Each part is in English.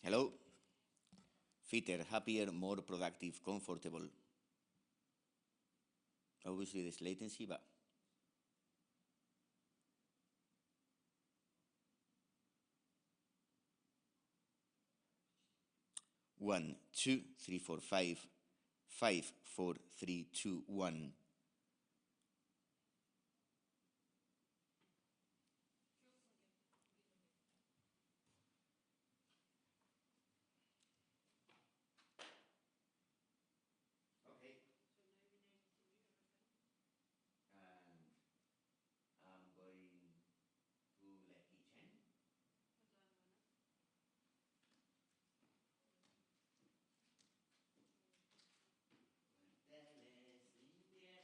Hello? Fitter, happier, more productive, comfortable. Obviously, there's latency, but one, two, three, four, five, 4, 3, 2, 1. Okay. And I'm going to the kitchen. Teles limpias.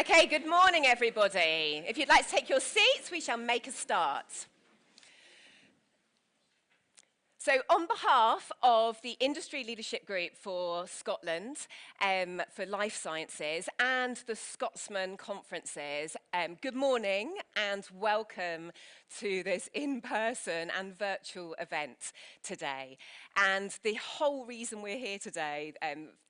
Okay, good morning, everybody. If you'd like to take your seats, we shall make a start. So on behalf of the Industry Leadership Group for Scotland, for Life Sciences, and the Scotsman conferences, good morning and welcome to this in-person and virtual event today. And the whole reason we're here today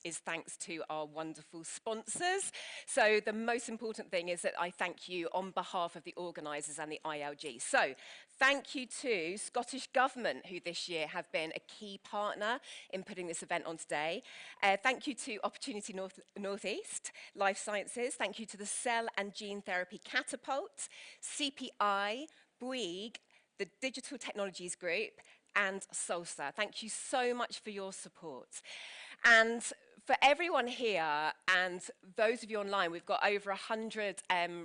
is thanks to our wonderful sponsors. So the most important thing is that I thank you on behalf of the organisers and the ILG. So thank you to Scottish Government, who this year have been a key partner in putting this event on today. Thank you to Opportunity North East, Life Sciences. Thank you to the Cell and Gene Therapy Catapult, CPI, Bouygues, the Digital Technologies Group, and SOLSA. Thank you so much for your support. And for everyone here and those of you online, we've got over 100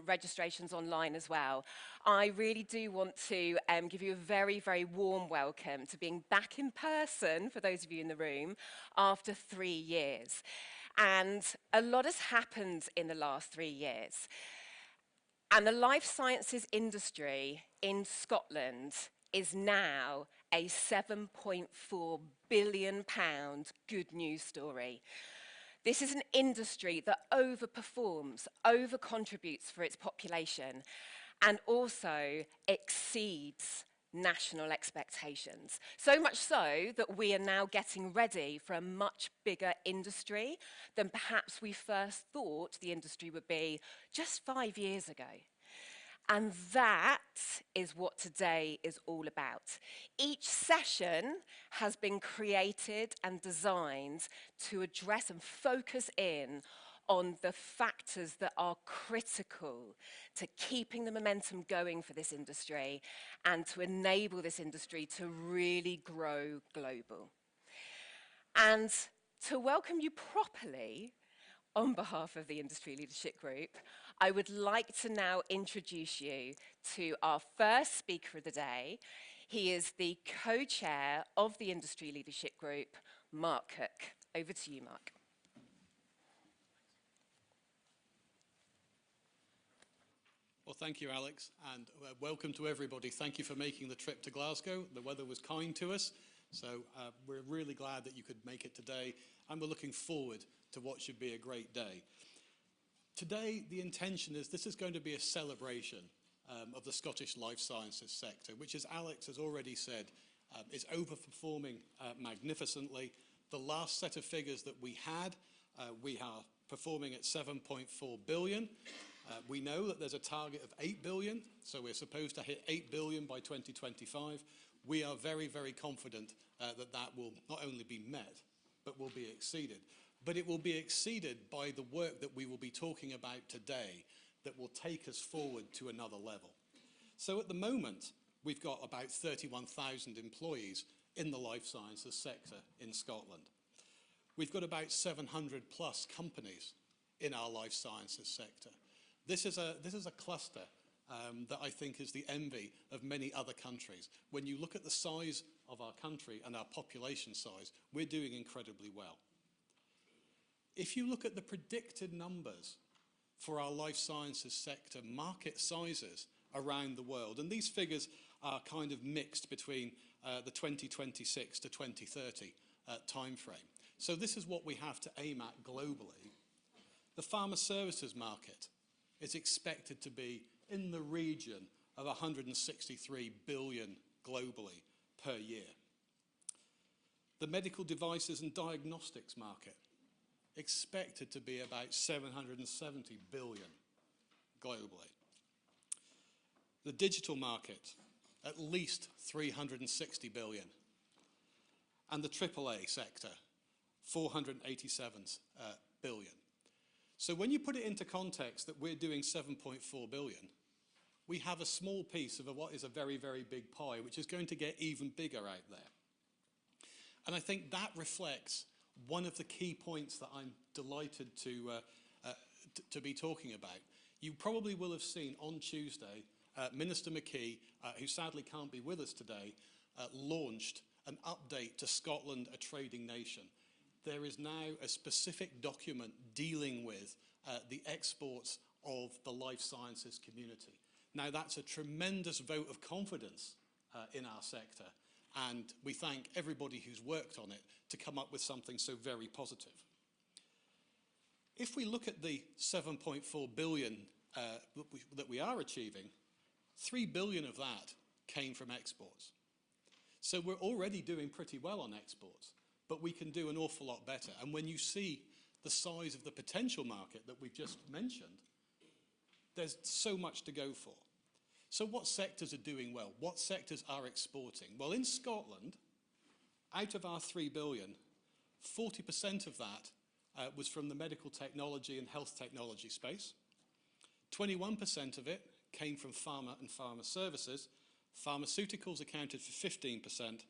registrations online as well. I really do want to give you a very, very warm welcome to being back in person, for those of you in the room, after 3 years. And a lot has happened in the last 3 years. And the life sciences industry in Scotland is now a £7.4 billion good news story. This is an industry that overperforms, overcontributes for its population, and also exceeds national expectations. So much so that we are now getting ready for a much bigger industry than perhaps we first thought the industry would be just 5 years ago. And that is what today is all about. Each session has been created and designed to address and focus in on the factors that are critical to keeping the momentum going for this industry and to enable this industry to really grow global. And to welcome you properly, on behalf of the Industry Leadership Group, I would like to now introduce you to our first speaker of the day. He is the co-chair of the Industry Leadership Group, Mark Cook. Over to you, Mark. Well, thank you, Alex, and welcome to everybody. Thank you for making the trip to Glasgow. The weather was kind to us, so we're really glad that you could make it today, and we're looking forward to what should be a great day. Today, the intention is this is going to be a celebration of the Scottish life sciences sector, which, as Alex has already said, is overperforming magnificently. The last set of figures that we had, we are performing at 7.4 billion. We know that there's a target of 8 billion, so we're supposed to hit 8 billion by 2025. We are very, very confident that that will not only be met, but will be exceeded. But it will be exceeded by the work that we will be talking about today that will take us forward to another level. So at the moment, we've got about 31,000 employees in the life sciences sector in Scotland. We've got about 700 plus companies in our life sciences sector. This is a cluster that I think is the envy of many other countries. When you look at the size of our country and our population size, we're doing incredibly well. If you look at the predicted numbers for our life sciences sector market sizes around the world, and these figures are kind of mixed between the 2026 to 2030 timeframe. So this is what we have to aim at globally. The pharma services market is expected to be in the region of 163 billion globally per year. The medical devices and diagnostics market expected to be about 770 billion globally. The digital market, at least 360 billion. And the AAA sector, 487 billion. So when you put it into context that we're doing 7.4 billion, we have a small piece of what is a very, very big pie, which is going to get even bigger out there. And I think that reflects one of the key points that I'm delighted to be talking about. You probably will have seen on Tuesday, Minister McKee, who sadly can't be with us today, launched an update to Scotland, a trading nation. There is now a specific document dealing with the exports of the life sciences community. Now, that's a tremendous vote of confidence in our sector, and we thank everybody who's worked on it to come up with something so very positive. If we look at the 7.4 billion that we are achieving, 3 billion of that came from exports. So we're already doing pretty well on exports, but we can do an awful lot better. And when you see the size of the potential market that we've just mentioned, there's so much to go for. So what sectors are doing well? What sectors are exporting? Well, in Scotland, out of our 3 billion, 40% of that was from the medical technology and health technology space. 21% of it came from pharma and pharma services. Pharmaceuticals accounted for 15%,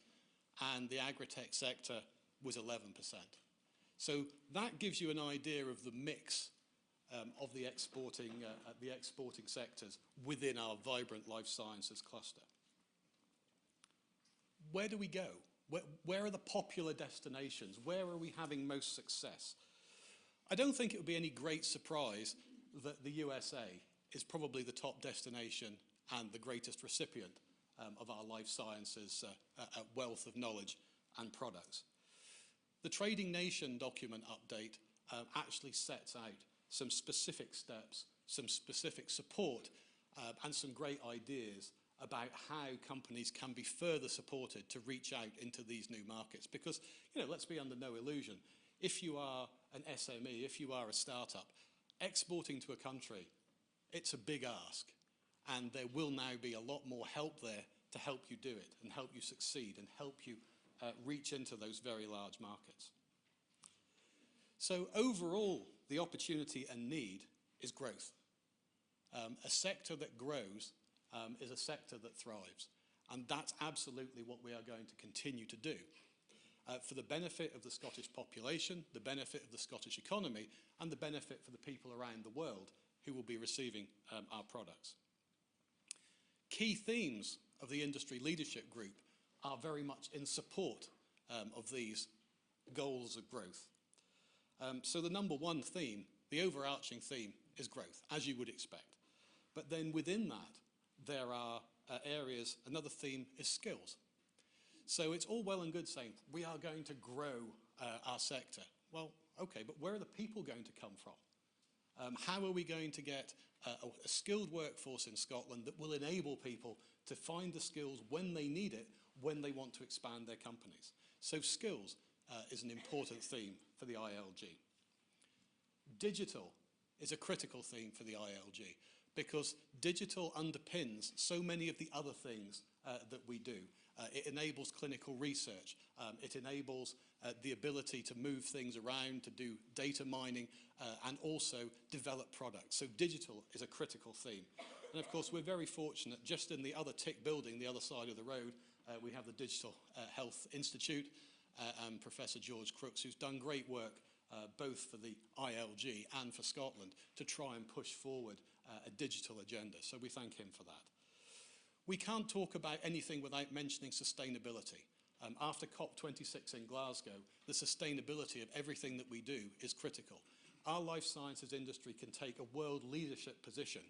and the agri-tech sector was 11%. So that gives you an idea of the mix of the exporting sectors within our vibrant life sciences cluster. Where do we go? Where are the popular destinations? Where are we having most success? I don't think it would be any great surprise that the USA is probably the top destination and the greatest recipient of our life sciences wealth of knowledge and products. The Trading Nation document update actually sets out some specific steps, some specific support, and some great ideas about how companies can be further supported to reach out into these new markets. Because, let's be under no illusion, if you are an SME, if you are a startup, exporting to a country, it's a big ask. And there will now be a lot more help there to help you do it and help you succeed and help you reach into those very large markets. So overall, the opportunity and need is growth. A sector that grows is a sector that thrives. And that's absolutely what we are going to continue to do for the benefit of the Scottish population, the benefit of the Scottish economy, and the benefit for the people around the world who will be receiving our products. Key themes of the Industry Leadership Group are very much in support of these goals of growth. So the number one theme, the overarching theme, is growth, as you would expect. But then within that, there are areas, another theme is skills. So it's all well and good saying, we are going to grow our sector. Well, okay, but where are the people going to come from? How are we going to get a skilled workforce in Scotland that will enable people to find the skills when they need it, when they want to expand their companies? So skills is an important theme for the ILG. Digital is a critical theme for the ILG because digital underpins so many of the other things that we do. It enables clinical research. It enables the ability to move things around, to do data mining, and also develop products. So digital is a critical theme. And of course, we're very fortunate, just in the other TIC building, the other side of the road, we have the Digital Health Institute and Professor George Crooks, who's done great work both for the ILG and for Scotland to try and push forward a digital agenda. So we thank him for that. We can't talk about anything without mentioning sustainability. After COP26 in Glasgow, the sustainability of everything that we do is critical. Our life sciences industry can take a world leadership position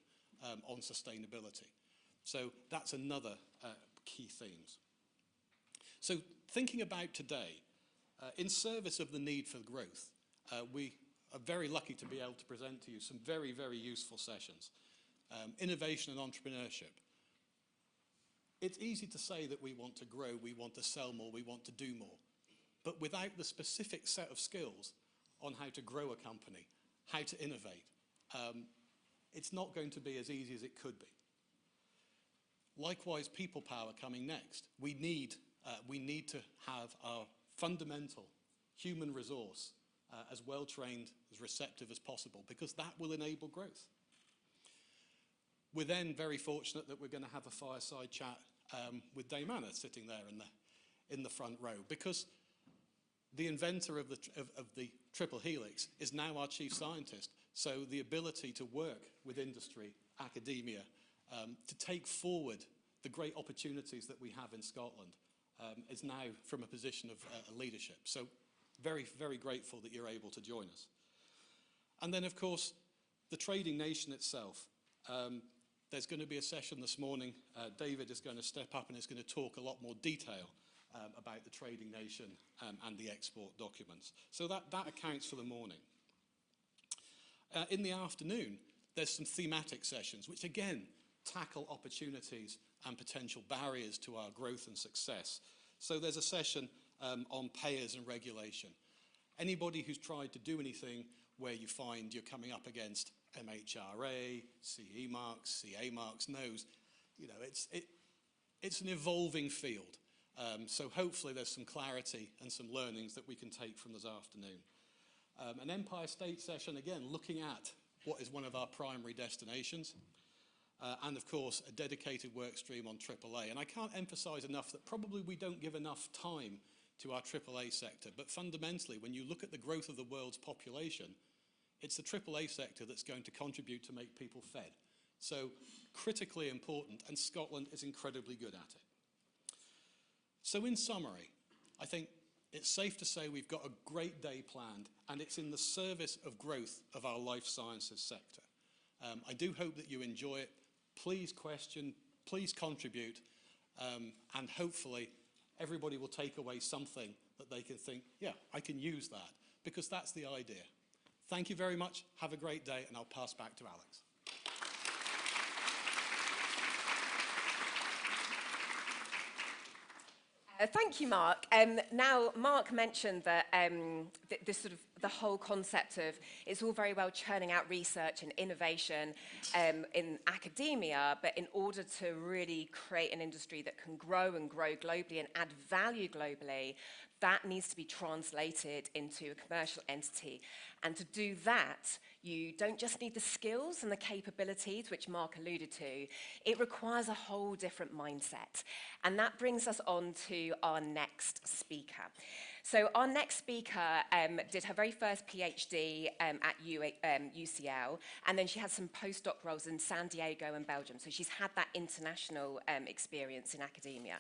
on sustainability. So that's another key themes. So thinking about today, in service of the need for growth, we are very lucky to be able to present to you some very, very useful sessions. Innovation and entrepreneurship. It's easy to say that we want to grow, we want to sell more, we want to do more. But without the specific set of skills on how to grow a company, how to innovate, it's not going to be as easy as it could be. Likewise, people power coming next. We need to have our fundamental human resource as well-trained, as receptive as possible, because that will enable growth. We're then very fortunate that we're going to have a fireside chat with Dame Anna sitting there in the front row, because the inventor of the triple helix is now our chief scientist. So the ability to work with industry, academia, to take forward the great opportunities that we have in Scotland is now from a position of leadership. So very, very grateful that you're able to join us. And then, of course, The trading nation itself. There's going to be a session this morning. David is going to step up and is going to talk a lot more detail about the trading nation and the export documents. So that accounts for the morning. In the afternoon, there's some thematic sessions, which again tackle opportunities and potential barriers to our growth and success. So there's a session on payers and regulation. Anybody who's tried to do anything where you find you're coming up against MHRA, CE marks, CA marks, knows, you know, it's an evolving field. So hopefully there's some clarity and some learnings that we can take from this afternoon. An Empire State session, again, looking at what is one of our primary destinations. And of course, a dedicated work stream on AAA. And I can't emphasize enough that probably we don't give enough time to our AAA sector. But fundamentally, when you look at the growth of the world's population, it's the AAA sector that's going to contribute to make people fed. So critically important, and Scotland is incredibly good at it. So in summary, I think it's safe to say we've got a great day planned, and it's in the service of growth of our life sciences sector. I do hope that you enjoy it. Please question, please contribute, and hopefully everybody will take away something that they can think, yeah, I can use that, because that's the idea. Thank you very much. Have a great day, and I'll pass back to Alex. Thank you, Mark. Now, Mark mentioned that this sort of the whole concept of it's all very well churning out research and innovation in academia, but in order to really create an industry that can grow and grow globally and add value globally, that needs to be translated into a commercial entity. And to do that, you don't just need the skills and the capabilities, which Mark alluded to. It requires a whole different mindset. And that brings us on to our next speaker. So our next speaker did her very first PhD at UCL, and then she had some postdoc roles in San Diego and Belgium. So she's had that international experience in academia.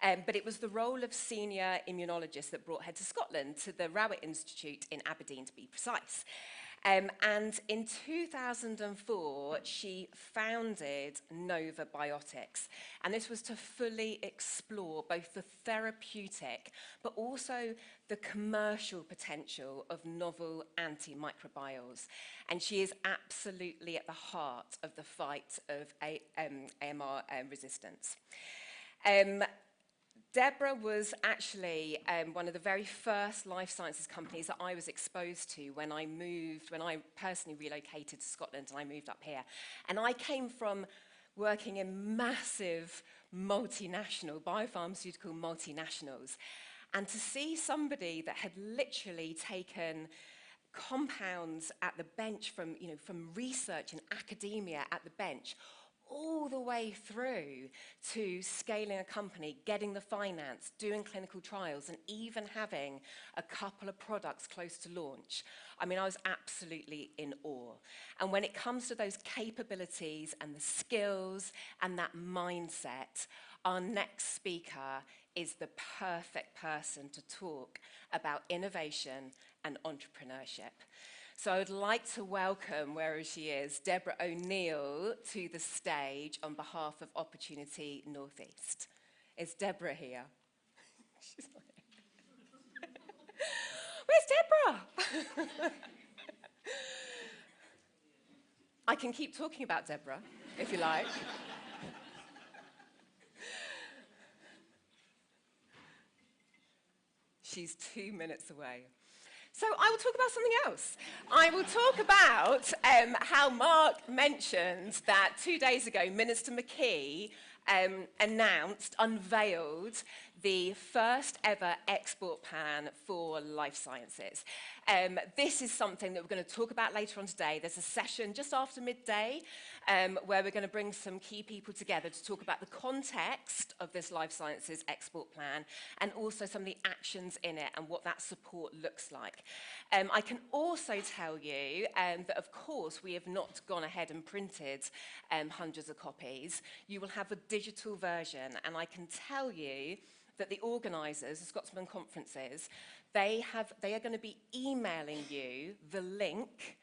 But it was the role of senior immunologist that brought her to Scotland, to the Rowett Institute in Aberdeen, to be precise. And in 2004, she founded Nova Biotics. And this was to fully explore both the therapeutic, but also the commercial potential of novel antimicrobials. And she is absolutely at the heart of the fight of AMR resistance. Deborah was actually one of the very first life sciences companies that I was exposed to when I personally relocated to Scotland and I moved up here. And I came from working in massive biopharmaceutical multinationals. And to see somebody that had literally taken compounds at the bench from research and academia at the bench all the way through to scaling a company, getting the finance, doing clinical trials, and even having a couple of products close to launch. I mean, I was absolutely in awe. And when it comes to those capabilities and the skills and that mindset, our next speaker is the perfect person to talk about innovation and entrepreneurship. So I would like to welcome, wherever she is, Deborah O'Neill to the stage on behalf of Opportunity Northeast. Is Deborah here? She's not here. Where's Deborah? I can keep talking about Deborah, if you like. She's 2 minutes away. So I will talk about something else. I will talk about how Mark mentioned that 2 days ago, Minister McKee unveiled the first ever export plan for life sciences. This is something that we're going to talk about later on today. There's a session just after midday where we're going to bring some key people together to talk about the context of this life sciences export plan and also some of the actions in it and what that support looks like. I can also tell you that, of course, we have not gone ahead and printed hundreds of copies. You will have a digital version, and I can tell you that the organisers, the Scotsman conferences, they are going to be emailing you the link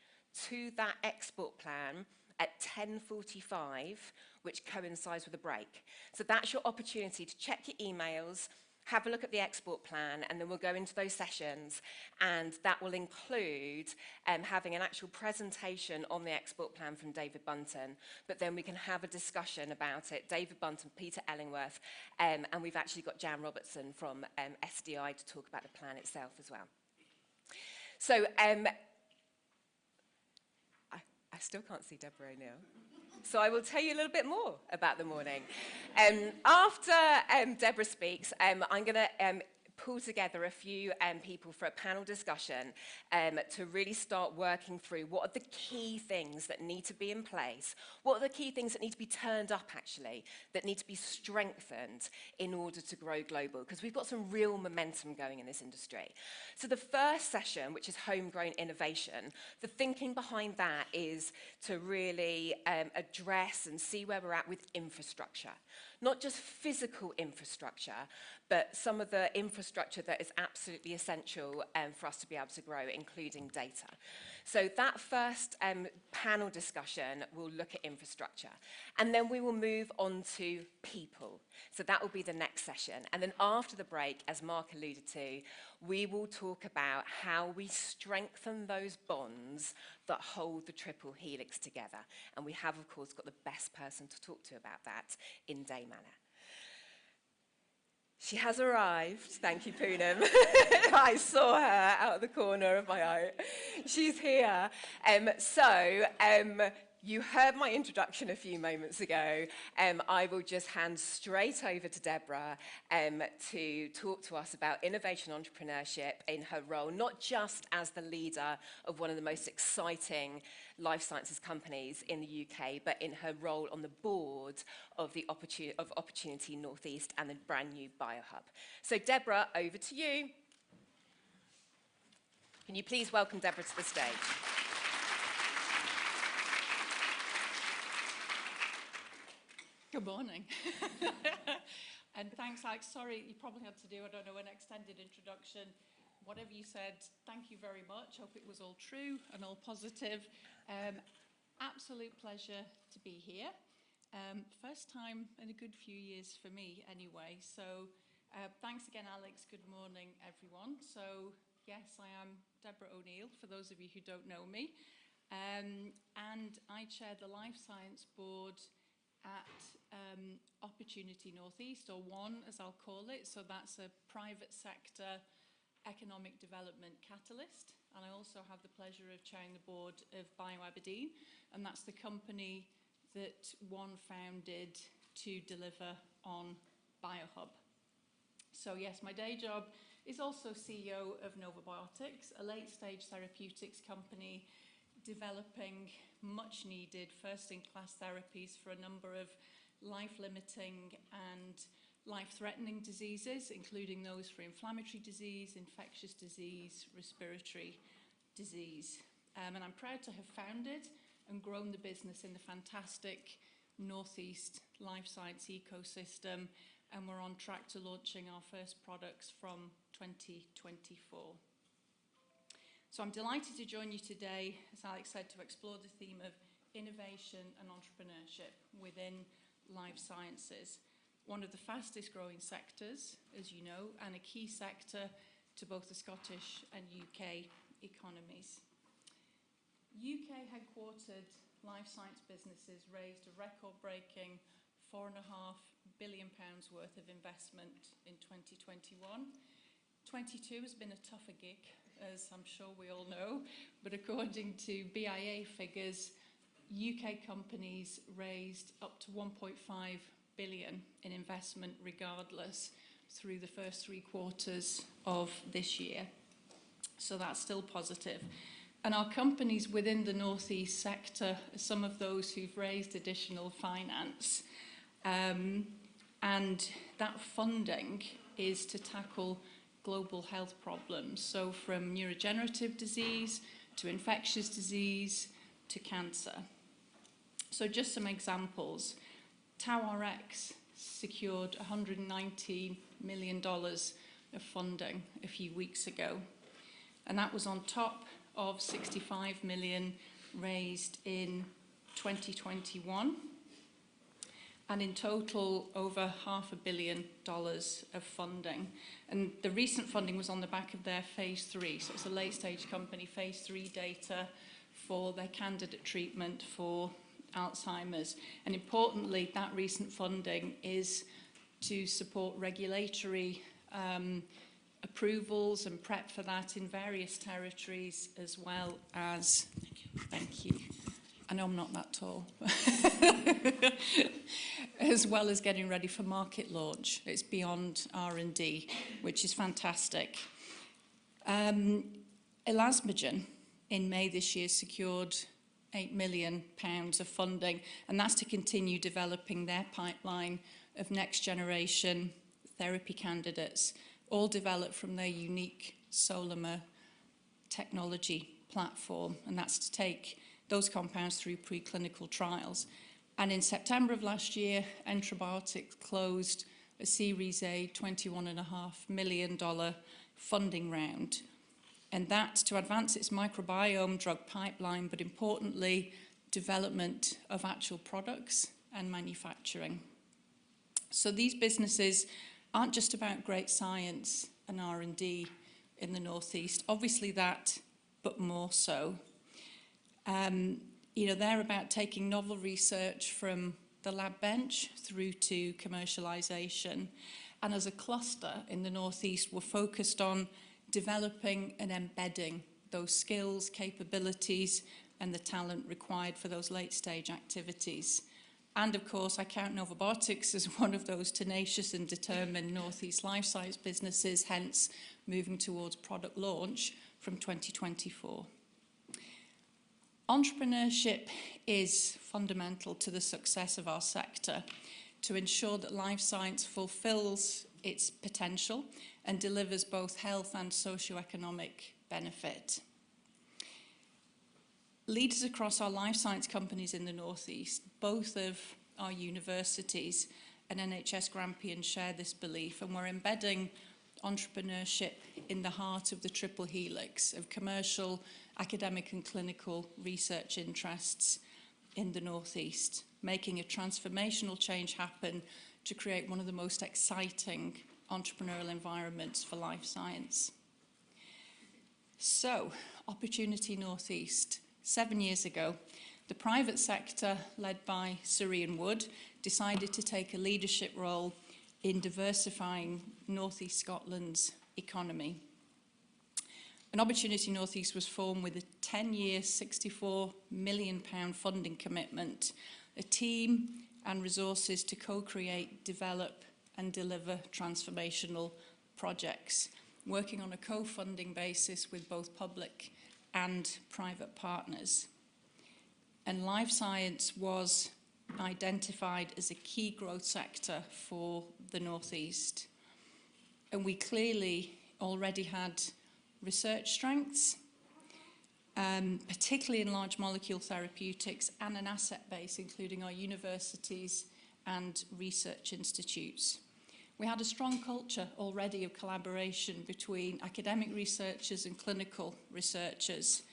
to that export plan at 10:45, which coincides with a break. So that's your opportunity to check your emails, have a look at the export plan, and then we'll go into those sessions, and that will include having an actual presentation on the export plan from David Bunton, but then we can have a discussion about it, David Bunton, Peter Ellingworth, and we've actually got Jan Robertson from SDI to talk about the plan itself as well. So I still can't see Deborah O'Neill. So I will tell you a little bit more about the morning. After Deborah speaks, I'm going to pull together a few people for a panel discussion to really start working through what are the key things that need to be in place, what are the key things that need to be turned up actually, that need to be strengthened in order to grow global, because we've got some real momentum going in this industry. So the first session, which is homegrown innovation, the thinking behind that is to really address and see where we're at with infrastructure. Not just physical infrastructure, but some of the infrastructure that is absolutely essential for us to be able to grow, including data. So that first panel discussion will look at infrastructure. And then we will move on to people. So that will be the next session. And then after the break, as Mark alluded to, we will talk about how we strengthen those bonds that hold the triple helix together. And we have, of course, got the best person to talk to about that in Day Manor. She has arrived. Thank you, Poonam. I saw her out of the corner of my eye. She's here. You heard my introduction a few moments ago. I will just hand straight over to Deborah to talk to us about innovation entrepreneurship in her role, not just as the leader of one of the most exciting life sciences companies in the UK, but in her role on the board of the Opportunity Northeast and the brand new BioHub. So Deborah, over to you. Can you please welcome Deborah to the stage? Good morning. And thanks, Alex. Sorry, you probably had to do, I don't know, an extended introduction. Whatever you said, thank you very much. Hope it was all true and all positive. Absolute pleasure to be here. First time in a good few years for me anyway. So thanks again, Alex. Good morning, everyone. So yes, I am Deborah O'Neill, for those of you who don't know me. And I chair the Life Science Board at Opportunity Northeast, or ONE as I'll call it. So that's a private sector economic development catalyst. And I also have the pleasure of chairing the board of BioAberdeen, and that's the company that ONE founded to deliver on BioHub. So yes, my day job is also CEO of Novabiotics, a late-stage therapeutics company developing much needed first-in-class therapies for a number of life-limiting and life-threatening diseases, including those for inflammatory disease, infectious disease, respiratory disease. And I'm proud to have founded and grown the business in the fantastic Northeast life science ecosystem, and we're on track to launching our first products from 2024. So I'm delighted to join you today, as Alex said, to explore the theme of innovation and entrepreneurship within life sciences. One of the fastest growing sectors, as you know, and a key sector to both the Scottish and UK economies. UK headquartered life science businesses raised a record-breaking £4.5 billion worth of investment in 2021. 22 has been a tougher gig, as I'm sure we all know, but according to BIA figures, UK companies raised up to 1.5 billion in investment regardless through the first 3 quarters of this year. So that's still positive. And our companies within the Northeast sector are some of those who've raised additional finance. And that funding is to tackle global health problems. So from neurodegenerative disease to infectious disease to cancer. So just some examples. TauRx secured $119 million of funding a few weeks ago. And that was on top of 65 million raised in 2021. And in total, over $500 million of funding. And the recent funding was on the back of their phase 3. So it's a late-stage company, phase 3 data for their candidate treatment for Alzheimer's. And importantly, that recent funding is to support regulatory approvals and prep for that in various territories, as well as, thank you. I know I'm not that tall. As well as getting ready for market launch. It's beyond R&D, which is fantastic. Elasmogen, in May this year, secured £8 million of funding, and that's to continue developing their pipeline of next-generation therapy candidates, all developed from their unique Solamer technology platform, and that's to take those compounds through preclinical trials. And in September of last year, Entrobiotics closed a Series A $21.5 million funding round. And that's to advance its microbiome drug pipeline, but importantly, development of actual products and manufacturing. So these businesses aren't just about great science and R&D in the Northeast. Obviously that, but more so. They're about taking novel research from the lab bench through to commercialization. And as a cluster in the Northeast, we're focused on developing and embedding those skills, capabilities, and the talent required for those late-stage activities. And of course, I count Novobotics as one of those tenacious and determined Northeast life science businesses, hence moving towards product launch from 2024. Entrepreneurship is fundamental to the success of our sector to ensure that life science fulfills its potential and delivers both health and socioeconomic benefit. Leaders across our life science companies in the Northeast, both of our universities and NHS Grampians share this belief, and we're embedding entrepreneurship in the heart of the triple helix of commercial, academic and clinical research interests in the Northeast, making a transformational change happen to create one of the most exciting entrepreneurial environments for life science. So, Opportunity Northeast. 7 years ago, the private sector, led by Surrey and Wood, decided to take a leadership role in diversifying Northeast Scotland's economy. An Opportunity Northeast was formed with a 10-year, £64 million funding commitment, a team and resources to co-create, develop and deliver transformational projects, working on a co-funding basis with both public and private partners. And life science was identified as a key growth sector for the Northeast. And we clearly already had research strengths, particularly in large molecule therapeutics, and an asset base, including our universities and research institutes. We had a strong culture already of collaboration between academic researchers and clinical researchers,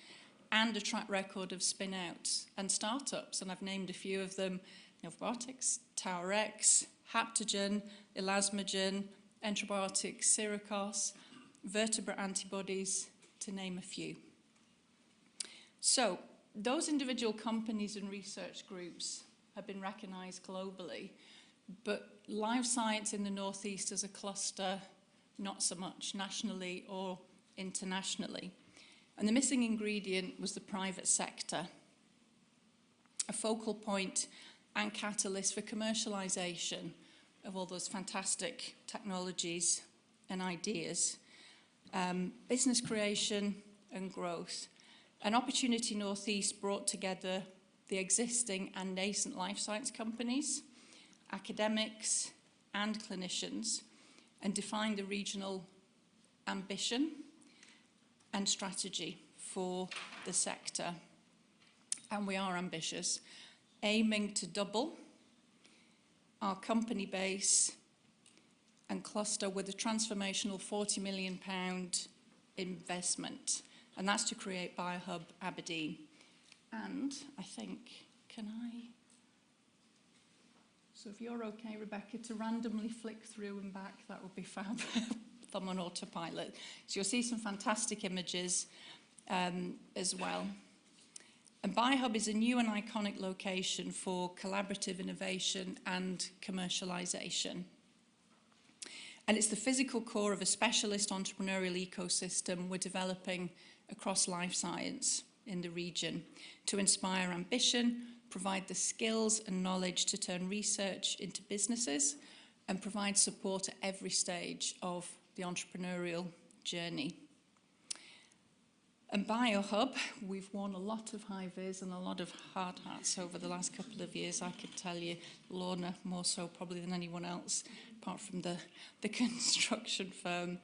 and a track record of spin-outs and startups, and I've named a few of them: Novobotics, TowerX, Haptogen, Elasmogen, Entrobiotics, Syracuse, vertebrate antibodies, to name a few. So, those individual companies and research groups have been recognised globally, but life science in the Northeast as a cluster, not so much nationally or internationally. And the missing ingredient was the private sector, a focal point and catalyst for commercialisation of all those fantastic technologies and ideas, business creation and growth. An Opportunity Northeast brought together the existing and nascent life science companies, academics and clinicians, and defined the regional ambition and strategy for the sector. And we are ambitious, aiming to double our company base and cluster with a transformational £40 million investment, and that's to create BioHub Aberdeen. And I think, so if you're okay, Rebecca, to randomly flick through and back, that would be fab. Thumb on autopilot. So you'll see some fantastic images as well. And BioHub is a new and iconic location for collaborative innovation and commercialization. And it's the physical core of a specialist entrepreneurial ecosystem we're developing across life science in the region to inspire ambition, provide the skills and knowledge to turn research into businesses, and provide support at every stage of the entrepreneurial journey. And BioHub, we've worn a lot of high-vis and a lot of hard hats over the last couple of years, I can tell you, Lorna more so probably than anyone else, apart from the construction firm.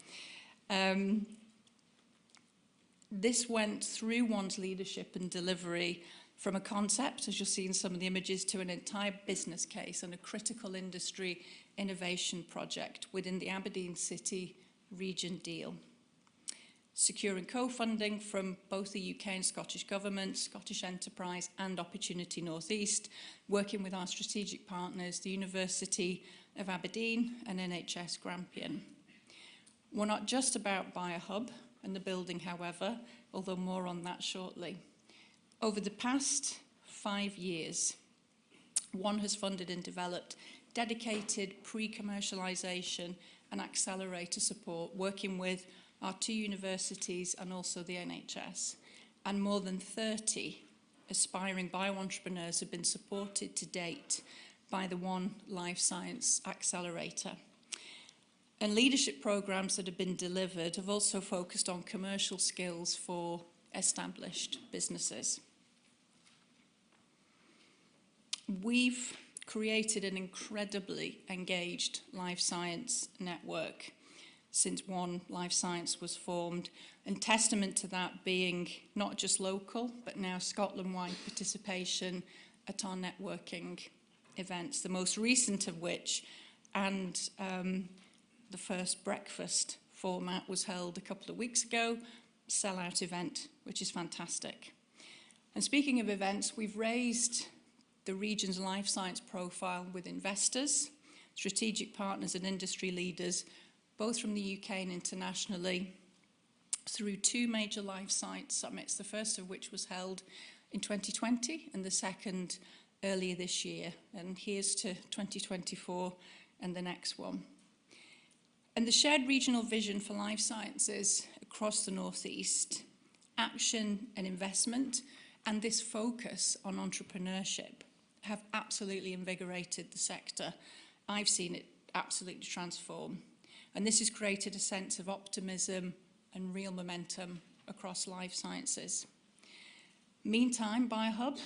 This went through one's leadership and delivery from a concept, as you'll see in some of the images, to an entire business case and a critical industry innovation project within the Aberdeen City region deal. Securing co-funding from both the UK and Scottish Government, Scottish Enterprise and Opportunity North East, working with our strategic partners, the University of Aberdeen and NHS Grampian. We're not just about BioHub and the building, however, although more on that shortly. Over the past 5 years, one has funded and developed dedicated pre-commercialisation and accelerator support, working with our 2 universities and also the NHS. And more than 30 aspiring bio-entrepreneurs have been supported to date by the One Life Science Accelerator. And leadership programmes that have been delivered have also focused on commercial skills for established businesses. We've created an incredibly engaged life science network since One Life Science was formed, and testament to that being not just local, but now Scotland-wide participation at our networking events, the most recent of which, and the first breakfast format was held a couple of weeks ago, sellout event, which is fantastic. And speaking of events, we've raised the region's life science profile with investors, strategic partners and industry leaders, both from the UK and internationally, through 2 major life science summits, the first of which was held in 2020 and the second earlier this year. And here's to 2024 and the next one. And the shared regional vision for life sciences across the North East, action and investment, and this focus on entrepreneurship have absolutely invigorated the sector. I've seen it absolutely transform. And this has created a sense of optimism and real momentum across life sciences. Meantime, BioHub,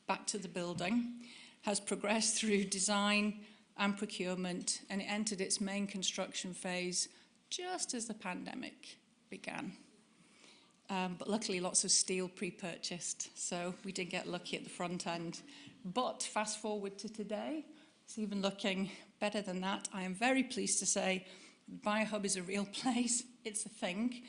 back to the building, has progressed through design and procurement, and it entered its main construction phase just as the pandemic began. But luckily lots of steel pre-purchased, so we did get lucky at the front end. But fast forward to today, it's even looking better than that. I am very pleased to say BioHub is a real place, it's a thing,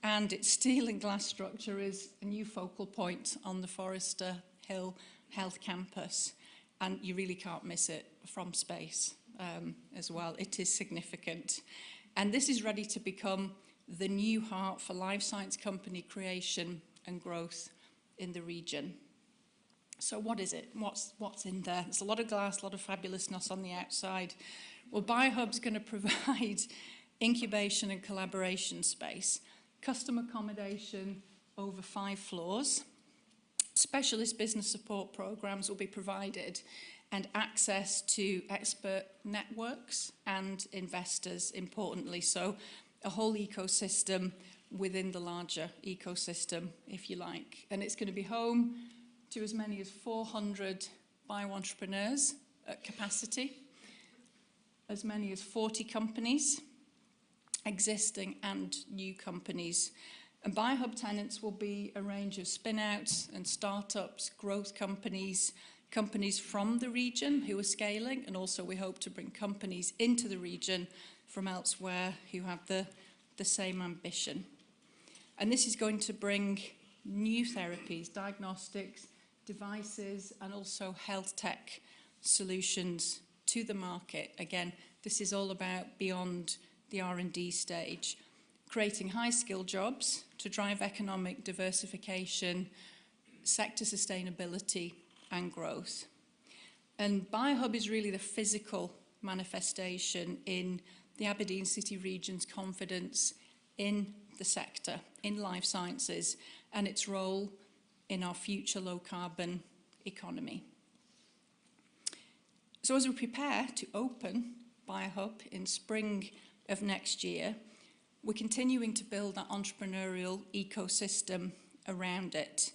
and its steel and glass structure is a new focal point on the Forester Hill Health Campus, and you really can't miss it from space as well. It is significant. And this is ready to become the new heart for life science company creation and growth in the region. So what is it? What's in there? There's a lot of glass, a lot of fabulousness on the outside. Well, BioHub's going to provide incubation and collaboration space, custom accommodation over 5 floors, specialist business support programs will be provided, and access to expert networks and investors, importantly. So a whole ecosystem within the larger ecosystem, if you like. And it's going to be home to as many as 400 bio-entrepreneurs at capacity, as many as 40 companies, existing and new companies. And BioHub tenants will be a range of spin-outs and startups, growth companies, companies from the region who are scaling, and also we hope to bring companies into the region from elsewhere who have the same ambition. And this is going to bring new therapies, diagnostics, devices and also health tech solutions to the market. Again, this is all about beyond the R&D stage, creating high-skilled jobs to drive economic diversification, sector sustainability and growth. And BioHub is really the physical manifestation in the Aberdeen City Region's confidence in the sector, in life sciences, and its role in our future low-carbon economy. So as we prepare to open BioHub in spring of next year, we're continuing to build that entrepreneurial ecosystem around it.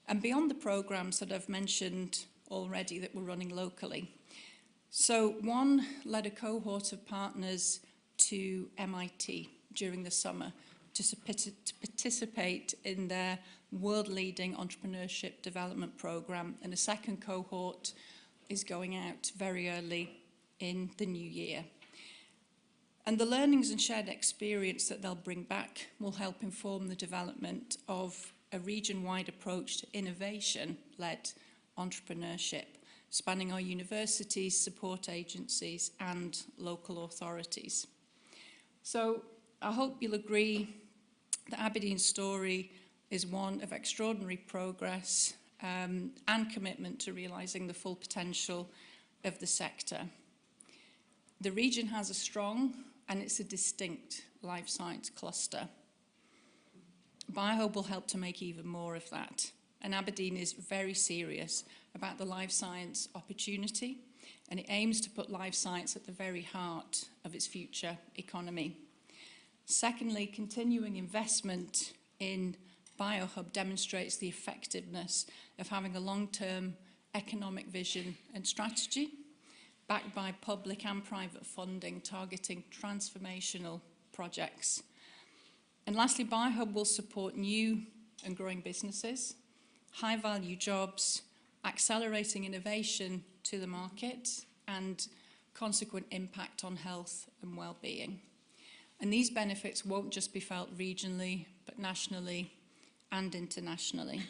And beyond the programs that I've mentioned already that we're running locally. So one led a cohort of partners to MIT during the summer to participate in their world-leading entrepreneurship development program, and a second cohort is going out very early in the new year. And the learnings and shared experience that they'll bring back will help inform the development of a region-wide approach to innovation-led entrepreneurship, spanning our universities, support agencies, and local authorities. So I hope you'll agree that Aberdeen's story is one of extraordinary progress and commitment to realising the full potential of the sector. The region has a strong and it's a distinct life science cluster. BioHub will help to make even more of that. And Aberdeen is very serious about the life science opportunity, and it aims to put life science at the very heart of its future economy. Secondly, continuing investment in BioHub demonstrates the effectiveness of having a long-term economic vision and strategy, backed by public and private funding targeting transformational projects. And lastly, BioHub will support new and growing businesses, high-value jobs, accelerating innovation to the market, and consequent impact on health and well-being. And these benefits won't just be felt regionally, but nationally and internationally.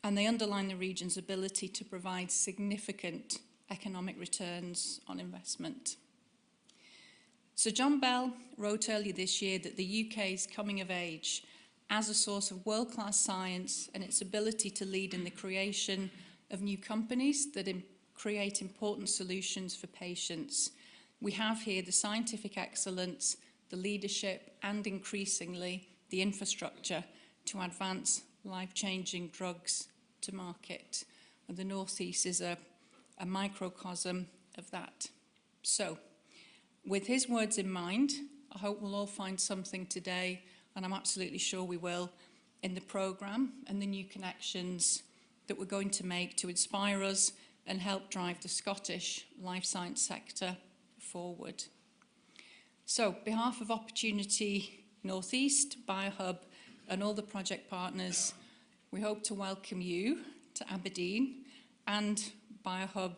And they underline the region's ability to provide significant economic returns on investment. So John Bell wrote earlier this year that the UK's coming of age as a source of world-class science and its ability to lead in the creation of new companies that create important solutions for patients. We have here the scientific excellence, the leadership, and increasingly the infrastructure to advance life-changing drugs to market. And the North East is a microcosm of that. So, with his words in mind, I hope we'll all find something today, and I'm absolutely sure we will, in the programme and the new connections that we're going to make to inspire us and help drive the Scottish life science sector forward. So, on behalf of Opportunity North East, BioHub and all the project partners, we hope to welcome you to Aberdeen and BioHub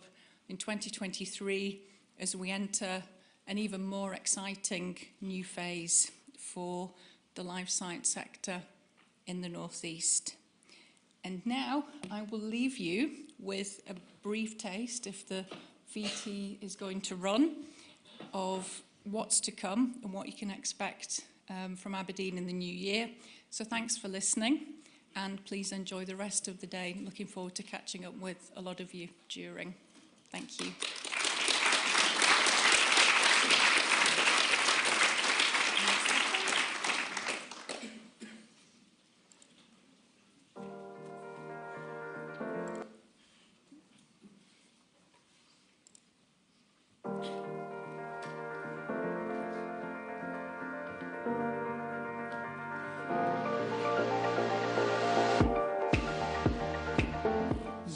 in 2023 as we enter an even more exciting new phase for the life science sector in the North East. And now I will leave you with a brief taste, if the VT is going to run, of what's to come and what you can expect from Aberdeen in the new year. So thanks for listening, and please enjoy the rest of the day. Looking forward to catching up with a lot of you during. Thank you.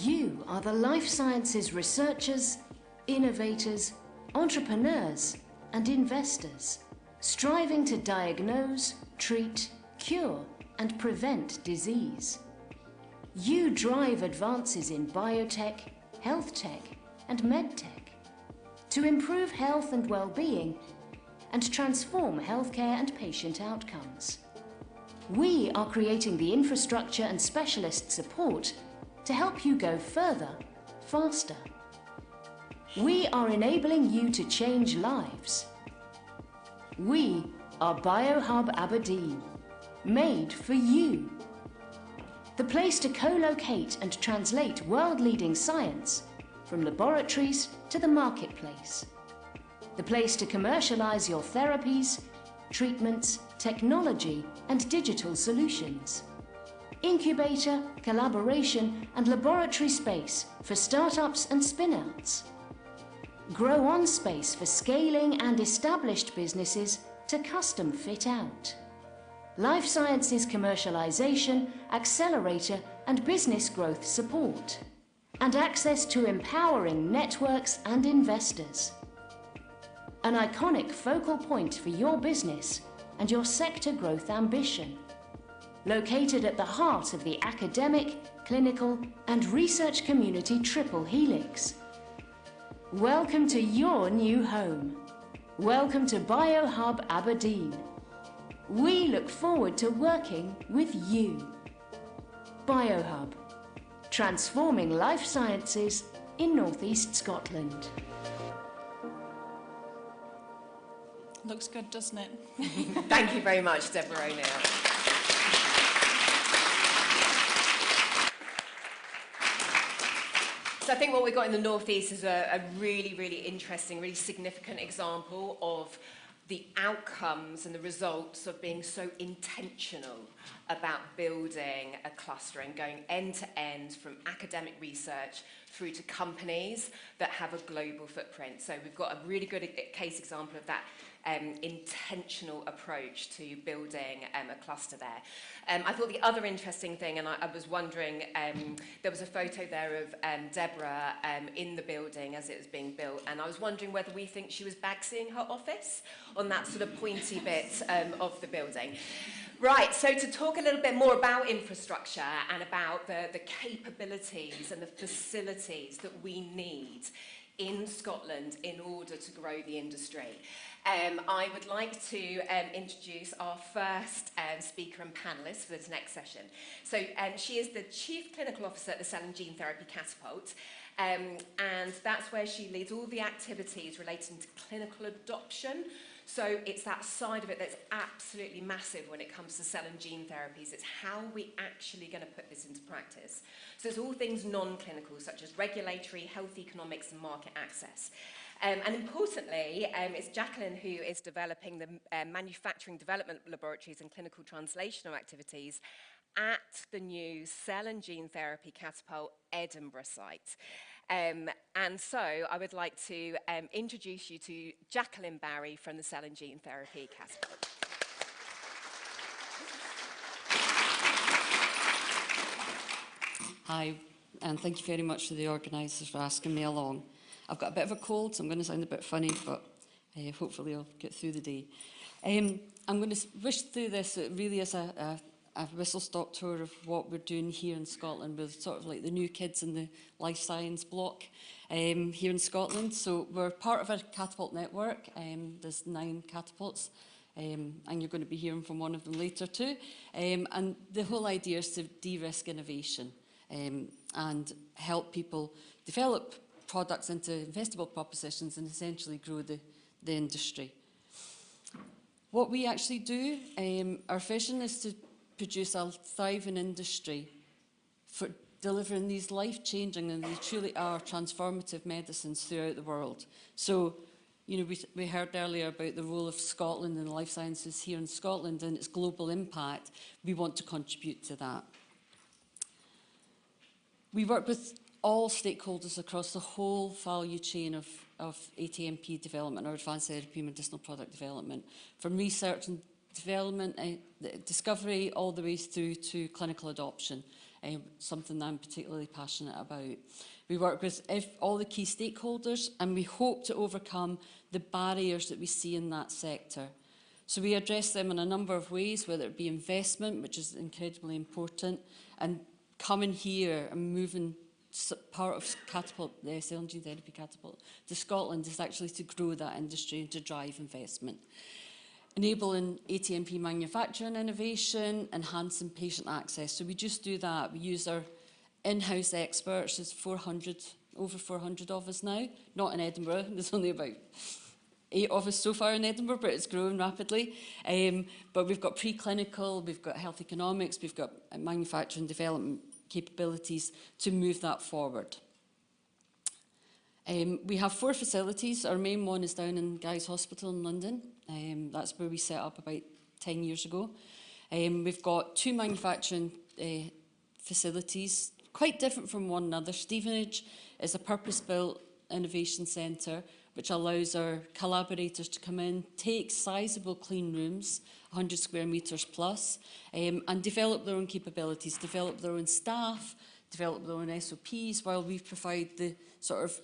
You are the life sciences researchers, innovators, entrepreneurs, and investors, striving to diagnose, treat, cure, and prevent disease. You drive advances in biotech, health tech, and medtech to improve health and well-being and transform healthcare and patient outcomes. We are creating the infrastructure and specialist support to help you go further, faster. We are enabling you to change lives. We are BioHub Aberdeen, made for you. The place to co-locate and translate world-leading science from laboratories to the marketplace. The place to commercialize your therapies, treatments, technology and digital solutions. Incubator, collaboration and laboratory space for startups and spin-outs. Grow on space for scaling and established businesses to custom fit out. Life sciences commercialization, accelerator and business growth support. And access to empowering networks and investors. An iconic focal point for your business and your sector growth ambition. Located at the heart of the academic, clinical and research community triple helix. Welcome to your new home. Welcome to BioHub Aberdeen. We look forward to working with you. BioHub, transforming life sciences in North East Scotland. Looks good, doesn't it? Thank you very much, Deborah O'Neill. So I think what we've got in the North East is a really, really interesting, really significant example of the outcomes and the results of being so intentional about building a cluster and going end to end from academic research through to companies that have a global footprint. So we've got a really good case example of that intentional approach to building a cluster there. I thought the other interesting thing, and I was wondering, there was a photo there of Deborah in the building as it was being built, and I was wondering whether we think she was bagsying her office on that sort of pointy bit of the building. Right, so to talk a little bit more about infrastructure and about the capabilities and the facilities that we need in Scotland in order to grow the industry. I would like to introduce our first speaker and panellist for this next session. So she is the Chief Clinical Officer at the Cell and Gene Therapy Catapult, and that's where she leads all the activities relating to clinical adoption. So it's that side of it that's absolutely massive when it comes to cell and gene therapies. It's how are we actually going to put this into practice. So it's all things non-clinical, such as regulatory, health economics and market access. And importantly, it's Jacqueline who is developing the manufacturing development laboratories and clinical translational activities at the new Cell and Gene Therapy Catapult Edinburgh site. And so I would like to introduce you to Jacqueline Barry from the Cell and Gene Therapy Catapult. Hi, and thank you very much to the organisers for asking me along. I've got a bit of a cold, so I'm going to sound a bit funny, but hopefully I'll get through the day. I'm going to wish through this. It really is a whistle-stop tour of what we're doing here in Scotland with sort of like the new kids in the life science block here in Scotland. So we're part of a catapult network. There's 9 catapults, and you're going to be hearing from one of them later too. And the whole idea is to de-risk innovation and help people develop products into investable propositions and essentially grow the industry. What we actually do, our vision is to produce a thriving industry for delivering these life-changing, and they truly are transformative medicines throughout the world. So, you know, we heard earlier about the role of Scotland and life sciences here in Scotland and its global impact. We want to contribute to that. We work with all stakeholders across the whole value chain of ATMP development, or advanced therapy medicinal product development, from research and development, discovery, all the way through to clinical adoption, something that I'm particularly passionate about. We work with all the key stakeholders, and we hope to overcome the barriers that we see in that sector. So we address them in a number of ways, whether it be investment, which is incredibly important, and coming here and moving part of Catapult, the Cell and Gene Therapy Catapult, to Scotland is actually to grow that industry and to drive investment. enabling ATMP manufacturing innovation, enhancing patient access. So we just do that. We use our in-house experts. There's over 400 of us now, not in Edinburgh. There's only about 8 of us so far in Edinburgh, but it's growing rapidly. But we've got preclinical, we've got health economics, we've got manufacturing development capabilities to move that forward. We have 4 facilities. Our main one is down in Guy's Hospital in London. That's where we set up about 10 years ago. We've got 2 manufacturing facilities, quite different from one another. Stevenage is a purpose-built innovation centre which allows our collaborators to come in, take sizable clean rooms, 100 square metres plus, and develop their own capabilities, develop their own staff, develop their own SOPs, while we provide the sort of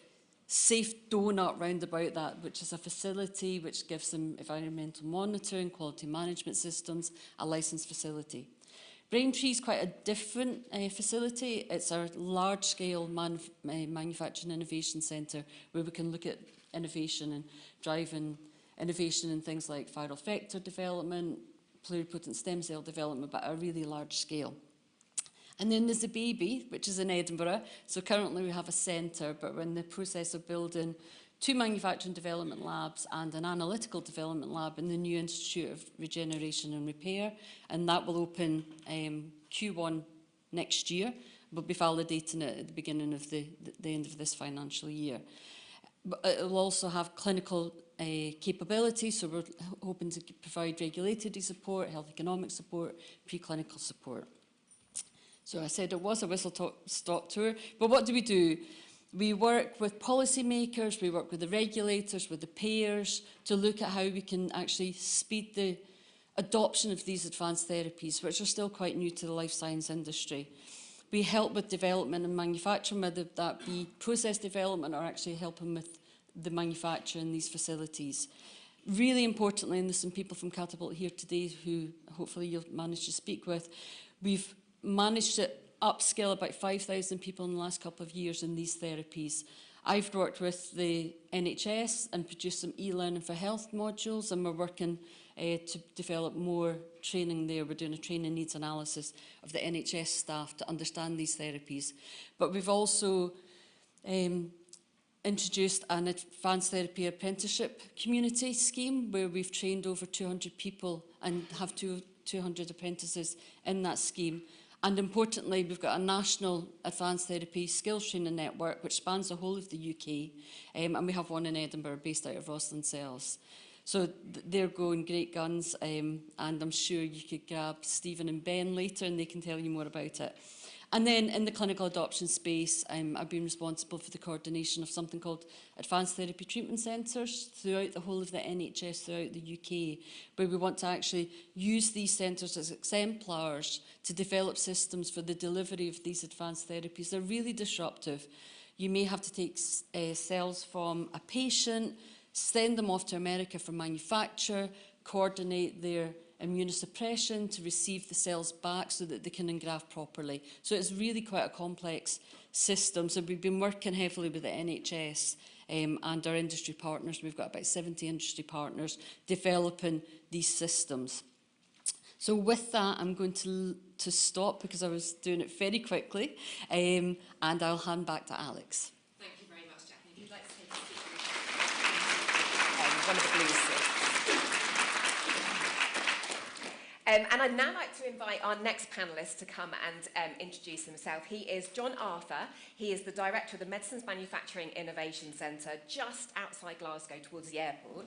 safe donut round about that, which is a facility which gives them environmental monitoring, quality management systems, a licensed facility. Braintree is quite a different facility. It's our large-scale manufacturing innovation centre where we can look at innovation and driving innovation in things like viral vector development, pluripotent stem cell development, but at a really large scale. And then there's the baby, which is in Edinburgh. So currently we have a centre, but we're in the process of building 2 manufacturing development labs and an analytical development lab in the new Institute of Regeneration and Repair. And that will open Q1 next year. We'll be validating it at the beginning of the end of this financial year. But it will also have clinical capabilities, so we're hoping to provide regulatory support, health economic support, preclinical support. So I said it was a whistle-stop tour, but what do? We work with policymakers, we work with the regulators, with the payers, to look at how we can actually speed the adoption of these advanced therapies, which are still quite new to the life science industry. We help with development and manufacturing, whether that be process development or actually helping with the manufacture in these facilities. Really importantly, and there's some people from Catapult here today who hopefully you'll manage to speak with, we've managed to upskill about 5,000 people in the last couple of years in these therapies. I've worked with the NHS and produced some e-learning for health modules, and we're working to develop more training there. We're doing a training needs analysis of the NHS staff to understand these therapies. But we've also introduced an advanced therapy apprenticeship community scheme where we've trained over 200 people and have 200 apprentices in that scheme. And importantly, we've got a national advanced therapy skills training network which spans the whole of the UK, and we have one in Edinburgh based out of Rosslyn Cells. So they're going great guns, and I'm sure you could grab Stephen and Ben later and they can tell you more about it. And then in the clinical adoption space, I've been responsible for the coordination of something called Advanced Therapy Treatment Centres throughout the whole of the NHS, throughout the UK, where we want to actually use these centres as exemplars to develop systems for the delivery of these advanced therapies. They're really disruptive. You may have to take cells from a patient, send them off to America for manufacture, coordinate their immunosuppression to receive the cells back so that they can engraft properly. So it's really quite a complex system. So we've been working heavily with the NHS and our industry partners. We've got about 70 industry partners developing these systems. So with that, I'm going to stop because I was doing it very quickly, and I'll hand back to Alex. Thank you very much, Jackie. If you'd like to take a seat, one of the blue seats. And I'd now like to invite our next panellist to come and introduce himself. He is John Arthur. He is the director of the Medicines Manufacturing Innovation Centre just outside Glasgow towards the airport.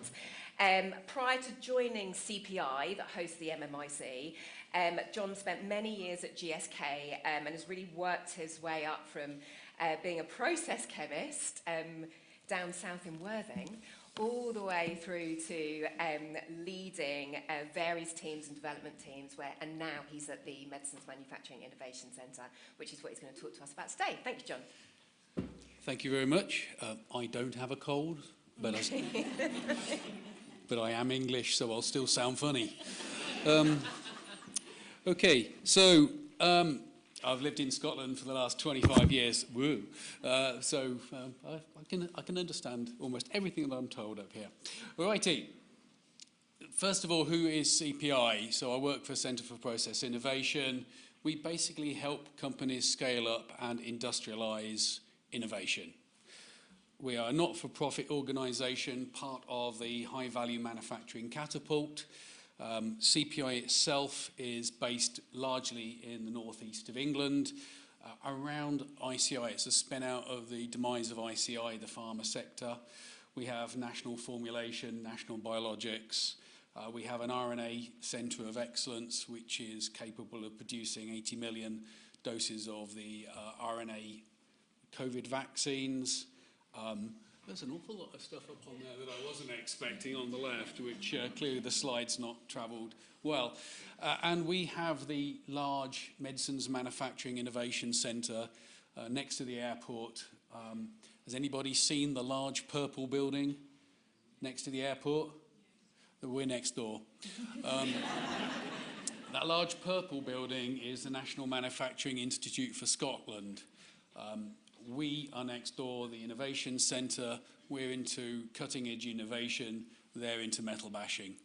Prior to joining CPI, that hosts the MMIC, John spent many years at GSK and has really worked his way up from being a process chemist down south in Worthing, all the way through to leading various teams and development teams, and now he's at the Medicines Manufacturing Innovation Centre, which is what he's going to talk to us about today. Thank you, John. Thank you very much. I don't have a cold, but I am English, so I'll still sound funny. Okay, so I've lived in Scotland for the last 25 years. Woo! So I can understand almost everything that I'm told up here. Alrighty. First of all, who is CPI? So I work for Centre for Process Innovation. We basically help companies scale up and industrialise innovation. We are a not-for-profit organisation, part of the High Value Manufacturing Catapult. CPI itself is based largely in the northeast of England, around ICI. It's a spin-out of the demise of ICI, the pharma sector. We have national formulation, national biologics. We have an RNA Centre of Excellence, which is capable of producing 80 million doses of the RNA COVID vaccines. There's an awful lot of stuff up on there that I wasn't expecting on the left, which clearly the slide's not travelled well. And we have the large Medicines Manufacturing Innovation Centre next to the airport. Has anybody seen the large purple building next to the airport? We're next door. That large purple building is the National Manufacturing Institute for Scotland. We are next door, the Innovation Centre. We're into cutting-edge innovation. They're into metal bashing.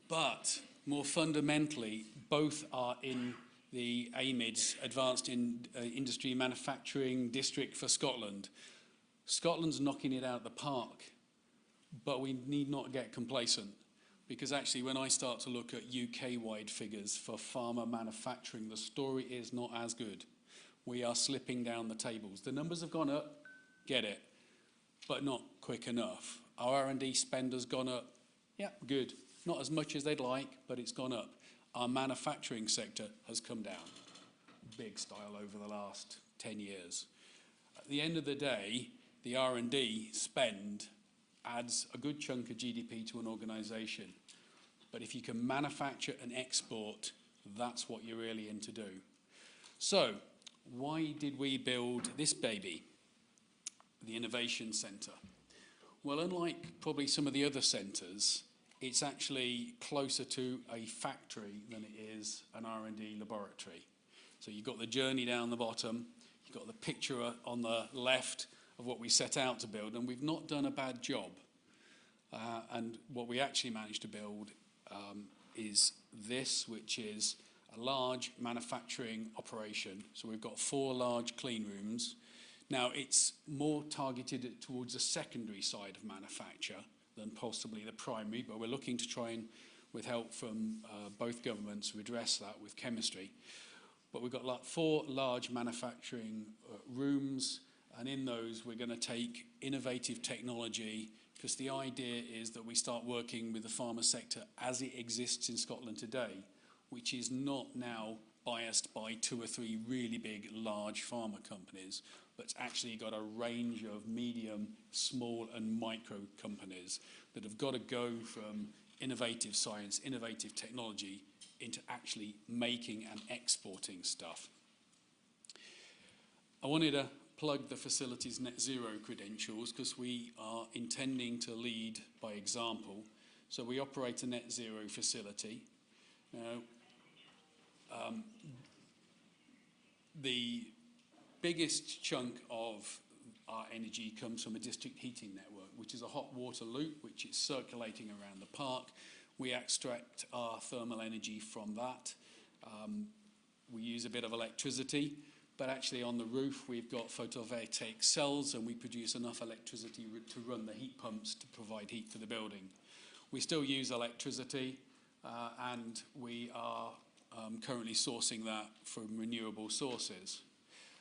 But more fundamentally, both are in the AMID's Advanced Industry Manufacturing District for Scotland. Scotland's knocking it out of the park, but we need not get complacent, because actually when I start to look at UK-wide figures for pharma manufacturing, the story is not as good. We are slipping down the tables. The numbers have gone up, get it, but not quick enough. Our R&D spend has gone up, yeah, good. Not as much as they'd like, but it's gone up. Our manufacturing sector has come down, big style over the last 10 years. At the end of the day, the R&D spend adds a good chunk of GDP to an organisation. But if you can manufacture and export, that's what you're really in to do. So, why did we build this baby, the Innovation Centre? Well, unlike probably some of the other centres, it's actually closer to a factory than it is an R&D laboratory. So you've got the journey down the bottom, you've got the picture on the left of what we set out to build, and we've not done a bad job. And what we actually managed to build is this, which is a large manufacturing operation. So we've got 4 large clean rooms. Now, it's more targeted towards the secondary side of manufacture than possibly the primary, but we're looking to try and, with help from both governments, redress that with chemistry. But we've got like 4 large manufacturing rooms, and in those we're going to take innovative technology, because the idea is that we start working with the pharma sector as it exists in Scotland today, which is not now biased by 2 or 3 really big, large pharma companies, but it's actually got a range of medium, small and micro companies that have got to go from innovative science, innovative technology, into actually making and exporting stuff. I wanted to plug the facility's net zero credentials, because we are intending to lead by example. So we operate a net zero facility. Now, the biggest chunk of our energy comes from a district heating network, which is a hot water loop, which is circulating around the park. We extract our thermal energy from that. We use a bit of electricity, but actually on the roof we've got photovoltaic cells, and we produce enough electricity to run the heat pumps to provide heat for the building. We still use electricity, and we are currently sourcing that from renewable sources.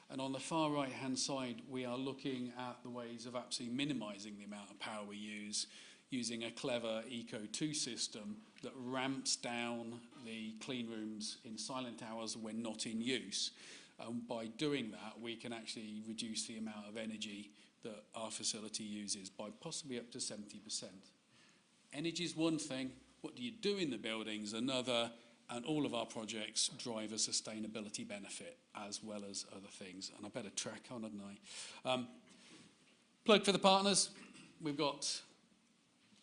And on the far right hand side, we are looking at the ways of actually minimising the amount of power we use, using a clever Eco2 system that ramps down the clean rooms in silent hours when not in use. And by doing that, we can actually reduce the amount of energy that our facility uses by possibly up to 70%. Energy is one thing, what do you do in the building is another, and all of our projects drive a sustainability benefit as well as other things. And I better track on, hadn't I? Plug for the partners. We've got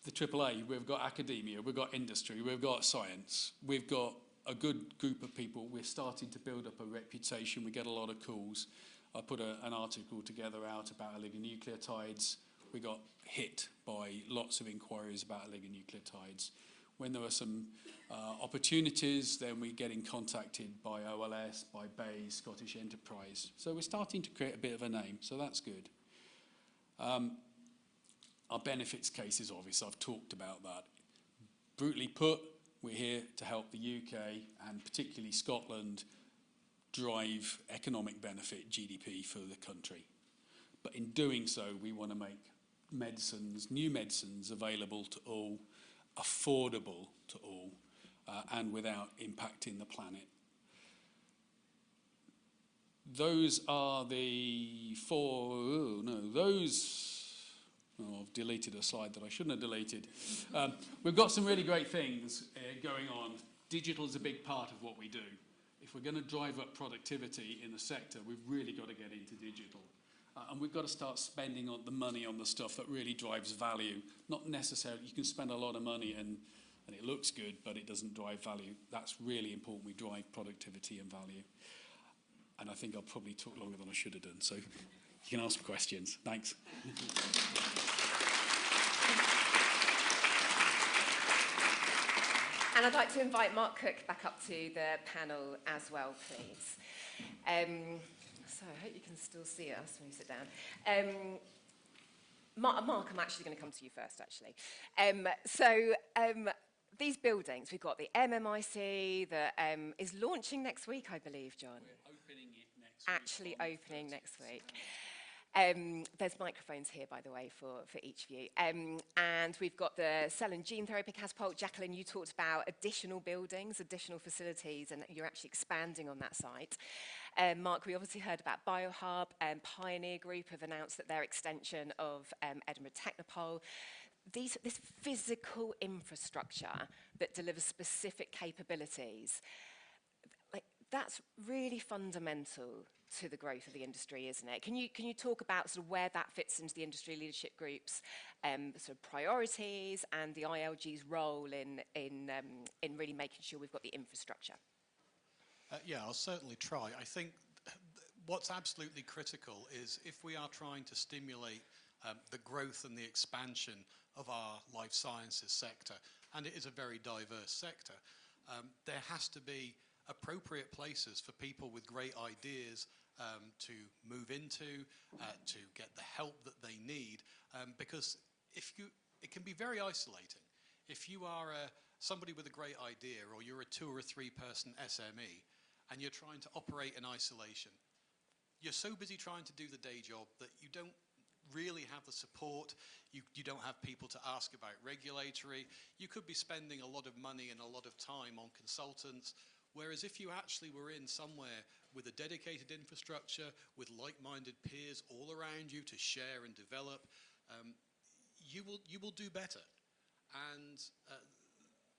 the AAA, we've got academia, we've got industry, we've got science, we've got a good group of people. We're starting to build up a reputation. We get a lot of calls. I put an article together out about oligonucleotides. we got hit by lots of inquiries about oligonucleotides. When there were some opportunities, then we're getting contacted by OLS, by BAE, Scottish Enterprise. So we're starting to create a bit of a name, so that's good. Our benefits case is obvious, I've talked about that. Brutally put, we're here to help the UK, and particularly Scotland, drive economic benefit, GDP, for the country. But in doing so, we want to make medicines, new medicines, available to all, affordable to all, and without impacting the planet. Those are the I've deleted a slide that I shouldn't have deleted. We've got some really great things going on. Digital is a big part of what we do. If we're going to drive up productivity in the sector, we've really got to get into digital. And we've got to start spending the money on the stuff that really drives value. Not necessarily, you can spend a lot of money and it looks good, but it doesn't drive value. That's really important. We drive productivity and value. And I think I'll probably talk longer than I should have done. So you can ask questions. Thanks. And I'd like to invite Mark Cook back up to the panel as well, please. So I hope you can still see us when you sit down. Mark, I'm actually going to come to you first, actually. These buildings, we've got the MMIC that is launching next week, I believe, John. We're opening it next week. Actually opening next week. There's microphones here, by the way, for each of you. And we've got the cell and gene therapy catapult. Jacqueline, you talked about additional buildings, additional facilities, and you're actually expanding on that site. Mark, we obviously heard about BioHub, and Pioneer Group have announced that their extension of Edinburgh Technopole. This physical infrastructure that delivers specific capabilities, that's really fundamental to the growth of the industry, isn't it? Can you talk about sort of where that fits into the industry leadership group's sort of priorities and the ILG's role in really making sure we've got the infrastructure? Yeah, I'll certainly try. I think what's absolutely critical is if we are trying to stimulate the growth and the expansion of our life sciences sector, and it is a very diverse sector, there has to be appropriate places for people with great ideas to move into, to get the help that they need, because it can be very isolating. If you are somebody with a great idea, or you're a 2 or 3 person SME, and you're trying to operate in isolation, you're so busy trying to do the day job that you don't really have the support, you don't have people to ask about regulatory, you could be spending a lot of money and a lot of time on consultants, whereas if you actually were in somewhere with a dedicated infrastructure, with like-minded peers all around you to share and develop, you will do better. And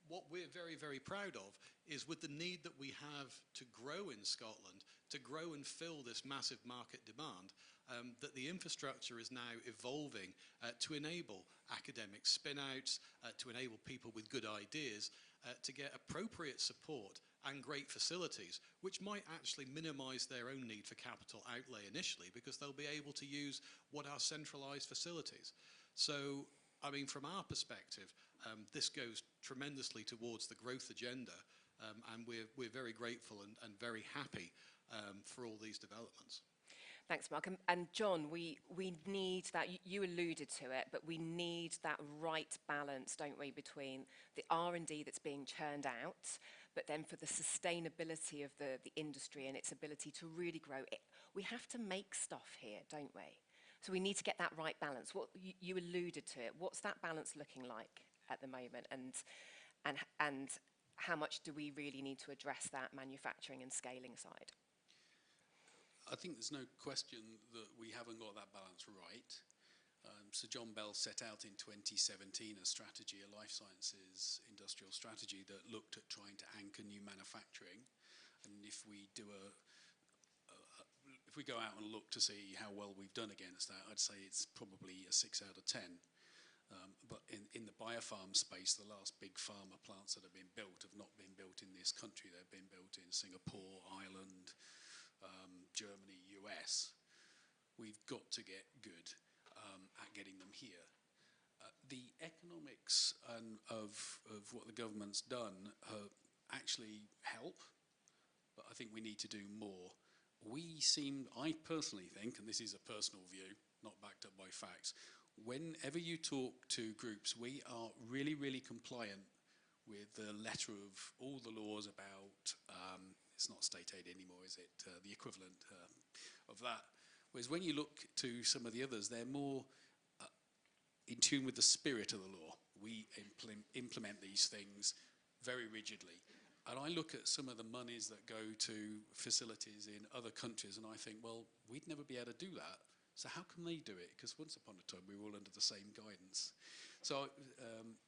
what we're very, very proud of is, with the need that we have to grow in Scotland, to grow and fill this massive market demand, that the infrastructure is now evolving to enable academic spin-outs, to enable people with good ideas to get appropriate support and great facilities, which might actually minimise their own need for capital outlay initially, because they'll be able to use what are centralised facilities. So, I mean, from our perspective, this goes tremendously towards the growth agenda, and we're very grateful and very happy for all these developments. Thanks, Mark. And John, we need that, you alluded to it, but we need that right balance, don't we, between the R&D that's being churned out, but then for the sustainability of the industry and its ability to really grow. We have to make stuff here, don't we? So we need to get that right balance. What you alluded to it. What's that balance looking like at the moment? And how much do we really need to address that manufacturing and scaling side? I think there's no question that we haven't got that balance right. Sir John Bell set out in 2017 a strategy, a life sciences industrial strategy that looked at trying to anchor new manufacturing. And if we do if we go out and look to see how well we've done against that, I'd say it's probably a 6 out of 10. But in the biopharm space, the last big pharma plants that have been built have not been built in this country. They've been built in Singapore, Ireland, Germany, US. We've got to get good. at getting them here. The economics of what the government's done actually help, but I think we need to do more. I personally think, and this is a personal view, not backed up by facts, whenever you talk to groups, we are really, really compliant with the letter of all the laws about, it's not state aid anymore, is it? The equivalent of that. Whereas when you look to some of the others, they're more in tune with the spirit of the law. We implement these things very rigidly. And I look at some of the monies that go to facilities in other countries and I think, well, we'd never be able to do that. So how can they do it? Because once upon a time, we were all under the same guidance. So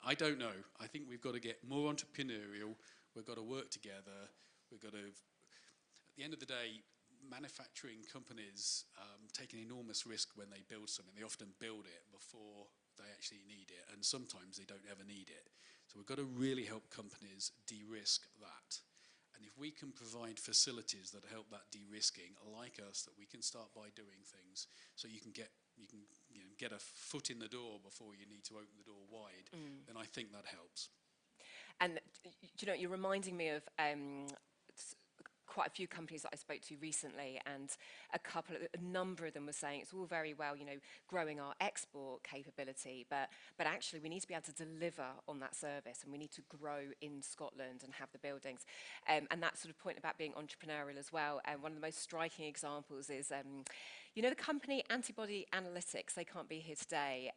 I don't know. I think we've got to get more entrepreneurial. We've got to work together. We've got to, at the end of the day, manufacturing companies take an enormous risk when they build something. They often build it before they actually need it, and sometimes they don't ever need it. So we've got to really help companies de-risk that. And if we can provide facilities that help that de-risking, like us, that we can start by doing things, so you can get a foot in the door before you need to open the door wide, then I think that helps. And you're reminding me of quite a few companies that I spoke to recently, and a number of them were saying it's all very well, growing our export capability, but actually we need to be able to deliver on that service, and we need to grow in Scotland and have the buildings. And that sort of point about being entrepreneurial as well. And one of the most striking examples is, the company Antibody Analytics. They can't be here today.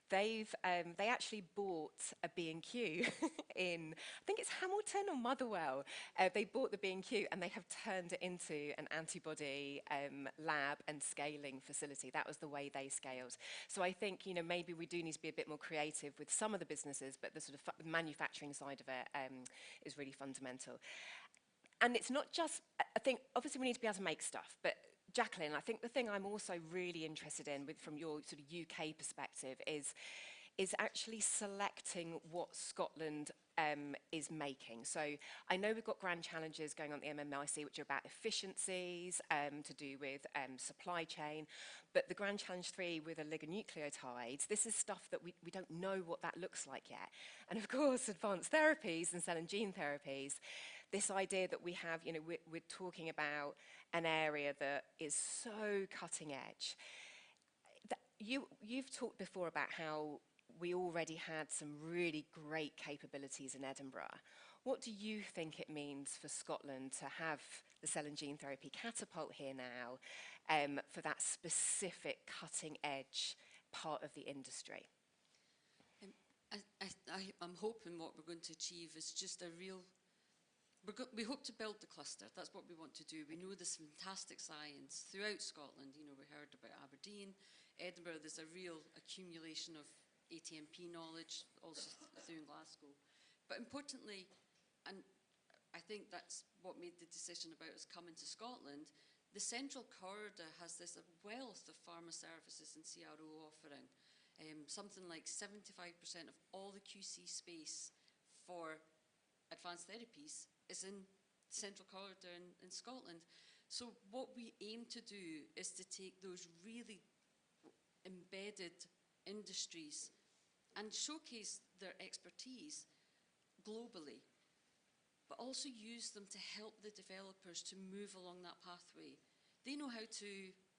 They actually bought a B&Q in, I think it's Hamilton or Motherwell. They bought the B&Q and they have turned it into an antibody lab and scaling facility. That was the way they scaled. So I think, maybe we do need to be a bit more creative with some of the businesses, but the sort of manufacturing side of it is really fundamental. And it's not just, I think, obviously we need to be able to make stuff, but Jacqueline, I think the thing I'm also really interested in from your sort of UK perspective is actually selecting what Scotland is making. So I know we've got grand challenges going on at the MMIC, which are about efficiencies to do with supply chain, but the Grand Challenge 3 with oligonucleotides, this is stuff that we don't know what that looks like yet. And of course, advanced therapies and cell and gene therapies, this idea that we have, we're talking about an area that is so cutting edge. You've talked before about how we already had some really great capabilities in Edinburgh. What do you think it means for Scotland to have the cell and gene therapy catapult here now for that specific cutting edge part of the industry? I'm hoping what we're going to achieve is just a real... We hope to build the cluster. That's what we want to do. We know there's fantastic science throughout Scotland. We heard about Aberdeen, Edinburgh. There's a real accumulation of ATMP knowledge, also through in Glasgow. But importantly, and I think that's what made the decision about us coming to Scotland, the Central Corridor has this wealth of pharma services and CRO offering. Something like 75% of all the QC space for advanced therapies is in Central Corridor in Scotland. So what we aim to do is to take those really embedded industries and showcase their expertise globally, but also use them to help the developers to move along that pathway. They know how to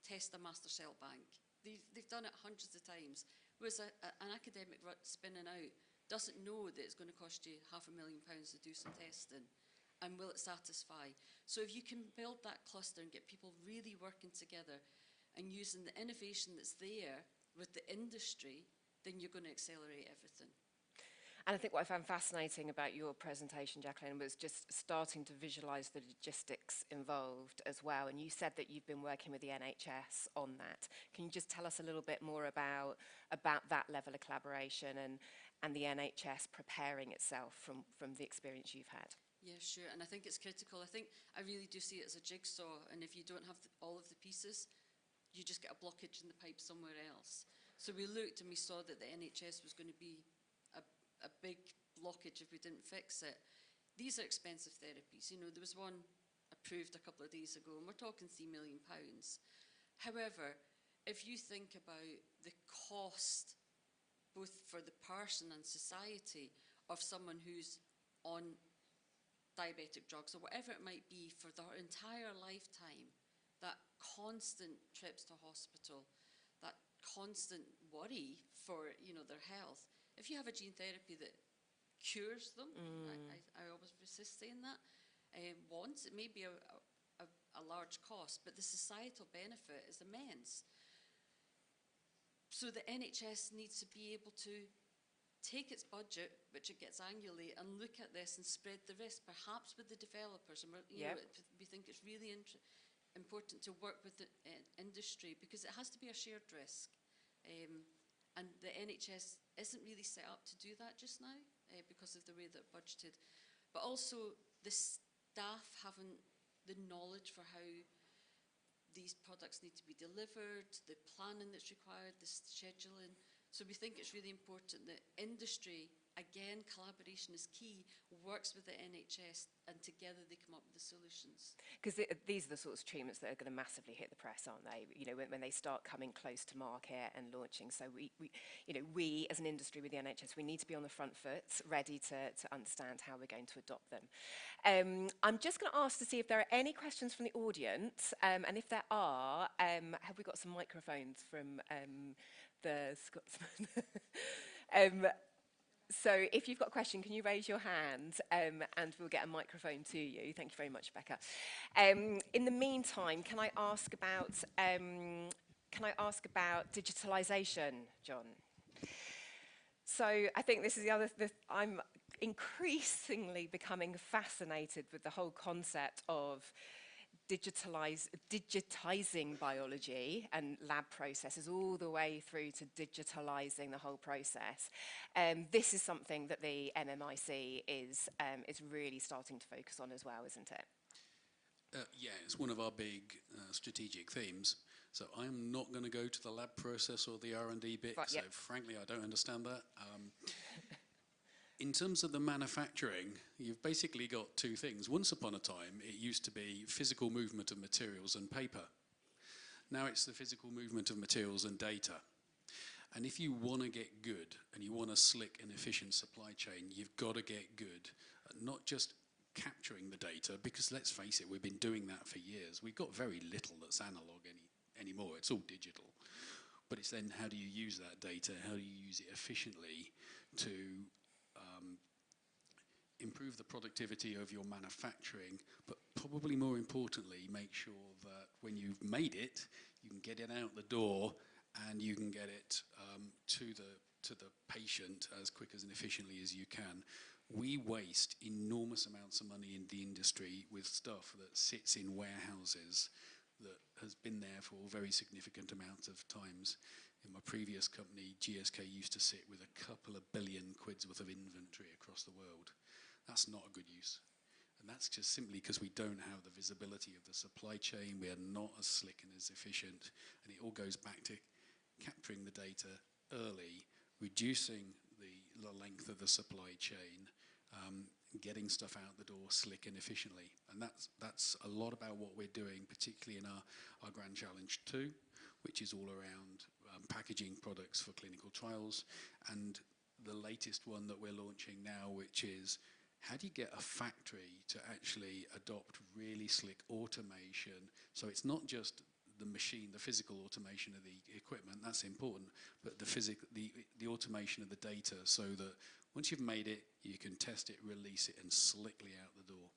test a master cell bank. They've done it hundreds of times, whereas an academic spinning out doesn't know that it's going to cost you £500,000 to do some testing. And will it satisfy? So if you can build that cluster and get people really working together and using the innovation that's there with the industry, then you're going to accelerate everything. And I think what I found fascinating about your presentation, Jacqueline, was just starting to visualise the logistics involved as well. And you said that you've been working with the NHS on that. Can you just tell us a little bit more about that level of collaboration and the NHS preparing itself from the experience you've had? Yeah, sure, and I think it's critical. I really do see it as a jigsaw, and if you don't have all of the pieces, you just get a blockage in the pipe somewhere else. So we looked and we saw that the NHS was going to be a big blockage if we didn't fix it. These are expensive therapies. There was one approved a couple of days ago, and we're talking £3 million. However, if you think about the cost, both for the person and society, of someone who's on diabetic drugs or whatever it might be for their entire lifetime, that constant trips to hospital, that constant worry for, you know, their health. If you have a gene therapy that cures them, I always resist saying that, once, it may be a large cost, but the societal benefit is immense. So the NHS needs to be able to take its budget, which it gets annually, and look at this and spread the risk, perhaps with the developers. And we think it's really important to work with the industry, because it has to be a shared risk. And the NHS isn't really set up to do that just now because of the way that budgeted. But also the staff haven't the knowledge for how these products need to be delivered, the planning that's required, the scheduling. So we think it's really important that industry, again, collaboration is key, works with the NHS, and together they come up with the solutions. Because these are the sorts of treatments that are going to massively hit the press, aren't they? You know, when they start coming close to market and launching. So we as an industry with the NHS, we need to be on the front foot, ready to understand how we're going to adopt them. I'm just going to ask to see if there are any questions from the audience, and if there are, have we got some microphones from the Scotsman? So if you've got a question, can you raise your hand, and we'll get a microphone to you. Thank you very much, Becca. In the meantime, can I ask about digitalisation, John? So I think this is I'm increasingly becoming fascinated with the whole concept of digitizing biology and lab processes all the way through to digitalizing the whole process. This is something that the MMIC is really starting to focus on as well, isn't it? Yeah, it's one of our big strategic themes. So I'm not going to go to the lab process or the R&D bit, right, so frankly I don't understand that. In terms of the manufacturing, you've basically got two things. Once upon a time, it used to be physical movement of materials and paper. Now it's the physical movement of materials and data. And if you want to get good and you want a slick and efficient supply chain, you've got to get good at not just capturing the data, because let's face it, we've been doing that for years. We've got very little that's analog anymore. It's all digital. But it's then how do you use that data? How do you use it efficiently to improve the productivity of your manufacturing, but probably more importantly, make sure that when you've made it, you can get it out the door and you can get it to the patient as quick and efficiently as you can. We waste enormous amounts of money in the industry with stuff that sits in warehouses that has been there for a very significant amount of times. In my previous company, GSK used to sit with a couple of billion quid's worth of inventory across the world. That's not a good use. And that's just simply because we don't have the visibility of the supply chain. We are not as slick and as efficient. And it all goes back to capturing the data early, reducing the length of the supply chain, getting stuff out the door slick and efficiently. And that's a lot about what we're doing, particularly in our Grand Challenge 2, which is all around packaging products for clinical trials. And the latest one that we're launching now, which is how do you get a factory to actually adopt really slick automation? So it's not just the machine, the physical automation of the equipment, that's important, but the automation of the data, so that once you've made it, you can test it, release it, and slickly out the door.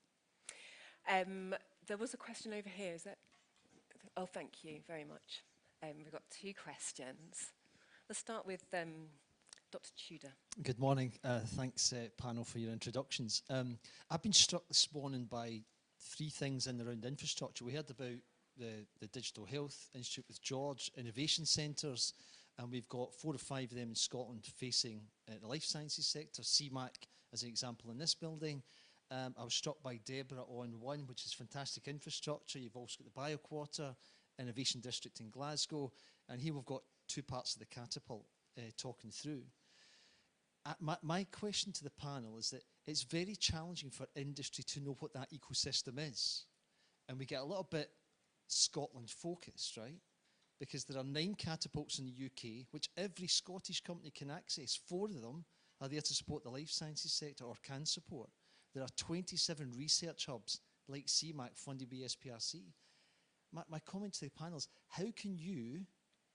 There was a question over here, is that? Oh, thank you very much. We've got two questions. Let's start with Dr. Tudor. Good morning. Thanks, panel, for your introductions. I've been struck this morning by three things in and around infrastructure. We heard about the Digital Health Institute with George, innovation centres, and we've got 4 or 5 of them in Scotland facing the life sciences sector. CMAC as an example in this building. I was struck by Deborah on one, which is fantastic infrastructure. You've also got the BioQuarter Innovation District in Glasgow, and here we've got 2 parts of the catapult talking through. My question to the panel is that it's very challenging for industry to know what that ecosystem is. And we get a little bit Scotland focused, right? because there are 9 catapults in the UK, which every Scottish company can access. 4 of them are there to support the life sciences sector or can support. There are 27 research hubs like CMAC funded by SPRC. My comment to the panel is, how can you,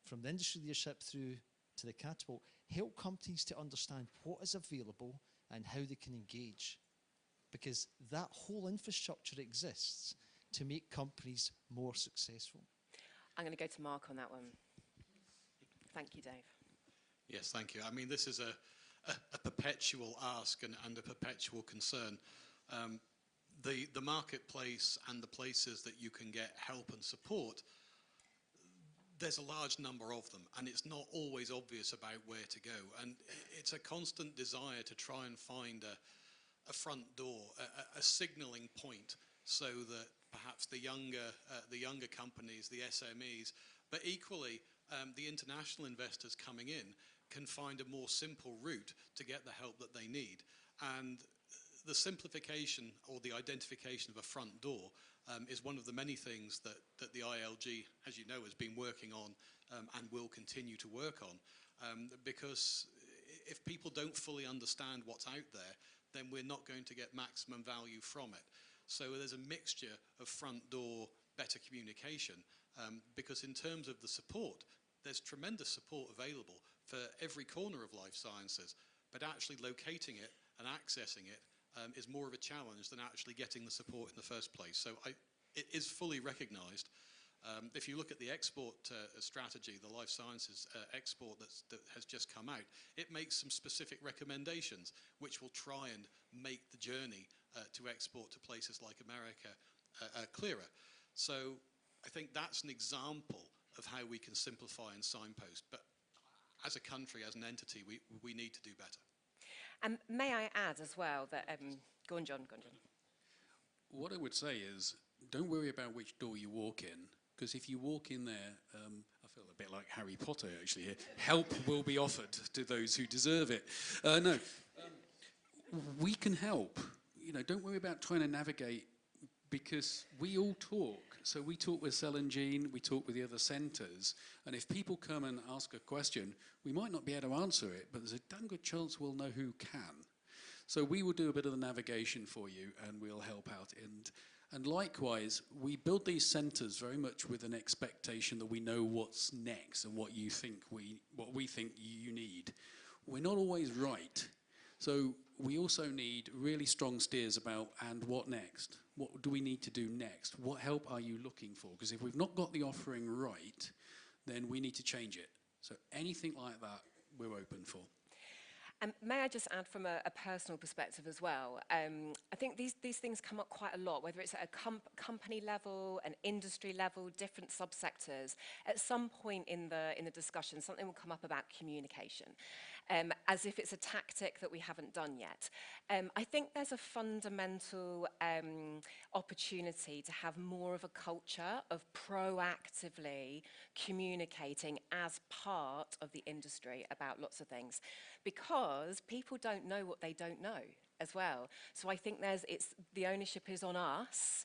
from the industry leadership through to the catapult, help companies to understand what is available and how they can engage? Because that whole infrastructure exists to make companies more successful. I'm going to go to Mark on that one. Thank you, Dave. Yes, thank you. I mean, this is a perpetual ask and a perpetual concern. The marketplace and the places that you can get help and support, there's a large number of them, and it's not always obvious about where to go. And it's a constant desire to try and find a front door, a signalling point, so that perhaps the younger companies, the SMEs, but equally the international investors coming in can find a more simple route to get the help that they need. And the simplification or the identification of a front door is one of the many things that the ILG, as you know, has been working on and will continue to work on. Because if people don't fully understand what's out there, then we're not going to get maximum value from it. So there's a mixture of front door, better communication, because in terms of the support, there's tremendous support available for every corner of life sciences, but actually locating it and accessing it is more of a challenge than actually getting the support in the first place. So it is fully recognised. If you look at the export strategy, the life sciences export that has just come out, it makes some specific recommendations which will try and make the journey to export to places like America clearer. So I think that's an example of how we can simplify and signpost. But as a country, as an entity, we need to do better. And may I add as well that, go on, John. What I would say is, don't worry about which door you walk in, because if you walk in there, I feel a bit like Harry Potter actually here, help will be offered to those who deserve it. We can help. You know, don't worry about trying to navigate, because we all talk. So we talk with Cell and Gene, we talk with the other centres, and if people come and ask a question, we might not be able to answer it, but there's a damn good chance we'll know who can. So we will do a bit of the navigation for you, and we'll help out. And likewise, we build these centres very much with an expectation that we know what's next and what we think you need. We're not always right. So we also need really strong steers about, and what next? What do we need to do next? What help are you looking for? Because if we've not got the offering right, then we need to change it. So anything like that, we're open for. And may I just add from a personal perspective as well, I think these things come up quite a lot, whether it's at a company level, an industry level, different subsectors. At some point in the discussion, something will come up about communication, as if it's a tactic that we haven't done yet. I think there's a fundamental opportunity to have more of a culture of proactively communicating as part of the industry about lots of things, because people don't know what they don't know as well. So I think the ownership is on us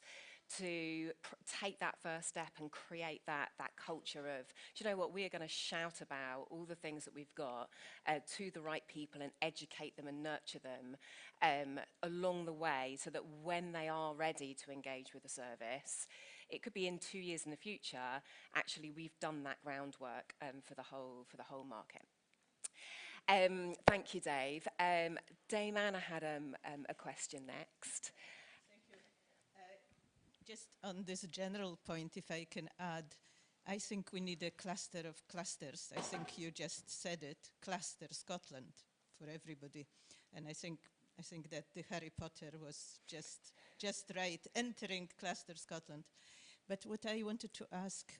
to take that first step and create that culture of, do you know what, we are going to shout about all the things that we've got to the right people and educate them and nurture them along the way, so that when they are ready to engage with the service, it could be in 2 years in the future, actually we've done that groundwork for the whole market. Thank you, Dave. Dame Anna had a question next. Thank you. Just on this general point, if I can add, I think we need a cluster of clusters. I think you just said it, cluster Scotland for everybody. And I think that the Harry Potter was just right, entering cluster Scotland. But what I wanted to ask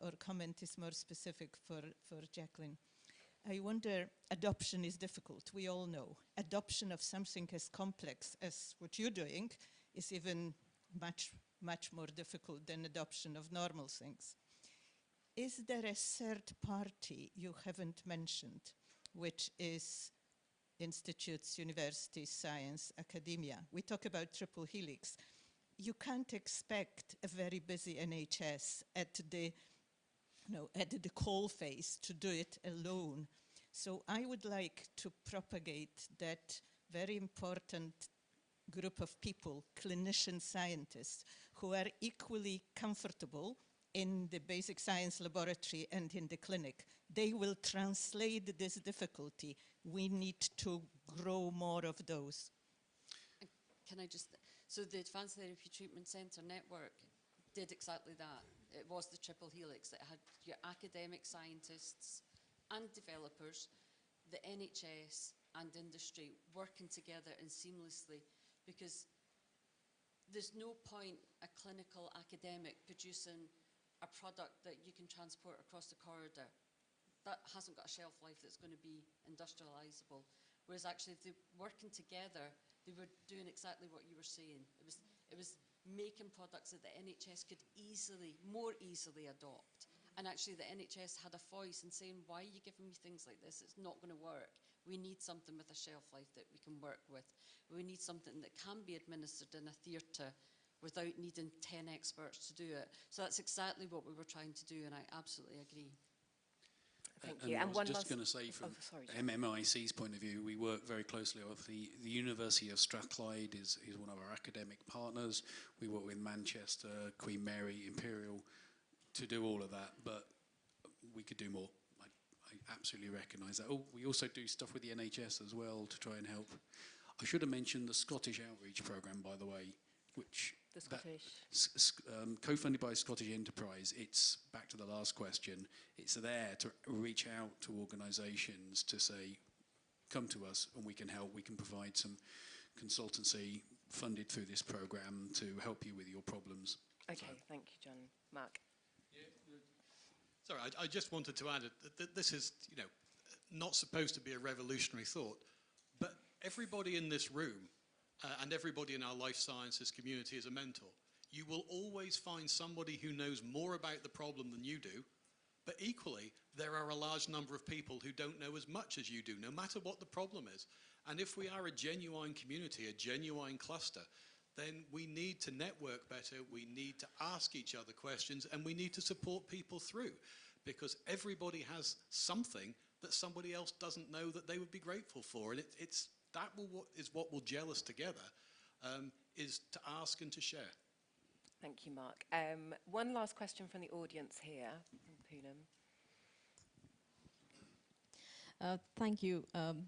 or comment is more specific for Jacqueline. I wonder, adoption is difficult, we all know. Adoption of something as complex as what you're doing is even much more difficult than adoption of normal things. Is there a third party you haven't mentioned, which is institutes, universities, science, academia? We talk about triple helix. You can't expect a very busy NHS at the at the coal face to do it alone. So I would like to propagate that very important group of people, clinician scientists, who are equally comfortable in the basic science laboratory and in the clinic. They will translate this difficulty. We need to grow more of those. Can I just, so the Advanced Therapy Treatment Centre network did exactly that. It was the triple helix. It had your academic scientists and developers, the NHS and industry working together and seamlessly, because there's no point a clinical academic producing a product that you can transport across the corridor. That hasn't got a shelf life that's going to be industrializable. Whereas actually if they were working together, they were doing exactly what you were saying. It was making products that the NHS could more easily adopt. And actually the NHS had a voice in saying, why are you giving me things like this? It's not going to work. We need something with a shelf life that we can work with. We need something that can be administered in a theatre without needing 10 experts to do it. So that's exactly what we were trying to do, and I absolutely agree. Thank you. And I And was one just last... going to say, from sorry, John. MMIC's point of view, we work very closely with the University of Strathclyde is one of our academic partners. We work with Manchester, Queen Mary, Imperial to do all of that, but we could do more. I absolutely recognise that. Oh, we also do stuff with the NHS as well to try and help. I should have mentioned the Scottish Outreach Programme, by the way, which The Scottish... co-funded by Scottish Enterprise. It's, back to the last question, it's there to reach out to organisations to say, come to us and we can help. We can provide some consultancy funded through this programme to help you with your problems. Okay, thank you, John. Mark? Sorry, I just wanted to add that this is, not supposed to be a revolutionary thought, but everybody in this room and everybody in our life sciences community is a mentor. You will always find somebody who knows more about the problem than you do, but equally, there are a large number of people who don't know as much as you do, no matter what the problem is. And if we are a genuine community, a genuine cluster, then we need to network better, we need to ask each other questions, and we need to support people through, because everybody has something that somebody else doesn't know that they would be grateful for. And what will gel us together, is to ask and to share. Thank you, Mark. One last question from the audience here, from Poonam. Thank you.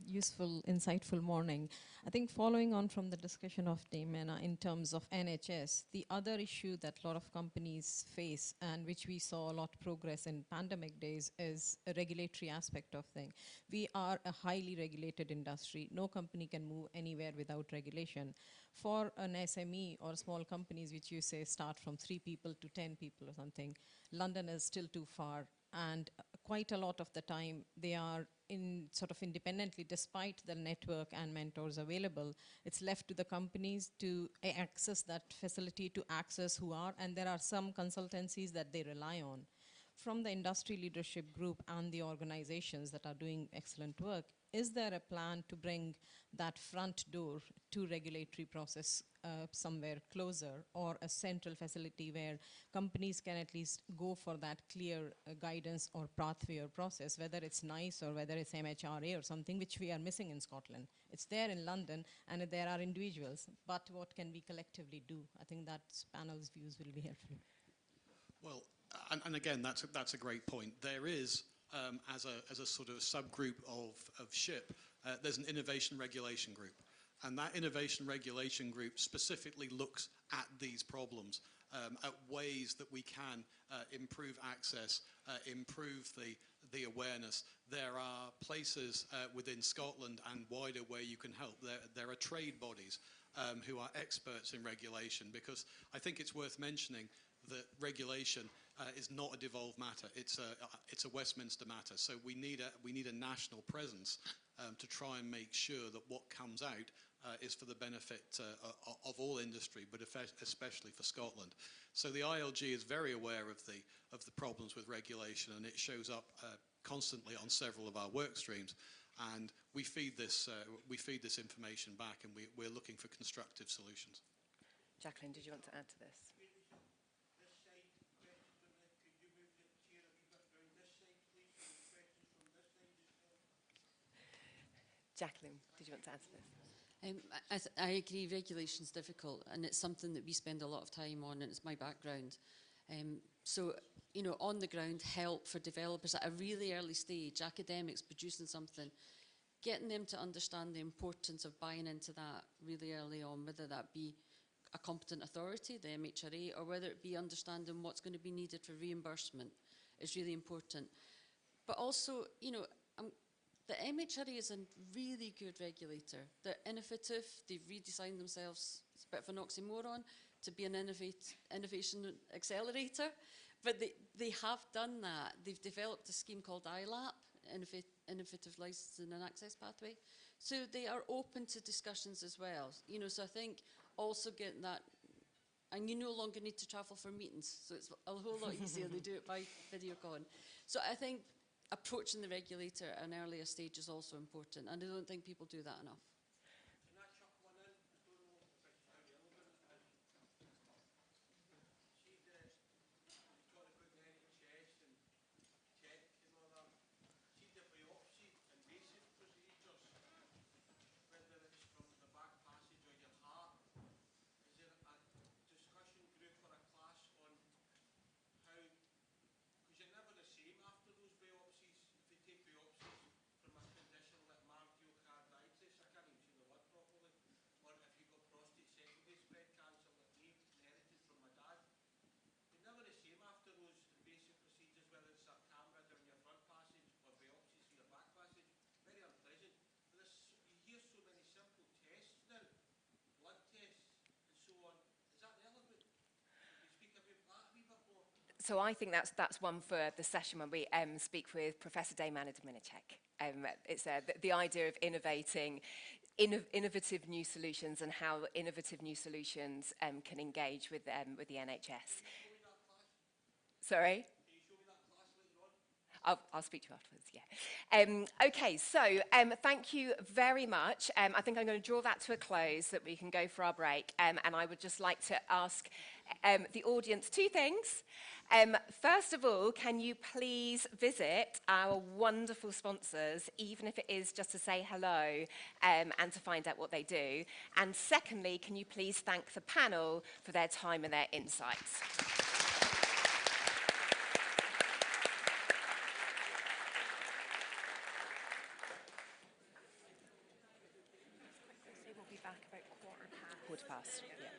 Useful, insightful morning. I think following on from the discussion of Damon in terms of NHS, the other issue that a lot of companies face and which we saw a lot of progress in pandemic days is a regulatory aspect of things. We are a highly regulated industry. No company can move anywhere without regulation. For an SME or small companies, which you say start from 3 people to 10 people or something, London is still too far. And quite a lot of the time, they are in sort of independently, despite the network and mentors available. It's left to the companies to access that facility, to access who are, and there are some consultancies that they rely on. From the industry leadership group and the organizations that are doing excellent work, is there a plan to bring that front door to regulatory process somewhere closer, or a central facility where companies can at least go for that clear guidance or pathway or process, whether it's NICE or whether it's MHRA or something, which we are missing in Scotland. It's there in London, and there are individuals, but what can we collectively do? I think that panel's views will be helpful. Well, and again, that's a great point. There is, as a sort of subgroup of SHIP, there's an innovation regulation group. And that innovation regulation group specifically looks at these problems, at ways that we can improve access, improve the awareness. There are places within Scotland and wider where you can help. There are trade bodies who are experts in regulation, because I think it's worth mentioning that regulation is not a devolved matter. It's a Westminster matter. So we need a national presence to try and make sure that what comes out is for the benefit of all industry, but especially for Scotland. So the ILG is very aware of the problems with regulation, and it shows up constantly on several of our work streams. And we feed this information back, and we're looking for constructive solutions. Jacqueline, did you want to add to this? Jacqueline, did you want to answer this? I agree, regulation's difficult, and it's something that we spend a lot of time on, and it's my background. So, you know, on the ground, help for developers at a really early stage, academics producing something, getting them to understand the importance of buying into that really early on, whether that be a competent authority, the MHRA, or whether it be understanding what's going to be needed for reimbursement is really important. But also, you know, the MHRA is a really good regulator. They're innovative, they've redesigned themselves, it's a bit of an oxymoron, to be an innovation accelerator, but they have done that. They've developed a scheme called ILAP, Innovative Licensing and Access Pathway. So they are open to discussions as well. You know, so I think also getting that, and you no longer need to travel for meetings, so it's a whole lot easier. They do it by video con. So I think approaching the regulator at an earlier stage is also important, and I don't think people do that enough. Can I chuck one in? I don't know if it's how relevant it is. See, you talk about the NHS and tech and all that. See, the biopsy invasive procedures, whether it's from the back passage or your heart, is there a discussion group or a class on how, because you're never the same after those biopsies. If you take biopsies from a condition like myocarditis, I can't even say the word properly, or if you've got prostate secondary spread cancer like me, inherited from my dad, you're never the same after those invasive procedures, whether it's a camera down your front passage or biopsies for your back passage. Very unpleasant. But you hear so many simple tests now, blood tests and so on. Is that relevant? Could we speak about that a wee bit more? So I think that's one for the session when we speak with Professor Damana Dominicek. It's the idea of innovating innovative new solutions and how innovative new solutions can engage with the NHS. Sorry? Can you show me that class later on? I'll speak to you afterwards, yeah. Okay, so thank you very much. I think I'm going to draw that to a close so that we can go for our break. And I would just like to ask the audience two things. First of all, can you please visit our wonderful sponsors, even if it is just to say hello and to find out what they do? And secondly, can you please thank the panel for their time and their insights? We'll be back about quarter past. Yeah.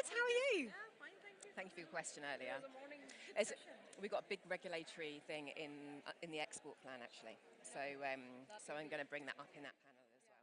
How are you? Yeah, fine, thank you. Thank you for your question earlier. We've got a big regulatory thing in the export plan, actually. So, so I'm going to bring that up in that panel as well.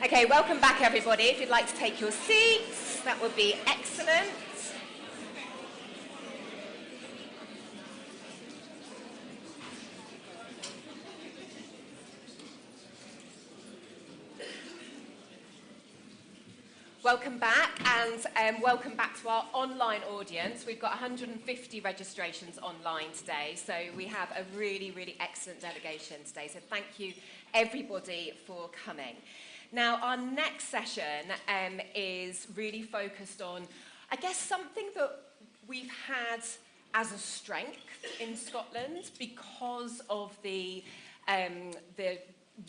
Okay, welcome back, everybody. If you'd like to take your seats, that would be excellent. Welcome back, and welcome back to our online audience. We've got 150 registrations online today, so we have a really, really excellent delegation today. So thank you, everybody, for coming. Now, our next session is really focused on, I guess, something that we've had as a strength in Scotland because of the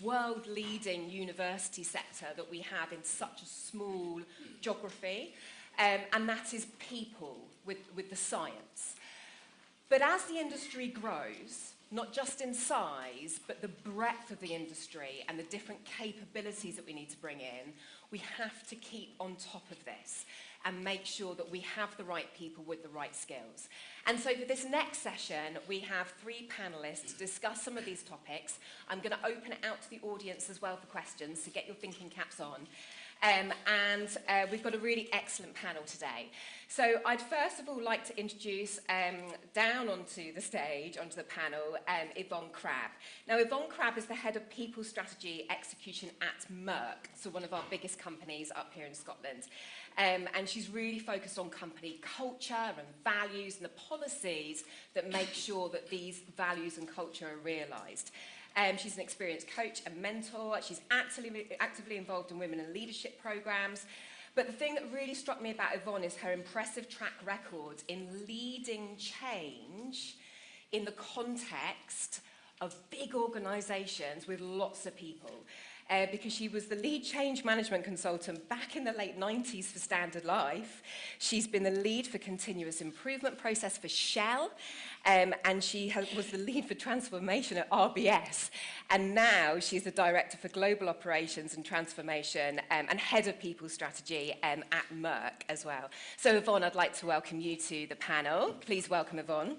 world-leading university sector that we have in such a small geography, and that is people with the science. But as the industry grows, not just in size, but the breadth of the industry and the different capabilities that we need to bring in, we have to keep on top of this and make sure that we have the right people with the right skills. And so for this next session, we have 3 panelists to discuss some of these topics. I'm going to open it out to the audience as well for questions, so get your thinking caps on. We've got a really excellent panel today. So I'd first of all like to introduce down onto the stage, onto the panel, Yvonne Crabb. Now, Yvonne Crabb is the Head of People Strategy Execution at Merck, so one of our biggest companies up here in Scotland. And she's really focused on company culture and values and the policies that make sure that these values and culture are realised. She's an experienced coach and mentor. She's actively involved in women in leadership programs. But the thing that really struck me about Yvonne is her impressive track record in leading change in the context of big organisations with lots of people. Because she was the lead change management consultant back in the late 90s for Standard Life. She's been the lead for continuous improvement process for Shell, and she was the lead for transformation at RBS. And now she's the director for global operations and transformation and head of people strategy at Merck as well. So Yvonne, I'd like to welcome you to the panel. Please welcome Yvonne.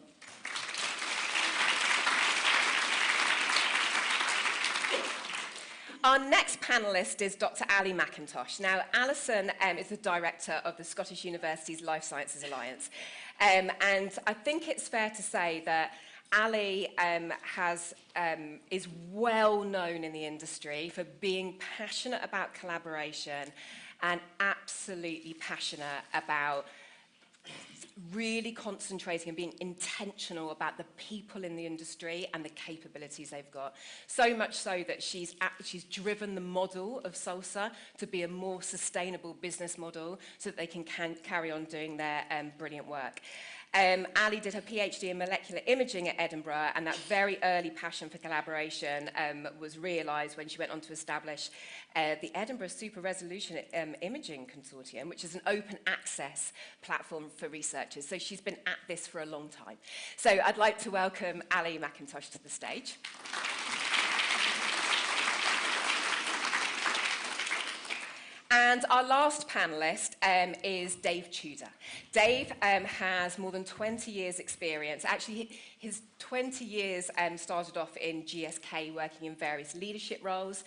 Our next panellist is Dr. Ali McIntosh. Now, Alison is the director of the Scottish Universities Life Sciences Alliance. And I think it's fair to say that Ali is well known in the industry for being passionate about collaboration and absolutely passionate about really concentrating and being intentional about the people in the industry and the capabilities they've got. So much so that she's driven the model of SALSA to be a more sustainable business model so that they can carry on doing their brilliant work. Ali did her PhD in molecular imaging at Edinburgh, and that very early passion for collaboration was realised when she went on to establish the Edinburgh Super Resolution Imaging Consortium, which is an open access platform for researchers. So she's been at this for a long time. So I'd like to welcome Ali McIntosh to the stage. And our last panellist is Dave Tudor. Dave has more than 20 years' experience. Actually, His 20 years started off in GSK, working in various leadership roles.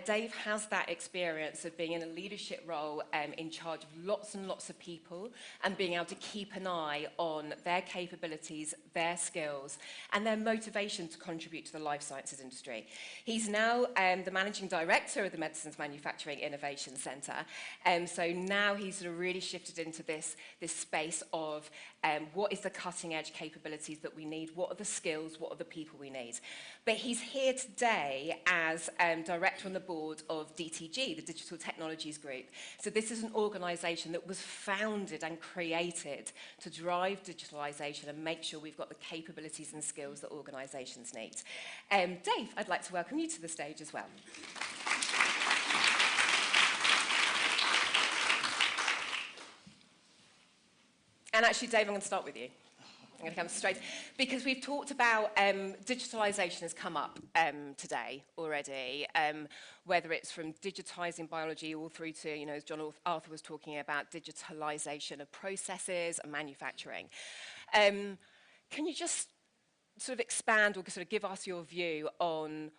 Dave has that experience of being in a leadership role in charge of lots and lots of people and being able to keep an eye on their capabilities, their skills, and their motivation to contribute to the life sciences industry. He's now the managing director of the Medicines Manufacturing Innovation Centre. So now he's sort of really shifted into this space of what is the cutting edge capabilities that we need, what are the skills, what are the people we need. But he's here today as director on the board of DTG, the Digital Technologies Group. So this is an organisation that was founded and created to drive digitalisation and make sure we've got the capabilities and skills that organisations need. Dave, I'd like to welcome you to the stage as well. And actually, Dave, I'm going to start with you. I'm going to come straight, because we've talked about digitalisation has come up today already, whether it's from digitising biology all through to, you know, as John Arthur was talking about, digitalisation of processes and manufacturing. Can you just sort of expand or sort of give us your view on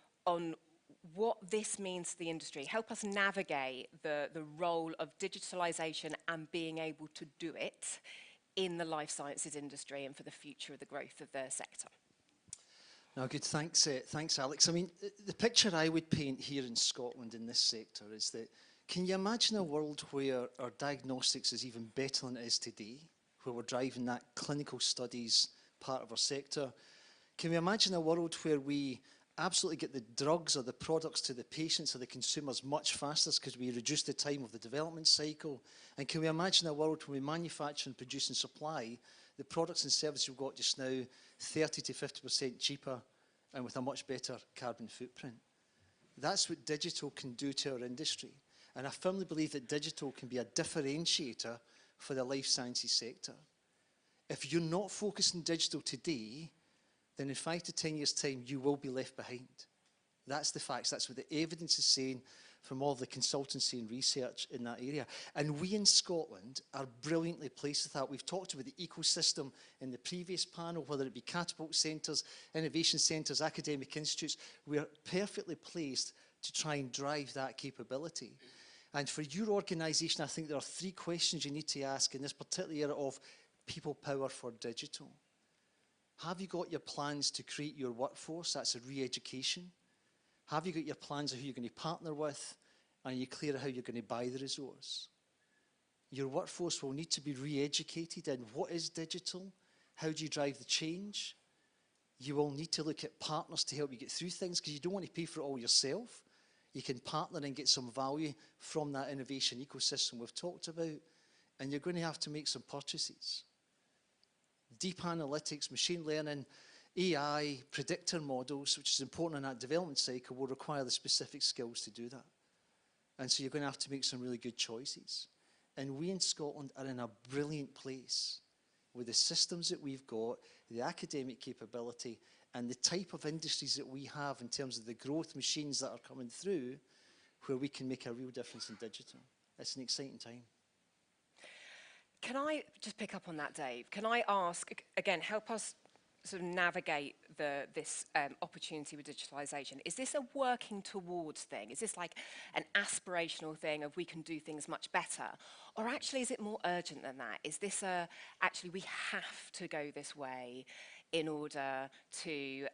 what this means to the industry? Help us navigate the role of digitalisation and being able to do it in the life sciences industry and for the future of the growth of the sector. No, good, thanks, thanks Alex. I mean, the picture I would paint here in Scotland in this sector is that, can you imagine a world where our diagnostics is even better than it is today, where we're driving that clinical studies part of our sector? Can we imagine a world where we absolutely get the drugs or the products to the patients or the consumers much faster because we reduce the time of the development cycle? And can we imagine a world where we manufacture and produce and supply the products and services we've got just now 30 to 50% cheaper and with a much better carbon footprint? That's what digital can do to our industry. And I firmly believe that digital can be a differentiator for the life sciences sector. If you're not focused on digital today, then in 5 to 10 years' time, you will be left behind. That's the facts. That's what the evidence is saying from all the consultancy and research in that area. And we in Scotland are brilliantly placed with that. We've talked about the ecosystem in the previous panel, whether it be catapult centres, innovation centres, academic institutes. We're perfectly placed to try and drive that capability. And for your organisation, I think there are 3 questions you need to ask in this particular area of people power for digital. Have you got your plans to create your workforce? That's a re-education. Have you got your plans of who you're going to partner with? And are you clear on how you're going to buy the resource? Your workforce will need to be re-educated in what is digital? How do you drive the change? You will need to look at partners to help you get through things because you don't want to pay for it all yourself. You can partner and get some value from that innovation ecosystem we've talked about. And you're going to have to make some purchases. Deep analytics, machine learning, AI, predictor models, which is important in that development cycle, will require the specific skills to do that. And so you're going to have to make some really good choices. And we in Scotland are in a brilliant place with the systems that we've got, the academic capability, and the type of industries that we have in terms of the growth machines that are coming through, where we can make a real difference in digital. It's an exciting time. Can I just pick up on that, Dave? Can I ask, again, help us sort of navigate this opportunity with digitalisation? Is this a working towards thing? Is this like an aspirational thing of we can do things much better? Or actually is it more urgent than that? Is this actually we have to go this way in order to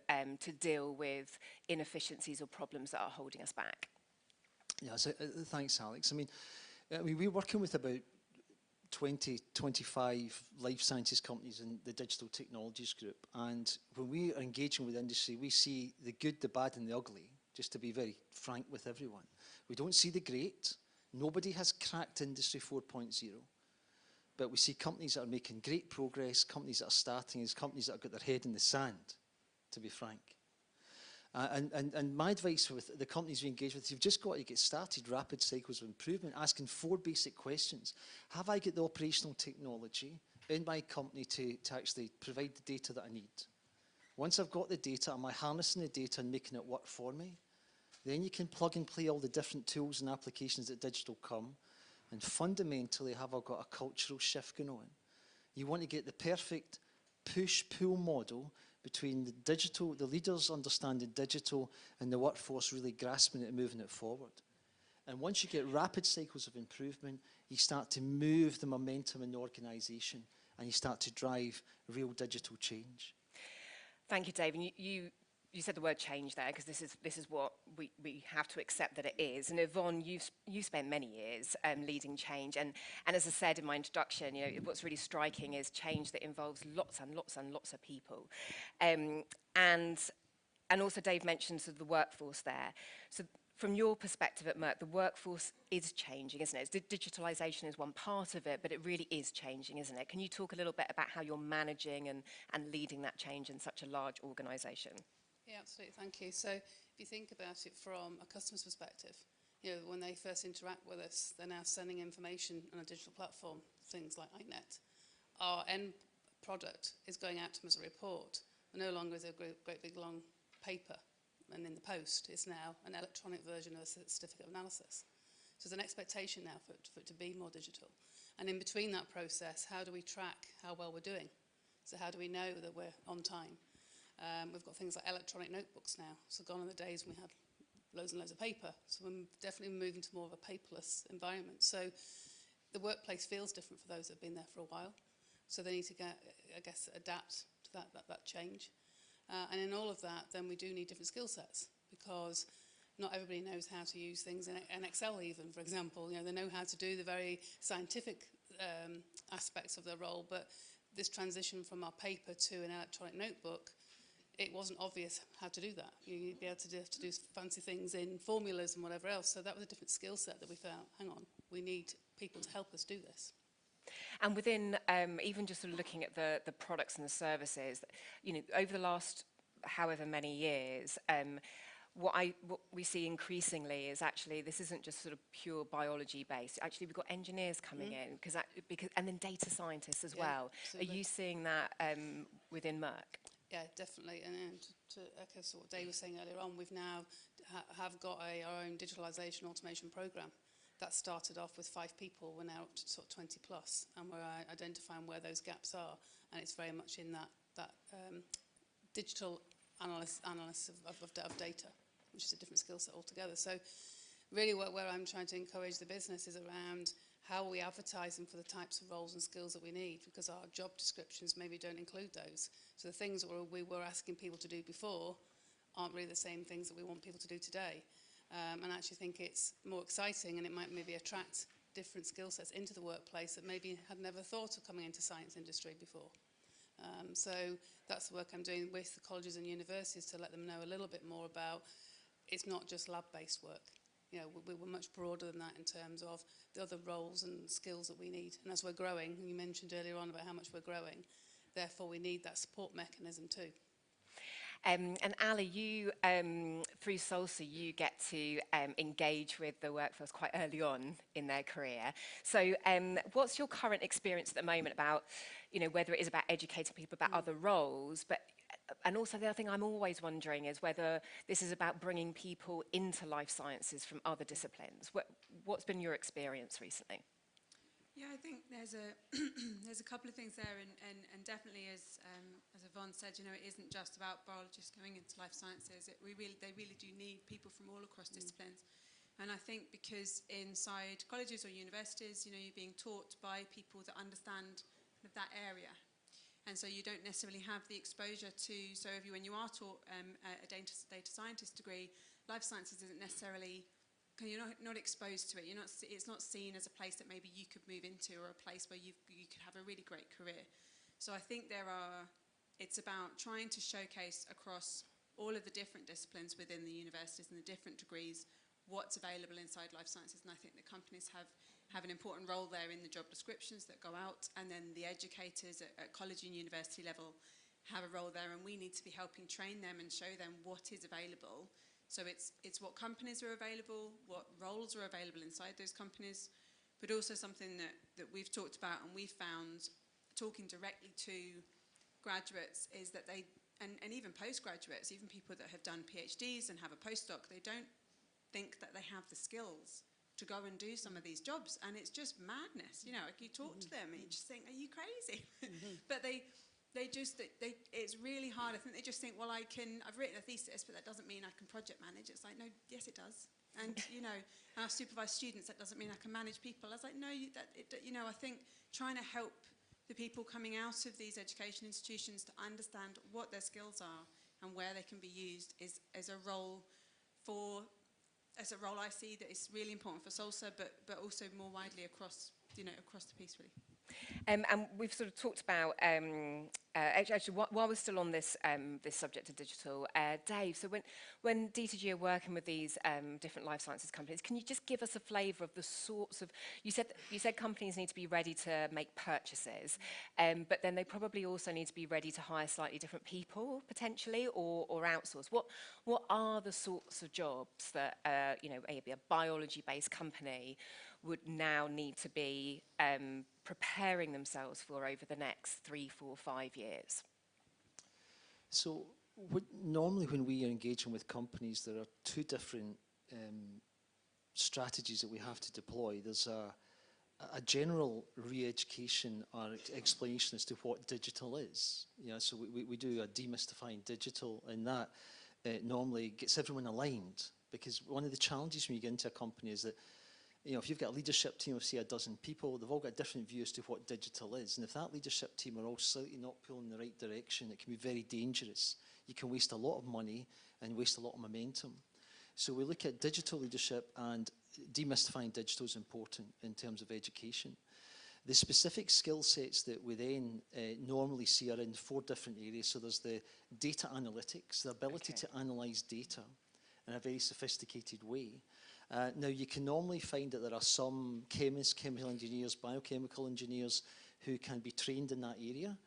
deal with inefficiencies or problems that are holding us back? Yeah, so, thanks, Alex. I mean, we're working with about 20, 25 life sciences companies in the Digital Technologies Group. And when we are engaging with industry, we see the good, the bad and the ugly, just to be very frank with everyone. We don't see the great. Nobody has cracked Industry 4.0. But we see companies that are making great progress, companies that are starting, as companies that have got their head in the sand, to be frank. And my advice with the companies we engage with, you've just got to get started, rapid cycles of improvement, asking 4 basic questions. Have I got the operational technology in my company to actually provide the data that I need? Once I've got the data, am I harnessing the data and making it work for me? Then you can plug and play all the different tools and applications that digital come. And fundamentally, have I got a cultural shift going on? You want to get the perfect push-pull model between the leaders understanding digital and the workforce really grasping it and moving it forward. And once you get rapid cycles of improvement, you start to move the momentum in the organisation and you start to drive real digital change. Thank you, Dave. And you said the word change there, because this is what we have to accept that it is. And Yvonne, you spent many years leading change, and as I said in my introduction, what's really striking is change that involves lots and lots and lots of people, and also Dave mentioned sort of the workforce there. So from your perspective at Merck, the workforce is changing, isn't it? Digitalisation is one part of it, but it really is changing, isn't it? Can you talk a little bit about how you're managing and leading that change in such a large organisation? Yeah, absolutely. Thank you. So if you think about it from a customer's perspective, when they first interact with us, they're now sending information on a digital platform, things like iNet. Our end product is going out to them as a report. No longer is it a great big long paper and in the post. It's now an electronic version of a certificate of analysis. So there's an expectation now for it to be more digital. And in between that process, how do we track how well we're doing? So how do we know that we're on time? We've got things like electronic notebooks now. So gone are the days when we had loads and loads of paper. So we're definitely moving to more of a paperless environment. So the workplace feels different for those that have been there for a while. So they need to adapt to that change. And in all of that, then we do need different skill sets, because not everybody knows how to use things in Excel even, for example. They know how to do the very scientific aspects of their role, but this transition from our paper to an electronic notebook, it wasn't obvious how to do that. You'd be able to do fancy things in formulas and whatever else. So that was a different skill set that we felt, hang on, we need people to help us do this. And within, even just sort of looking at the products and the services, over the last however many years, what we see increasingly is actually this isn't just sort of pure biology based. Actually, we've got engineers coming in and then data scientists as well. Absolutely. Are you seeing that within Merck? Yeah, definitely. And to echo what Dave was saying earlier on, we've now have got our own digitalisation automation programme. That started off with 5 people. We're now up to sort of 20 plus, and we're identifying where those gaps are. And it's very much in that digital analysis of data, which is a different skill set altogether. So really where I'm trying to encourage the business is around how are we advertising for the types of roles and skills that we need, because our job descriptions maybe don't include those. So the things that we were asking people to do before aren't really the same things that we want people to do today. And I actually think it's more exciting, and it might maybe attract different skill sets into the workplace that maybe had never thought of coming into science industry before. So that's the work I'm doing with the colleges and universities to let them know a little bit more about it's not just lab-based work. We're much broader than that in terms of the other roles and skills that we need. And as we're growing, you mentioned earlier on about how much we're growing, therefore we need that support mechanism too. And Ali, you, through Salsa, you get to engage with the workforce quite early on in their career. So what's your current experience at the moment about, whether it is about educating people about other roles, and also the other thing I'm always wondering is whether this is about bringing people into life sciences from other disciplines. What's been your experience recently? Yeah, I think there's a there's a couple of things there, and definitely as Yvonne said, it isn't just about biologists going into life sciences. They really do need people from all across disciplines, and I think because inside colleges or universities, you're being taught by people that understand kind of that area, and so you don't necessarily have the exposure to. So when you are taught a data scientist degree, life sciences isn't necessarily. You're not exposed to it. It's not seen as a place that maybe you could move into, or a place where you could have a really great career. So I think it's about trying to showcase across all of the different disciplines within the universities and the different degrees what's available inside life sciences. And I think the companies have an important role there in the job descriptions that go out, and then the educators at college and university level have a role there, and we need to be helping train them and show them what is available. So it's what companies are available, what roles are available inside those companies, but also something that we've talked about and we've found talking directly to graduates is that they, and even postgraduates, even people that have done PhDs and have a postdoc, they don't think that they have the skills to go and do some of these jobs, and it's just madness. You talk to them and you just think, are you crazy? But it's really hard. I think they just think, well, I've written a thesis, but that doesn't mean I can project manage. It's like, no, yes, it does. And, I've supervised students, that doesn't mean I can manage people. I was like, no, I think trying to help the people coming out of these education institutions to understand what their skills are and where they can be used is a role I see that is really important for SALSA, but also more widely across the piece, really. And we've sort of talked about, actually, while we're still on this this subject of digital, Dave, so when DTG are working with these different life sciences companies, can you just give us a flavour of the sorts of, you said companies need to be ready to make purchases, but then they probably also need to be ready to hire slightly different people, potentially, or outsource. What are the sorts of jobs that, maybe a biology-based company would now need to be preparing themselves for over the next 3, 4, 5 years? So normally when we are engaging with companies, there are two different strategies that we have to deploy. There's a general re-education or explanation as to what digital is. So we do a demystifying digital, and that normally gets everyone aligned, because one of the challenges when you get into a company is that if you've got a leadership team of, say, a dozen people, they've all got a different view as to what digital is. And if that leadership team are all slightly not pulling in the right direction, it can be very dangerous. You can waste a lot of money and waste a lot of momentum. So we look at digital leadership, and demystifying digital is important in terms of education. The specific skill sets that we then normally see are in 4 different areas. So there's the data analytics, the ability to analyse data in a very sophisticated way. Now, you can normally find that there are some chemists, chemical engineers, biochemical engineers who can be trained in that area,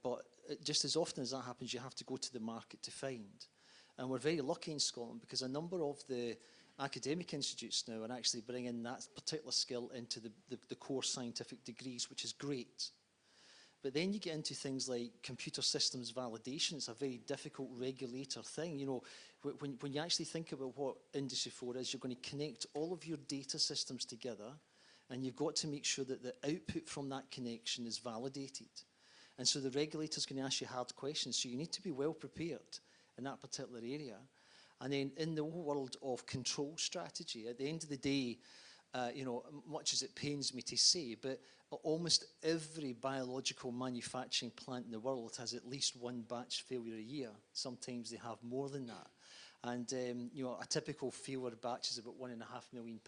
but just as often as that happens, you have to go to the market to find. And we're very lucky in Scotland because a number of the academic institutes now are actually bringing that particular skill into the core scientific degrees, which is great. But then you get into things like computer systems validation. It's a very difficult regulator thing. When you actually think about what Industry 4 is, you're going to connect all of your data systems together, and you've got to make sure that the output from that connection is validated. And so the regulator's going to ask you hard questions, so you need to be well prepared in that particular area. And then in the whole world of control strategy, at the end of the day, much as it pains me to say, but almost every biological manufacturing plant in the world has at least one batch failure a year. Sometimes they have more than that. And a typical failure batch is about £1.5 million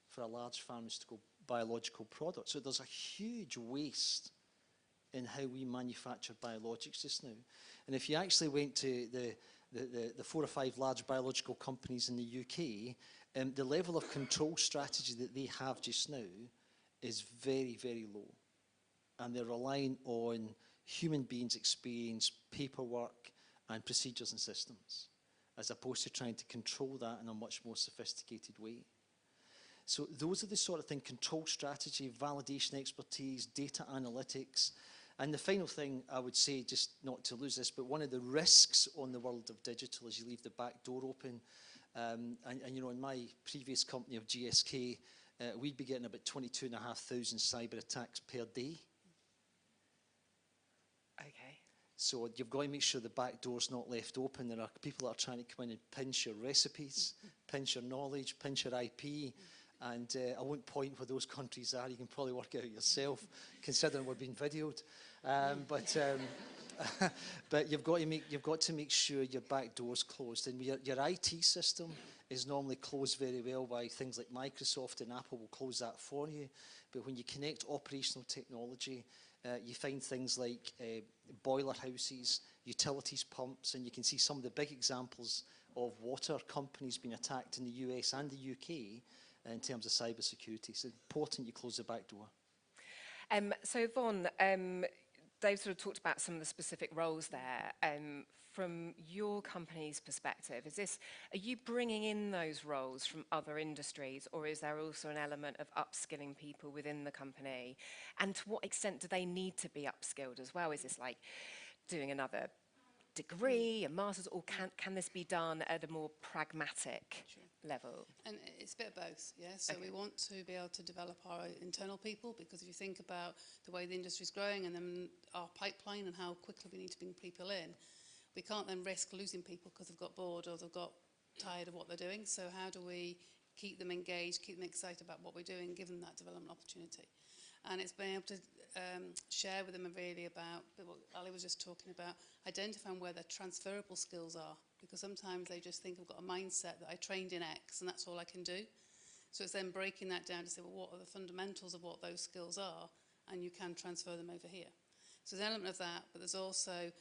for a large pharmaceutical biological product. So there's a huge waste in how we manufacture biologics just now. And if you actually went to the 4 or 5 large biological companies in the UK, the level of control strategy that they have just now is very, very low. And they're relying on human beings' experience, paperwork, and procedures and systems, as opposed to trying to control that in a much more sophisticated way. So those are the sort of thing: control strategy, validation expertise, data analytics. And the final thing I would say, just not to lose this, but one of the risks on the world of digital is you leave the back door open. And in my previous company of GSK, we'd be getting about 22,500 cyber attacks per day. Okay. So you've got to make sure the back door's not left open. There are people that are trying to come in and pinch your recipes, pinch your knowledge, pinch your IP. And I won't point where those countries are. You can probably work it out yourself, considering we're being videoed. But you've got to make sure your back door's closed. And your IT system is normally closed very well by things like Microsoft, and Apple will close that for you. But when you connect operational technology, you find things like boiler houses, utilities pumps, and you can see some of the big examples of water companies being attacked in the US and the UK in terms of cyber security. So it's important you close the back door. So Yvonne, Dave sort of talked about some of the specific roles there. From your company's perspective, are you bringing in those roles from other industries, or is there also an element of upskilling people within the company? And to what extent do they need to be upskilled as well? Is this like doing another degree, a master's, or can this be done at a more pragmatic level? And it's a bit of both, yeah. So we want to be able to develop our internal people, because if you think about the way the industry is growing and then our pipeline and how quickly we need to bring people in, we can't then risk losing people because they've got bored or they've got tired of what they're doing. So how do we keep them engaged, keep them excited about what we're doing, give them that development opportunity? And it's being able to share with them really about what Ali was just talking about, identifying where their transferable skills are, because sometimes they just think I've got a mindset that I trained in X and that's all I can do. So it's then breaking that down to say, well, what are the fundamentals of what those skills are, and you can transfer them over here. So there's an element of that, but there's also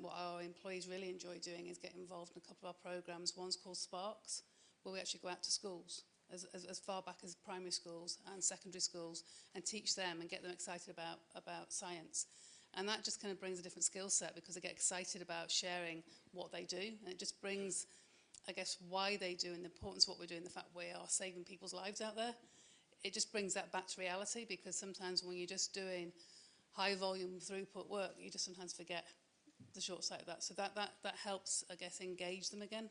what our employees really enjoy doing is getting involved in a couple of our programs. One's called Sparks, where we actually go out to schools, as far back as primary schools and secondary schools, and teach them and get them excited about science. And that just kind of brings a different skill set, because they get excited about sharing what they do, and it just brings, I guess, why they do and the importance of what we're doing, the fact we are saving people's lives out there. It just brings that back to reality, because sometimes when you're just doing high volume throughput work, you just sometimes forget the short side of that. So that helps, I guess, engage them again.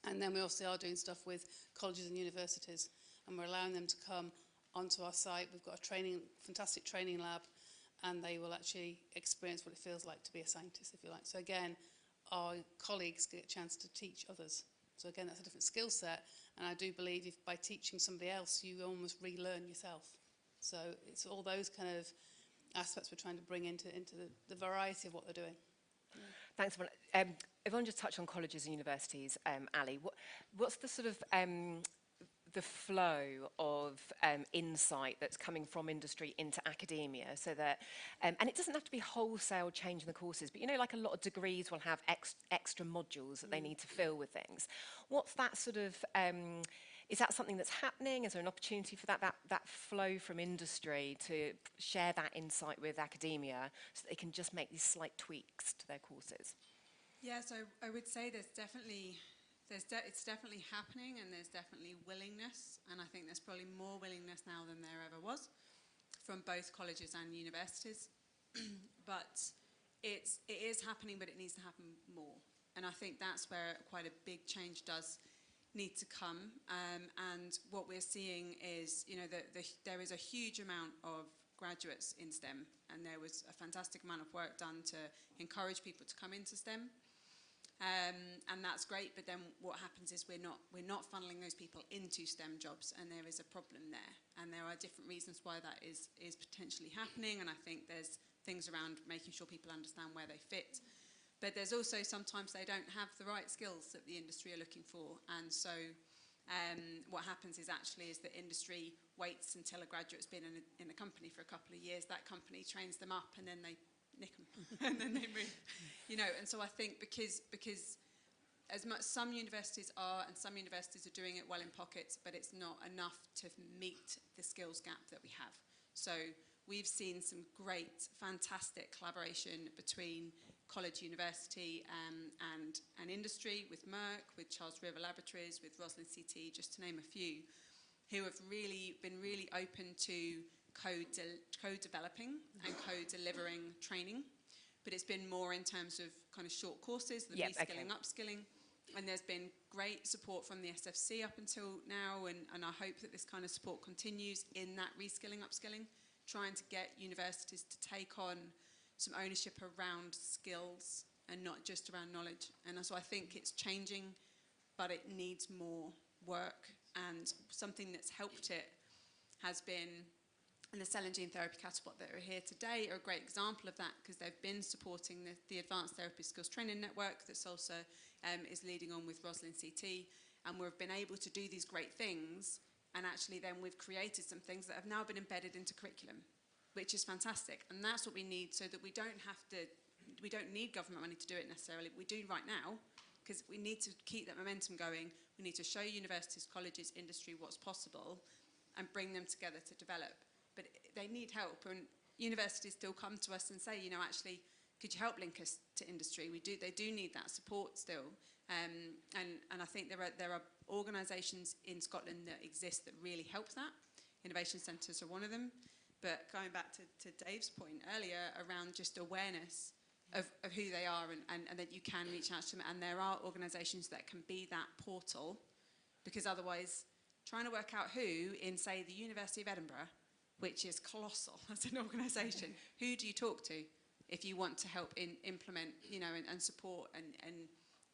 And then we also are doing stuff with colleges and universities, and we're allowing them to come onto our site. We've got a fantastic training lab, and they will actually experience what it feels like to be a scientist, if you like. So again, our colleagues get a chance to teach others. So again, that's a different skill set, and I do believe if by teaching somebody else, you almost relearn yourself. So it's all those kind of aspects we're trying to bring into the variety of what they're doing. Thanks, Yvonne. Yvonne just touched on colleges and universities. Ali, what's the sort of the flow of insight that's coming from industry into academia, so that, and it doesn't have to be wholesale change in the courses, but you know, like a lot of degrees will have extra modules that they need to fill with things. What's that sort of, is that something that's happening? Is there an opportunity for that flow from industry to share that insight with academia so that they can just make these slight tweaks to their courses? Yeah, so I would say it's definitely happening, and there's definitely willingness, and I think there's probably more willingness now than there ever was from both colleges and universities. But it is happening, but it needs to happen more, and I think that's where quite a big change does need to come. And what we're seeing is, you know, there is a huge amount of graduates in STEM, and there was a fantastic amount of work done to encourage people to come into STEM. And that's great, but then what happens is we're not funneling those people into STEM jobs, and there is a problem there. And there are different reasons why that is potentially happening, and I think there's things around making sure people understand where they fit. But there's also sometimes they don't have the right skills that the industry are looking for, and so what happens is that industry waits until a graduate's been in a company for a couple of years. That company trains them up, and then they nick them and then they move, you know. And so I think because as much some universities are, and some universities are doing it well in pockets, but it's not enough to meet the skills gap that we have. So we've seen some great, fantastic collaboration between college, university, and industry, with Merck, with Charles River Laboratories, with Roslin CT, just to name a few, who have really been really open to code developing and code delivering training. But it's been more in terms of kind of short courses, the reskilling, upskilling. And there's been great support from the SFC up until now, and I hope that this kind of support continues in that reskilling, upskilling, trying to get universities to take on some ownership around skills and not just around knowledge. And so I think it's changing, but it needs more work. And something that's helped it has been, and the Cell and Gene Therapy Catapult that are here today are a great example of that, because they've been supporting the Advanced Therapy Skills Training Network that's also is leading on with Roslin CT. And we've been able to do these great things, and actually then we've created some things that have now been embedded into curriculum, which is fantastic. And that's what we need, so that we don't need government money to do it necessarily. We do right now, because we need to keep that momentum going. We need to show universities, colleges, industry what's possible, and bring them together to develop. But they need help, and universities still come to us and say, you know, actually, could you help link us to industry? They do need that support still, and I think there are organisations in Scotland that exist that really help that. Innovation centres are one of them. But going back to Dave's point earlier around just awareness, of who they are, and that you can reach out to them. And there are organisations that can be that portal, because otherwise, trying to work out who in, say, the University of Edinburgh, which is colossal as an organisation, who do you talk to if you want to help implement, you know, and support and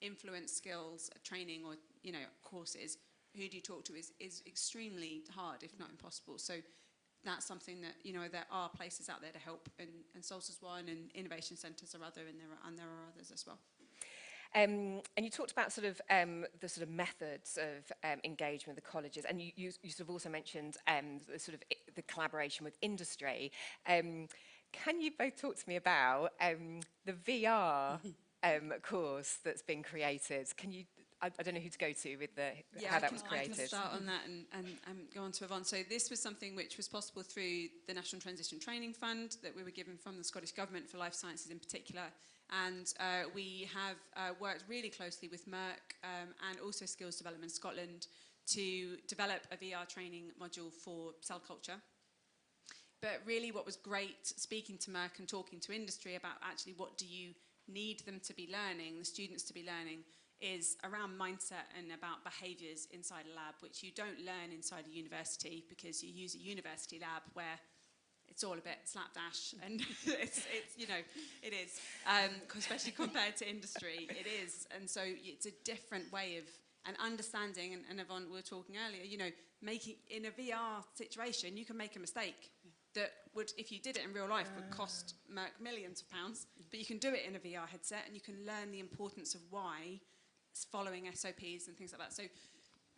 influence skills, training, or, you know, courses? Who do you talk to is extremely hard, if not impossible. So that's something that, you know, there are places out there to help, and Sol's is one, and innovation centres are other, and there are others as well. And you talked about sort of the sort of methods of engagement with the colleges, and you sort of also mentioned the sort of the collaboration with industry. Can you both talk to me about the VR course that's been created? Can you? I don't know who to go to with how that was created. I can start on that and go on to Yvonne. So this was something which was possible through the National Transition Training Fund that we were given from the Scottish Government for life sciences in particular. And we have worked really closely with Merck and also Skills Development Scotland to develop a VR training module for cell culture. But really what was great, speaking to Merck and talking to industry about actually what do you need them to be learning, the students to be learning, is around mindset and about behaviours inside a lab, which you don't learn inside a university, because you use a university lab where it's all a bit slapdash, and it's you know, it is, especially compared to industry, it is. And so it's a different way of, and understanding, and Yvonne, we were talking earlier, you know, making, in a VR situation, you can make a mistake that would, if you did it in real life, would cost Merck millions of pounds, but you can do it in a VR headset, and you can learn the importance of why, following SOPs and things like that. So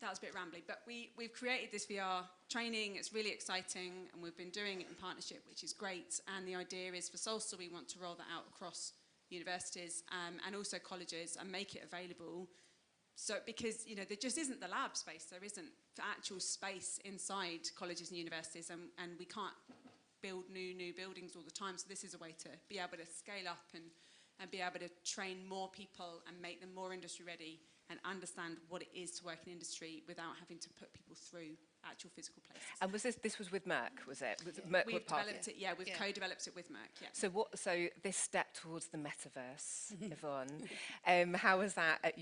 that was a bit rambly, but we've created this VR training. It's really exciting, and we've been doing it in partnership, which is great. And the idea is for Solstice, we want to roll that out across universities and also colleges, and make it available. So, because, you know, there just isn't the lab space, there isn't the actual space inside colleges and universities, and we can't build new buildings all the time. So this is a way to be able to scale up and be able to train more people and make them more industry ready, and understand what it is to work in industry without having to put people through actual physical places. And was this was with Merck, was it? Was Merck We've part developed it, we've co-developed it with Merck, yeah. So this step towards the metaverse, Yvonne, how was that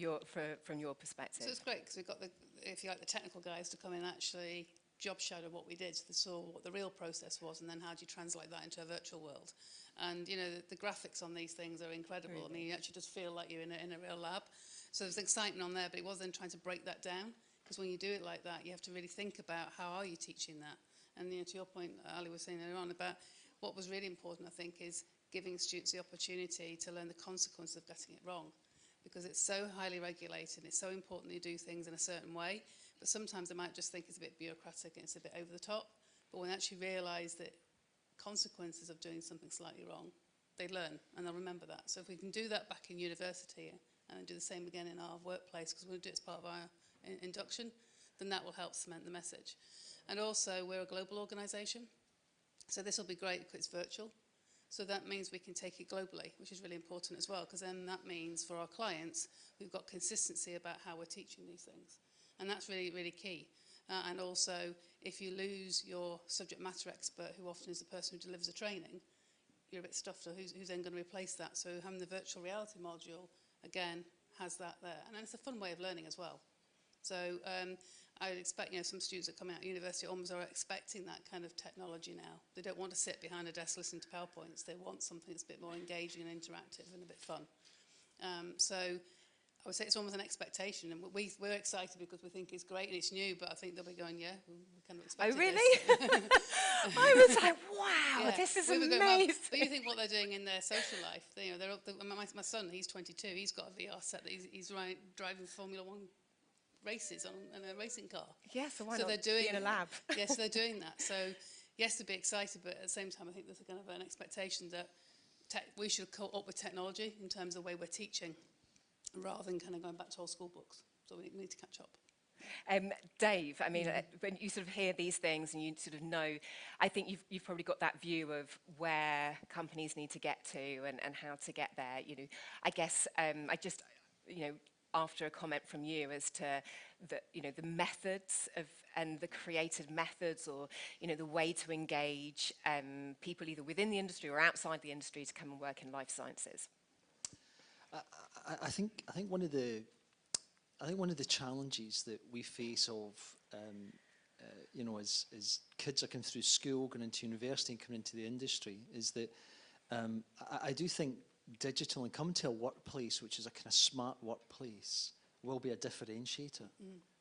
from your perspective? So it's great, because we've got if you like, the technical guys to come in and actually job shadow what we did, so they saw what the real process was, and then how do you translate that into a virtual world. And, you know, the graphics on these things are incredible. Really? I mean, you actually just feel like you're in a real lab. So there's excitement on there, but it was then trying to break that down, because when you do it like that, you have to really think about how are you teaching that. And, you know, to your point, Ali was saying earlier on about what was really important, I think, is giving students the opportunity to learn the consequences of getting it wrong, because it's so highly regulated, it's so important you do things in a certain way, but sometimes they might just think it's a bit bureaucratic and it's a bit over the top. But when they actually realise that consequences of doing something slightly wrong, they learn, and they'll remember that. So if we can do that back in university and do the same again in our workplace, because we're going to do it as part of our induction, then that will help cement the message. And also, we're a global organisation, so this will be great because it's virtual. So that means we can take it globally, which is really important as well, because then that means for our clients, we've got consistency about how we're teaching these things. And that's really, really key. And also, if you lose your subject matter expert, who often is the person who delivers the training, you're a bit stuffed, so who's then going to replace that? So having the virtual reality module, again, has that there. And then it's a fun way of learning as well. So I would expect, you know, some students that come out of university almost are expecting that kind of technology now. They don't want to sit behind a desk listening to PowerPoints. They want something that's a bit more engaging and interactive and a bit fun. So I would say it's almost an expectation, and we're excited because we think it's great and it's new, but I think they'll be going, yeah, we kind of expected this. Oh, really? I was like, wow, this is amazing. Going, well, but you think what they're doing in their social life. You know, my son, he's 22, he's got a VR set that he's driving Formula 1 races in a racing car. Yeah, so why not be in a lab? Yes, they're doing that. So, yes, they'd be excited, but at the same time, I think there's a kind of an expectation that we should come up with technology in terms of the way we're teaching, rather than kind of going back to old school books. So we need to catch up. Dave, I mean, when you sort of hear these things and you sort of know, I think you've probably got that view of where companies need to get to and how to get there. You know, I guess I just, you know, after a comment from you as to the methods of and the creative methods, or the way to engage people either within the industry or outside the industry to come and work in life sciences. I think one of the challenges that we face of you know, as kids are coming through school, going into university, and coming into the industry, is that I do think digital and coming to a workplace which is a kind of smart workplace will be a differentiator.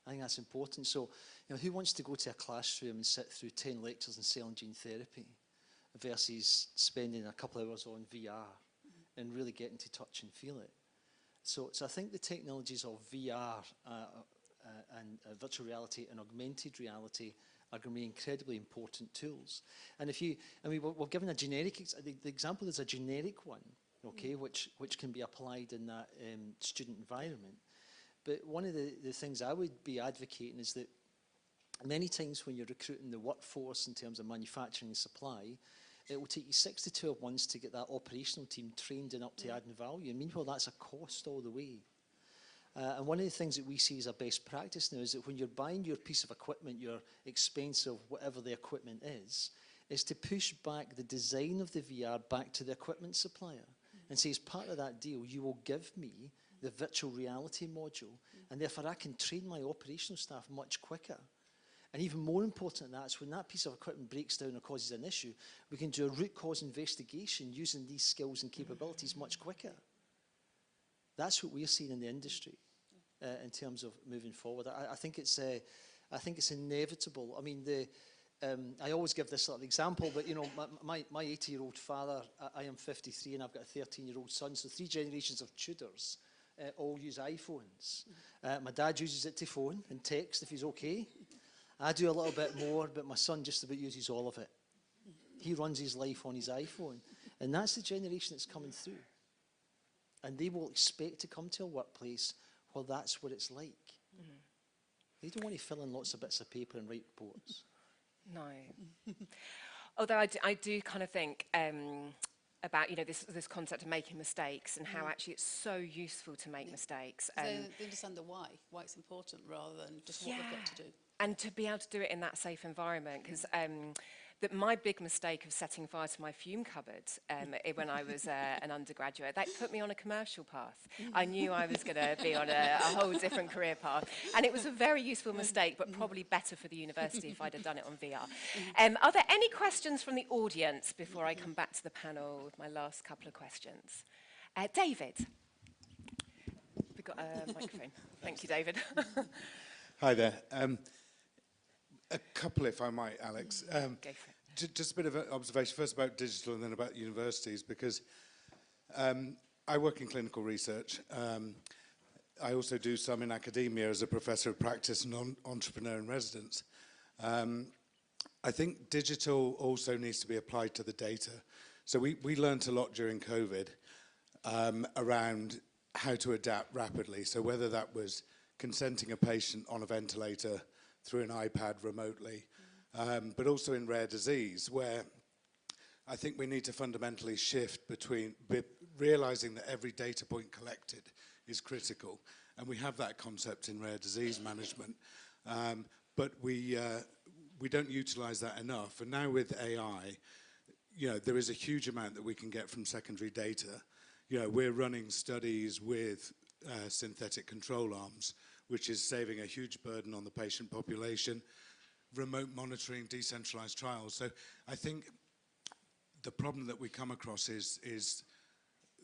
I think that's important. So, you know, who wants to go to a classroom and sit through 10 lectures on cell and gene therapy versus spending a couple of hours on VR and really getting to touch and feel it? So I think the technologies of VR and virtual reality and augmented reality are going to be incredibly important tools. And if you, I mean, we're given a generic, the example is a generic one, okay, which can be applied in that student environment. But one of the things I would be advocating is that many times when you're recruiting the workforce in terms of manufacturing and supply, it will take you 6 to 12 months to get that operational team trained and up to adding value. And meanwhile, that's a cost all the way. And one of the things that we see as a best practice now is that when you're buying your piece of equipment, your expense of whatever the equipment is to push back the design of the VR back to the equipment supplier and say, as part of that deal, you will give me the virtual reality module, and therefore I can train my operational staff much quicker. And even more important than that is when that piece of equipment breaks down or causes an issue, we can do a root cause investigation using these skills and capabilities much quicker. That's what we're seeing in the industry in terms of moving forward. I think it's inevitable. I mean, I always give this sort of example, but you know, my 80-year-old father, I am 53, and I've got a 13-year-old son, so 3 generations of Tudors all use iPhones. My dad uses it to phone and text if he's okay. I do a little bit more, but my son just about uses all of it. He runs his life on his iPhone, and that's the generation that's coming through. And they will expect to come to a workplace where that's what it's like. They don't want to fill in lots of bits of paper and write reports. No. Although I do kind of think about, you know, this concept of making mistakes and how actually it's so useful to make mistakes. They understand the why it's important rather than just what they've got to do. And to be able to do it in that safe environment, because that my big mistake of setting fire to my fume cupboard when I was an undergraduate, that put me on a commercial path. I knew I was going to be on a whole different career path. And it was a very useful mistake, but probably better for the university if I'd have done it on VR. Are there any questions from the audience before I come back to the panel with my last couple of questions? David. We've got a microphone. Thank you, David. Hi there. A couple, if I might, Alex. Go for it. Just a bit of an observation, first about digital and then about universities, because I work in clinical research. I also do some in academia as a professor of practice and entrepreneur in residence. I think digital also needs to be applied to the data. So we learnt a lot during COVID around how to adapt rapidly. So whether that was consenting a patient on a ventilator through an iPad remotely, but also in rare disease, where I think we need to fundamentally shift between realizing that every data point collected is critical. And we have that concept in rare disease management, but we don't utilize that enough. And now with AI, you know, there is a huge amount that we can get from secondary data. You know, we're running studies with synthetic control arms, which is saving a huge burden on the patient population, remote monitoring, decentralized trials. So I think the problem that we come across is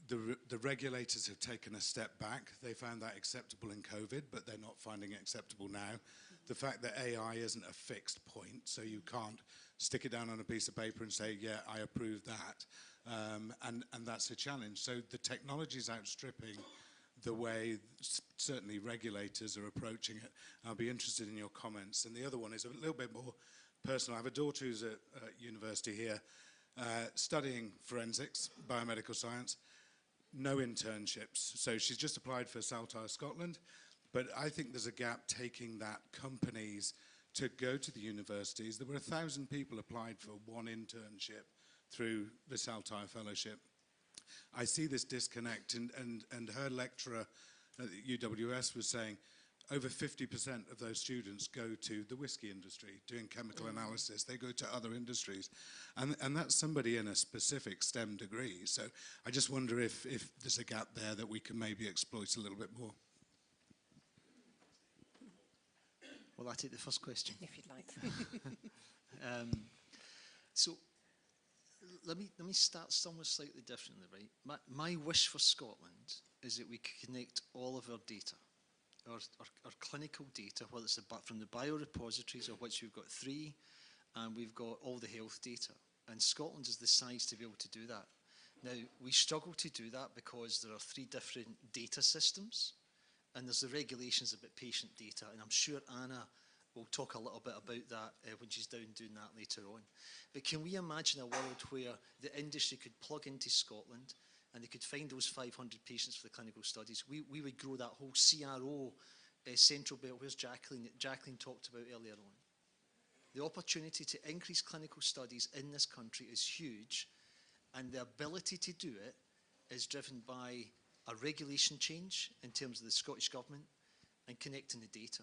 the regulators have taken a step back. They found that acceptable in COVID, but they're not finding it acceptable now. The fact that AI isn't a fixed point, so you can't stick it down on a piece of paper and say, yeah, I approve that. And that's a challenge. So the technology is outstripping the way certainly regulators are approaching it. I'll be interested in your comments. And the other one is a little bit more personal. I have a daughter who's at university here studying forensics, biomedical science, no internships. So she's just applied for Saltire Scotland, but I think there's a gap taking that companies to go to the universities. There were 1,000 people applied for one internship through the Saltire Fellowship. I see this disconnect, and her lecturer at UWS was saying, over 50% of those students go to the whiskey industry doing chemical analysis. They go to other industries. And that's somebody in a specific STEM degree. So I just wonder if there's a gap there that we can maybe exploit a little bit more. Will I take the first question? If you'd like to. So let me start somewhere slightly differently, right? My wish for Scotland is that we could connect all of our data, our clinical data, whether it's from the biorepositories, of which we've got 3, and we've got all the health data. And Scotland is the size to be able to do that. Now, we struggle to do that because there are 3 different data systems, and there's the regulations about patient data, and I'm sure Anna will talk a little bit about that when she's down doing that later on. But can we imagine a world where the industry could plug into Scotland and they could find those 500 patients for the clinical studies? We would grow that whole CRO central belt, where's Jacqueline, that Jacqueline talked about earlier on. The opportunity to increase clinical studies in this country is huge, and the ability to do it is driven by a regulation change in terms of the Scottish Government and connecting the data.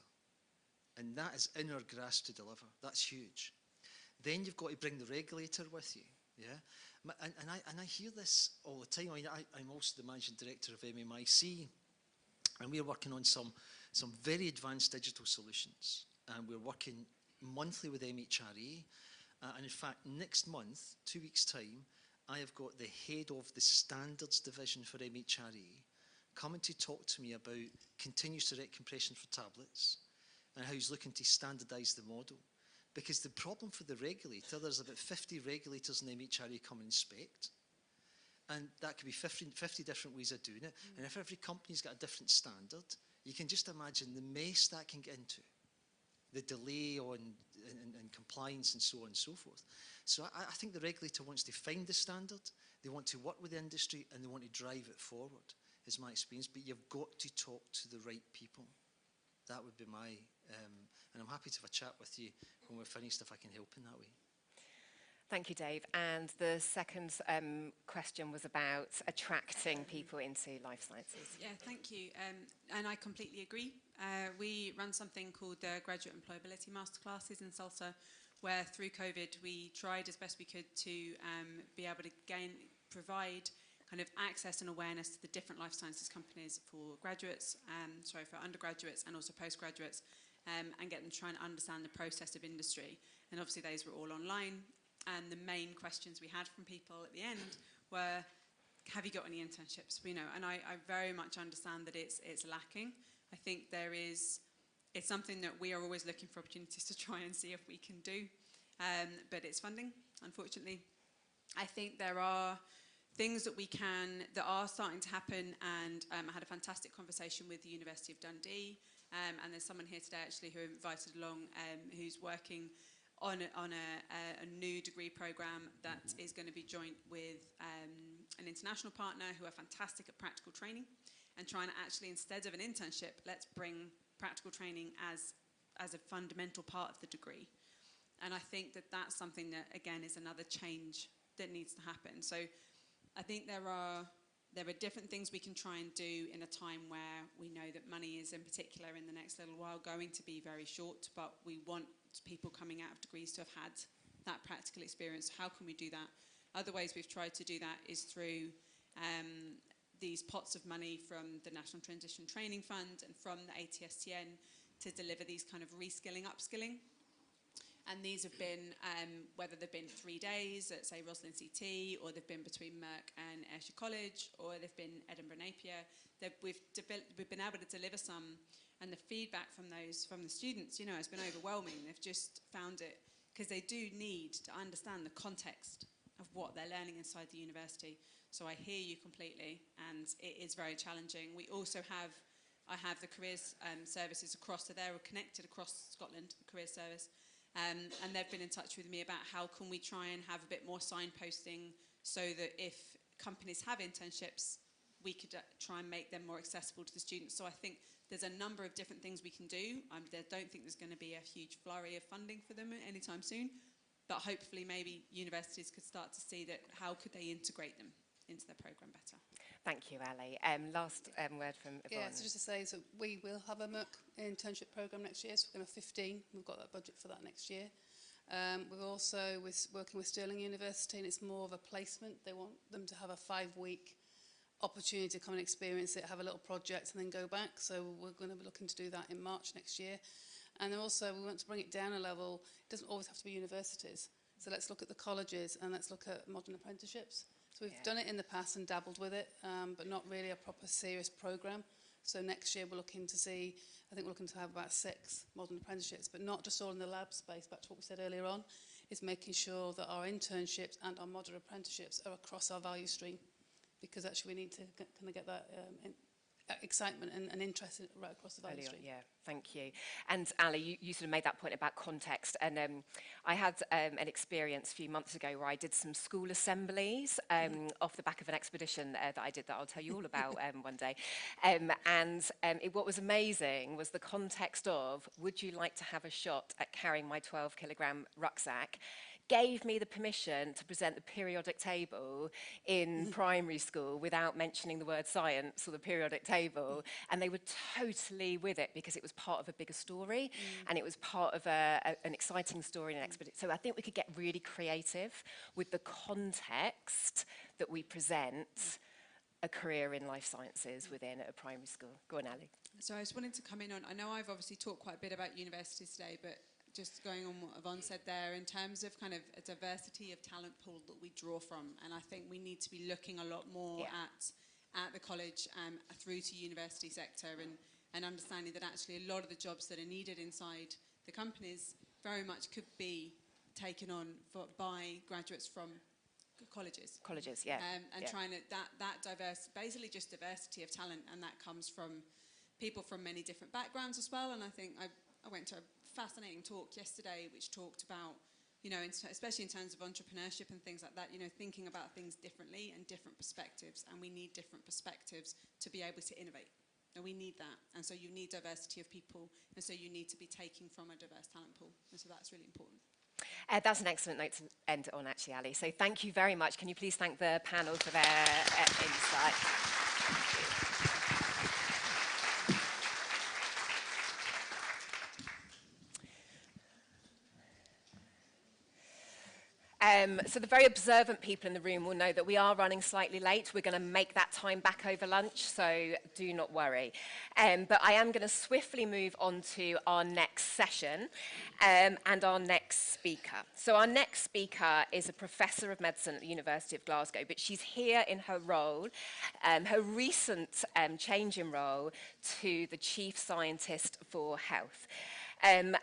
And that is in our grasp to deliver. That's huge. Then you've got to bring the regulator with you. Yeah, and I hear this all the time. I'm also the managing director of MMIC, and we're working on some very advanced digital solutions. And we're working monthly with MHRA. And in fact, next month, 2 weeks' time, I have got the head of the standards division for MHRA coming to talk to me about continuous direct compression for tablets and how he's looking to standardise the model. Because the problem for the regulator, there's about 50 regulators in the MHRA come and inspect. And that could be 50 different ways of doing it. And if every company's got a different standard, you can just imagine the mess that can get into. The delay on in compliance and so on and so forth. So I think the regulator wants to find the standard, they want to work with the industry, and they want to drive it forward, is my experience. But you've got to talk to the right people. That would be my, and I'm happy to have a chat with you when we're finished if I can help in that way. Thank you, Dave. And the second question was about attracting people into life sciences. Yeah, thank you. And I completely agree. We run something called the Graduate Employability Masterclasses in Salsa, where through COVID we tried as best we could to be able to provide kind of access and awareness to the different life sciences companies for graduates, for undergraduates and also postgraduates, and get them to try and understand the process of industry. And obviously those were all online. And the main questions we had from people at the end were, have you got any internships? You know, and I very much understand that it's lacking. I think it's something that we are always looking for opportunities to try and see if we can do, but it's funding, unfortunately. I think there are things that are starting to happen, and I had a fantastic conversation with the University of Dundee, and there's someone here today actually who invited along who's working on a new degree programme that is going to be joint with an international partner who are fantastic at practical training, and trying to actually, instead of an internship, let's bring practical training as a fundamental part of the degree. And I think that that's something that, again, is another change that needs to happen. So I think there are different things we can try and do in a time where we know that money is, in particular, in the next little while, going to be very short, but we want people coming out of degrees to have had that practical experience. How can we do that? Other ways we've tried to do that is through these pots of money from the National Transition Training Fund and from the ATSTN to deliver these kind of reskilling, upskilling. And these have been, whether they've been 3 days at, say, Roslin CT, or they've been between Merck and Ayrshire College, or they've been Edinburgh Napier. We've been able to deliver some, and the feedback from the students, you know, has been overwhelming. They've just found it, because they do need to understand the context of what they're learning inside the university. So I hear you completely, and it is very challenging. We also I have the careers services across, so they're connected across Scotland, the careers service. And they've been in touch with me about how can we try and have a bit more signposting so that if companies have internships, we could try and make them more accessible to the students. So I think there's a number of different things we can do. I don't think there's going to be a huge flurry of funding for them anytime soon, but hopefully maybe universities could start to see that how could they integrate them. into their programme better. Thank you, Ali. Last word from Yvonne. Yeah, so just to say, so we will have a MOOC internship programme next year, so we're going to have 15. We've got that budget for that next year. We're also working with Stirling University, and it's more of a placement. They want them to have a 5-week opportunity to come and experience it, have a little project and then go back. So we're going to be looking to do that in March next year. And then also we want to bring it down a level. It doesn't always have to be universities. So let's look at the colleges and let's look at modern apprenticeships. So we've done it in the past and dabbled with it, but not really a proper serious programme. So next year we're looking to see, I think we're looking to have about 6 modern apprenticeships, but not just all in the lab space, back to what we said earlier on, is making sure that our internships and our modern apprenticeships are across our value stream, because actually we need to kind of get that excitement and interest right across the value stream. Yeah, thank you. And Ali, you sort of made that point about context, and I had an experience a few months ago where I did some school assemblies off the back of an expedition that I did that I'll tell you all about one day. What was amazing was the context of, would you like to have a shot at carrying my 12-kilogram rucksack? Gave me the permission to present the periodic table in primary school without mentioning the word science or the periodic table, and they were totally with it because it was part of a bigger story and it was part of an exciting story and an expedition. So I think we could get really creative with the context that we present a career in life sciences within a primary school. Go on, Ali. So I just wanted to come in on, I know I've obviously talked quite a bit about universities today, but just going on what Yvonne said there, in terms of kind of a diversity of talent pool that we draw from, and I think we need to be looking a lot more at the college through to university sector and understanding that actually a lot of the jobs that are needed inside the companies very much could be taken on by graduates from colleges. Colleges, yeah. Trying to, that diverse, basically just diversity of talent, and that comes from people from many different backgrounds as well. And I think I went to a fascinating talk yesterday which talked about, you know, especially in terms of entrepreneurship and things like that, you know, thinking about things differently and different perspectives, and we need different perspectives to be able to innovate. And we need that, and so you need diversity of people, and so you need to be taking from a diverse talent pool, and so that's really important. That's an excellent note to end on, actually, Ali. So thank you very much. Can you please thank the panel for their insight? So the very observant people in the room will know that we are running slightly late. We're going to make that time back over lunch, so do not worry. But I am going to swiftly move on to our next session and our next speaker. So our next speaker is a professor of medicine at the University of Glasgow, but she's here in her role, her recent change in role to the Chief Scientist for Health. And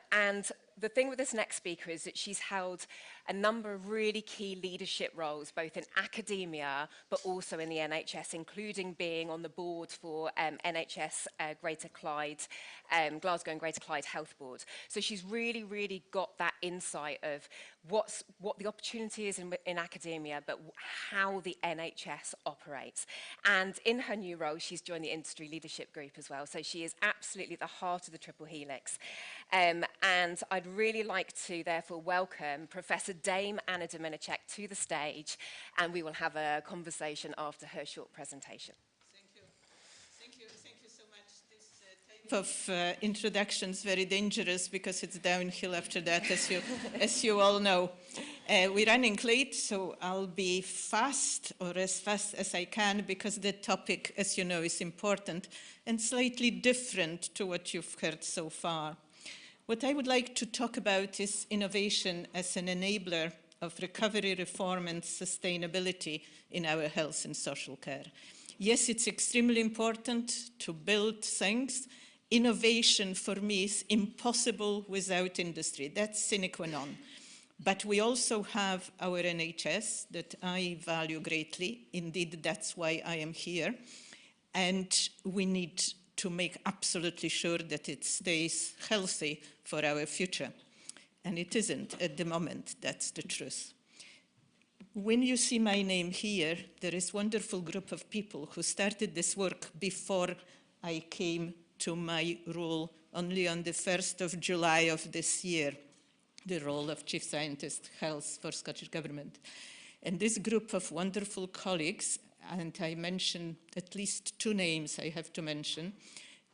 the thing with this next speaker is that she's held a number of really key leadership roles, both in academia, but also in the NHS, including being on the board for NHS Greater Clyde, Glasgow and Greater Clyde Health Board. So she's really, really got that insight of what the opportunity is in academia, but how the NHS operates. And in her new role, she's joined the industry leadership group as well. So she is absolutely at the heart of the triple helix. And I'd really like to therefore welcome Professor Dame Anna Dominicek to the stage, and we will have a conversation after her short presentation. Thank you. Thank you so much. This type of introduction's very dangerous because it's downhill after that, as you all know. We're running late, so I'll be fast, or as fast as I can, because the topic, as you know, is important and slightly different to what you've heard so far. What I would like to talk about is innovation as an enabler of recovery, reform, and sustainability in our health and social care. Yes, it's extremely important to build things. Innovation, for me, is impossible without industry. That's sine qua non. But we also have our NHS that I value greatly. Indeed, that's why I am here. And we need to make absolutely sure that it stays healthy for our future. And it isn't at the moment, that's the truth. When you see my name here, there is a wonderful group of people who started this work before I came to my role only on the 1st of July of this year, the role of Chief Scientist Health for Scottish Government. And this group of wonderful colleagues, and I mention at least two names I have to mention,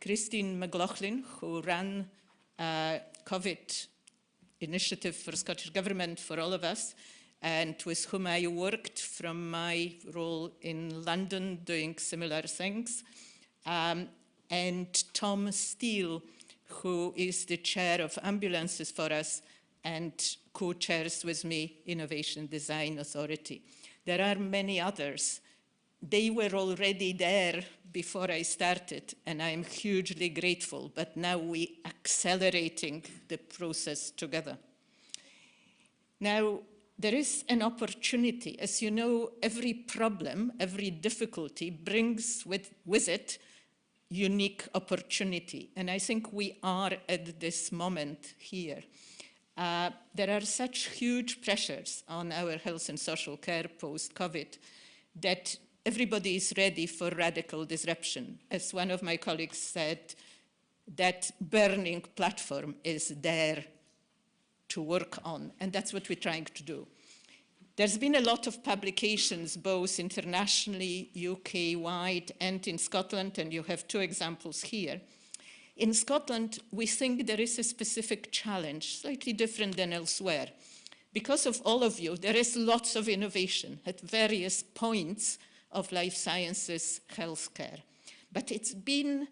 Christine McLaughlin, who ran COVID initiative for Scottish Government for all of us, and with whom I worked from my role in London doing similar things, and Tom Steele, who is the chair of ambulances for us and co-chairs with me Innovation Design Authority. There are many others. They were already there before I started, and I'm hugely grateful, but now we're accelerating the process together. Now, there is an opportunity. As you know, every problem, every difficulty brings with it unique opportunity, and I think we are at this moment here. There are such huge pressures on our health and social care post-COVID that everybody is ready for radical disruption. As one of my colleagues said, that burning platform is there to work on, and that's what we're trying to do. There's been a lot of publications, both internationally, UK-wide, and in Scotland, and you have two examples here. In Scotland, we think there is a specific challenge, slightly different than elsewhere. Because of all of you, there is lots of innovation at various points of life sciences healthcare. But it's been,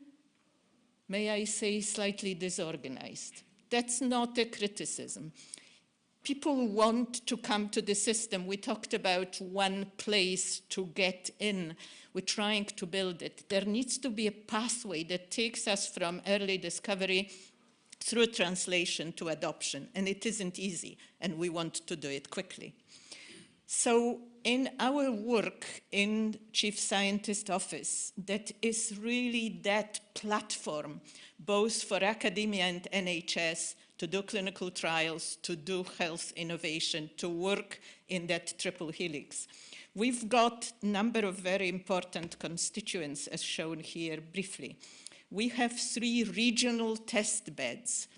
may I say, slightly disorganized. That's not a criticism. People want to come to the system. We talked about one place to get in. We're trying to build it. There needs to be a pathway that takes us from early discovery through translation to adoption, and it isn't easy, and we want to do it quickly. So in our work in Chief Scientist Office, that is really that platform, both for academia and NHS, to do clinical trials, to do health innovation, to work in that triple helix. We've got a number of very important constituents, as shown here briefly. We have 3 regional test beds.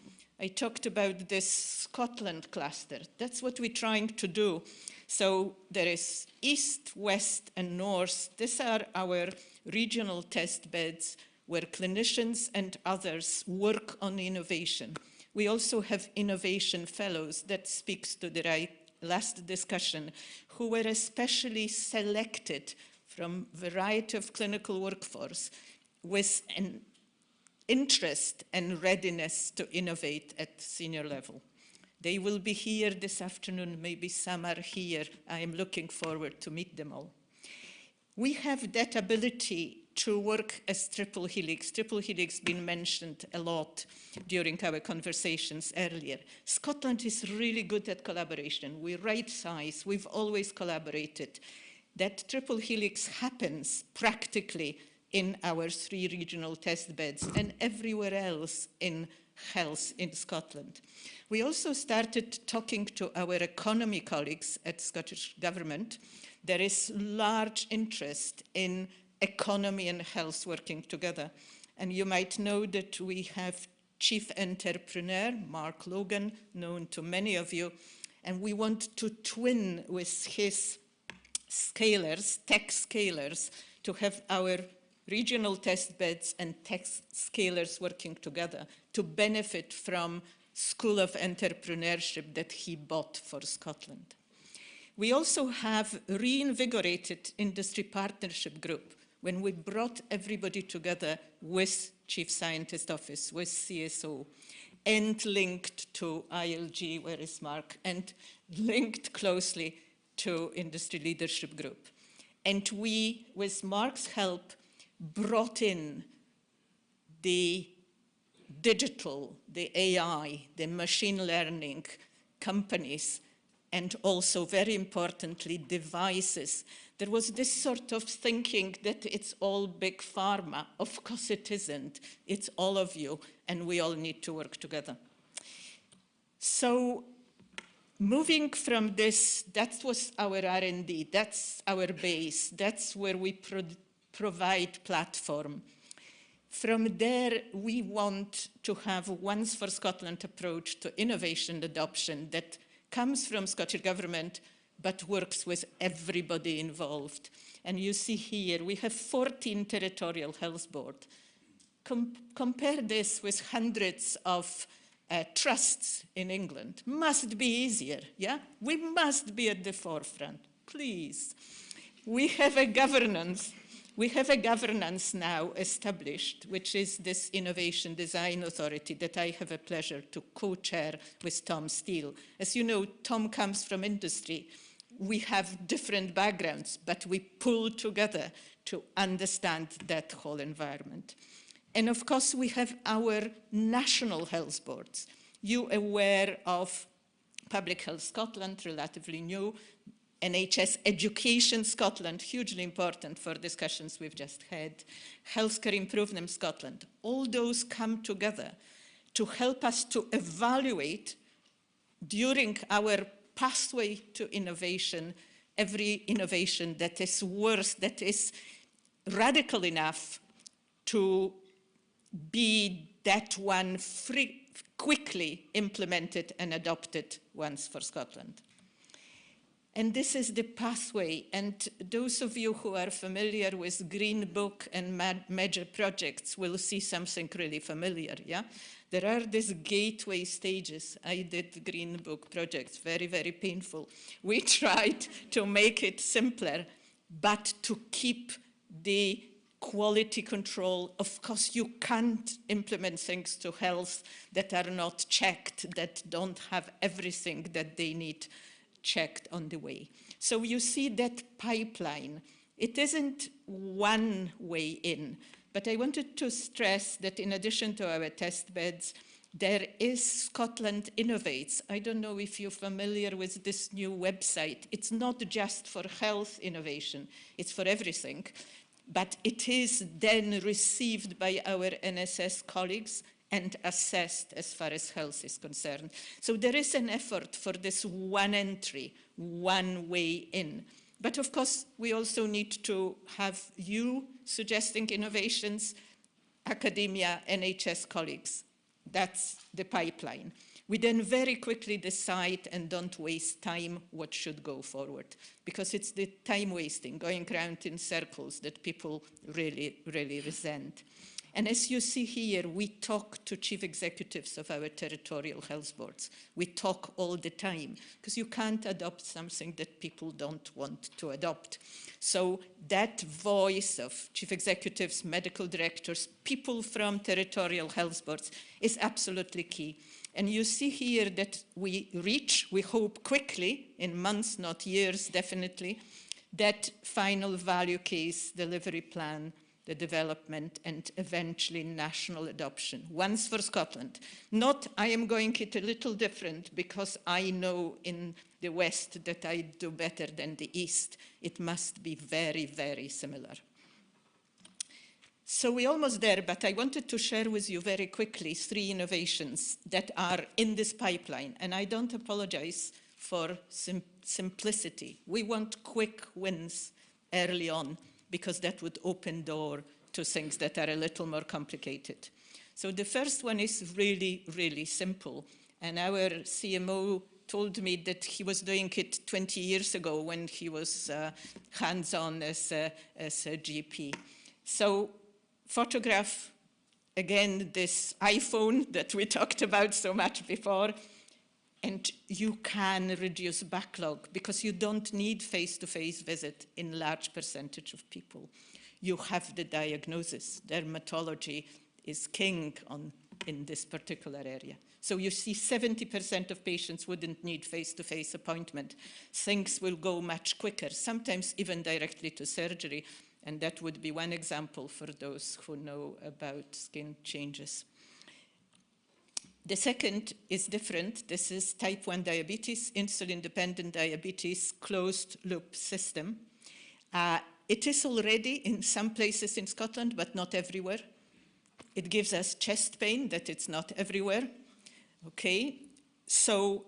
I talked about this Scotland cluster. That's what we're trying to do. So there is east, west, and north. These are our regional test beds where clinicians and others work on innovation. We also have innovation fellows. That speaks to the last discussion, who were especially selected from a variety of clinical workforce with an interest and readiness to innovate at senior level. They will be here this afternoon. Maybe some are here. I am looking forward to meet them all. We have that ability to work as triple helix. Triple helix been mentioned a lot during our conversations earlier. Scotland is really good at collaboration. We're right size. We've always collaborated. That triple helix happens practically in our 3 regional test beds and everywhere else in health in Scotland. We also started talking to our economy colleagues at Scottish Government. There is large interest in economy and health working together. And you might know that we have Chief Entrepreneur, Mark Logan, known to many of you, and we want to twin with his scalers, tech scalers, to have our regional test beds and tech scalers working together to benefit from School of Entrepreneurship that he bought for Scotland. We also have reinvigorated industry partnership group when we brought everybody together with Chief Scientist Office, with CSO, and linked to ILG, where is Mark, and linked closely to Industry Leadership Group. And we, with Mark's help, brought in the digital, the AI, the machine learning companies, and also, very importantly, devices. There was this sort of thinking that it's all big pharma. Of course it isn't. It's all of you, and we all need to work together. So moving from this, that was our R&D, that's our base, that's where we provide platform. From there, we want to have once for Scotland approach to innovation adoption that comes from Scottish Government, but works with everybody involved. And you see here, we have 14 territorial health boards. Compare this with hundreds of trusts in England. Must be easier, yeah? We must be at the forefront, please. We have a governance. We have a governance now established, which is this Innovation Design Authority that I have a pleasure to co-chair with Tom Steele. As you know, Tom comes from industry. We have different backgrounds, but we pull together to understand that whole environment. And of course, we have our national health boards. You aware of Public Health Scotland, relatively new, NHS Education Scotland, hugely important for discussions we've just had, Healthcare Improvement Scotland. All those come together to help us to evaluate during our pathway to innovation, every innovation that is worth, that is radical enough to be that one quickly implemented and adopted once for Scotland. And this is the pathway. And those of you who are familiar with Green Book and major projects will see something really familiar, yeah? There are these gateway stages. I did Green Book projects, very, very painful. We tried to make it simpler, but to keep the quality control. Of course, you can't implement things to health that are not checked, that don't have everything that they need checked on the way. So you see that pipeline. It isn't one way in, but I wanted to stress that in addition to our test beds, there is Scotland Innovates. I don't know if you're familiar with this new website. It's not just for health innovation, it's for everything. But it is then received by our NSS colleagues and assessed as far as health is concerned. So there is an effort for this one entry, one way in. But of course, we also need to have you suggesting innovations, academia, NHS colleagues. That's the pipeline. We then very quickly decide and don't waste time what should go forward, because it's the time wasting, going around in circles that people really, really resent. And as you see here, we talk to chief executives of our territorial health boards. We talk all the time, because you can't adopt something that people don't want to adopt. So that voice of chief executives, medical directors, people from territorial health boards is absolutely key. And you see here that we reach, we hope quickly, in months, not years, definitely, that final value case, delivery plan, the development, and eventually national adoption. Once for Scotland. Not, I am going it a little different because I know in the West that I do better than the East. It must be very, very similar. So we're almost there, but I wanted to share with you very quickly 3 innovations that are in this pipeline. And I don't apologize for simplicity. We want quick wins early on, because that would open door to things that are a little more complicated. So the first one is really, really simple. And our CMO told me that he was doing it 20 years ago when he was hands-on as a GP. So photograph, again, this iPhone that we talked about so much before, and you can reduce backlog because you don't need face-to-face visit in large percentage of people. You have the diagnosis. Dermatology is king in this particular area. So you see 70% of patients wouldn't need face-to-face appointment. Things will go much quicker, sometimes even directly to surgery. And that would be one example for those who know about skin changes. The second is different. This is type 1 diabetes, insulin-dependent diabetes, closed-loop system. It is already in some places in Scotland, but not everywhere. It gives us chest pain, that it's not everywhere. Okay, so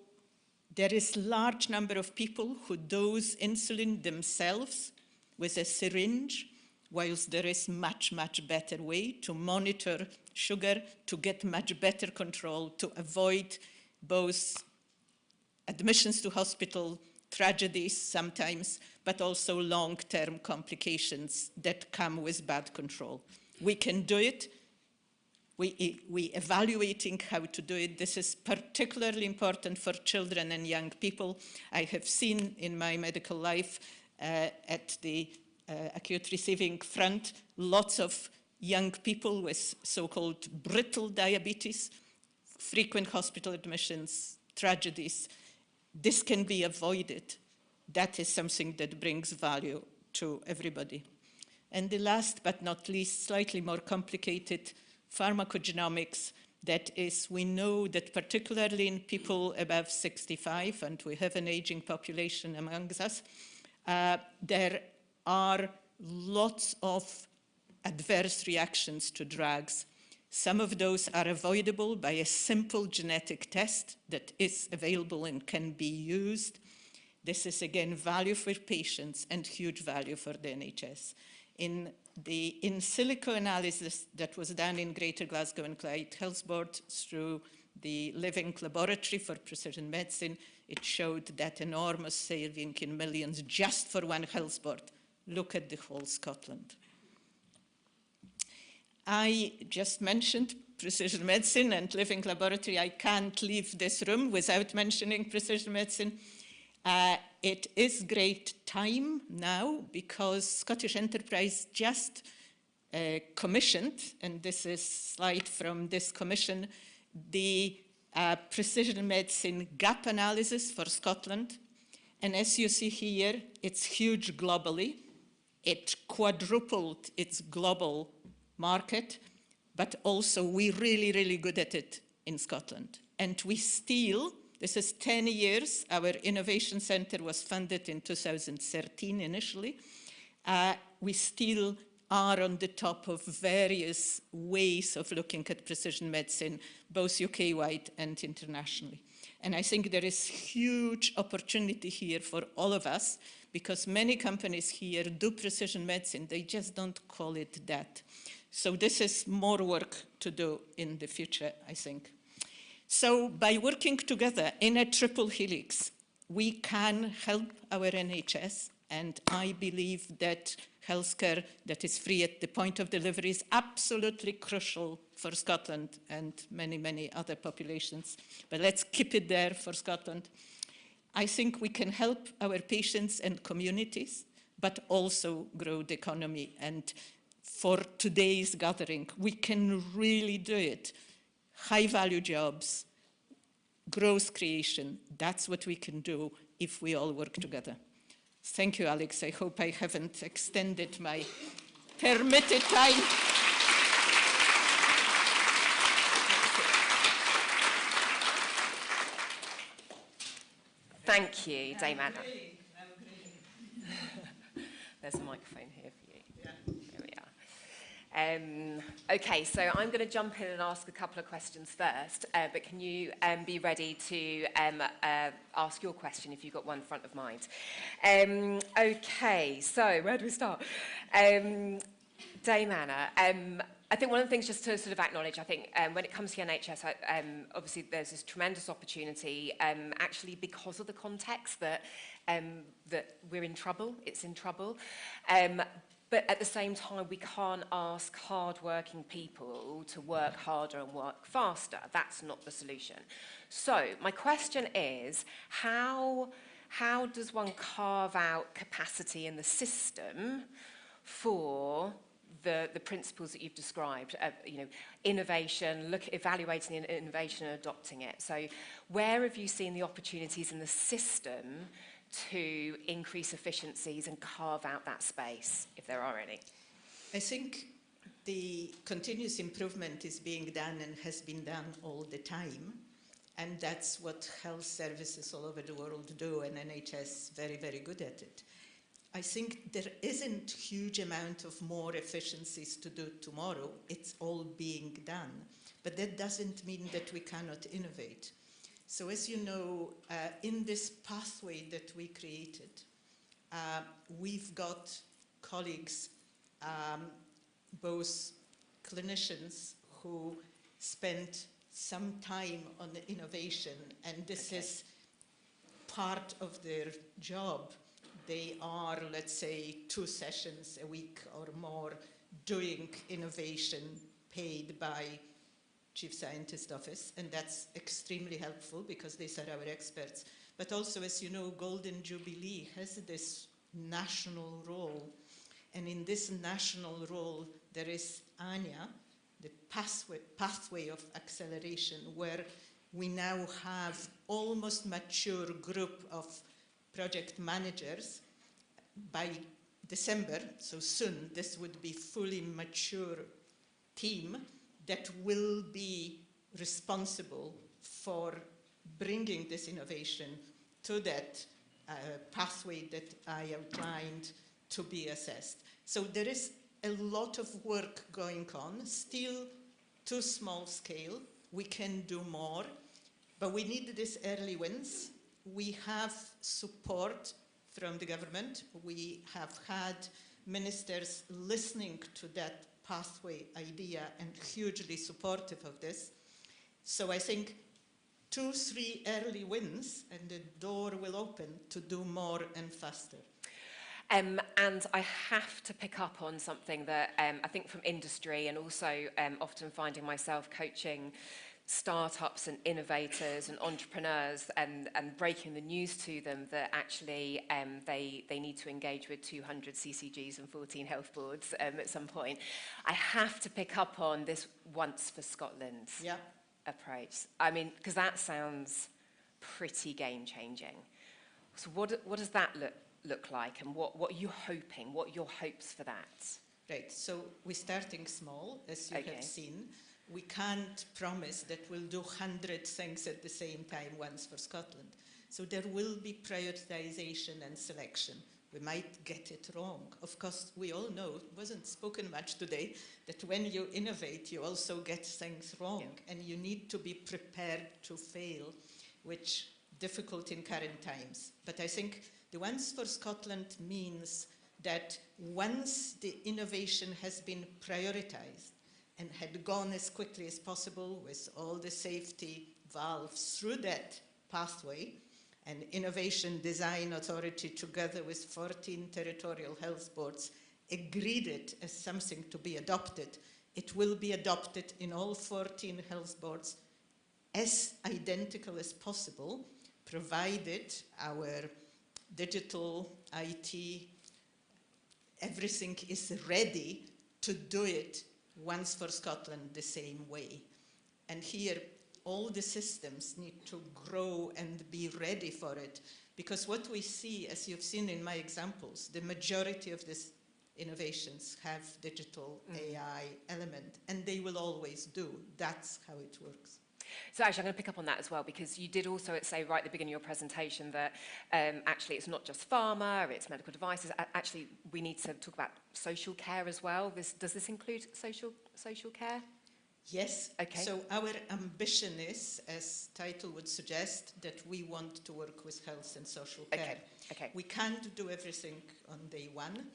there is a large number of people who dose insulin themselves with a syringe, whilst there is much, much better way to monitor sugar, to get much better control, to avoid both admissions to hospital, tragedies sometimes, but also long-term complications that come with bad control. We can do it. We evaluating how to do it. This is particularly important for children and young people. I have seen in my medical life at the acute receiving front lots of young people with so-called brittle diabetes, frequent hospital admissions, tragedies. This can be avoided. That is something that brings value to everybody. And the last but not least, slightly more complicated, pharmacogenomics. That is, we know that particularly in people above 65, and we have an aging population amongst us, there are lots of adverse reactions to drugs. Some of those are avoidable by a simple genetic test that is available and can be used. This is, again, value for patients and huge value for the NHS. In the in silico analysis that was done in Greater Glasgow and Clyde Health Board through the Living Laboratory for Precision Medicine, it showed that enormous saving in millions just for one health board. Look at the whole Scotland. I just mentioned precision medicine and Living Laboratory. I can't leave this room without mentioning precision medicine. It is great time now because Scottish Enterprise just commissioned, and this is a slide from this commission, the precision medicine gap analysis for Scotland. And as you see here, it's huge globally. It quadrupled its global market, but also we're really, really good at it in Scotland. And we still, this is 10 years, our innovation center was funded in 2013 initially. We still are on the top of various ways of looking at precision medicine, both UK-wide and internationally. And I think there is huge opportunity here for all of us because many companies here do precision medicine, they just don't call it that. So this is more work to do in the future, I think. So by working together in a triple helix, we can help our NHS, and I believe that healthcare that is free at the point of delivery is absolutely crucial for Scotland and many, many other populations. But let's keep it there for Scotland. I think we can help our patients and communities, but also grow the economy. And for today's gathering, we can really do it. High-value jobs, growth creation, that's what we can do if we all work together. Thank you, Alex. I hope I haven't extended my permitted time. Thank you, Dame Anna. There's a microphone here for you. There we are. Okay, so I'm going to jump in and ask a couple of questions first, but can you be ready to ask your question if you've got one front of mind? Okay, so where do we start? Dame Anna, I think one of the things just to sort of acknowledge, I think when it comes to the NHS, obviously there's this tremendous opportunity, actually because of the context that we're in trouble, it's in trouble. But at the same time, we can't ask hard-working people to work harder and work faster. That's not the solution. So my question is, how does one carve out capacity in the system for the principles that you've described, innovation, evaluating innovation and adopting it? So where have you seen the opportunities in the system to increase efficiencies and carve out that space, if there are any? I think the continuous improvement is being done and has been done all the time. And that's what health services all over the world do, and NHS is very, very good at it. I think there isn't huge amount of more efficiencies to do tomorrow. It's all being done. But that doesn't mean that we cannot innovate. So as you know, in this pathway that we created, we've got colleagues, both clinicians who spent some time on the innovation, and this is part of their job, they are, let's say, 2 sessions a week or more doing innovation paid by Chief Scientist Office, and that's extremely helpful because these are our experts. But also, as you know, Golden Jubilee has this national role, and in this national role, there is ANIA, the pathway of acceleration, where we now have almost mature group of project managers. By December, so soon, this would be fully mature team that will be responsible for bringing this innovation to that pathway that I outlined to be assessed. So there is a lot of work going on, still too small scale. We can do more, but we need these early wins. We have support from the government. We have had ministers listening to that pathway idea and hugely supportive of this. So I think 2, 3 early wins and the door will open to do more and faster. And I have to pick up on something that I think from industry, and also often finding myself coaching startups and innovators and entrepreneurs and breaking the news to them that actually they need to engage with 200 CCGs and 14 health boards at some point. I have to pick up on this once for Scotland approach. I mean, because that sounds pretty game-changing. So what does that look like, and what are you hoping? What are your hopes for that? Right, so we're starting small, as you have seen. We can't promise that we'll do 100 things at the same time once for Scotland. So there will be prioritization and selection. We might get it wrong. Of course, we all know, it wasn't spoken much today, that when you innovate, you also get things wrong, and you need to be prepared to fail, which difficult in current times. But I think the Once for Scotland means that once the innovation has been prioritized and had gone as quickly as possible with all the safety valves through that pathway, and Innovation Design Authority together with 14 territorial health boards agreed it as something to be adopted, it will be adopted in all 14 health boards as identical as possible, provided our digital, IT, everything is ready to do it once for Scotland the same way. And here, all the systems need to grow and be ready for it, because what we see, as you've seen in my examples, the majority of these innovations have digital AI element, and they will always do. That's how it works. So actually, I'm going to pick up on that as well, because you did also say right at the beginning of your presentation that actually it's not just pharma, it's medical devices. Actually, we need to talk about social care as well. Does this include social care? Yes. Okay. So our ambition is, as title would suggest, that we want to work with health and social care. Okay. We can't do everything on day one.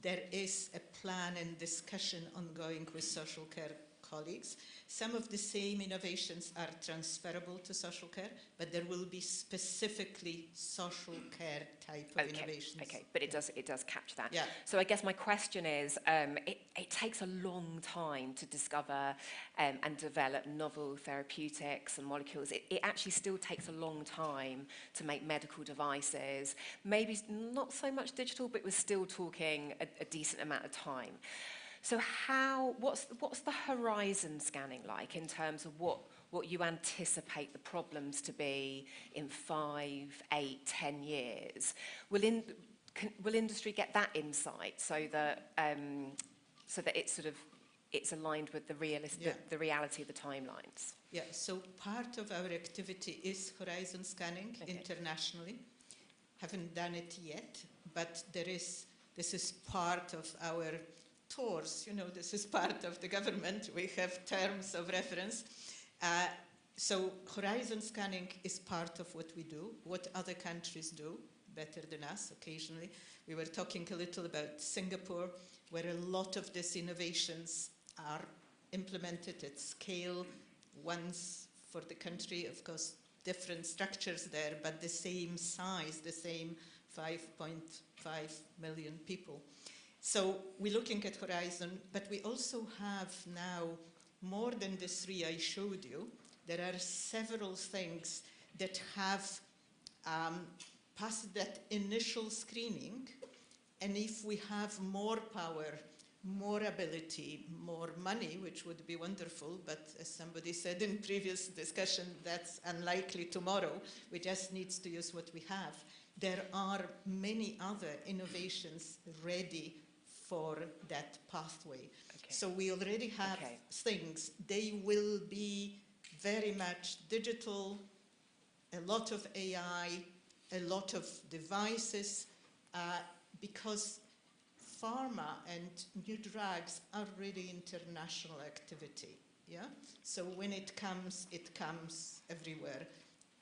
There is a plan and discussion ongoing with social care colleagues. Some of the same innovations are transferable to social care, but there will be specifically social care type of innovations. Okay, but it does capture that. Yeah. So I guess my question is, it takes a long time to discover and develop novel therapeutics and molecules. It actually still takes a long time to make medical devices. Maybe not so much digital, but we're still talking a decent amount of time. So what's the horizon scanning like in terms of what you anticipate the problems to be in 5, 8, 10 years? Will industry get that insight so that it's aligned with the reality of the timelines? Yeah, so part of our activity is horizon scanning internationally. Haven't done it yet, but this is part of our tours, this is part of the government. We have terms of reference. So horizon scanning is part of what we do, what other countries do better than us occasionally. We were talking a little about Singapore, where a lot of these innovations are implemented at scale once for the country. Of course, different structures there, but the same size, the same 5.5 million people. So we're looking at Horizon, but we also have now more than the three I showed you. There are several things that have passed that initial screening, and if we have more power, more ability, more money, which would be wonderful, but as somebody said in previous discussion, that's unlikely tomorrow. We just need to use what we have. There are many other innovations ready for that pathway. Okay. So we already have things. They will be very much digital, a lot of AI, a lot of devices, because pharma and new drugs are really international activity, yeah? So when it comes everywhere.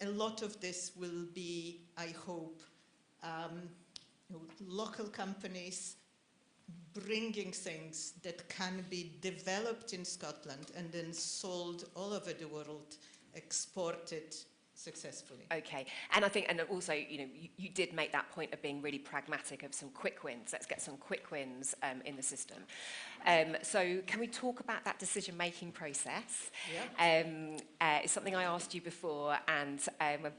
A lot of this will be, I hope, local companies bringing things that can be developed in Scotland and then sold all over the world, exported successfully. Okay, and I think, and also, you know, you did make that point of being really pragmatic of some quick wins. Let's get some quick wins in the system. So can we talk about that decision-making process? Yeah. It's something I asked you before, and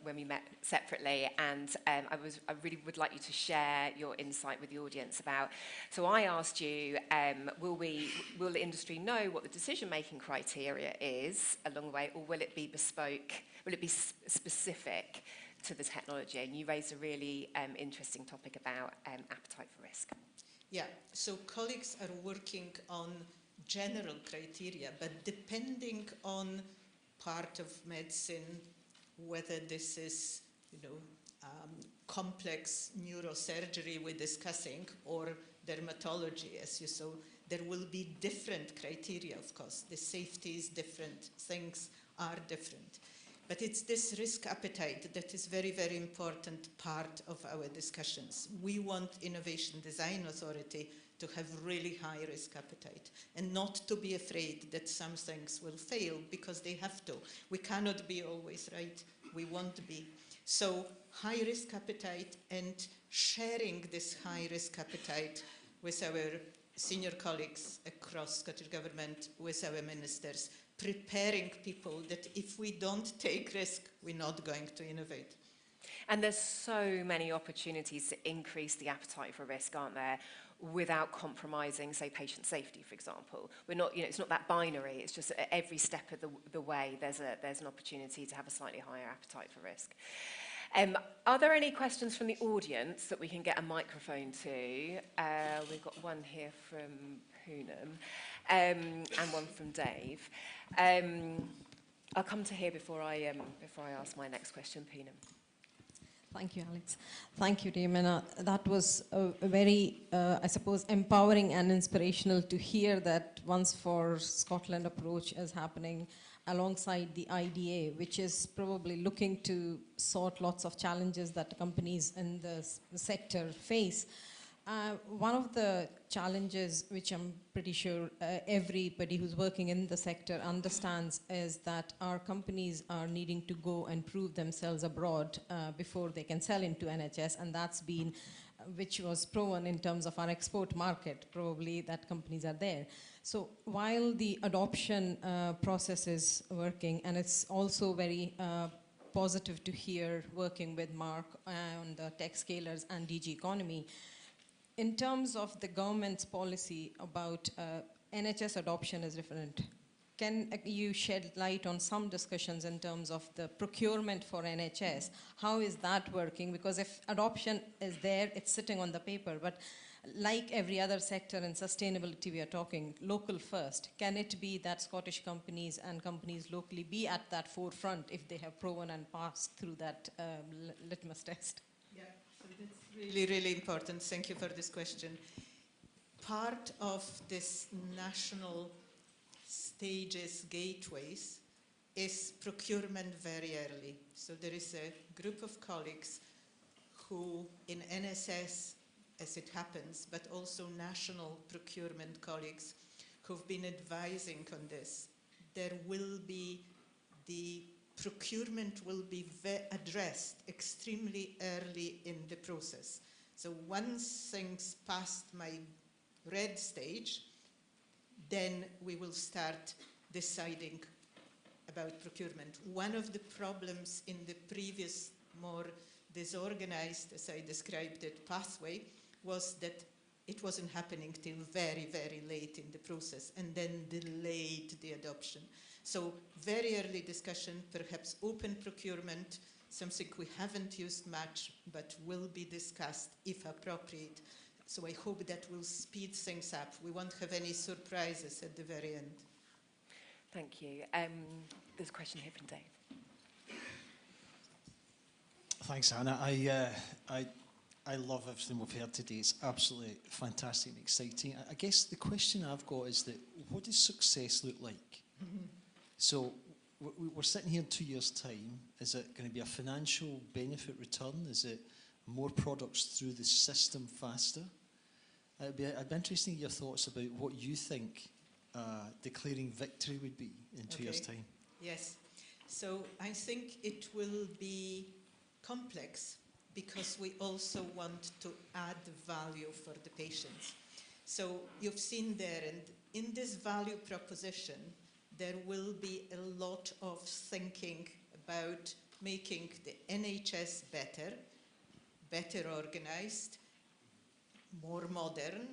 when we met separately, and I really would like you to share your insight with the audience about. So I asked you, will the industry know what the decision-making criteria is along the way, or will it be bespoke? Will it be specific to the technology? And you raised a really interesting topic about appetite for risk. Yeah, so colleagues are working on general criteria, but depending on part of medicine, whether this is, complex neurosurgery we're discussing, or dermatology, as you saw, there will be different criteria, of course. The safety is different, things are different. But it's this risk appetite that is very, very important part of our discussions. We want Innovation Design Authority to have really high risk appetite and not to be afraid that some things will fail, because they have to. We cannot be always right. We won't be. So high risk appetite and sharing this high risk appetite with our senior colleagues across Scottish Government, with our ministers, preparing people that if we don't take risk, we're not going to innovate. And there's so many opportunities to increase the appetite for risk, aren't there, without compromising, say, patient safety, for example. We're not, it's not that binary. It's just at every step of the way, there's an opportunity to have a slightly higher appetite for risk. Are there any questions from the audience that we can get a microphone to? We've got one here from Poonam and one from Dave. I'll come to here before I ask my next question, Poonam. Thank you, Alex. Thank you, Damon. That was a very, I suppose, empowering and inspirational to hear that Once for Scotland approach is happening alongside the IDA, which is probably looking to sort lots of challenges that companies in the sector face. One of the challenges, which I'm pretty sure everybody who's working in the sector understands, is that our companies are needing to go and prove themselves abroad before they can sell into NHS, and that's been, which was proven in terms of our export market, probably that companies are there. So while the adoption process is working, and it's also very positive to hear working with Mark on the tech scalers and DG Economy, in terms of the government's policy about NHS adoption is different. Can you shed light on some discussions in terms of the procurement for NHS? How is that working? Because if adoption is there, it's sitting on the paper. But like every other sector in sustainability, we are talking local first. Can it be that Scottish companies and companies locally be at that forefront if they have proven and passed through that litmus test? Yeah, so that's really, really important. Thank you for this question. Part of this national stages, gateways, is procurement very early. So there is a group of colleagues who in NSS, as it happens, but also national procurement colleagues who've been advising on this. There will be the procurement will be addressed extremely early in the process. So once things past my red stage, then we will start deciding about procurement. One of the problems in the previous, more disorganized, as I described it, pathway was that it wasn't happening till very, very late in the process and then delayed the adoption. So very early discussion, perhaps open procurement, something we haven't used much but will be discussed if appropriate. So I hope that will speed things up. We won't have any surprises at the very end. Thank you. There's a question here from Dave. Thanks, Anna. I love everything we've heard today. It's absolutely fantastic and exciting. I guess the question I've got is that what does success look like? So we're sitting here in 2 years' time. Is it going to be a financial benefit return? Is it more products through the system faster? I'd be interested in your thoughts about what you think declaring victory would be in 2 years' time. Yes. So I think it will be complex because we also want to add value for the patients. So you've seen there, and in this value proposition, there will be a lot of thinking about making the NHS better organized, more modern,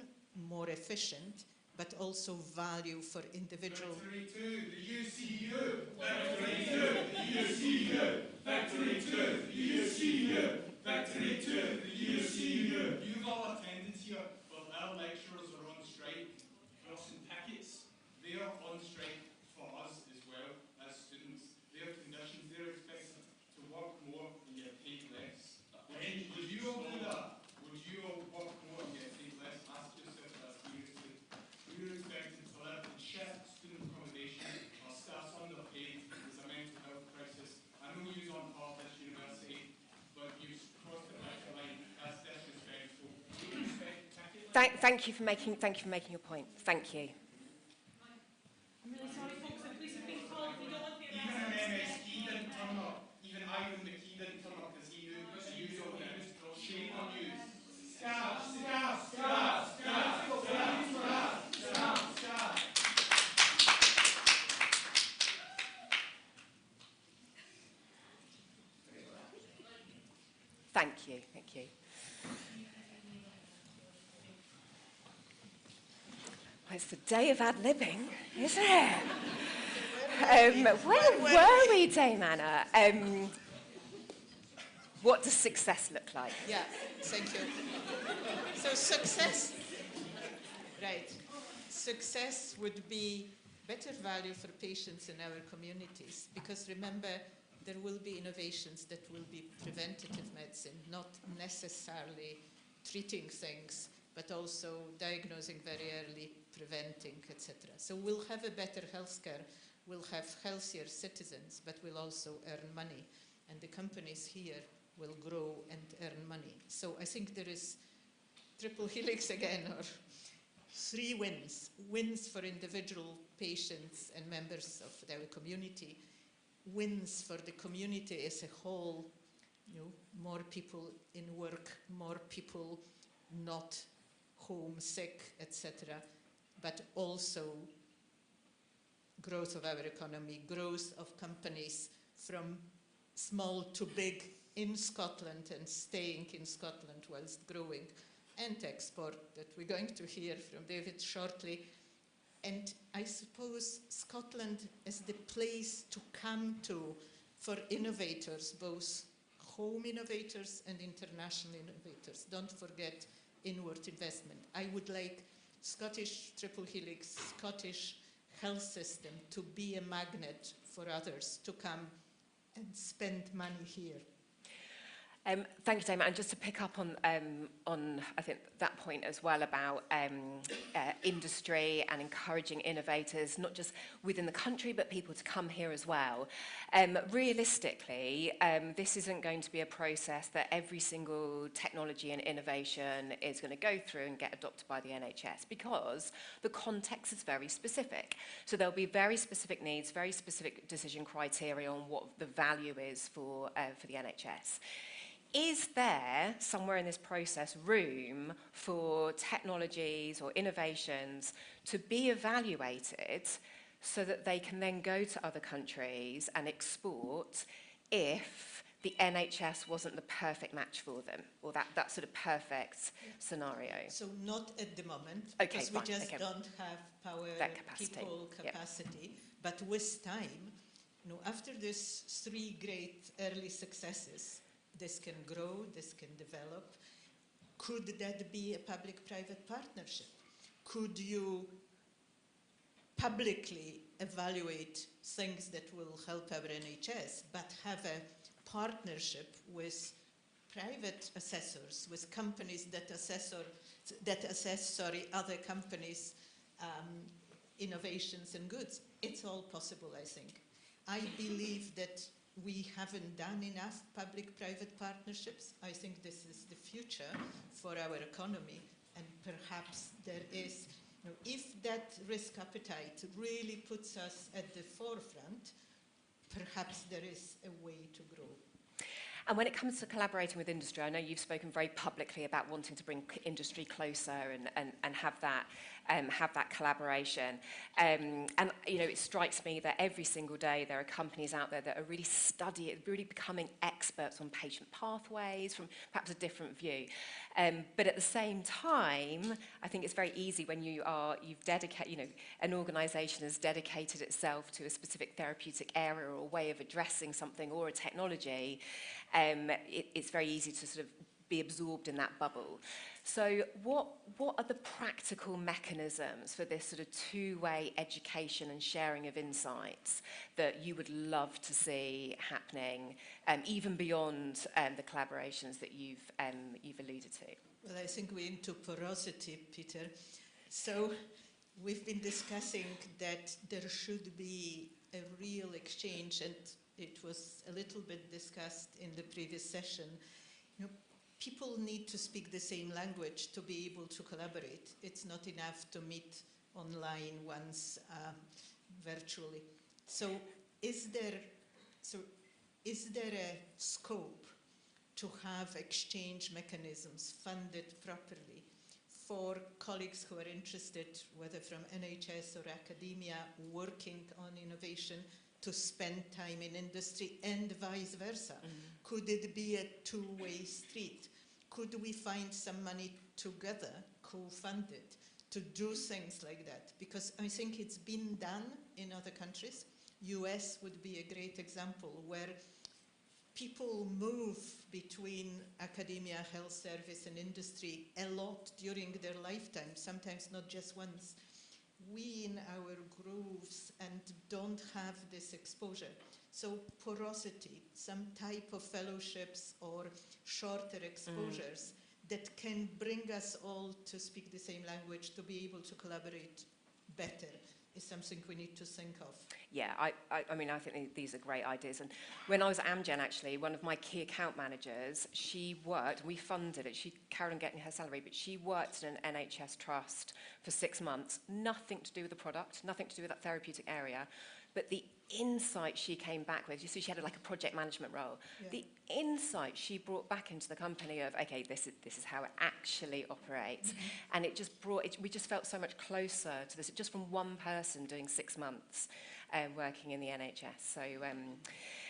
more efficient, but also value for individual. Victory to the UCU! Victory to the UCU! Victory to the UCU! Victory to the UCU! You've all attended here, but our lecturers are on strike for us in tickets. They are on strike for us as well as students. Their conditions, they're expected to work more and get paid less. Would you all do that? Would you all work more and get paid less? Ask yourself that seriously. We're expected to live in shit student accommodation. Our staff's underpaid. There's a mental health crisis. I know you aren't part of this university, but you've crossed the picket line. That's disrespectful. Do you respect ticket line? Thank you for making your point. Thank you. I'm really sorry, folks. The police have been called. We don't want the arrest. Even an MSP didn't turn up. Even Ivan McKee didn't turn up because he knew you don't get it. Shame on you. Scab, scab, scab, scab, scab, scab, scab, scab. Thank you. Thank you. Well, it's the day of ad-libbing, isn't it? Where were we, Dame Anna? What does success look like? Yeah, thank you. So success, right. Success would be better value for patients in our communities, because remember, there will be innovations that will be preventative medicine, not necessarily treating things, but also diagnosing very early, preventing, etc. So we'll have a better healthcare, we'll have healthier citizens, but we'll also earn money. And the companies here will grow and earn money. So I think there is triple helix again, or 3 wins. Wins for individual patients and members of our community. Wins for the community as a whole, more people in work, more people not homesick, etc. But also growth of our economy, growth of companies from small to big in Scotland and staying in Scotland whilst growing, and export that we're going to hear from David shortly. And I suppose Scotland is the place to come to for innovators, both home innovators and international innovators. Don't forget inward investment. I would like Scottish triple helix, Scottish health system to be a magnet for others to come and spend money here. Thank you, Dame. And just to pick up on I think that point as well about industry and encouraging innovators, not just within the country, but people to come here as well. Realistically, this isn't going to be a process that every single technology and innovation is going to go through and get adopted by the NHS, because the context is very specific. So there'll be very specific needs, very specific decision criteria on what the value is for the NHS. Is there, somewhere in this process, room for technologies or innovations to be evaluated so that they can then go to other countries and export if the NHS wasn't the perfect match for them, or that sort of perfect scenario? So not at the moment, Okay, because fine, we just okay. don't have power, That capacity, people yep. capacity. But with time, after these 3 great early successes, this can grow, this can develop. Could that be a public-private partnership? Could you publicly evaluate things that will help our NHS, but have a partnership with private assessors, with companies that assess other companies' innovations and goods? It's all possible, I think. I believe that we haven't done enough public-private partnerships. I think this is the future for our economy, and perhaps there is, if that risk appetite really puts us at the forefront, perhaps there is a way to grow. And when it comes to collaborating with industry, I know you've spoken very publicly about wanting to bring industry closer and have that collaboration. And it strikes me that every single day there are companies out there that are really becoming experts on patient pathways from perhaps a different view. But at the same time, I think it's very easy when you've dedicated, an organisation has dedicated itself to a specific therapeutic area or a way of addressing something or a technology. It's very easy to sort of be absorbed in that bubble. So what are the practical mechanisms for this sort of two-way education and sharing of insights that you would love to see happening, even beyond the collaborations that you've alluded to? Well, I think we're into porosity, Peter. So we've been discussing that there should be a real exchange, and it was a little bit discussed in the previous session. People need to speak the same language to be able to collaborate. It's not enough to meet online once virtually. So is there a scope to have exchange mechanisms funded properly for colleagues who are interested, whether from NHS or academia, working on innovation, to spend time in industry, and vice versa? Could it be a two-way street? Could we find some money together, co-funded, to do things like that? Because I think it's been done in other countries. US would be a great example, where people move between academia, health service, and industry a lot during their lifetime, sometimes not just once. We in our grooves and don't have this exposure. So porosity, some type of fellowships or shorter exposures that can bring us all to speak the same language, to be able to collaborate better, is something we need to think of. Yeah, I mean, I think these are great ideas. And when I was at Amgen, actually, one of my key account managers, she worked, we funded it, she carried on getting her salary, but she worked in an NHS trust for 6 months, nothing to do with the product, nothing to do with that therapeutic area, but the insight she came back with, you see, she had like a project management role. Yeah. The insight she brought back into the company of, okay, this is how it actually operates. And it just we just felt so much closer to this, just from one person doing 6 months working in the NHS.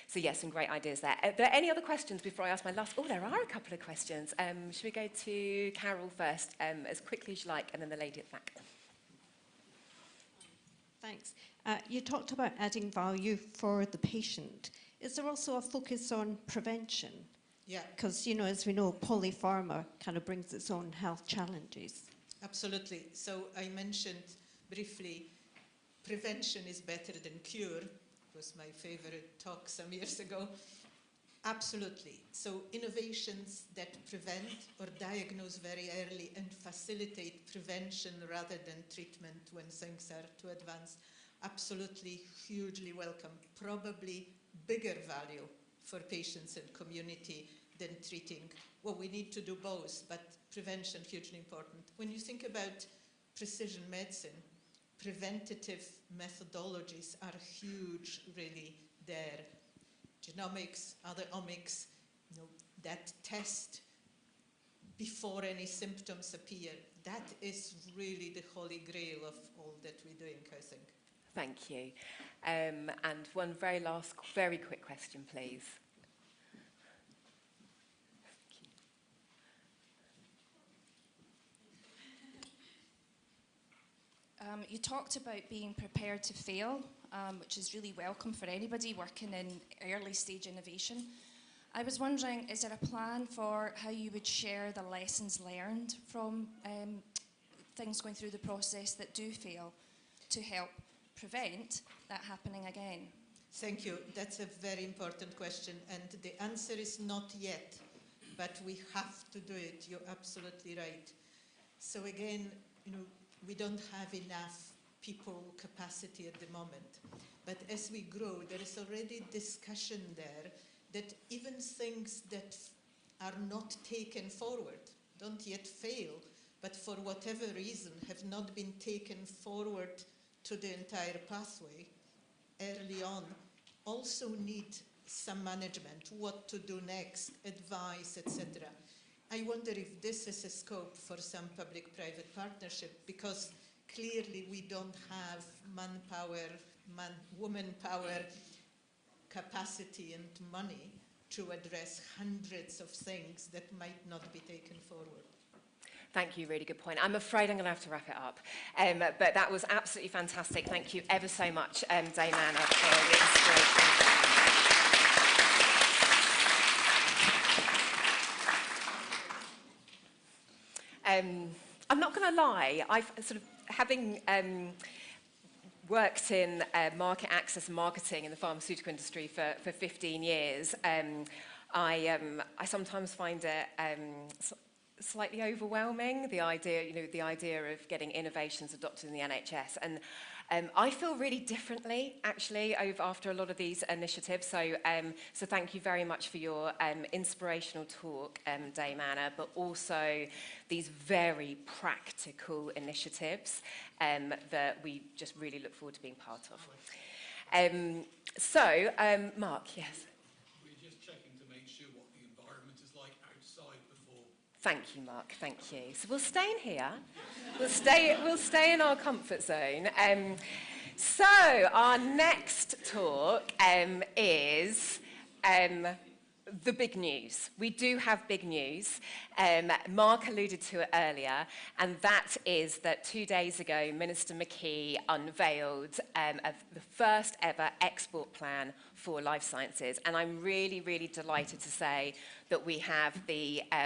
So yes, some great ideas there. Are there any other questions before I ask my last? Oh, there are a couple of questions. Should we go to Carol first, as quickly as you like, and then the lady at the back? Thanks. You talked about adding value for the patient. Is there also a focus on prevention? Yeah. Because, as we know, polypharma kind of brings its own health challenges. Absolutely. So I mentioned briefly, prevention is better than cure. It was my favorite talk some years ago. Absolutely. So innovations that prevent or diagnose very early and facilitate prevention rather than treatment when things are too advanced, absolutely hugely welcome. Probably bigger value for patients and community than treating. Well, we need to do both, but prevention hugely important. When you think about precision medicine, preventative methodologies are huge, really, there. Genomics, other omics, that test before any symptoms appear. That is really the holy grail of all that we're doing, I think. Thank you. And one very last, very quick question, please. You talked about being prepared to fail, which is really welcome for anybody working in early stage innovation. I was wondering, is there a plan for how you would share the lessons learned from things going through the process that do fail to help prevent that happening again? Thank you. That's a very important question, and the answer is not yet, but we have to do it. You're absolutely right. So again, we don't have enough people capacity at the moment. But as we grow, there is already discussion there that even things that are not taken forward, don't yet fail, but for whatever reason have not been taken forward to the entire pathway early on, also need some management, what to do next, advice, etc. I wonder if this is a scope for some public-private partnership, because clearly we don't have manpower, woman power, capacity and money to address hundreds of things that might not be taken forward. Thank you, really good point. I'm afraid I'm going to have to wrap it up. But that was absolutely fantastic. Thank you ever so much, Dame Anna, for the inspiration. I'm not going to lie, I've sort of, having worked in market access and marketing in the pharmaceutical industry for 15 years, I sometimes find it slightly overwhelming, the idea of getting innovations adopted in the NHS. And I feel really differently, actually, after a lot of these initiatives. So thank you very much for your inspirational talk, Dame Anna, but also these very practical initiatives that we just really look forward to being part of. Mark, yes. We're just checking to make sure what the environment is like outside before. Thank you, Mark. Thank you. So we'll stay in here. We'll stay in our comfort zone. So our next talk is the big news. We do have big news. Mark alluded to it earlier, and that is that 2 days ago, Minister McKee unveiled the first ever export plan for life sciences. And I'm really, really delighted to say that we have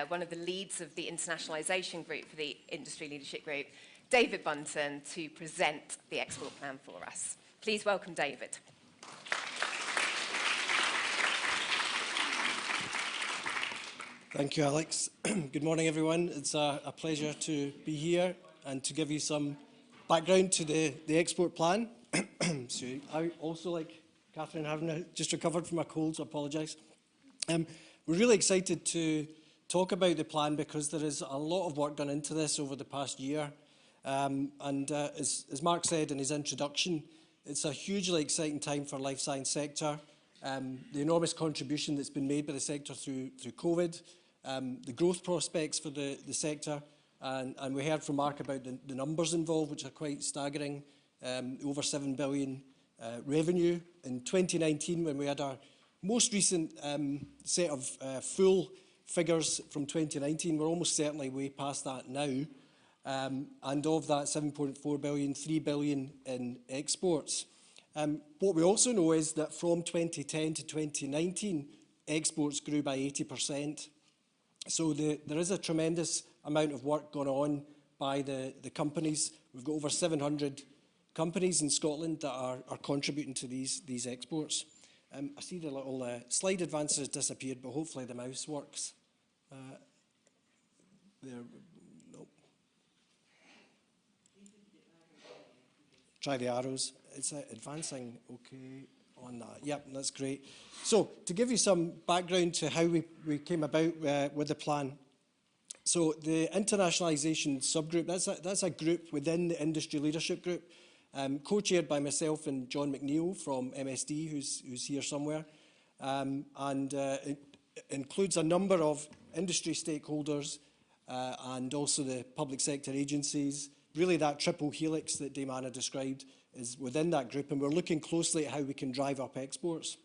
one of the leads of the internationalisation group for the Industry Leadership Group, David Bunton, to present the export plan for us. Please welcome David. Thank you, Alex. Good morning, everyone. It's a pleasure to be here and to give you some background to the export plan. So I also, like Catherine, having just recovered from a cold, so I apologise. We're really excited to talk about the plan because there is a lot of work done into this over the past year. As Mark said in his introduction, it's a hugely exciting time for the life science sector. The enormous contribution that's been made by the sector through COVID, the growth prospects for the sector, and we heard from Mark about the numbers involved, which are quite staggering. Over 7 billion revenue. In 2019, when we had our most recent set of full figures from 2019, we're almost certainly way past that now. And of that 7.4 billion, 3 billion in exports. What we also know is that from 2010 to 2019, exports grew by 80%. So there is a tremendous amount of work going on by the companies. We've got over 700 companies in Scotland that are contributing to these exports. I see the little slide advancer has disappeared, but hopefully the mouse works. There, nope. Try the arrows. It's advancing okay on that. Yep, that's great. So to give you some background to how we came about with the plan. So the internationalisation subgroup, that's a group within the industry leadership group, co-chaired by myself and John McNeill from MSD, who's here somewhere, it includes a number of industry stakeholders and also the public sector agencies. Really that triple helix that Damana described is within that group, and we're looking closely at how we can drive up exports.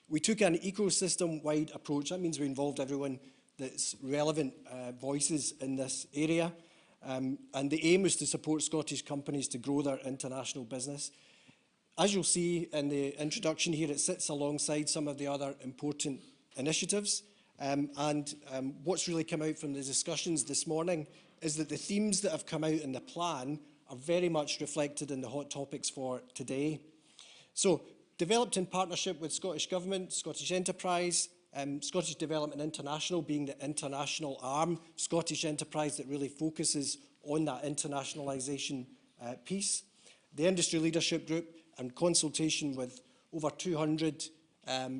We took an ecosystem-wide approach. That means we involved everyone that's relevant voices in this area. And the aim was to support Scottish companies to grow their international business. As you'll see in the introduction here, it sits alongside some of the other important initiatives. What's really come out from the discussions this morning is that the themes that have come out in the plan are very much reflected in the hot topics for today. So, developed in partnership with Scottish Government, Scottish Enterprise, Scottish Development International being the international arm, Scottish Enterprise that really focuses on that internationalisation piece. The Industry Leadership Group and consultation with over 200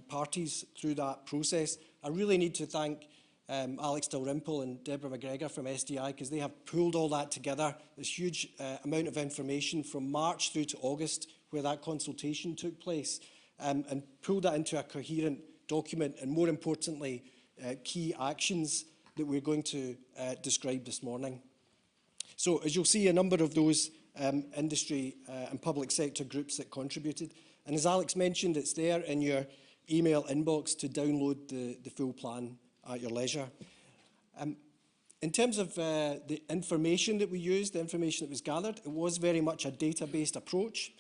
parties through that process. I really need to thank Alex Dalrymple and Deborah McGregor from SDI because they have pulled all that together, this huge amount of information from March through to August where that consultation took place and pulled that into a coherent document and, more importantly, key actions that we're going to describe this morning. So, as you'll see, a number of those industry and public sector groups that contributed. And as Alex mentioned, it's there in your email inbox to download the full plan at your leisure. In terms of the information that we used, the information that was gathered, it was very much a data-based approach.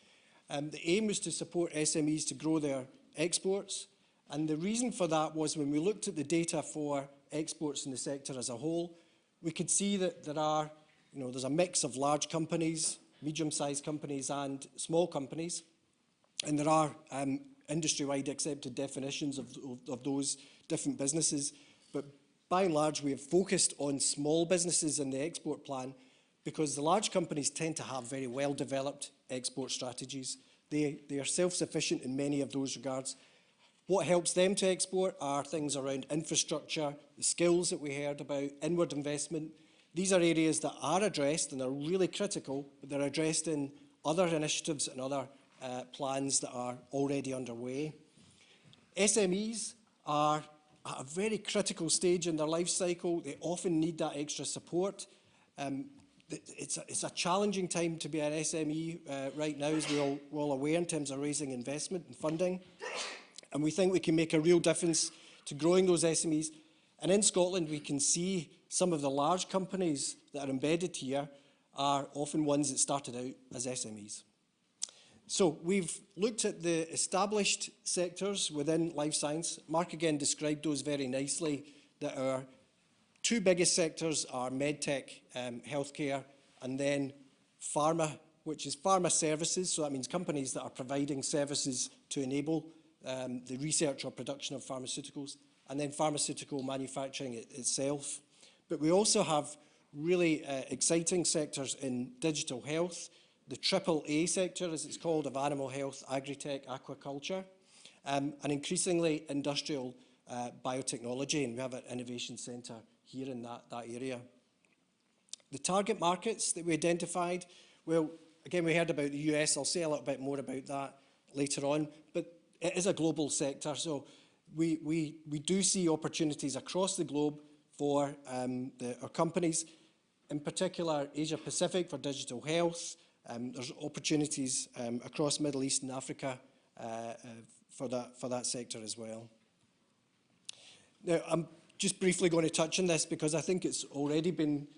The aim was to support SMEs to grow their exports. And the reason for that was when we looked at the data for exports in the sector as a whole, we could see that there's a mix of large companies, medium-sized companies and small companies. And there are industry-wide accepted definitions of those different businesses. But by and large, we have focused on small businesses in the export plan because the large companies tend to have very well-developed export strategies. They are self-sufficient in many of those regards. What helps them to export are things around infrastructure, the skills that we heard about, inward investment. These are areas that are addressed and are really critical, but they're addressed in other initiatives and other plans that are already underway. SMEs are at a very critical stage in their life cycle. They often need that extra support. It's a challenging time to be an SME right now, as we're all aware, in terms of raising investment and funding. And we think we can make a real difference to growing those SMEs. And in Scotland, we can see some of the large companies that are embedded here are often ones that started out as SMEs. So we've looked at the established sectors within life science. Mark again described those very nicely, that our two biggest sectors are medtech, healthcare, and then pharma, which is pharma services. So that means companies that are providing services to enable the research or production of pharmaceuticals, and then pharmaceutical manufacturing itself. But we also have really exciting sectors in digital health, the AAA sector, as it's called, of animal health, agri-tech, aquaculture, and increasingly industrial biotechnology, and we have an innovation centre here in that area. The target markets that we identified, well, again, we heard about the US. I'll say a little bit more about that later on, but it is a global sector, so we do see opportunities across the globe for our companies, in particular Asia-Pacific for digital health. There's opportunities across Middle East and Africa for that sector as well. Now, I'm just briefly going to touch on this because I think it's already been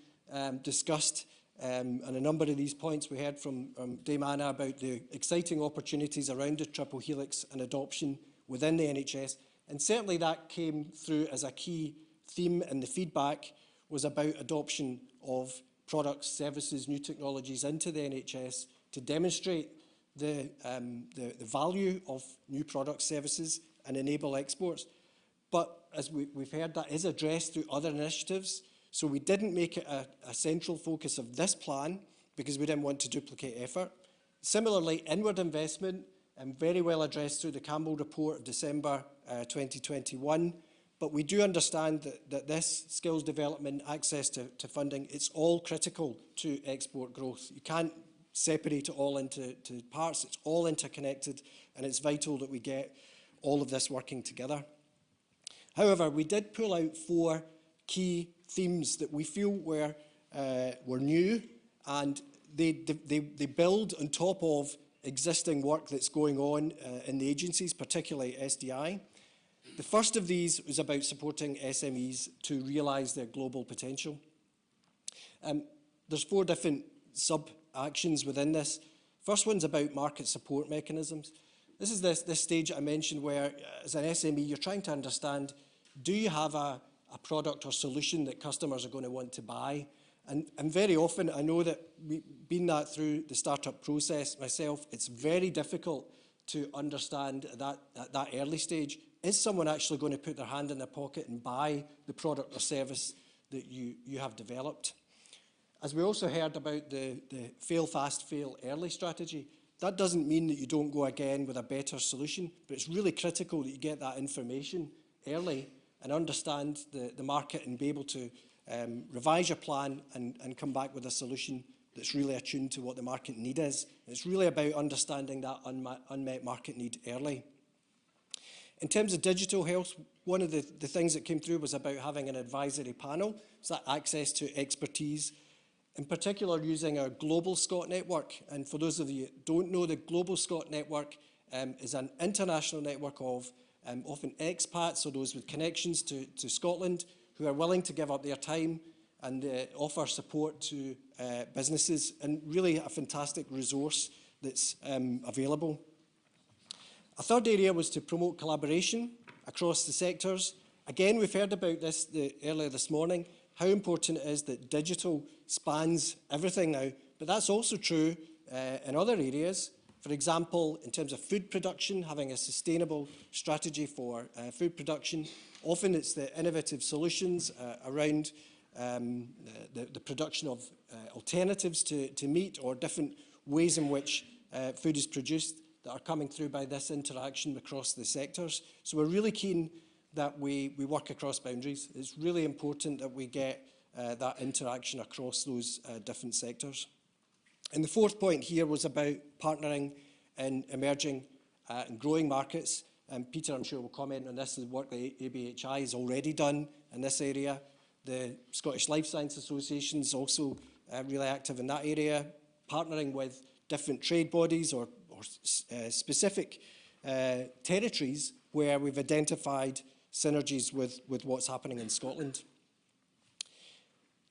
discussed, and a number of these points we heard from Damana about the exciting opportunities around the triple helix and adoption within the NHS, and certainly that came through as a key theme in the feedback, was about adoption of products, services, new technologies into the NHS to demonstrate the value of new product services and enable exports. But as we've heard, that is addressed through other initiatives. So we didn't make it a central focus of this plan because we didn't want to duplicate effort. Similarly, inward investment, very well addressed through the Campbell report of December 2021. But we do understand that this skills development, access to funding, it's all critical to export growth. You can't separate it all into parts. It's all interconnected, and it's vital that we get all of this working together. However, we did pull out 4 key themes that we feel were new, and they build on top of existing work that's going on in the agencies, particularly SDI. The first of these was about supporting SMEs to realise their global potential. There's 4 different sub-actions within this. First one's about market support mechanisms. This is this stage I mentioned where, as an SME, you're trying to understand, do you have a product or solution that customers are going to want to buy? And very often, I know that we've been that through the startup process myself, it's very difficult to understand at that early stage, is someone actually going to put their hand in their pocket and buy the product or service that you have developed? As we also heard about the fail fast, fail early strategy, that doesn't mean that you don't go again with a better solution, but it's really critical that you get that information early and understand the market and be able to revise your plan and come back with a solution that's really attuned to what the market need is. It's really about understanding that unmet market need early. In terms of digital health, one of the things that came through was about having an advisory panel, so that access to expertise, in particular using our Global Scot network. And for those of you that don't know, the Global Scot network is an international network of often expats or those with connections to Scotland who are willing to give up their time and offer support to businesses, and really a fantastic resource that's available. A third area was to promote collaboration across the sectors. Again, we've heard about this earlier this morning, how important it is that digital spans everything now, but that's also true in other areas. For example, in terms of food production, having a sustainable strategy for food production. Often it's the innovative solutions around the production of alternatives to meat, or different ways in which food is produced, that are coming through by this interaction across the sectors. So we're really keen that we work across boundaries. It's really important that we get that interaction across those different sectors. And the fourth point here was about partnering in emerging and growing markets. And Peter, I'm sure, will comment on this, the work that ABHI has already done in this area. The Scottish Life Science Association is also really active in that area, partnering with different trade bodies or specific territories where we've identified synergies with what's happening in Scotland.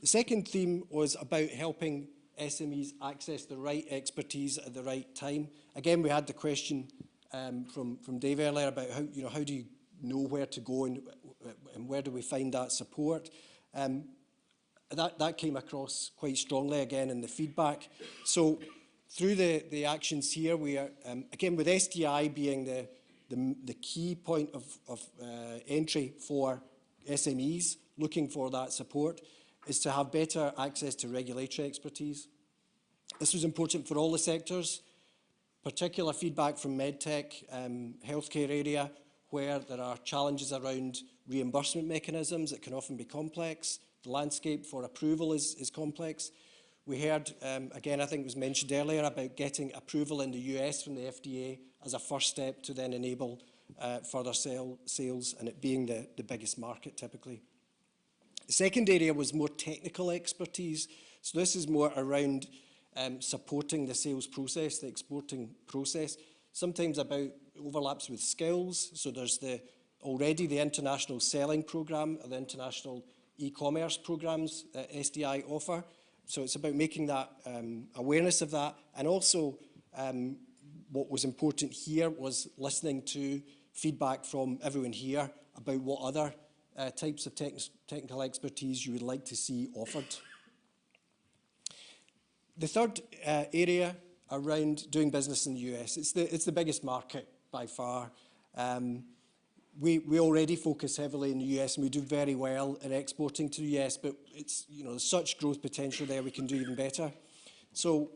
The second theme was about helping SMEs access the right expertise at the right time. Again, we had the question from Dave earlier about how do you know where to go and where do we find that support. That came across quite strongly again in the feedback. So through the actions here, we are, again, with SDI being the key point of entry for SMEs looking for that support, is to have better access to regulatory expertise. This was important for all the sectors. Particular feedback from medtech, healthcare area, where there are challenges around reimbursement mechanisms that can often be complex. The landscape for approval is complex. We heard, again, I think it was mentioned earlier, about getting approval in the US from the FDA as a first step to then enable further sales, and it being the biggest market typically. The second area was more technical expertise. So this is more around supporting the sales process, the exporting process, sometimes about overlaps with skills. So there's already the international selling programme, or the international e-commerce programmes that SDI offer. So it's about making that awareness of that. And also what was important here was listening to feedback from everyone here about what other types of technical expertise you would like to see offered. The third area around doing business in the US. It's the biggest market by far. We already focus heavily in the US and we do very well in exporting to the US, but it's, there's such growth potential there, we can do even better. So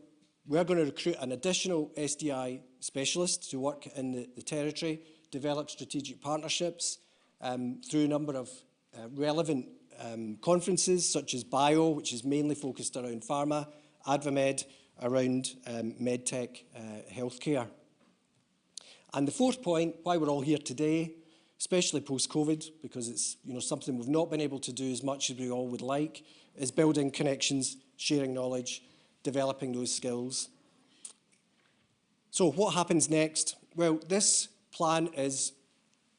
we're going to recruit an additional SDI specialist to work in the territory, develop strategic partnerships through a number of relevant conferences such as BIO, which is mainly focused around pharma, AdvaMed, around medtech healthcare. And the fourth point, why we're all here today, especially post-COVID, because it's something we've not been able to do as much as we all would like, is building connections, sharing knowledge, developing those skills. So what happens next? Well, this plan is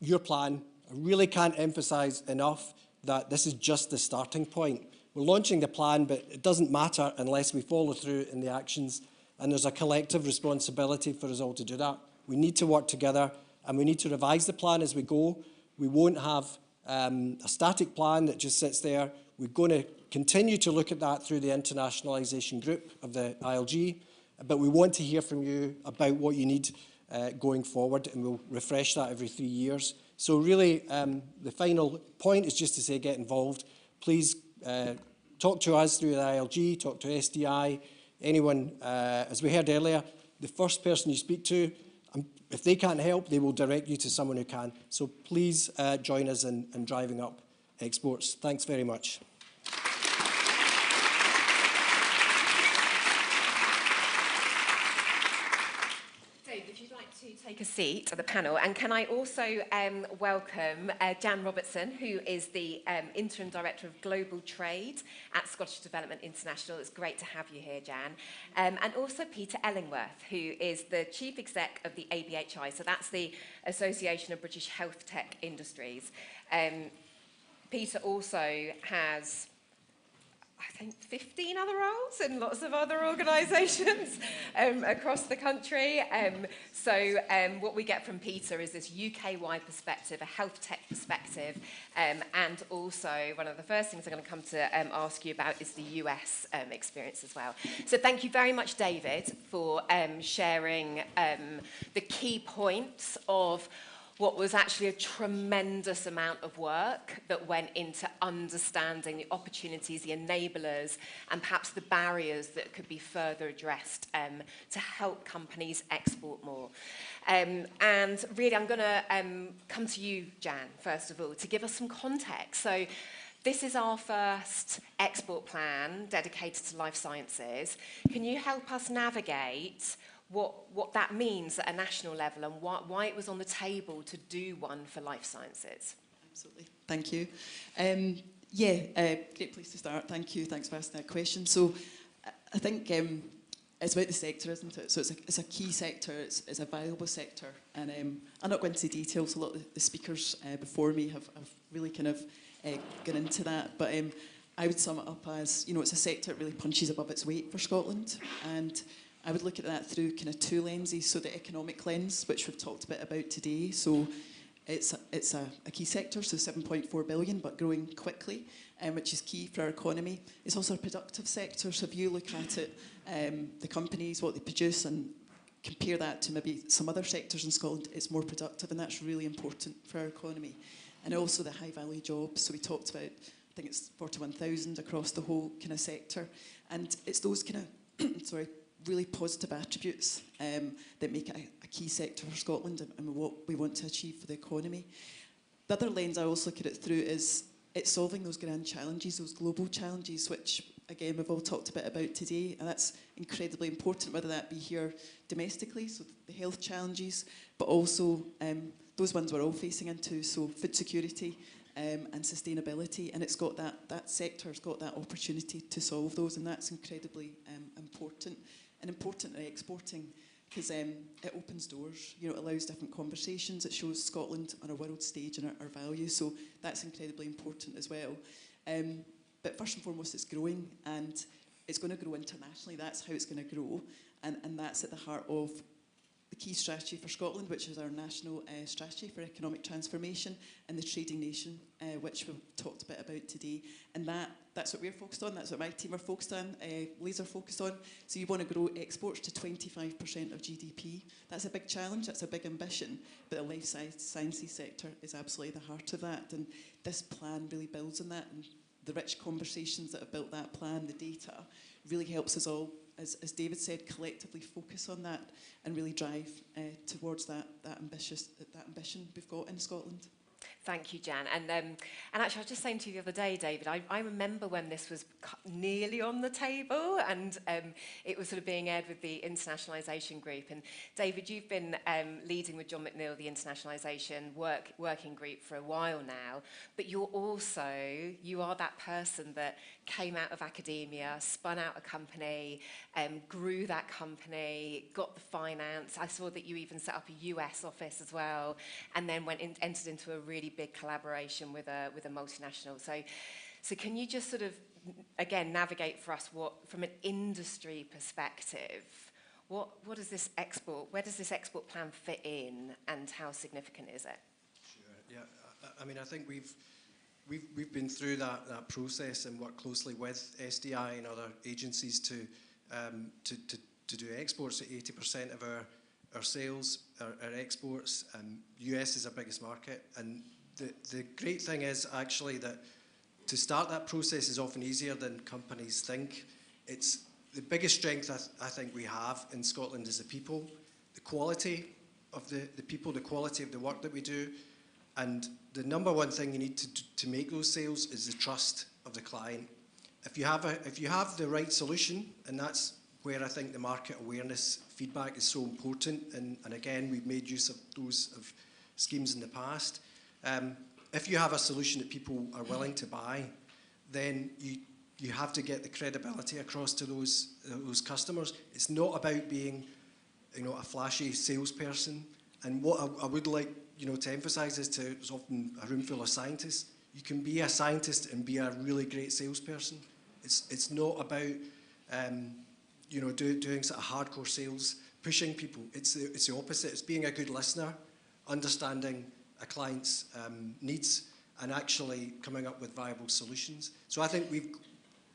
your plan. I really can't emphasise enough that this is just the starting point. We're launching the plan, but it doesn't matter unless we follow through in the actions, and there's a collective responsibility for us all to do that. We need to work together, and we need to revise the plan as we go. We won't have a static plan that just sits there. We're going to continue to look at that through the internationalisation group of the ILG, but we want to hear from you about what you need going forward, and we'll refresh that every 3 years. So really, the final point is just to say get involved. Please talk to us through the ILG, talk to SDI, anyone, as we heard earlier, the first person you speak to, if they can't help, they will direct you to someone who can. So please join us in driving up exports. Thanks very much. To take a seat at the panel, and can I also welcome Jan Robertson, who is the Interim Director of Global Trade at Scottish Development International. It's great to have you here, Jan. And also Peter Ellingworth, who is the Chief Exec of the ABHI, so that's the Association of British Health Tech Industries. Peter also has, I think, 15 other roles in lots of other organisations across the country. So what we get from Peter is this UK-wide perspective, a health tech perspective, and also one of the first things I'm going to come to ask you about is the US experience as well. So thank you very much, David, for sharing the key points of what was actually a tremendous amount of work that went into understanding the opportunities, the enablers, and perhaps the barriers that could be further addressed to help companies export more. And really, I'm going to come to you, Jan, first of all, to give us some context. So this is our first export plan dedicated to life sciences. Can you help us navigate what that means at a national level and why it was on the table to do one for life sciences? Absolutely. Thank you. Great place to start. Thank you. Thanks for asking that question. So I think it's about the sector, isn't it? So it's a key sector. It's a valuable sector. And I'm not going into details. A lot of the speakers before me have really kind of gone into that. But I would sum it up as, it's a sector that really punches above its weight for Scotland. And I would look at that through kind of two lenses. So the economic lens, which we've talked a bit about today. So it's a key sector, so 7.4 billion, but growing quickly, which is key for our economy. It's also a productive sector. So if you look at it, the companies, what they produce, and compare that to maybe some other sectors in Scotland, it's more productive, and that's really important for our economy. And also the high-value jobs. So we talked about, I think it's 41,000 across the whole kind of sector. And it's those kind of, really positive attributes that make it a key sector for Scotland and what we want to achieve for the economy. The other lens I also look at it through is it's solving those grand challenges, those global challenges, which, again, we've all talked a bit about today, and that's incredibly important, whether that be here domestically, so the health challenges, but also those ones we're all facing into, so food security, and sustainability, and it's got that sector's got that opportunity to solve those, and that's incredibly important. And important in exporting, because it opens doors, it allows different conversations, it shows Scotland on a world stage and our values, so that's incredibly important as well. But first and foremost, it's growing, and it's going to grow internationally. That's how it's going to grow, and that's at the heart of the key strategy for Scotland, which is our national strategy for economic transformation, and the trading nation, which we've talked a bit about today. And that's what we're focused on, that's what my team are focused on, laser focused on. So you want to grow exports to 25% of GDP. That's a big challenge, that's a big ambition, but the life sciences sector is absolutely the heart of that. And this plan really builds on that. And the rich conversations that have built that plan, the data, really helps us all, as David said, collectively focus on that and really drive towards that ambition we've got in Scotland. Thank you, Jan. And actually, I was just saying to you the other day, David, I remember when this was nearly on the table and it was sort of being aired with the internationalisation group. And David, you've been leading with John McNeill the internationalisation working group for a while now, but you are that person that came out of academia, spun out a company, grew that company, got the finance. I saw that you even set up a US office as well, and then entered into a really big collaboration with a multinational. So can you just sort of, again, navigate for us from an industry perspective, where does this export plan fit in and how significant is it? Sure, yeah. I mean, I think we've been through that process and worked closely with SDI and other agencies to do exports. 80% of our sales are exports. US is our biggest market, and the great thing is actually that to start that process is often easier than companies think. It's the biggest strength I think we have in Scotland is the people, the quality of the people, the quality of the work that we do, and the number one thing you need to make those sales is the trust of the client. If you have the right solution, and that's where I think the market awareness feedback is so important, and again, we've made use of those schemes in the past. If you have a solution that people are willing to buy, then you have to get the credibility across to those customers. It's not about being, a flashy salesperson. And what I would like, to emphasise is there's often a room full of scientists. You can be a scientist and be a really great salesperson. It's not about, doing sort of hardcore sales, pushing people. It's the opposite. It's being a good listener, understanding a client's needs, and actually coming up with viable solutions. So I think we've,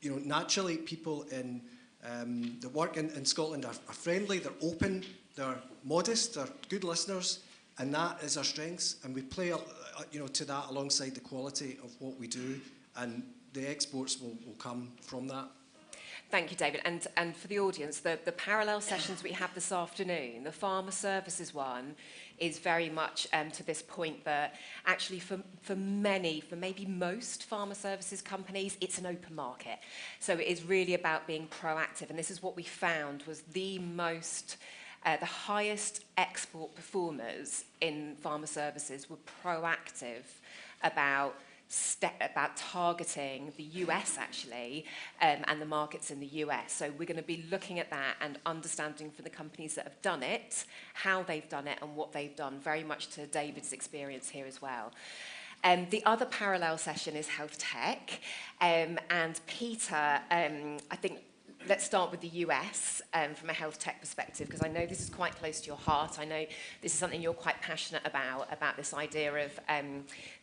naturally people in that work in Scotland are friendly, they're open, they're modest, they're good listeners, and that is our strengths. And we play, to that alongside the quality of what we do, and the exports will come from that. Thank you, David. And for the audience, the parallel sessions we have this afternoon, the Farmer Services one, is very much to this point that actually for maybe most farmer services companies, it's an open market. So it is really about being proactive. And this is what we found was the highest export performers in farmer services were proactive about targeting the US actually, and the markets in the US. So we're going to be looking at that and understanding for the companies that have done it, how they've done it and what they've done, very much to David's experience here as well. The other parallel session is health tech, and Peter, I think let's start with the US from a health tech perspective, because I know this is quite close to your heart. I know this is something you're quite passionate about this idea of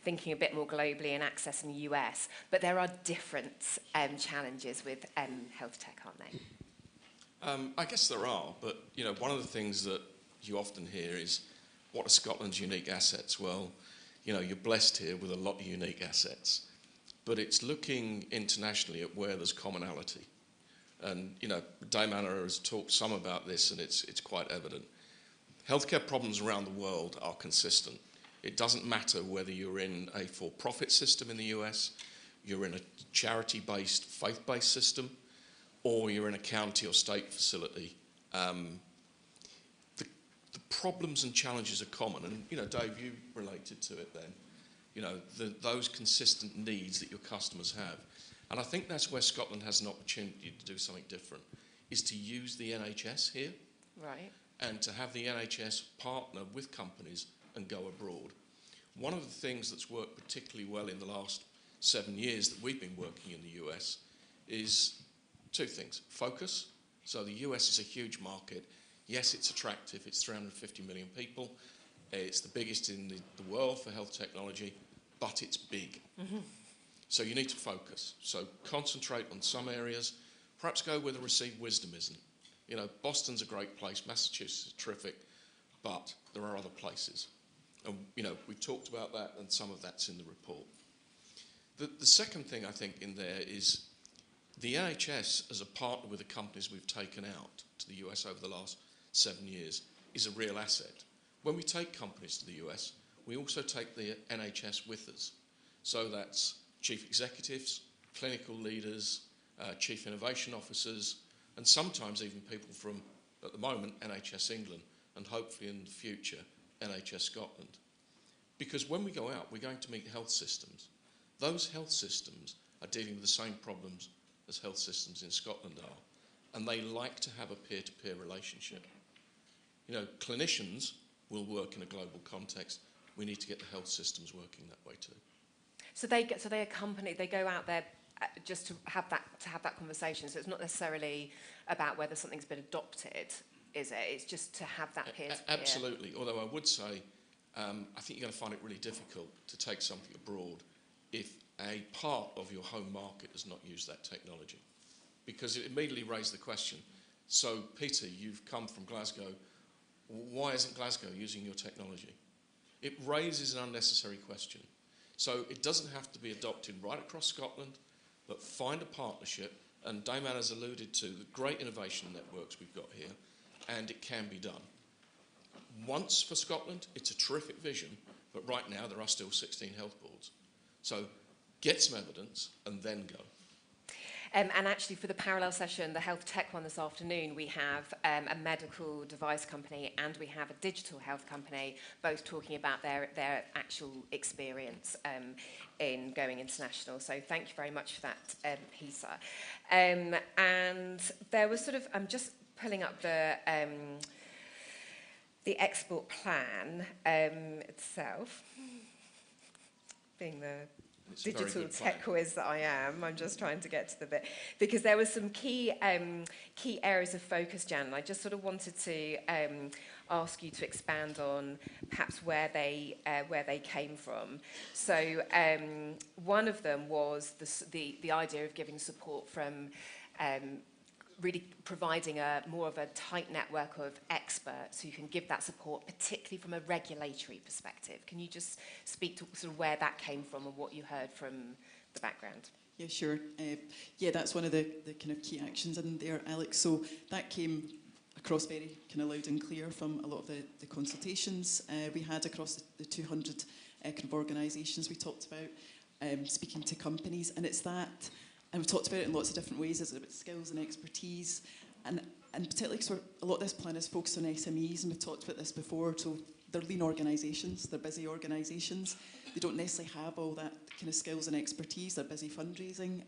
thinking a bit more globally and accessing the US. But there are different challenges with health tech, aren't they? I guess there are, but one of the things that you often hear is, what are Scotland's unique assets? Well, you're blessed here with a lot of unique assets, but it's looking internationally at where there's commonality. And, Diana has talked some about this, and it's quite evident. Healthcare problems around the world are consistent. It doesn't matter whether you're in a for-profit system in the US, you're in a charity-based, faith-based system, or you're in a county or state facility. The problems and challenges are common. And, Dave, you related to it then. Those consistent needs that your customers have. And I think that's where Scotland has an opportunity to do something different, is to use the NHS here. Right. And to have the NHS partner with companies and go abroad. One of the things that's worked particularly well in the last 7 years that we've been working in the US is two things. Focus. So the US is a huge market. Yes, it's attractive. It's 350 million people. It's the biggest in the world for health technology, but it's big. So you need to focus. So concentrate on some areas. Perhaps go where the received wisdom isn't. You know, Boston's a great place. Massachusetts is terrific. But there are other places. And, you know, we've talked about that, and some of that's in the report. The second thing I think in there is the NHS, as a partner with the companies we've taken out to the US over the last 7 years, is a real asset. When we take companies to the US, we also take the NHS with us. So that's chief executives, clinical leaders, chief innovation officers, and sometimes even people from, at the moment, NHS England, and hopefully in the future, NHS Scotland. Because when we go out, we're going to meet health systems. Those health systems are dealing with the same problems as health systems in Scotland are, and they like to have a peer-to-peer relationship. You know, clinicians will work in a global context. We need to get the health systems working that way too. So they accompany, they go out there just to have that conversation. So it's not necessarily about whether something's been adopted, is it? It's just to have that peer-to-peer. Absolutely. Although I would say, I think you're going to find it really difficult to take something abroad if a part of your home market has not used that technology. Because it immediately raised the question, so Peter, you've come from Glasgow, why isn't Glasgow using your technology? It raises an unnecessary question. So it doesn't have to be adopted right across Scotland, but find a partnership, and Damon has alluded to the great innovation networks we've got here, and it can be done. Once for Scotland, it's a terrific vision, but right now there are still 16 health boards. So get some evidence and then go. And actually for the parallel session, the health tech one this afternoon, we have a medical device company and we have a digital health company, both talking about their actual experience in going international. So thank you very much for that, Peter. And there was sort of, I'm just pulling up the export plan itself, being the digital tech quiz that I am. I'm just trying to get to the bit, because there were some key areas of focus, Jan, and I just sort of wanted to ask you to expand on perhaps where they came from. So one of them was the idea of giving support from really providing more of a tight network of experts who can give that support, particularly from a regulatory perspective. Can you just speak to sort of where that came from and what you heard from the background? Yeah, sure. Yeah, that's one of the kind of key actions in there, Alex. So that came across very kind of loud and clear from a lot of the consultations we had across the 200 kind of organisations we talked about, speaking to companies, and it's that. And we've talked about it in lots of different ways. It's about skills and expertise. And particularly because a lot of this plan is focused on SMEs, and we've talked about this before. So they're lean organisations, they're busy organisations. They don't necessarily have all that kind of skills and expertise. They're busy fundraising.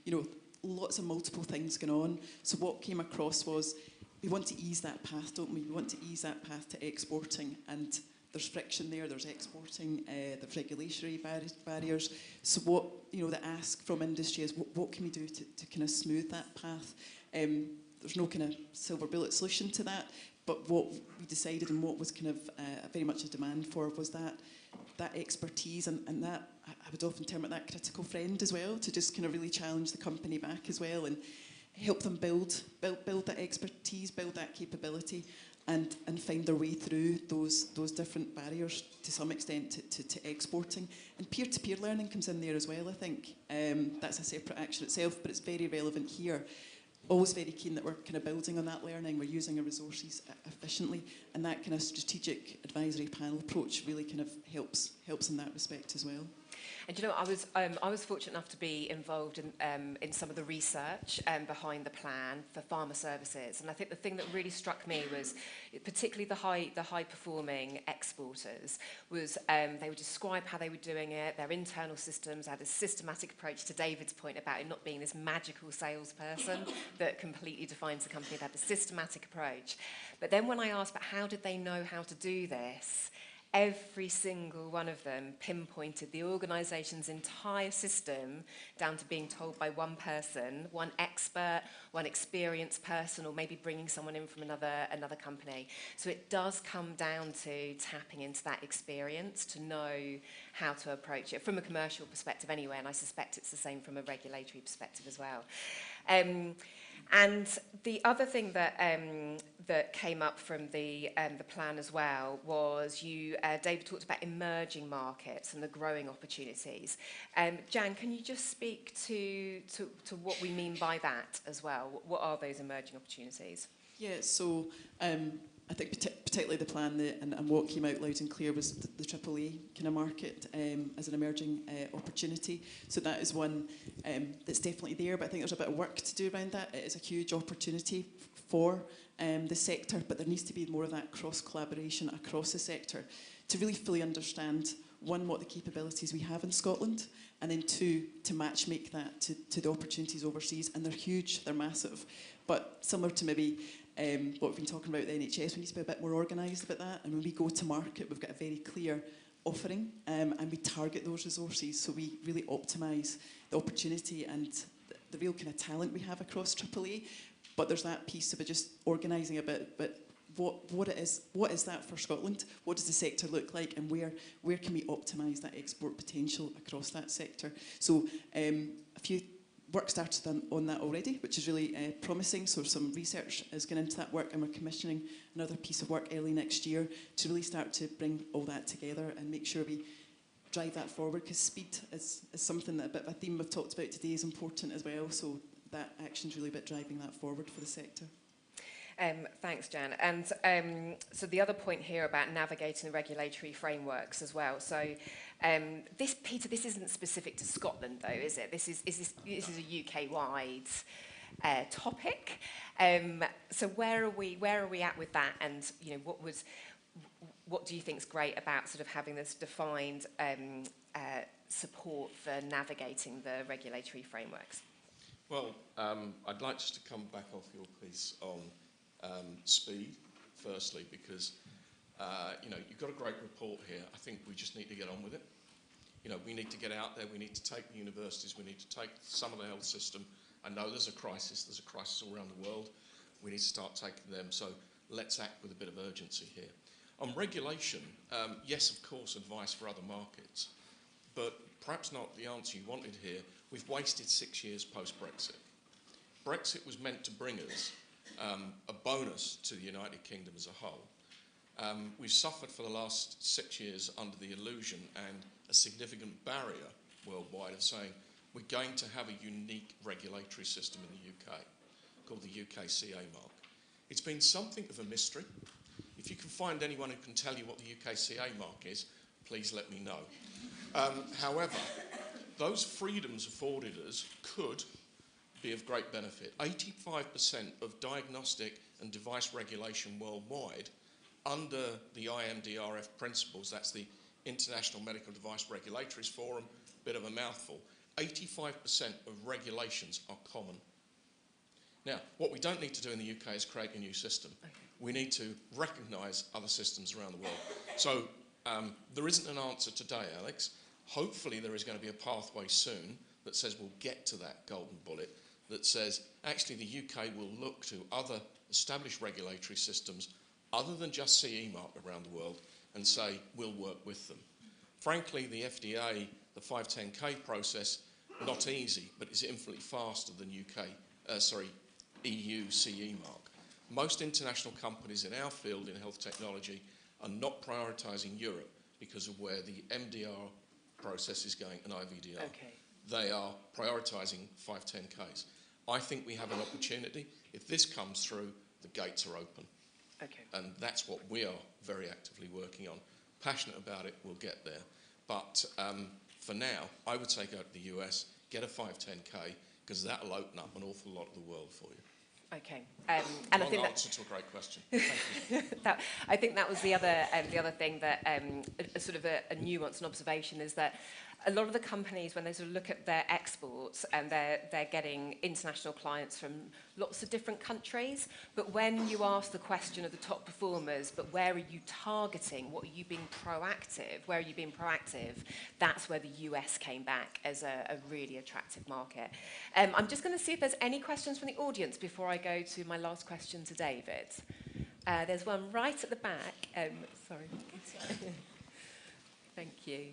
You know, lots of multiple things going on. So what came across was we want to ease that path, don't we? We want to ease that path to exporting, and there's friction there, there's exporting, there's regulatory barriers. So what, you know, the ask from industry is what can we do to kind of smooth that path? There's no kind of silver bullet solution to that, but what we decided and what was kind of very much a demand for was that expertise and that, I would often term it that critical friend as well, to just kind of really challenge the company back as well and help them build that expertise, build that capability, and find their way through those different barriers to some extent to exporting. And peer-to-peer learning comes in there as well, I think. That's a separate action itself, but it's very relevant here. Always very keen that we're kind of building on that learning, we're using our resources efficiently, and that kind of strategic advisory panel approach really kind of helps in that respect as well. And you know, I was fortunate enough to be involved in some of the research behind the plan for pharma services. And I think the thing that really struck me was, particularly the high performing exporters, was they would describe how they were doing it, their internal systems, had a systematic approach, to David's point about it not being this magical salesperson that completely defines the company. They had a systematic approach. But then when I asked, but how did they know how to do this? every single one of them pinpointed the organisation's entire system down to being told by one person, one expert, one experienced person, or maybe bringing someone in from another company. So it does come down to tapping into that experience to know how to approach it from a commercial perspective anyway, and I suspect it's the same from a regulatory perspective as well. And the other thing that that came up from the plan as well was David talked about emerging markets and the growing opportunities. Jan, can you just speak to what we mean by that as well? What are those emerging opportunities? Yeah, so I think particularly the plan and what came out loud and clear was the AAA kind of market as an emerging opportunity. So that is one that's definitely there, but I think there's a bit of work to do around that. It is a huge opportunity for the sector, but there needs to be more of that cross-collaboration across the sector to really fully understand, one, what the capabilities we have in Scotland, and then two, to match-make that to the opportunities overseas. And they're huge, they're massive. But similar to maybe what we've been talking about with the NHS, we need to be a bit more organised about that. And when we go to market, we've got a very clear offering, and we target those resources, so we really optimise the opportunity and the real kind of talent we have across AAA. But there's that piece about just organising a bit, but what is that for Scotland? What does the sector look like, and where can we optimise that export potential across that sector? So a few work started on that already, which is really promising. So some research is going into that work, and we're commissioning another piece of work early next year to really start to bring all that together and make sure we drive that forward, because speed is something that a bit of a theme we've talked about today is important as well. So that action's really about driving that forward for the sector. Thanks, Jan. And so the other point here about navigating the regulatory frameworks as well. So Peter, this isn't specific to Scotland, though, is it? This is a UK-wide topic. So where are we at with that? And what do you think is great about sort of having this defined support for navigating the regulatory frameworks? Well, I'd like just to come back off your piece on speed, firstly, because you've got a great report here. I think we just need to get on with it. We need to get out there. We need to take the universities. We need to take some of the health system. I know there's a crisis. There's a crisis all around the world. We need to start taking them. So let's act with a bit of urgency here. On regulation, yes, of course, advice for other markets, but perhaps not the answer you wanted here. We've wasted 6 years post-Brexit. Brexit was meant to bring us a bonus to the United Kingdom as a whole. We've suffered for the last 6 years under the illusion and a significant barrier worldwide of saying we're going to have a unique regulatory system in the UK called the UK CA mark. It's been something of a mystery. If you can find anyone who can tell you what the UK CA mark is, please let me know. However, those freedoms afforded us could be of great benefit. 85% of diagnostic and device regulation worldwide under the IMDRF principles, that's the International Medical Device Regulatory Forum, bit of a mouthful, 85% of regulations are common. Now, what we don't need to do in the UK is create a new system. Okay. We need to recognise other systems around the world. So there isn't an answer today, Alex. Hopefully there is going to be a pathway soon that says we'll get to that golden bullet, that says actually the UK will look to other established regulatory systems other than just CE mark around the world and say we'll work with them. Frankly, the FDA, the 510K process, not easy, but is infinitely faster than EU CE mark. Most international companies in our field in health technology are not prioritising Europe because of where the MDR process is going and IVDR. Okay. They are prioritising 510Ks. I think we have an opportunity. If this comes through, the gates are open. Okay. And that's what we are very actively working on. Passionate about it, we'll get there. But for now, I would say go to the US, get a 510K, because that'll open up an awful lot of the world for you. Okay, and I think answer to a great question. Thank you. I think that was the other thing that sort of a nuance and observation is that a lot of the companies, when they sort of look at their exports, and they're getting international clients from lots of different countries, but when you ask the question of the top performers, but where are you targeting? What are you being proactive? Where are you being proactive? That's where the US came back as a really attractive market. I'm just going to see if there's any questions from the audience before I go to my last question to David. There's one right at the back. Sorry. Thank you.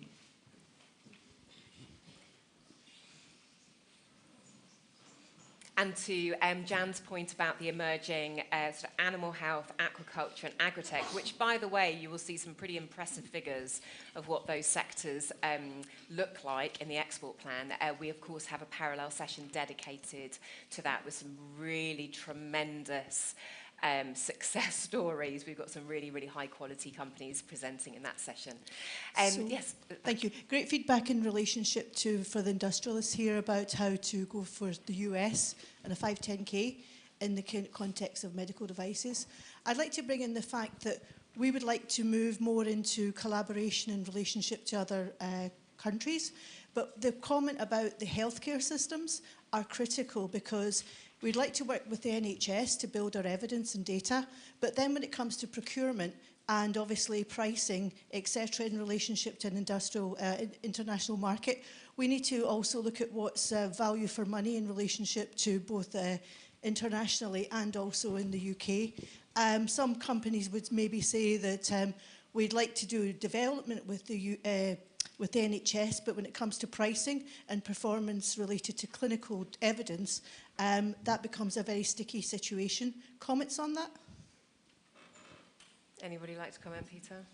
And to Jan's point about the emerging sort of animal health, aquaculture and agritech, which, by the way, you will see some pretty impressive figures of what those sectors look like in the export plan. We, of course, have a parallel session dedicated to that with some really tremendous success stories. We've got some really, really high-quality companies presenting in that session. Yes. Thank you. Great feedback in relationship to, for the industrialists here, about how to go for the US and a 510K in the context of medical devices. I'd like to bring in the fact that we would like to move more into collaboration in relationship to other countries. But the comment about the healthcare systems are critical, because we'd like to work with the NHS to build our evidence and data, but then when it comes to procurement and obviously pricing, etc., in relationship to an international market, we need to also look at what's value for money in relationship to both internationally and also in the UK. Some companies would maybe say that we'd like to do development with the NHS, but when it comes to pricing and performance related to clinical evidence, that becomes a very sticky situation. Comments on that? Anybody like to comment, Peter?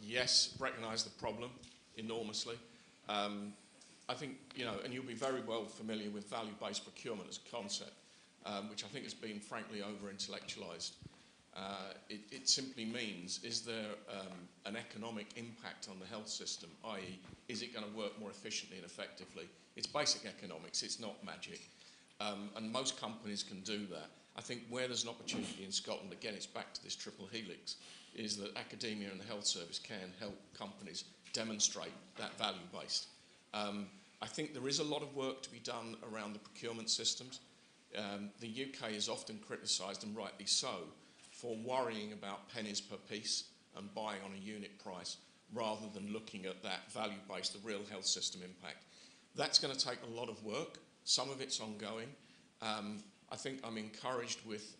Yes, recognise the problem enormously. I think, you know, and you'll be very well familiar with value-based procurement as a concept, which I think has been, frankly, over-intellectualised. It simply means, is there an economic impact on the health system, i.e., is it going to work more efficiently and effectively? It's basic economics, it's not magic. And most companies can do that. I think where there's an opportunity in Scotland, again, it's back to this triple helix, is that academia and the health service can help companies demonstrate that value-based. I think there is a lot of work to be done around the procurement systems. The UK is often criticised, and rightly so, for worrying about pennies per piece and buying on a unit price rather than looking at that value-based, the real health system impact. That's going to take a lot of work. Some of it's ongoing. I think I'm encouraged with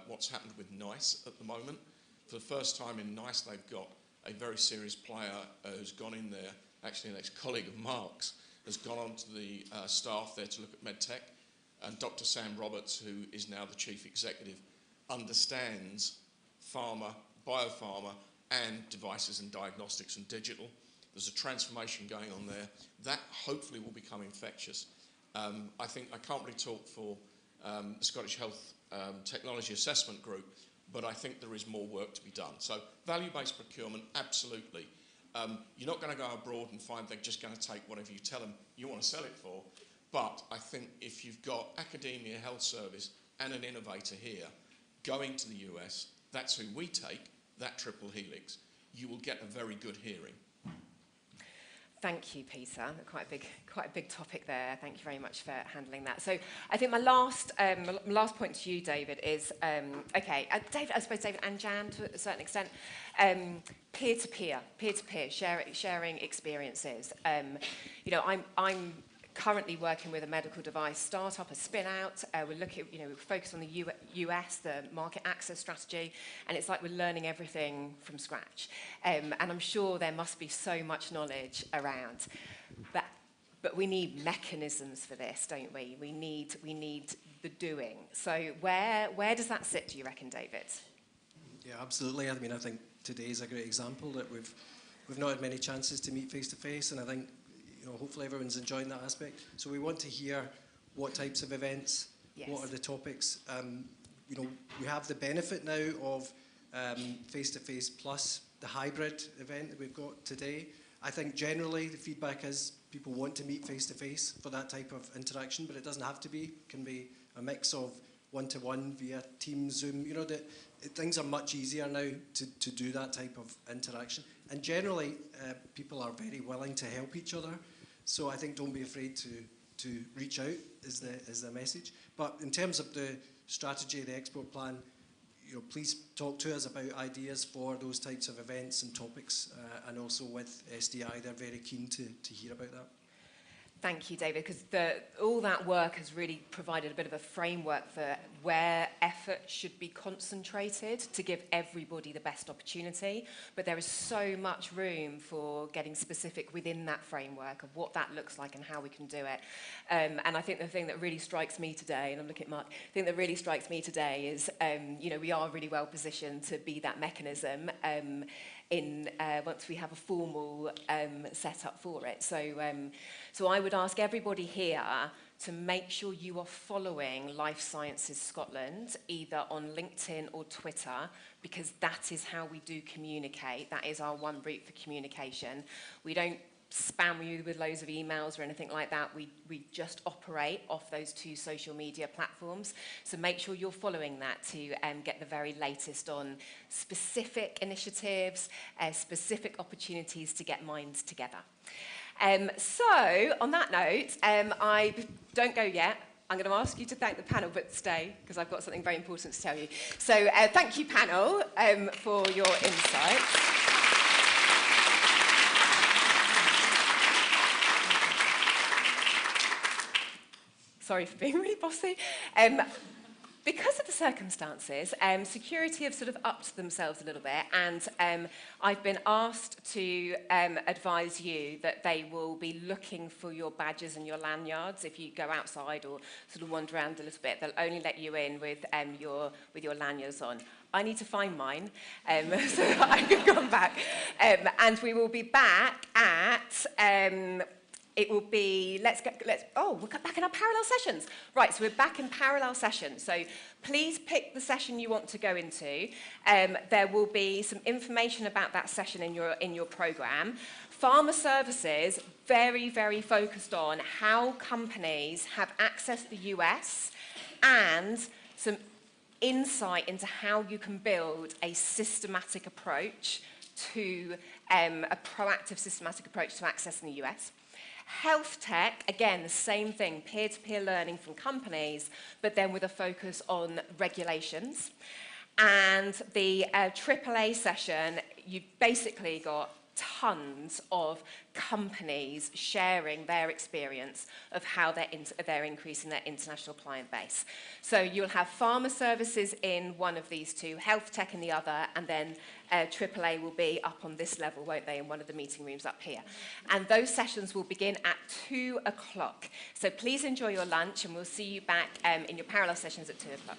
what's happened with NICE at the moment. For the first time in NICE, they've got a very serious player who's gone in there, actually an ex-colleague of Mark's, has gone on to the staff there to look at medtech. And Dr. Sam Roberts, who is now the chief executive, understands pharma, biopharma, and devices and diagnostics and digital. There's a transformation going on there. That hopefully will become infectious. I think I can't really talk for the Scottish Health Technology Assessment Group, but I think there is more work to be done. So value-based procurement, absolutely. You're not going to go abroad and find they're just going to take whatever you tell them you want to sell it for. But I think if you've got academia, health service, and an innovator here going to the US, that's who we take, that triple helix, you will get a very good hearing. Thank you, Peter. Quite a big topic there. Thank you very much for handling that. So I think my last point to you, David, is okay. David, I suppose David and Jan to a certain extent, peer-to-peer, sharing experiences. You know, I'm currently working with a medical device startup, a spin-out. We're looking, you know, we're focused on the US, the market access strategy, and it's like we're learning everything from scratch. And I'm sure there must be so much knowledge around, but we need mechanisms for this, don't we? We need the doing. So where does that sit, do you reckon, David? Yeah, absolutely. I mean, I think today is a great example that we've not had many chances to meet face to face, and I think, you know, hopefully everyone's enjoying that aspect. So we want to hear what types of events, yes, what are the topics. You know, we have the benefit now of face-to-face plus the hybrid event that we've got today. I think generally the feedback is people want to meet face-to-face for that type of interaction, but it doesn't have to be. It can be a mix of one-to-one via Teams, Zoom. You know, things are much easier now to do that type of interaction. And generally, people are very willing to help each other. So I think don't be afraid to reach out is the message. But in terms of the strategy, the export plan, you know, please talk to us about ideas for those types of events and topics, and also with SDI, they're very keen to hear about that. Thank you, David, because all that work has really provided a bit of a framework for where effort should be concentrated to give everybody the best opportunity. But there is so much room for getting specific within that framework of what that looks like and how we can do it. And I think the thing that really strikes me today, and I'm looking at Mark, the thing that really strikes me today is, you know, we are really well positioned to be that mechanism once we have a formal setup for it. So I would ask everybody here to make sure you are following Life Sciences Scotland, either on LinkedIn or Twitter, because that is how we do communicate. That is our one route for communication. We don't spam you with loads of emails or anything like that. We just operate off those two social media platforms. So make sure you're following that to get the very latest on specific initiatives, specific opportunities to get minds together. So on that note, I don't go yet. I'm going to ask you to thank the panel, but stay, because I've got something very important to tell you. So thank you, panel, for your insights. Sorry for being really bossy. Because of the circumstances, security have sort of upped themselves a little bit, and I've been asked to advise you that they will be looking for your badges and your lanyards if you go outside or sort of wander around a little bit. They'll only let you in with your lanyards on. I need to find mine so that I can come back. And we will be back at... it will be, we're back in our parallel sessions. Right, so we're back in parallel sessions. So please pick the session you want to go into. There will be some information about that session in your programme. Pharma services, very, very focused on how companies have accessed the US and some insight into how you can build a systematic approach to, a proactive systematic approach to accessing the US. Health tech, again, the same thing, peer-to-peer learning from companies, but then with a focus on regulations. And the AAA session, you've basically got tons of companies sharing their experience of how they're increasing their international client base. So you'll have pharma services in one of these two, health tech in the other, and then AAA will be up on this level, won't they, in one of the meeting rooms up here. And those sessions will begin at 2 o'clock. So please enjoy your lunch, and we'll see you back in your parallel sessions at 2 o'clock.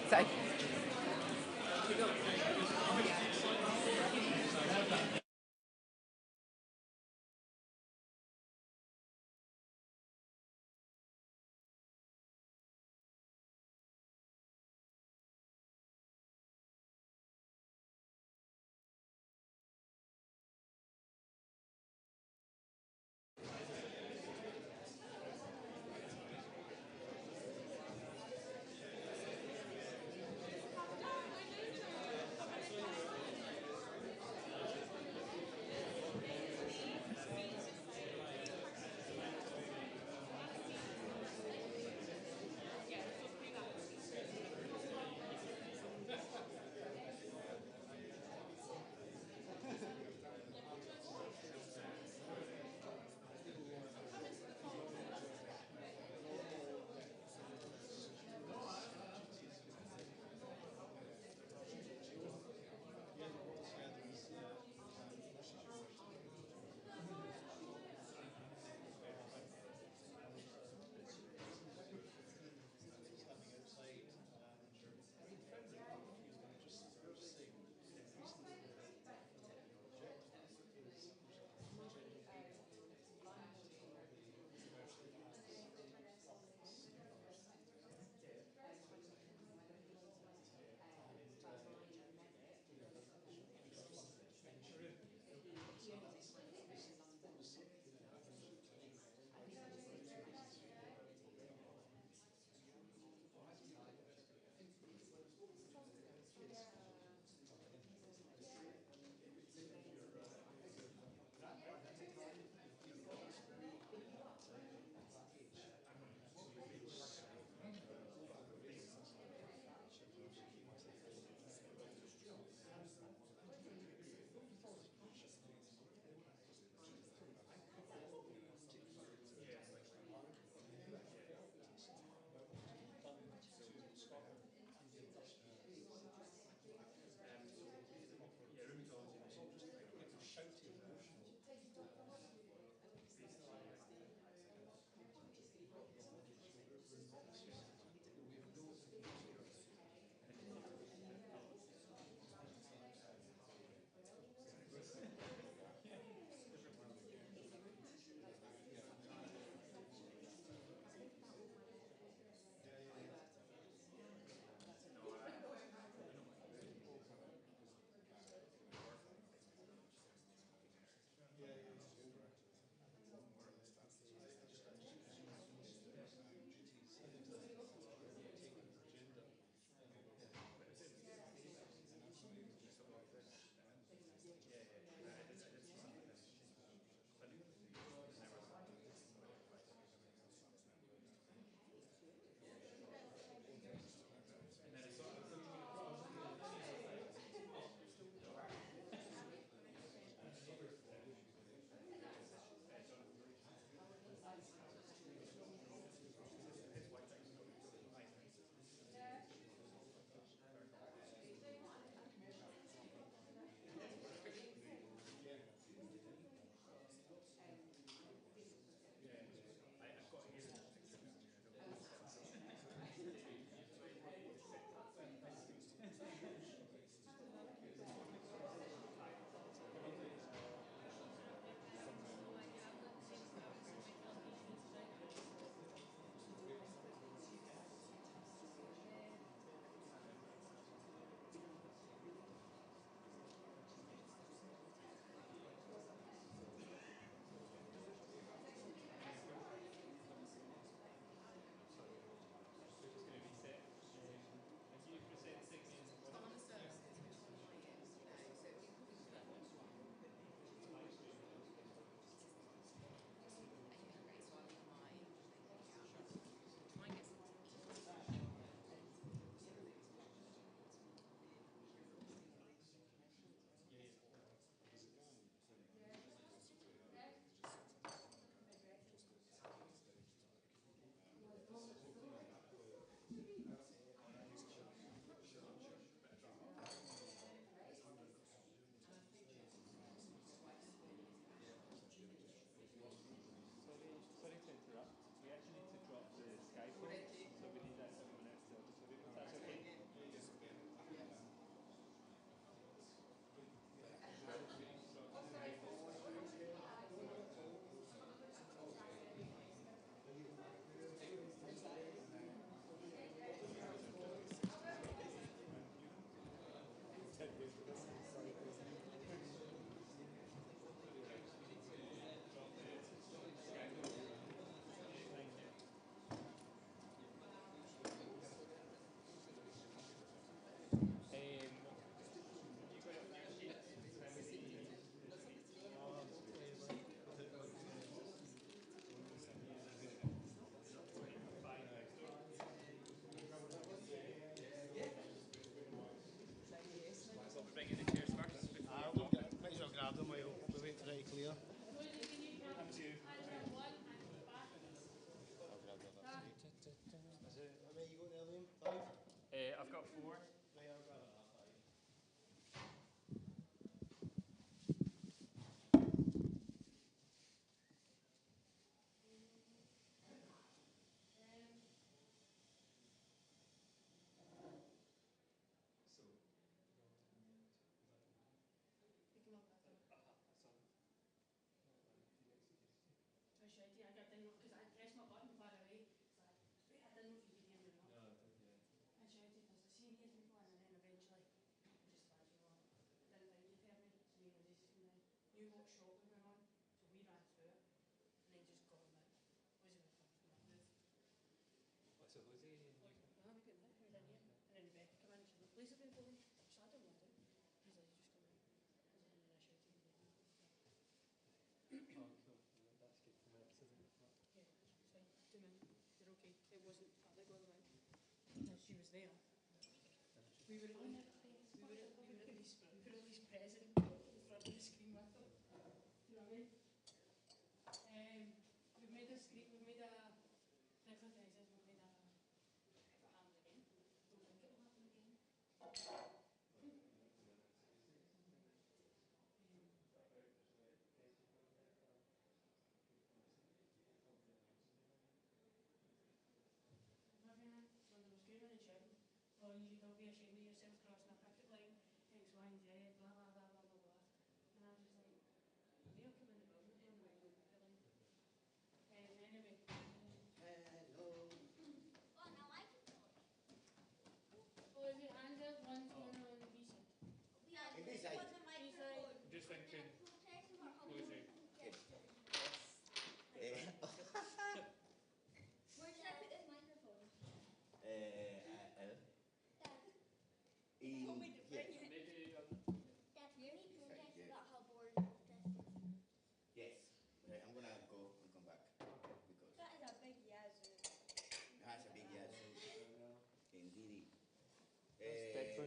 So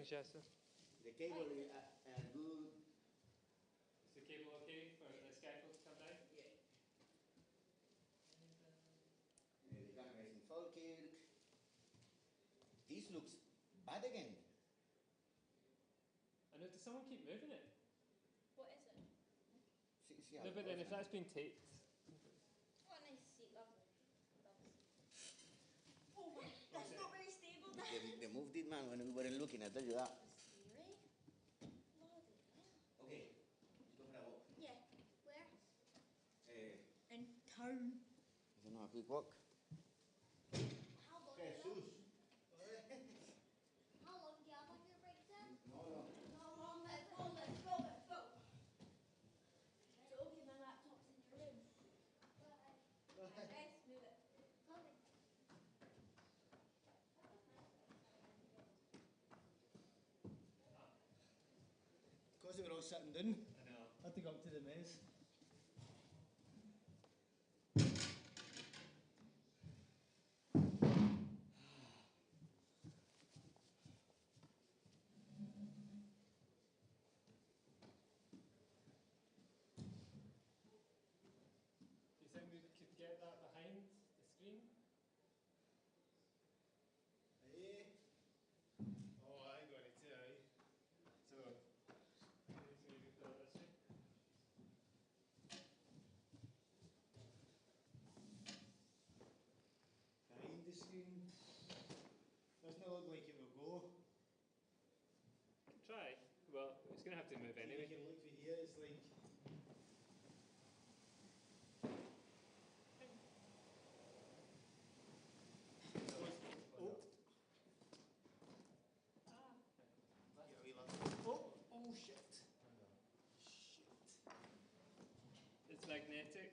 Chester. The cable are good. Is the cable okay for the scaffold to come down? Yeah. The camera is in Falkirk. This looks bad again. I know, does someone keep moving it? What is it? See no, but then if that's been taped. What a nice seat, lovely. Oh my, that's not very stable. They moved it, man, when we weren't looking, I tell you that. Scary. Bloody hell. Okay, let's go for a walk. Yeah. Where? In town. I don't know, a quick walk. How long? Jesus. How long do you have on your break then? No, no. How long? Let's go, let's go, let's go. So, okay, my laptop's in your room. Guys, move it. Lovely. Because they were all sitting down. I know. I had to go up to the mess. Do you think we could get that behind the screen? Oh, I got it too. So, maybe put it this way. Behind the screen. Doesn't look like it will go. Try. Well, it's going to have to move anyway. You can look for here, it's like. Oh shit. It's magnetic.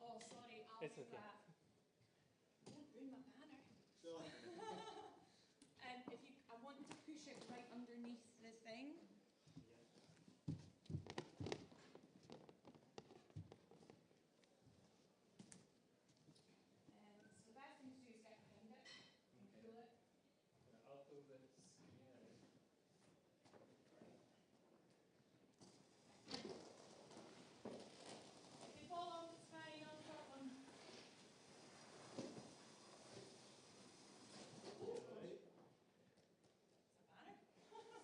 Oh, sorry, I'll It's do okay. that. Don't ruin my banner. So, If you, I want to push it right underneath the thing. So the best thing to do is get behind it and pull it. I'll pull this. If you fall off, it's fine, no problem. Right. It's a banner.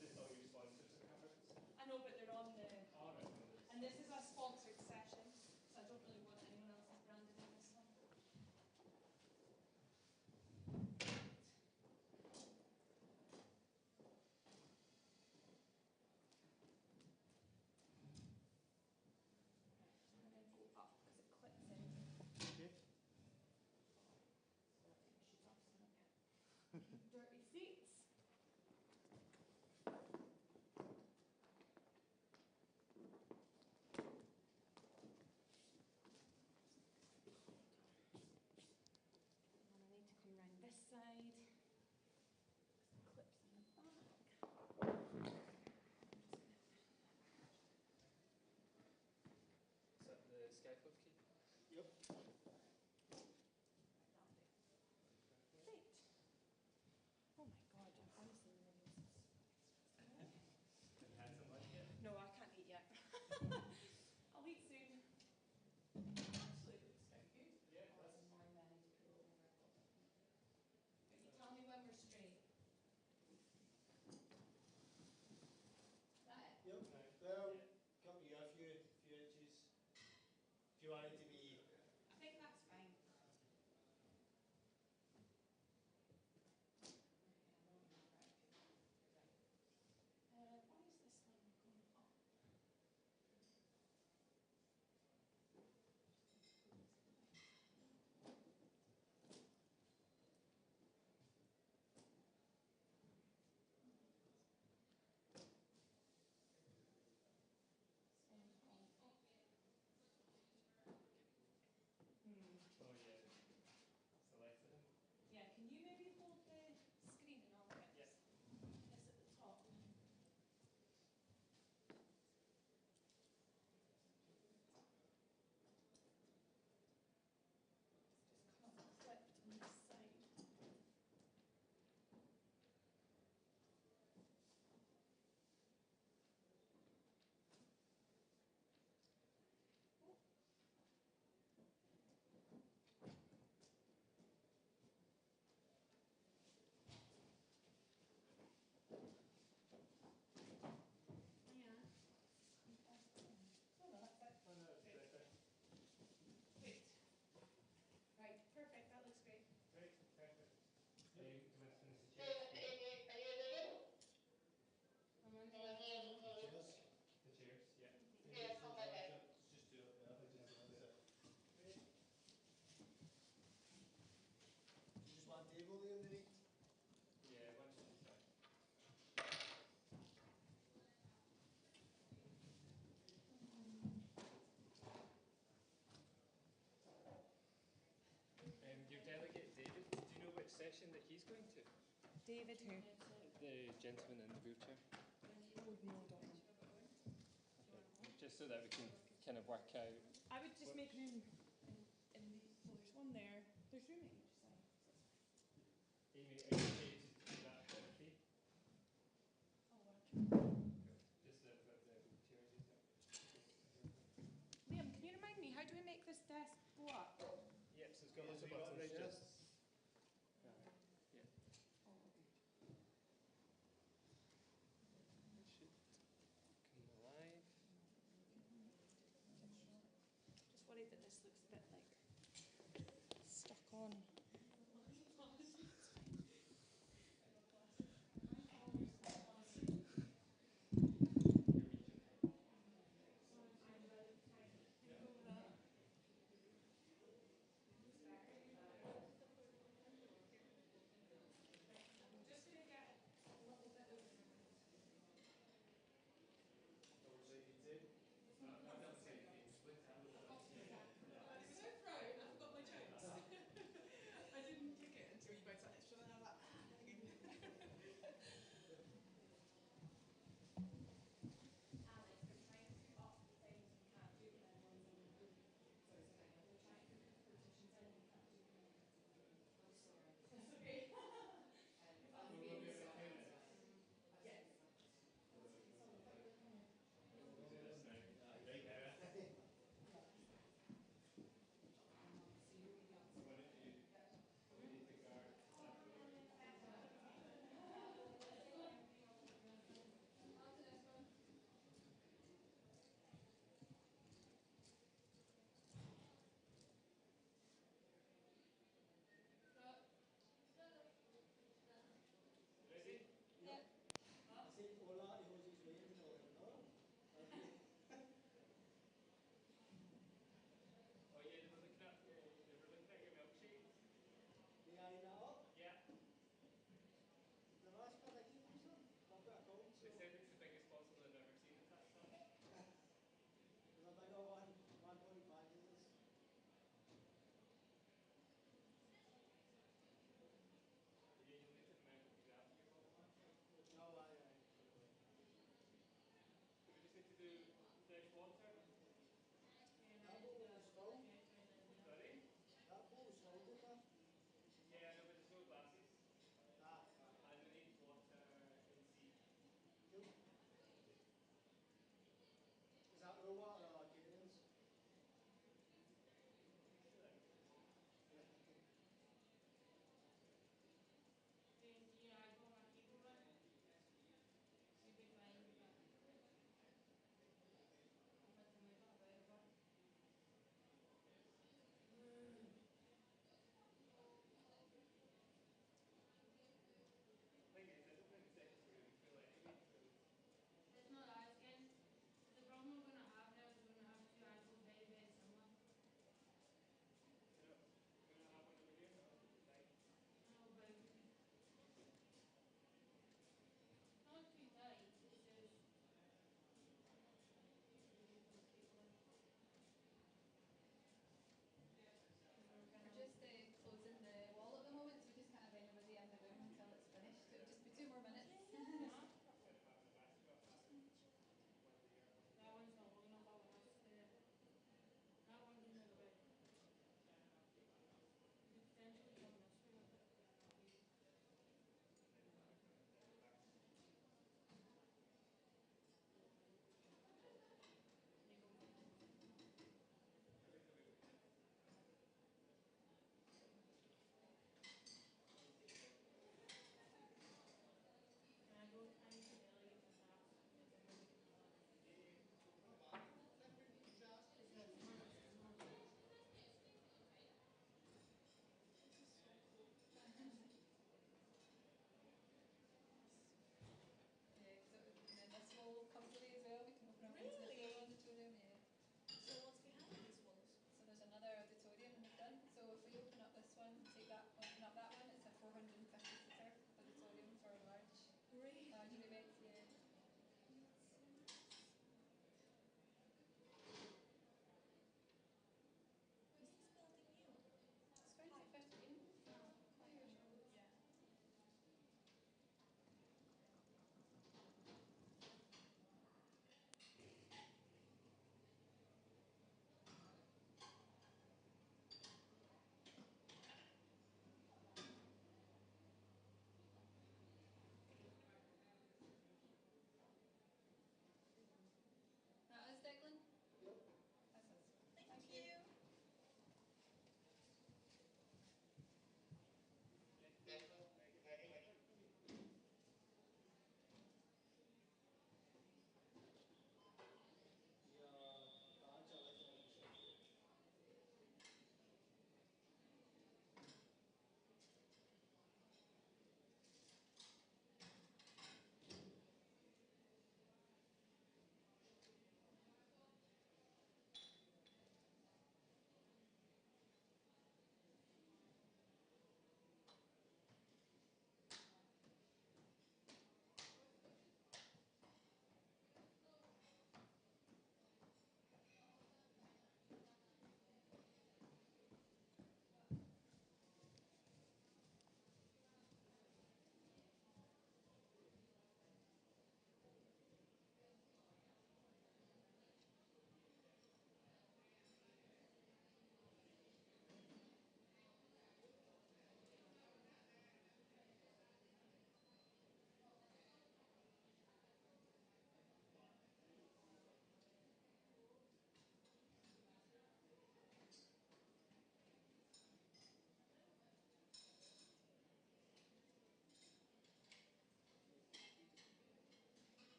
Just all your sponsors are covered. I know, but they're on the. All right. And this is a sponsored session, so I don't really want anyone else's branding on this one. I'm going to go up because it clips in. Okay. Shoes off so I don't get dirty feet. And then I need to come round this side. you want it to be? I think that's fine. Why is this one going up? Oh yeah. Selected them. Yeah, can you maybe hold the screen and I'll get Yes. this at the top? Just come up clipped on this side. Yeah. Oh no, that's it. Oh no, it's better. Great. Right, perfect, that looks great. Great, perfect. Do you want to finish the chairs? Cheers. The chairs, yeah. Just do it. Yeah, that's it. Great. You just want a table there underneath? Yeah, one should be fine. Your delegate, David, do you know which session that he's going to? David who? The gentleman in the wheelchair. Oh, no, don't know. Okay. Just so that we can kind of work out. I would just make room in the, well, there's one there. There's room at each side. Amy, are you okay to do that quickly? Oh, well. Just the wheelchairs, is it? Liam, can you remind me, how do we make this desk go up? Yep, so it's got lots of buttons. Just. Yeah. Oh, okay. It should come alive. Just worried that this looks a bit like stuck on. I didn't take it until you guys said it, so then I was like, Alex, we're trying to put up the times we can't do it when one's in the room. So it's okay. We're trying to put the partitions in and we can't do it when one's in the room. I'm sorry. That's okay.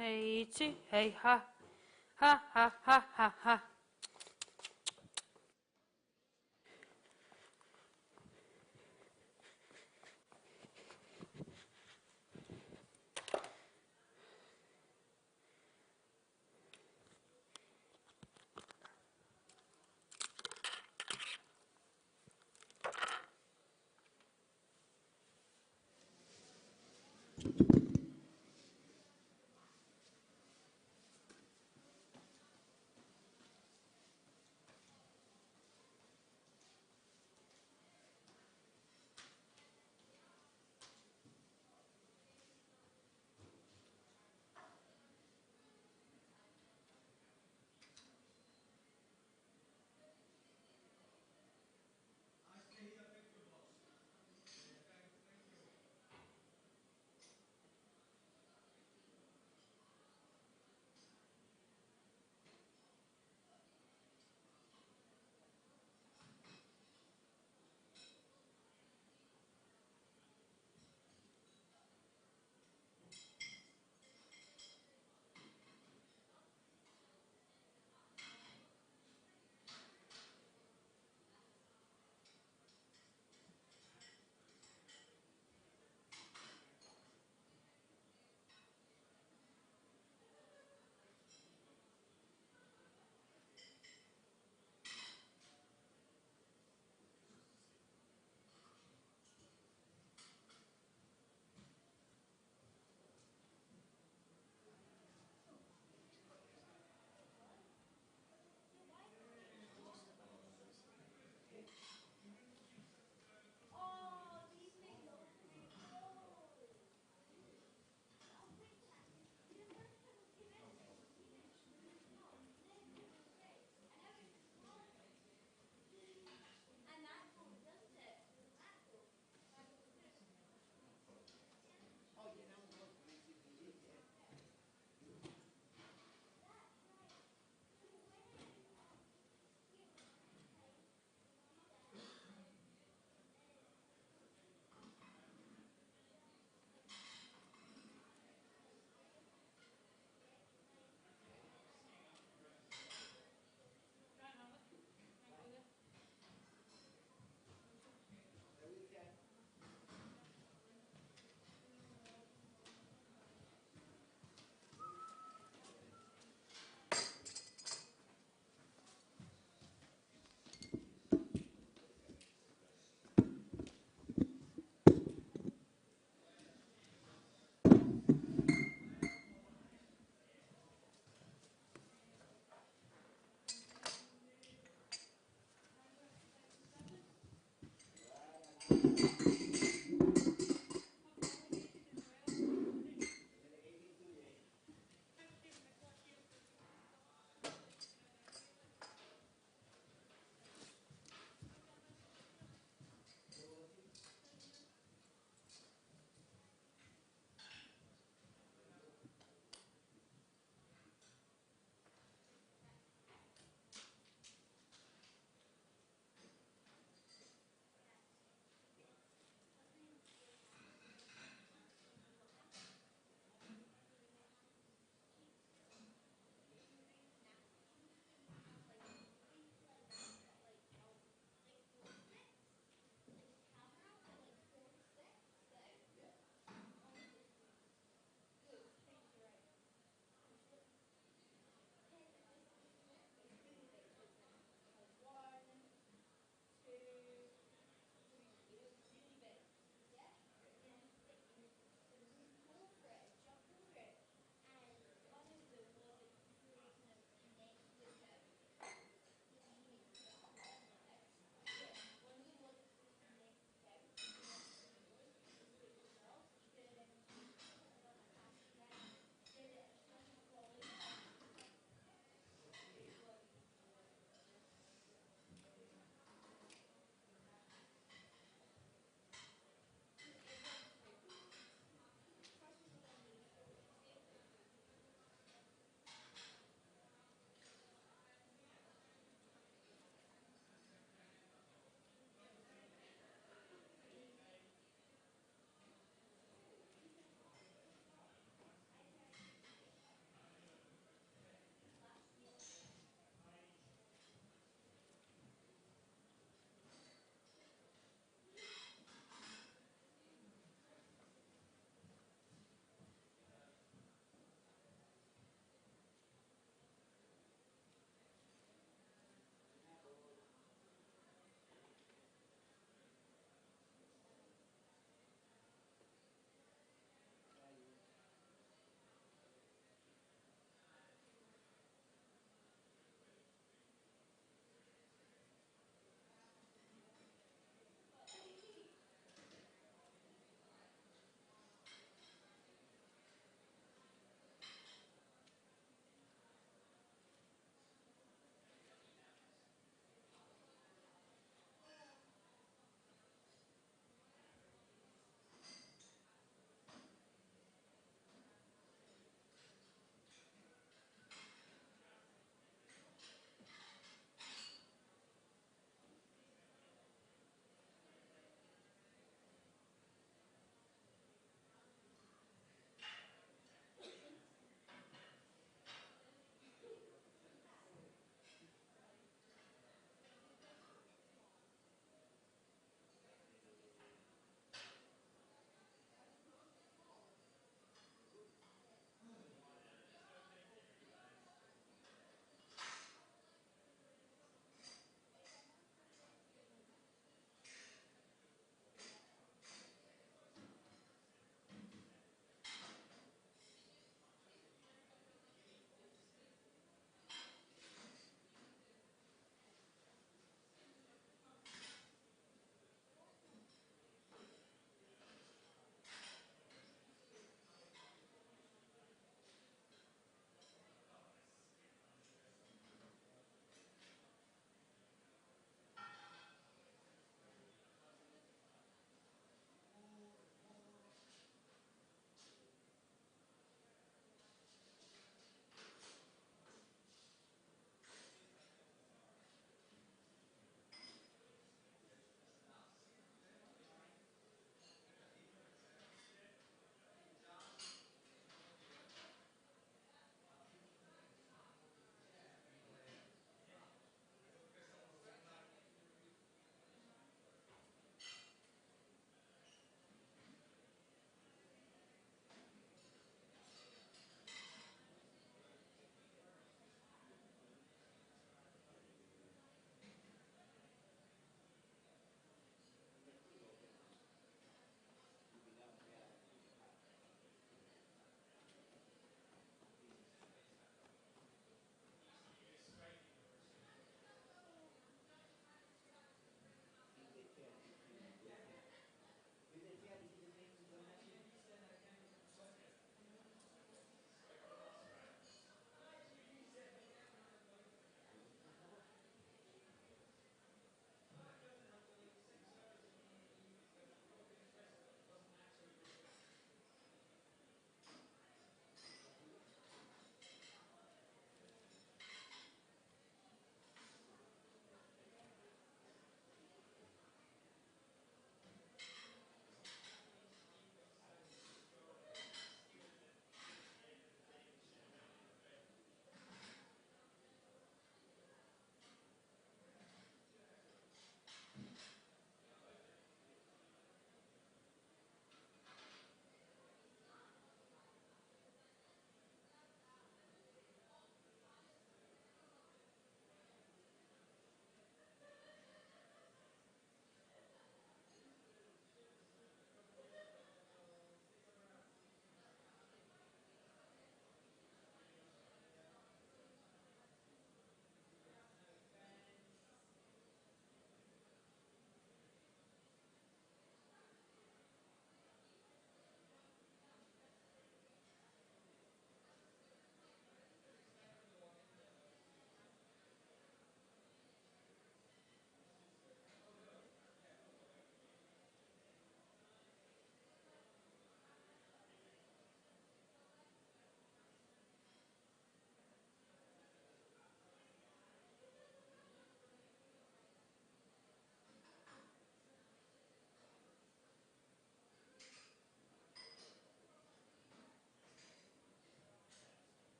Hey, two, hey, ha. Ha, ha, ha, ha, ha.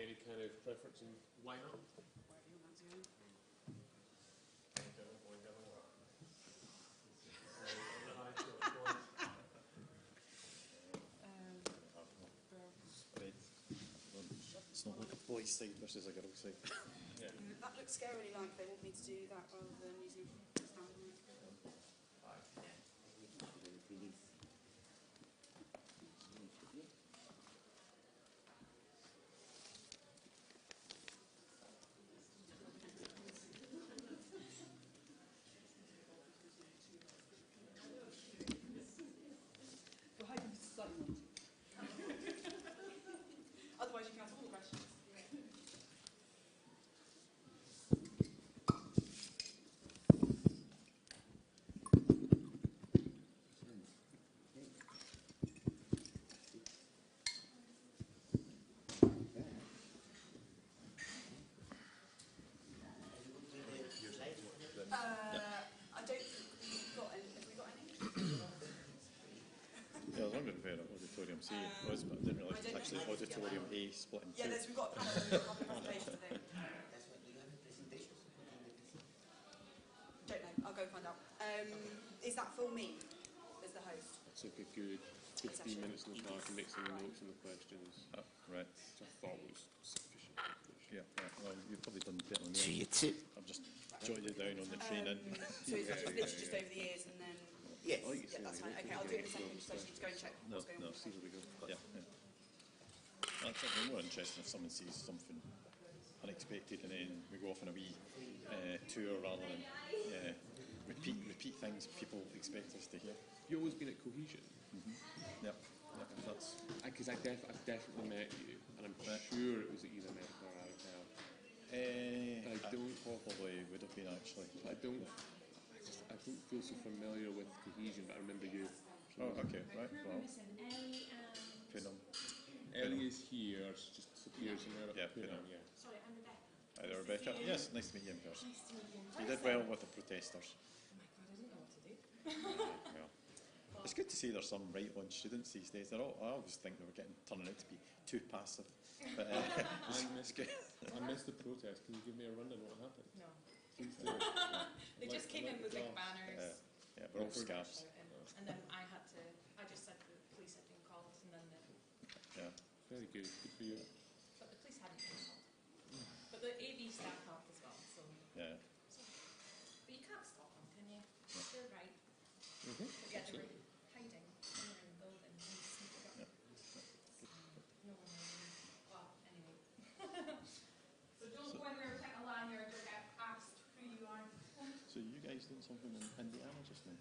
any kind of preference in lineup? It's not like a boys' side versus a girls' side. Yeah. That looks scarily like they want me to do that rather than using standard mic. Otherwise, you can ask all the questions. I don't think we've got any. Have we got any? Yeah, I was wondering where Auditorium C was, but I didn't realise it was actually Auditorium A split in two. Yeah, we've got a panel and a couple of presentations, I think. Don't know. I'll go find out. Is that for me as the host? It's like a good 15 minutes in the car to make some notes on the questions. Oh, right. Which I thought was sufficient. Yeah, yeah. Well, you've probably done better than me. So you too. I've just jotted it down on the training. So it's literally just over the years and then... Yes. Yeah, that's fine. Okay, I'll do it in a second, just so I need to go and check No, what's going no, on. see where we go. Yeah, yeah. That's something more interesting if someone sees something unexpected and then we go off on a wee tour rather than repeat things people expect us to hear. You've always been at Cohesion. Yep. Yep. That's because I've definitely met you, and I'm sure it was at either America or Arabelle. I don't probably would have been actually. I don't feel so familiar with Cohesion, but I remember you. Oh, okay, right. Well, Ellie is here. She just disappears in there. Yeah, Punam, Punam. yeah. Sorry, I'm Rebecca. Hi there, Rebecca. Yes, nice to meet you in person. Nice to meet you in You did well with the protesters. Oh my God, I didn't know what to do. Well, it's good to see there's some right on students these days. I always think they were turning out to be too passive. But, I missed the protest. Can you give me a rundown on what happened? No. Please do. They just came in with like banners. Yeah, we're all scabs. And then I just said the police had been called and then Yeah. Very good. Good for you. but the police hadn't been called. But the AV staff helped as well, so. Yeah. But you can't stop them, can you? No. They're right. Mm-hmm. But yeah, they were hiding somewhere in the building and we sneaked up. No one knew. Well, anyway. So don't go in there with a lanyard or get asked who you are. So you guys doing something in Indiana just now?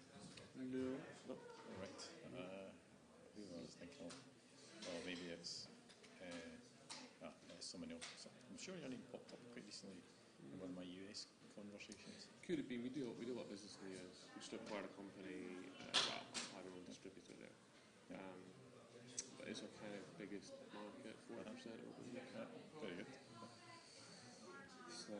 No. Nope. All right. Who I was thinking of? Oh, maybe it's someone else. I'm sure your name popped up quite recently in one of my US conversations. Could have been. We do a lot of business in the US. We just acquired a company. Well, have our own distributor there. But it's our kind of biggest market, 40% open. Very good. So,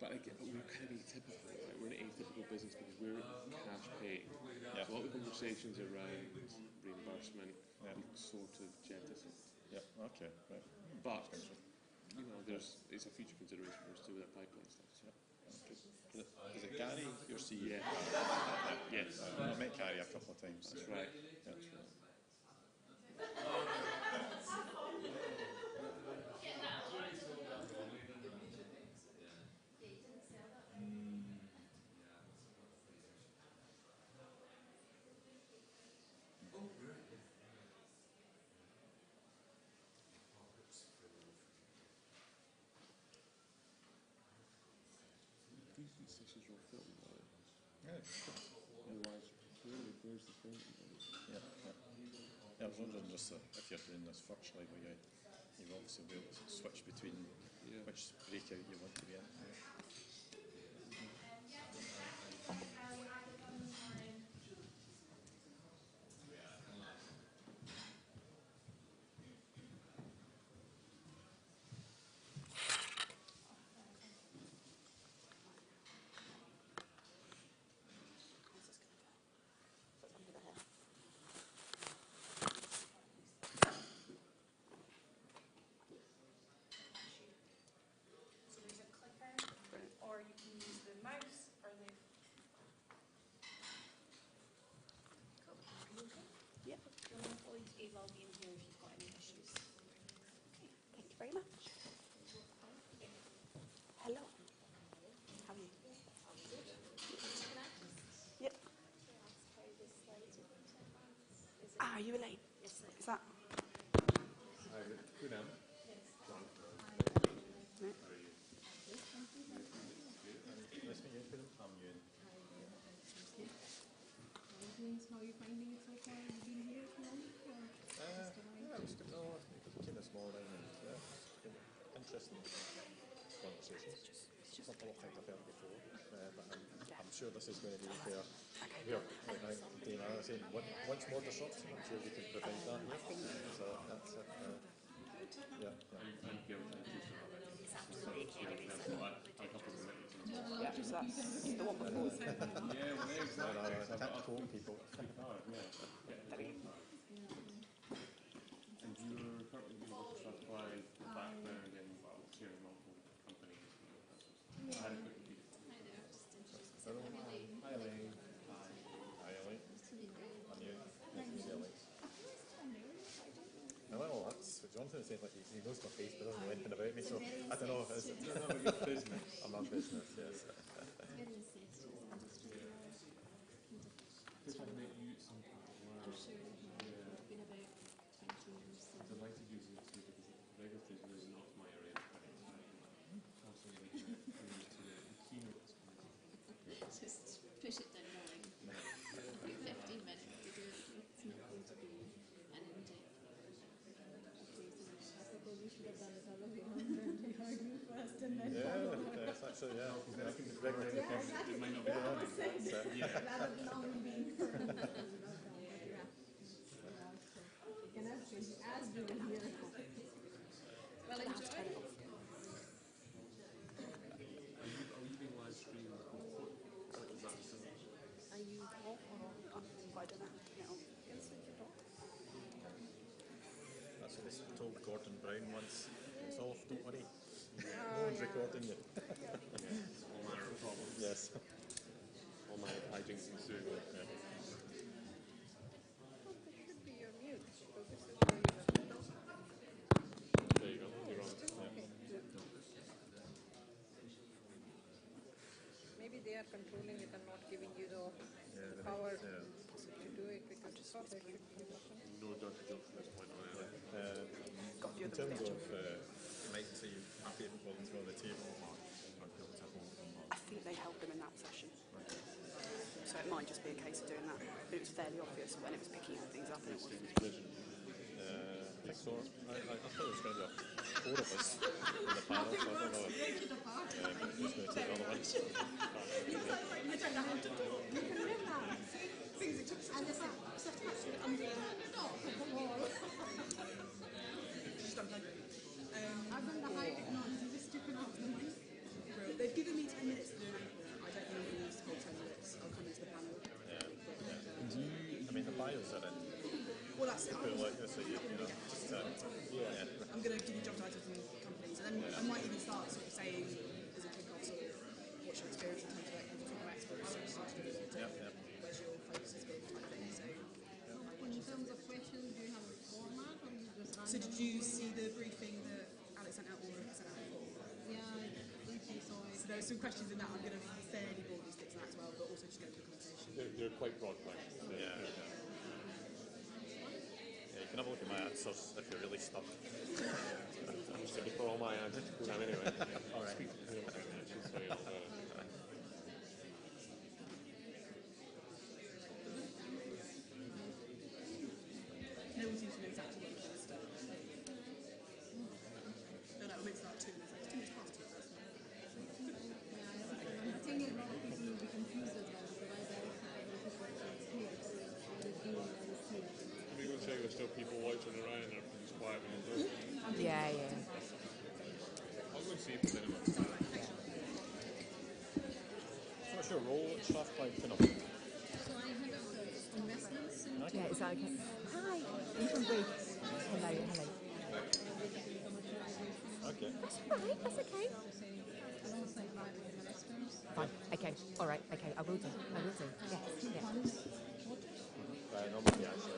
but again, we're kind of atypical. Right? We're an atypical business because we're cash paying. Yeah. So a lot of the conversations around reimbursement, we sort of jettison. Yeah. Okay. Right. But you know, it's a future consideration for us too with our pipeline stuff. So. Yeah. Is it Gary, your CEO? Yeah. Yes. I've met Gary a couple of times. That's right. Yeah. That's right. These sessions are all filmed, though. Yeah. Otherwise, where's the point? Yeah. Yeah. I was wondering just if you're doing this virtually, where you obviously be able to switch between which breakout you want to be in. Ava will be in here if you've got any issues. Thank you very much. Hello. How are you? Yep. Are you Elaine? Yes, Is that? Hi, good name. John. No. How are you? Nice to meet you. I'm Ewan. How are you finding it so far? Have you been here for long? Yeah, it was good. No, I came this morning and yeah, it's been interesting conversations. Not a lot of things I've heard before, but I'm sure this is going to be fair. Here, like Dana was saying, once more disruption, I'm sure we can provide that here. So that's it. Yeah. And Gil, thank you for that. A couple of minutes. Yeah, so that's the one before. Yeah, well, exactly. Tactical people. And you're currently doing work stuff by the background in sharing multiple companies. I had a quick peek. Hi, Elaine. Hi, Elaine. I'm you. Nice to meet you, Elaine. Well, that's what Jonathan was saying, like he knows my face, but doesn't know anything about me, so I don't know if it's... business. I'm on business, yes. Which I've met you at some point. Wow. I'm delighted you to because regulatory is really not my area of expertise. Absolutely to the keynote this morning. Just push it down the line. 15 minutes to do it. It's not going to be an in-depth. We should have done it all over first and then Yes, actually, yeah. Regulatory It might not be happening. rather than only being you can actually as doing here. Well, enjoy. Are we being live streamed? What is that? Are you off or on? I don't know. No. That's what they told Gordon Brown once. It's off, don't worry. No one's recording you. All manner of problems. Yes. All manner of hijinks ensuing. Yeah. There you go. You're on. Maybe they are controlling it and not giving you the power to do it because it's not there should be a button. No dirty joke from this point on. In terms of, you might say you're happy with ones on the table. I think they held them in that session. So it might just be a case of doing that. But it was fairly obvious when it was picking things up and it wasn't. I think so. I thought it was going to be 4 of us in the panel, so I don't know who's going to take all the ones. I don't know how to talk. You can relax. Things it took and it's like actually under the top of the wall. I've done the high technology, you just took it off the mic. They've given me 10 minutes to do an opener. I don't know if it needs to hold 10 minutes. I'll come into the panel. I mean, the bios are in. Well, that's it. People like this, so you know, just, I'm going to give you job titles and companies, and then I might even start sort of saying, as a kick-off, sort of, what's your experience in terms of like, talking about experts, where's your focus has been, type thing. So, In terms of questions, do you have a format or you just run? so did you see the briefing that Alex sent out or sent out before? Yeah, I briefly saw it. So there were some questions in that. I'm going to fairly broadly stick to that as well, but also just go to the conversation. They're quite broad questions. Yeah, you can have a look at my answers if you're really stuck. So before all my answers, anyway. All right. No one seems to know exactly what the stuff is. No, we're meant to start at 2 minutes. It's 2 minutes past 2. I think a lot of people will be confused as well because I directed here, so the view is here. I'm going to say there's still people watching around and everything's quiet when you're talking. Yeah. I'll go and see if there's anyone. So what's your role at Strathclyde Pinnacle? So I head up the investments in Yeah, is that okay? Hi, I'm from Greece. Hello. Okay. Right, that's okay. alongside private investors. Fine. Okay. All right. Okay. I will do. Yes. Funds, what? Normally, yeah, sure.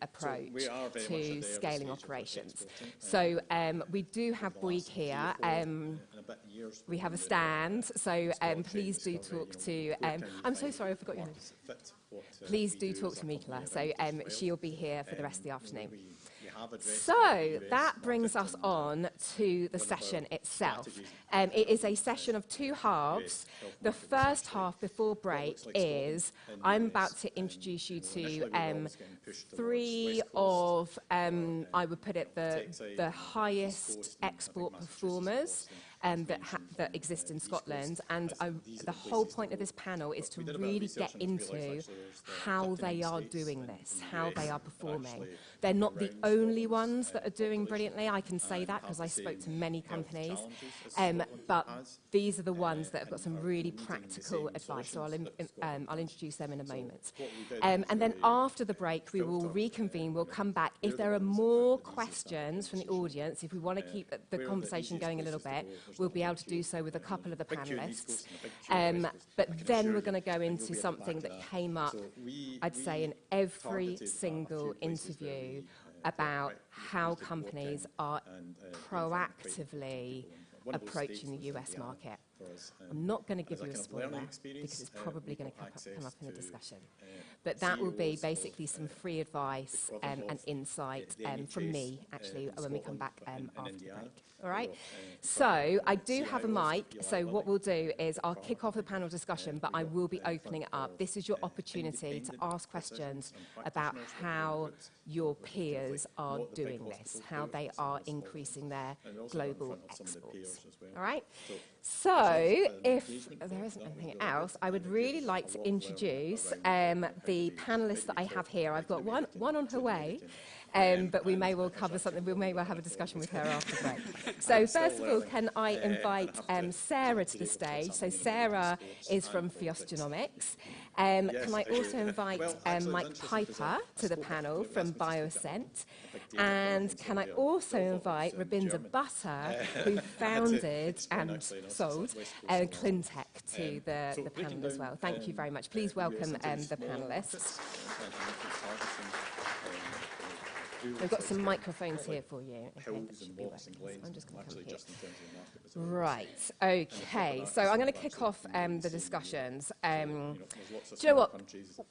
approach to scaling operations. So we do have Bouygues here. We have a stand, so please do talk to... I'm so sorry, I forgot your name. Please do talk to Mikela, so she'll be here for the rest of the afternoon. So that brings us on to the session itself. It is a session of two halves. The first half before break is I'm about to introduce you to three of, I would put it, the highest export performers that exist in Scotland, and the whole point of this panel is to really get into how they are doing this, how they are performing. They're not the only ones that are doing brilliantly, I can say that because I spoke to many companies, but these are the ones that have got some really practical advice, so I'll introduce them in a moment. And then after the break we will reconvene, we'll come back. If there are more questions from the audience, if we want to keep the conversation going a little bit, we'll be able to do so with a couple of the panellists. But then we're going to go into something that came up, I'd say, in every single interview about how companies are proactively approaching the US market. I'm not going to give you a spoiler because it's probably going to come up in the discussion. But that will be basically some free advice and insight from me, actually, when we come back after the break. All right? So I do have a mic, so what we'll do is I'll kick off the panel discussion, but I will be opening it up. This is your opportunity to ask questions about how your peers are doing this, how they are increasing their global exports. All right? So if there isn't anything else, I would really like to introduce the panellists that I have here. I've got one on her way. But we may well cover something, we may well have a discussion with her after the break. So first of all, can I invite Sarah to the stage? So Sarah is from Fios Genomics. Can I also invite Mike Piper to the panel from BioScent? And can I also invite Rabinder Bhatta, who founded and sold Cleantech to the panel as well. Thank you very much. Please welcome the panellists. We've got some microphones here for you. Okay, that should be working. I'm just going to come here. Right, okay. So I'm going to kick off the discussions. Do you know what?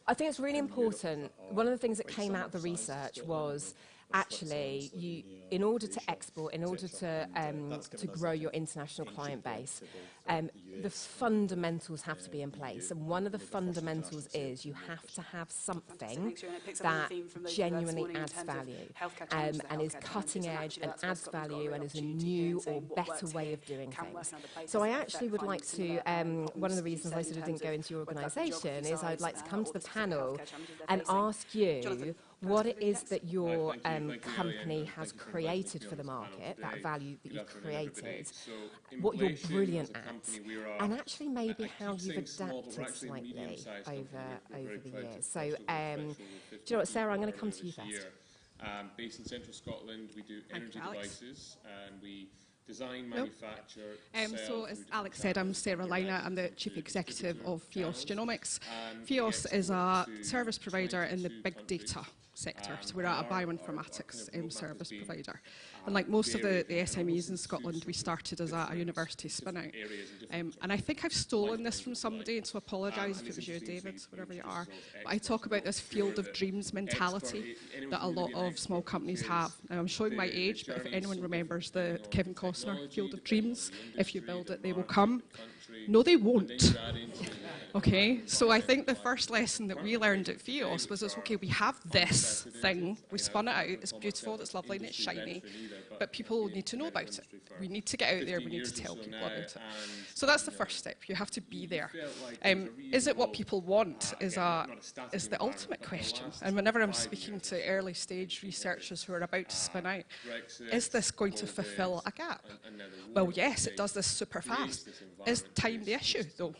I think it's really important. One of the things that came out of the research was actually, in order to export, in order to grow your international client base, the fundamentals have to be in place. And one of the fundamentals is you have to have something that genuinely adds value and is cutting edge and adds value and is a new or better way of doing things. So I actually would like to, one of the reasons I sort of didn't go into your organisation is I'd like to come to the panel and ask you what it is that your company has created for the market, that value that you've created, what you're brilliant at, and actually maybe how you've adapted slightly over the years. So, do you know what, Sarah, I'm going to come to you first. Based in central Scotland, we do energy devices and we design, manufacture, so as Alex said, I'm Sarah Liner. I'm the Chief Executive of Fios Genomics. Fios is a service provider in the big data sector. So we're a bioinformatics service provider. And like most of the SMEs in Scotland, we started as a university spin-out. And I think I've stolen this from somebody, and so apologise if it was you, David, wherever you are. But I talk about this field of dreams mentality that a lot of small companies have. Now, I'm showing my age, but if anyone remembers the Kevin Costner Field of Dreams, if you build it, they will come. No, they won't. Okay, so I think the first lesson that we learned at Fios was, okay, we have this thing, we spun it out, it's beautiful, it's lovely, and it's shiny, but people need to know about it. We need to get out there, we need to tell people about it. So that's the first step, you have to be there. Is it what people want is the ultimate question. And whenever I'm speaking to early stage researchers who are about to spin out, is this going to fulfill a gap? Well, yes, it does this super fast. Is time the issue, though?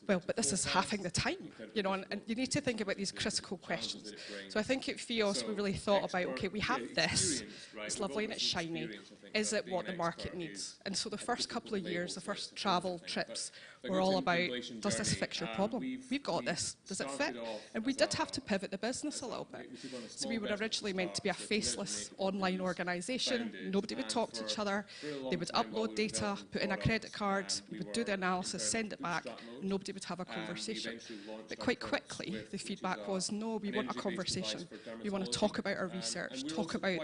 Well, but this is halving the time, you know, and you need to think about these critical questions. So I think at Fios we really thought about, okay, we have this, it's lovely and it's shiny, is it what the market needs? And so the first couple of years, the first travel trips, were all about, does this fix your problem? We've got this, does it fit? And we did have to pivot the business a little bit. So we were originally meant to be a faceless online organisation, nobody would talk to each other, they would upload data, put in a credit card, we would do the analysis, send it back, and nobody would have a conversation. But quite quickly, the feedback was, no, we want a conversation. We want to talk about our research, talk about,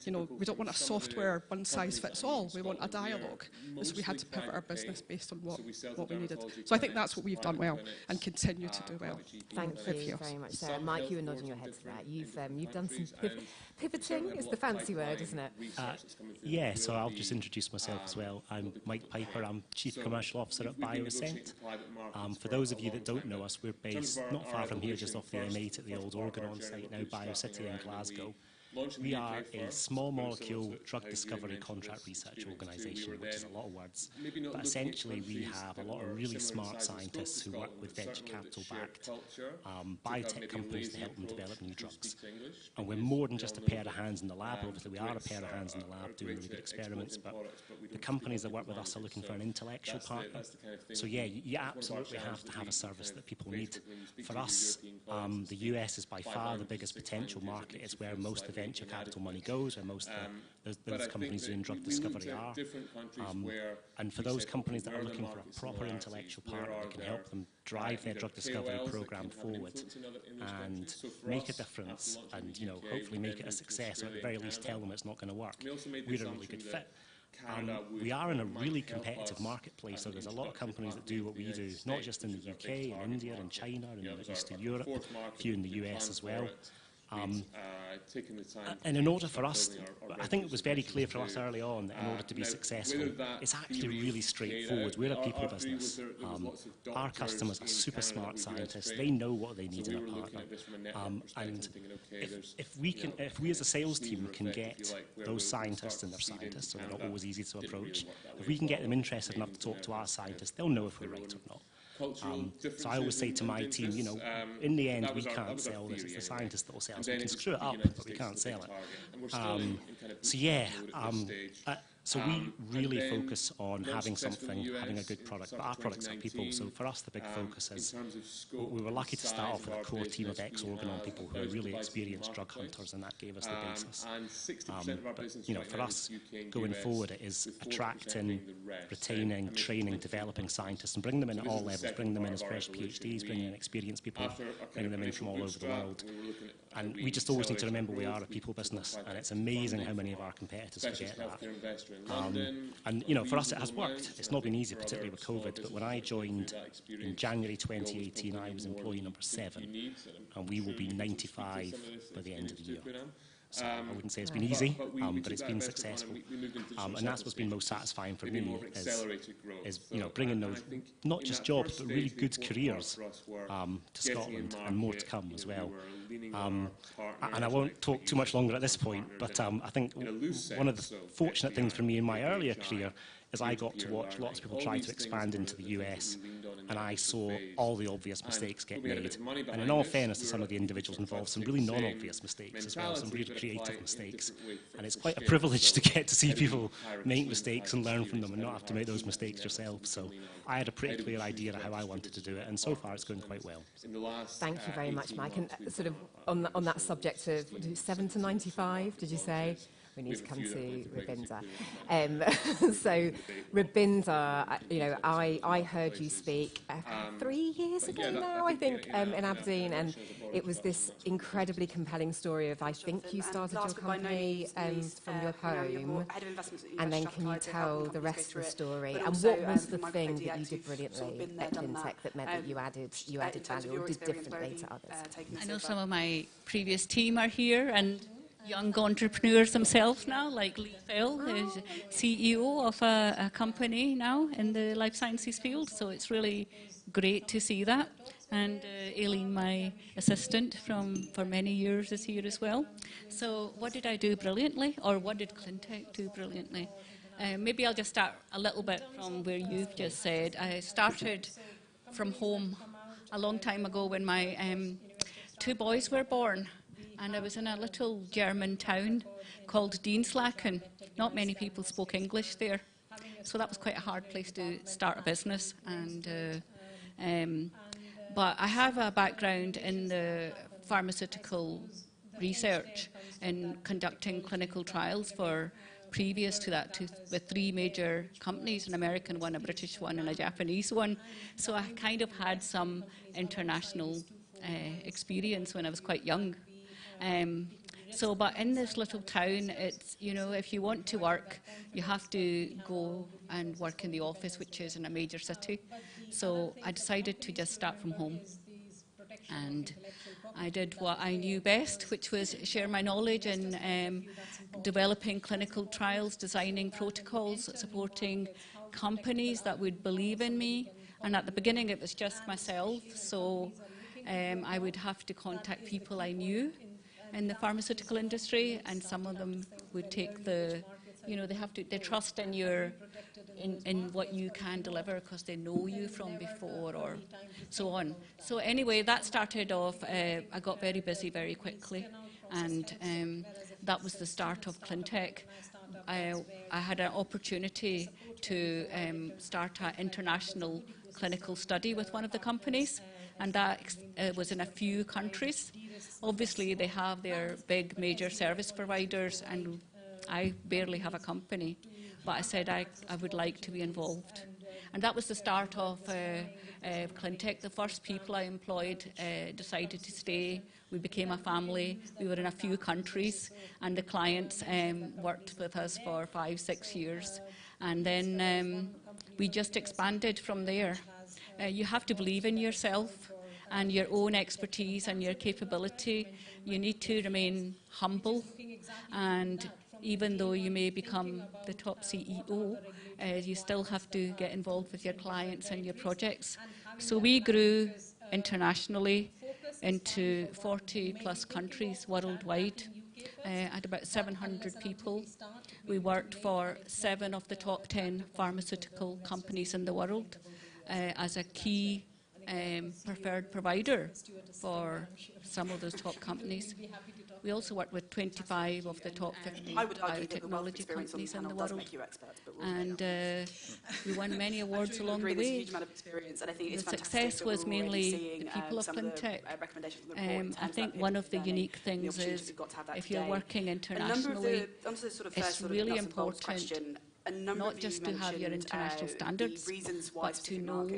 you know, we don't want a software one-size-fits-all, we want a dialogue. And so we had to pivot our business based on what we needed. So I think that's what we've done well and continue to do well. Thank you very much, Sarah. Mike, you were nodding your head to that. You've done some pivoting, is the fancy word, isn't it? Yeah, so I'll just introduce myself as well. I'm Mike Piper, I'm Chief Commercial Officer at BioScent. For those of you that don't know us, we're based not far from here, just off the M8 at the old Organon site, now BioCity in Glasgow. We are a small molecule drug discovery contract research organisation, which is a lot of words, but essentially we have a lot of really smart scientists who work with venture capital backed biotech companies to help them develop new drugs. And we're more than just a pair of hands in the lab. Obviously we are a pair of hands in the lab doing really good experiments, but the companies that work with us are looking for an intellectual partner. So yeah, you absolutely have to have a service that people need. For us, the US is by far the biggest potential market. It's where most of venture capital money goes, where most of those companies doing drug discovery are. And for those companies that are looking for a proper intellectual partner that can help them drive their drug discovery program forward and make a difference and, you know, hopefully make it a success, or at the very least tell them it's not going to work, we're a really good fit. We are in a really competitive marketplace, so there's a lot of companies that do what we do, not just in the UK, in India, in China, in Eastern Europe, a few in the US as well. And in order for us, I think it was very clear for us early on that in order to be successful, it's actually really straightforward. We're a people business. Our customers are super smart scientists. They know what they need in a partner. And if we as a sales team can get those scientists, and they're scientists, so they're not always easy to approach, if we can get them interested enough to talk to our scientists, they'll know if we're right or not. So I always say to my team, you know, in the end, we can't sell this. It's the scientists that will sell it. So we can screw it up, but we can't sell it. So yeah, so we really focus on having something, having a good product. But our products are people. So for us, the big focus is we were lucky to start off with a core team of ex-Organon people who are really experienced drug hunters, and that gave us the basis. But, you know, for us, going forward, it is attracting, retaining, training, developing scientists, and bringing them in at all levels, bringing them in as fresh PhDs, bringing in experienced people, bringing them in from all over the world. And we just always need to remember we are a people business, and it's amazing how many of our competitors forget that. And, you know, for us it has worked. It's not been easy, particularly with COVID, but when I joined in January 2018, I was employee number 7, and we will be 95 by the end of the year. So I wouldn't say it's been easy, but it's been successful. And that's what's been most satisfying for me is you know, bringing those, not just jobs, but really good careers to Scotland, and more to come as well. And I won't talk too much longer at this point, but I think one of the fortunate things for me in my earlier career is I got to watch lots of people try to expand into the US, and I saw all the obvious mistakes get made. And in all fairness to some of the individuals involved, some really non-obvious mistakes as well, some really creative mistakes. And it's quite a privilege to get to see people make mistakes and learn from them and not have to make those mistakes yourself. So I had a pretty clear idea of how I wanted to do it, and so far it's going quite well. Thank you very much, Mike. And sort of on that subject of 7 to 95, did you say? We need to come to Rabinda. So Rabinda, you know, I heard you speak 3 years ago now, I think, in Aberdeen, and it was this incredibly compelling story of, I think you started your company from your home, and then can you tell the rest of the story? And what was the thing that you did brilliantly at Clintech that meant that you added value or did differently to others? I know some of my previous team are here, and young entrepreneurs themselves now, like Lee Fell, who's CEO of a company now in the life sciences field, so it's really great to see that. And Aileen, my assistant for many years, is here as well. So what did I do brilliantly, or what did Clintech do brilliantly? Maybe I'll just start a little bit from where you've just said. I started from home a long time ago when my 2 boys were born. And I was in a little German town called Dienstlaken. Not many people spoke English there. So that was quite a hard place to start a business. But I have a background in the pharmaceutical research and conducting clinical trials for previous to that with 3 major companies, an American one, a British one, and a Japanese one. So I kind of had some international experience when I was quite young. But in this little town, it's, you know, if you want to work, you have to go and work in the office, which is in a major city. So I decided to just start from home. And I did what I knew best, which was share my knowledge in developing clinical trials, designing protocols, supporting companies that would believe in me. And at the beginning, it was just myself. So I would have to contact people I knew in the pharmaceutical industry, and some of them would take they trust in in what you can deliver because they know you from before or so on. So anyway, that started off, I got very busy very quickly, and that was the start of Clintech. I had an opportunity to start an international clinical study with one of the companies and that was in a few countries. Obviously, they have their big major service providers, and I barely have a company. But I said I would like to be involved. And that was the start of Clintech. The first people I employed decided to stay. We became a family. We were in a few countries, and the clients worked with us for 5-6 years. And then we just expanded from there. You have to believe in yourself and your own expertise and your capability. You need to remain humble, and even though you may become the top CEO, you still have to get involved with your clients and your projects. So we grew internationally into 40+ countries worldwide. At about 700 people. We worked for 7 of the top 10 pharmaceutical companies in the world as a key preferred provider for some of those top companies. We also work with 25 of the top 50 biotechnology companies in the world. And we won many awards along the way. The success was mainly the people of Clintech. I think one of the unique things is if you're working internationally, it's really important not just to have your international standards, but to know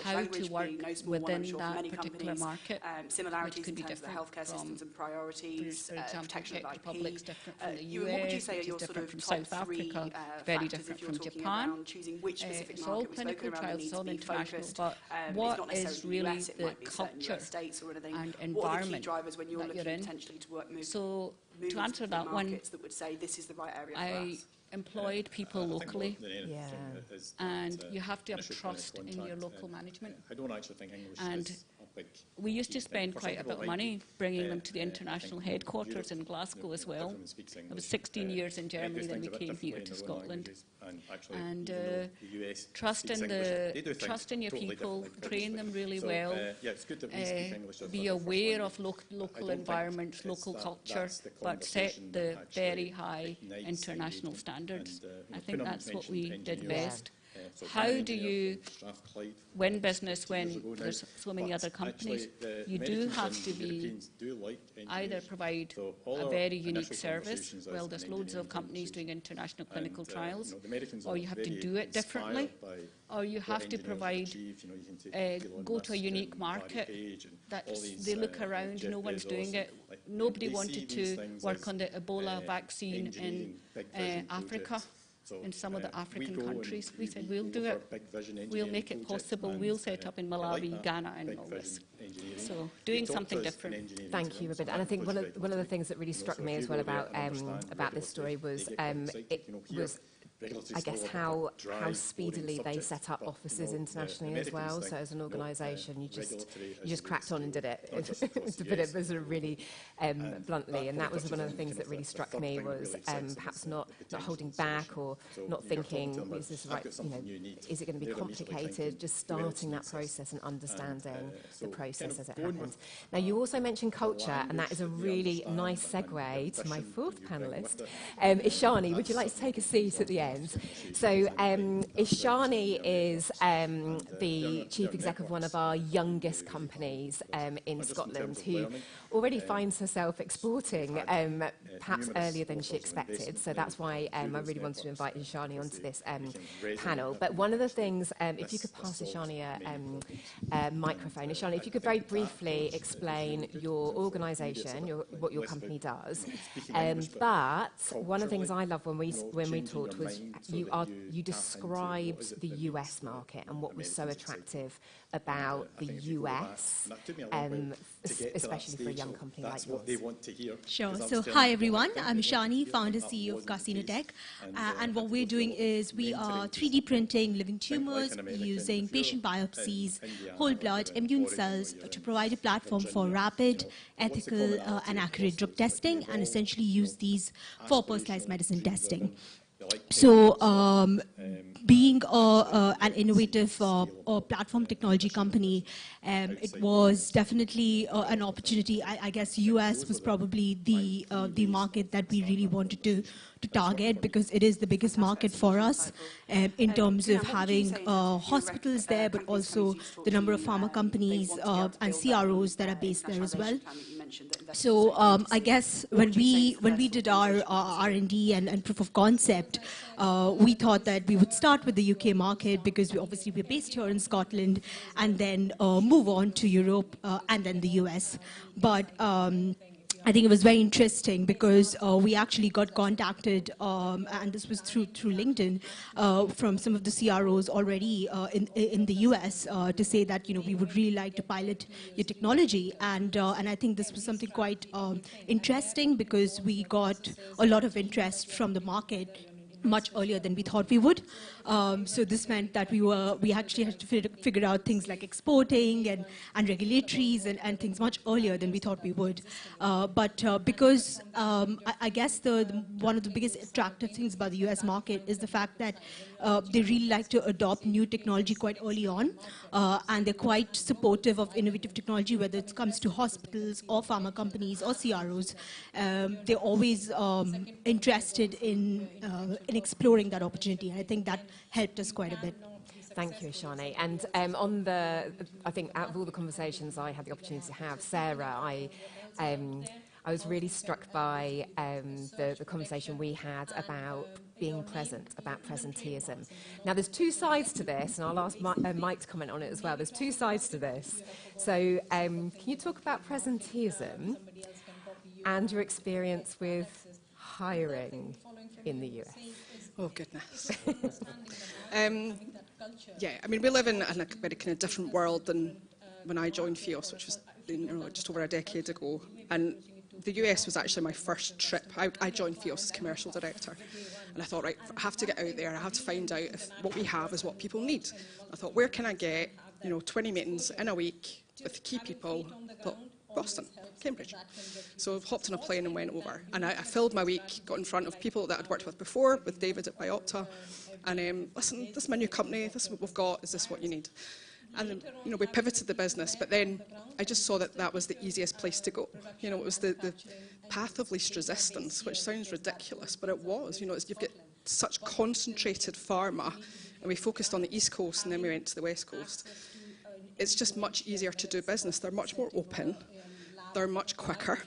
how to work within that particular market, which could be different from, for example, Czech Republic's different from the US, which is different from South Africa, very different from Japan. It's all clinical trials, it's all international, but what is really the culture and environment that you're in? So to answer that one, I employed people locally, and you have to have trust in your local management. I don't actually think English and is a big... We used to spend quite a bit of money bringing them to the international headquarters in Glasgow as well. I was 16 years in Germany, then we came here to Scotland. And trust in your people, train them really well, be aware of local environments, local culture, but set the very high international standards. I think that's what we did best. How do you win business when there's so many other companies? You do have to be either provide a very unique service. Well, there's loads of companies doing international clinical trials, or you have to do it differently, or you have to provide, go to a unique market. They look around, no one's doing it. Nobody wanted to work on the Ebola vaccine in Africa. In some of the African countries, we said we'll do it, we'll make it possible, we'll set up in Malawi, Ghana and all this. So doing something different. Thank you, Rabinda. And I think one of the things that really struck me as well about this story was I guess how speedily they set up offices internationally as well. So as an organisation, you just cracked on and did it, to put it sort of really bluntly. And that was one of the things that really struck me was perhaps not holding back or not thinking, is this right? You know, is it going to be complicated? Just starting that process and understanding the process as it happens. Now, you also mentioned culture, and that is a really nice segue to my fourth panellist, Ishani. Would you like to take a seat at the end? So Ishani is the chief exec of one of our youngest companies in Scotland, who already finds herself exporting perhaps earlier than she expected. So that's why I really wanted to invite Ishani onto this panel. But one of the things, if you could pass Ishani a microphone. Ishani, if you could very briefly explain your organisation, what your company does. But one of the things I loved when we talked was you described the US market and what was so attractive about the US, especially for a young company like yours. Sure. So hi everyone, I'm Shani, founder CEO of Casino Tech, and what we're doing is we are 3D printing living tumors using patient biopsies, whole blood, immune cells to provide a platform for rapid, ethical and accurate drug testing, and essentially use these for personalized medicine testing. So being an innovative platform technology company, it was definitely an opportunity. I guess US was probably the market that we really wanted to target, because it is the biggest market for us in terms of having hospitals there, but also the number of pharma companies and CROs that are based there as well. So I guess when we did our R&D and proof of concept, we thought that we would start with the UK market, because we're based here in Scotland, and then move on to Europe and then the US. But I think it was very interesting, because we actually got contacted, and this was through LinkedIn, from some of the CROs already in the US to say that we would really like to pilot your technology, and I think this was something quite interesting, because we got a lot of interest from the market much earlier than we thought we would. So this meant that we actually had to figure out things like exporting and regulatories and things much earlier than we thought we would. But because I guess one of the biggest attractive things about the US market is the fact that they really like to adopt new technology quite early on, and they're quite supportive of innovative technology, whether it comes to hospitals or pharma companies or CROs. They're always interested in exploring that opportunity. And I think that helped us quite a bit. Thank you, Shani. And I think out of all the conversations I had the opportunity to have, Sarah, I was really struck by the conversation we had about being present, about presenteeism. Now, there's two sides to this, and I'll ask Mike to comment on it as well. There's two sides to this. So can you talk about presenteeism and your experience with hiring in the US? Oh, goodness. Yeah, I mean, we live in a very kind of different world than when I joined FIOS, which was just over a decade ago. And the US was actually my first trip. I joined FIOS as commercial director. And I thought, right, I have to get out there. I have to find out if what we have is what people need. I thought, where can I get 20 meetings in a week with key people? I thought, Boston, Cambridge. So I hopped on a plane and went over. And I filled my week, got in front of people that I'd worked with before, with David at Biopta. And listen, this is my new company. This is what we've got. Is this what you need? And we pivoted the business. But then I just saw that was the easiest place to go. It was the path of least resistance, which sounds ridiculous, but it was. You've got such concentrated pharma, and we focused on the East Coast, and then we went to the West Coast. It's just much easier to do business. They're much more open. They're much quicker,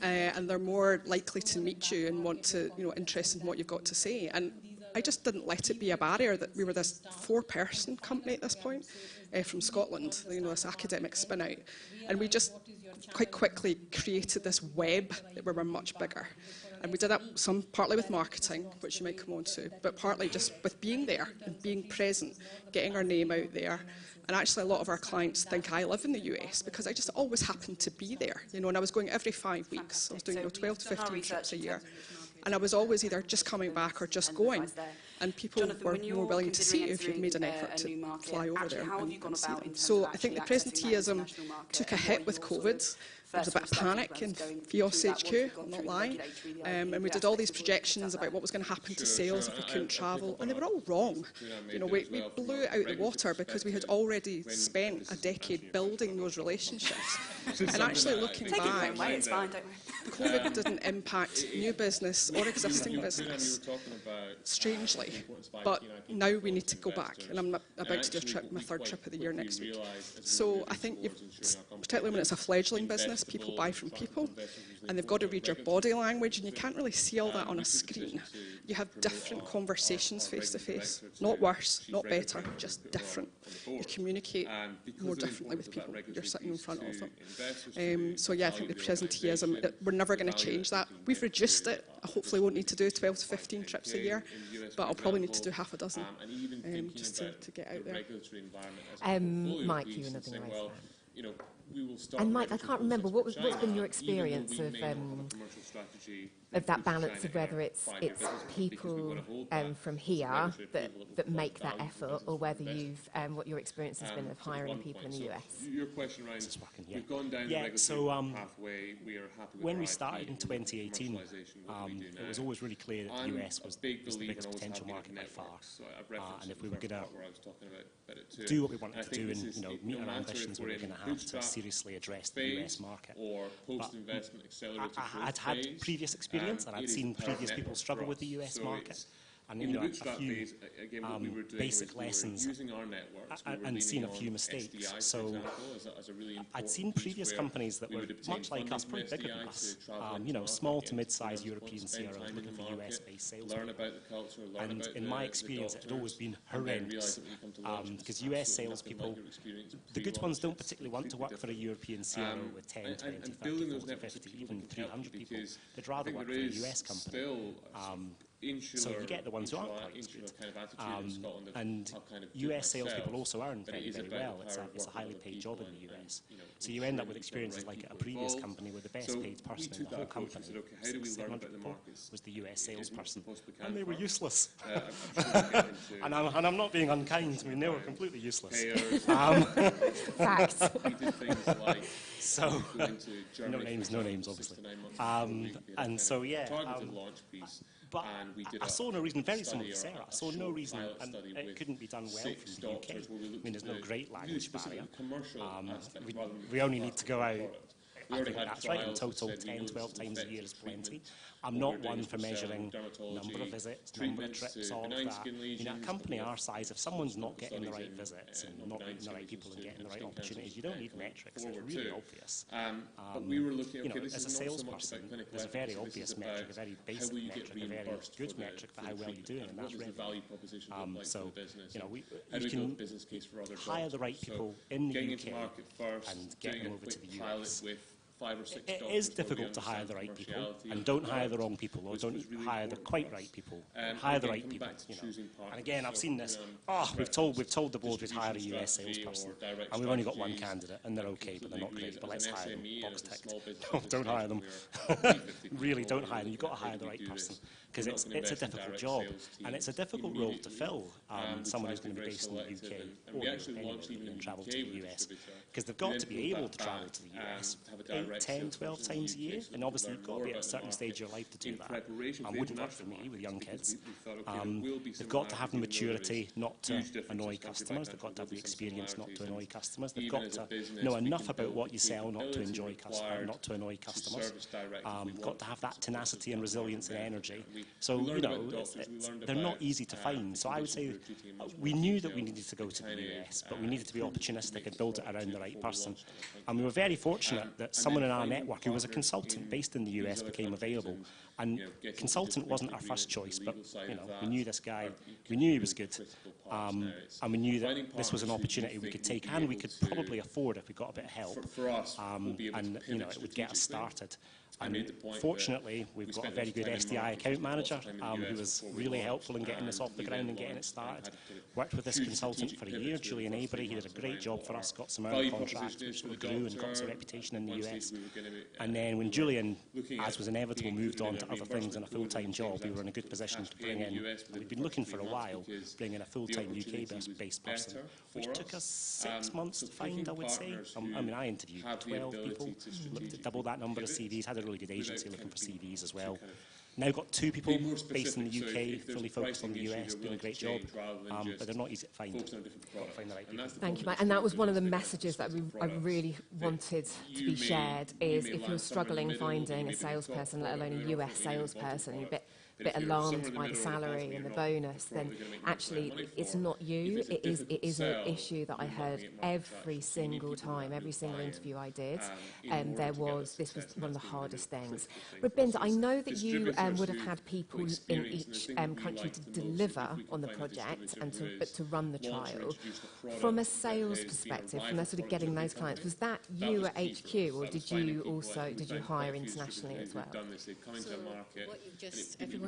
and they're more likely to meet you and want to, interested in what you've got to say. And I just didn't let it be a barrier that we were this 4-person company at this point from Scotland, this academic spin out. And we just quite quickly created this web that we were much bigger. And we did that partly with marketing, which you might come on to, but partly just with being there and being present, getting our name out there. And actually, a lot of our clients think I live in the US because I just always happened to be there. And I was going every 5 weeks. I was doing 12 to 15 trips a year. And I was always either just coming back or just going. And people were more willing to see you if you'd made an effort to fly over there and see them. So I think the presenteeism took a hit with COVID. There was a bit of panic in FIOS HQ, I'll not lie. And we did all these projections about what was going to happen to sales if we couldn't travel, and they were all wrong. We blew it out the water because we had already spent a decade building those relationships. And actually looking back, COVID didn't impact new business or existing business, strangely. But now we need to go back, and I'm about to do my 3rd trip of the year next week. So I think, particularly when it's a fledgling business, people buy from people, and they've got to read your body language, and you can't really see all that on a screen. You have different conversations face to face, not worse, not better, just different. You communicate more differently with people. You're sitting in front of them. So yeah, I think the presenteeism, we're never going to change that. We've reduced it. I hopefully won't need to do 12 to 15 trips a year, but I'll probably need to do half a dozen just to get out there. Mike, you were nothing like that. we will start. And Mike, I can't remember, what's been your experience of that balance of whether it's people from here that make that effort, or whether you've, what your experience has been of hiring people in the US? Your question, Ryan, we've gone down the regulatory pathway. We are happy with when we started in 2018, it was always really clear that the US was the biggest potential market by far. And if we were going to do what we wanted to do and meet our ambitions, we were going to have to seriously address the US market. But I'd had previous experience, and I'd seen previous people struggle with the US market. And a few basic lessons, and seen a few mistakes. So I'd seen previous companies that were much like us, probably bigger than us, small to mid-sized European CROs looking for US-based salespeople. And in my experience, it had always been horrendous, because US salespeople, the good ones don't particularly want to work for a European CRO with 10, 20, 30, 40, 50, even 300 people. They'd rather work for a US company. So you get the ones who aren't quite as good. And US salespeople also earn very, very well. It's a highly paid job in the US. So you end up with experiences like at a previous company where the best paid person in the whole company, 600 people, was the US salesperson. And they were useless. And I'm not being unkind. I mean, they were completely useless. Fact. So, no names, obviously. And so, yeah. But I saw no reason, very similar to Sarah, I saw no reason, and it couldn't be done well from the UK. I mean, there's no great language barrier. We only need to go out, I think that's right, in total 10, 12 times a year is plenty. I'm not one for measuring number of visits, number of trips, all of that. A company our size, if someone's not getting the right visits and not meeting the right people and getting the right opportunities, you don't need metrics. It's really obvious. As a salesperson, there's a very obvious metric, a very basic metric, a very good metric for how well you're doing, and that's revenue. So, you can hire the right people in the UK and get them over to the US. It is difficult to hire the right people, and don't hire the wrong people, or don't hire the quite right people. Hire the right people. And again, I've seen this. We've told the board we'd hire a US salesperson, and we've only got one candidate, and they're okay, but they're not great. But let's hire them. Box ticked. No, don't hire them. Really, don't hire them. You've got to hire the right person, because it's a difficult job, and it's a difficult role to fill. Someone who's going to be based in the UK or anywhere and travel to the US, because they've got to be able to travel to the US 8, 10, 12 times a year, and obviously you've got to be at a certain stage of your life to do that. Wouldn't work for me with young kids. They've got to have the maturity not to annoy customers. They've got to have the experience not to annoy customers. They've got to know enough about what you sell not to not to annoy customers. Got to have that tenacity and resilience and energy. So they're not easy to find. So I would say we knew that we needed to go to the US, but we needed to be opportunistic and build it around the right person. And we were very fortunate that someone in our network who was a consultant based in the US became available. And consultant wasn't our first choice, but we knew this guy, we knew he was good, and we knew that this was an opportunity we could take, and we could probably afford if we got a bit of help, and it would get us started. And fortunately, we've got a very good SDI account manager who was really helpful in getting this off the ground and getting it started. Worked with this consultant for a year, Julian Avery. He did a great job for us, got some early contracts, which we grew and got us a reputation in the US. And then when Julian, as was inevitable, moved on to other things and a full-time job, we were in a good position to bring in, we'd been looking for a while, bring in a full-time UK-based person, which took us 6 months to find, I would say. I mean, I interviewed 12 people, looked at double that number of CVs, had a really good agency looking for CVs as well. Now got 2 people based in the UK, fully focused on the US, doing a great job, but they're not easy to find. Got to find the right people. Thank you, Mike. And that was one of the messages that I really wanted to be shared, is if you're struggling finding a salesperson, let alone a US salesperson, and you're a bit alarmed by the salary and the bonus, then actually it's not you. It is an issue that I heard every single time, every single interview I did. This was one of the hardest things. Rabinda, I know that you would have had people in each country to deliver on the project and to run the trial. From a sales perspective, from sort of getting those clients, was that you at HQ, or did you hire internationally as well? So what you've just, everyone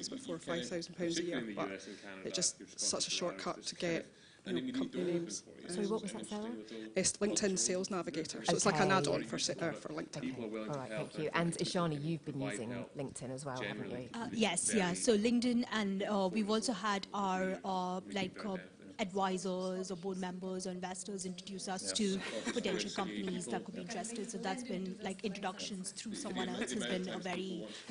it's about £4,000 or £5,000 a year, but it's just such a shortcut to get company names. Sorry, what was that, Sarah? It's LinkedIn Sales Navigator, so it's like an add-on for LinkedIn. Okay. All right, thank you. And Ishani, you've been using LinkedIn as well, haven't you? Yes, yeah. So LinkedIn, and we've also had our advisors or board members or investors introduce us to potential companies that could be interested. So that's been like introductions through someone else has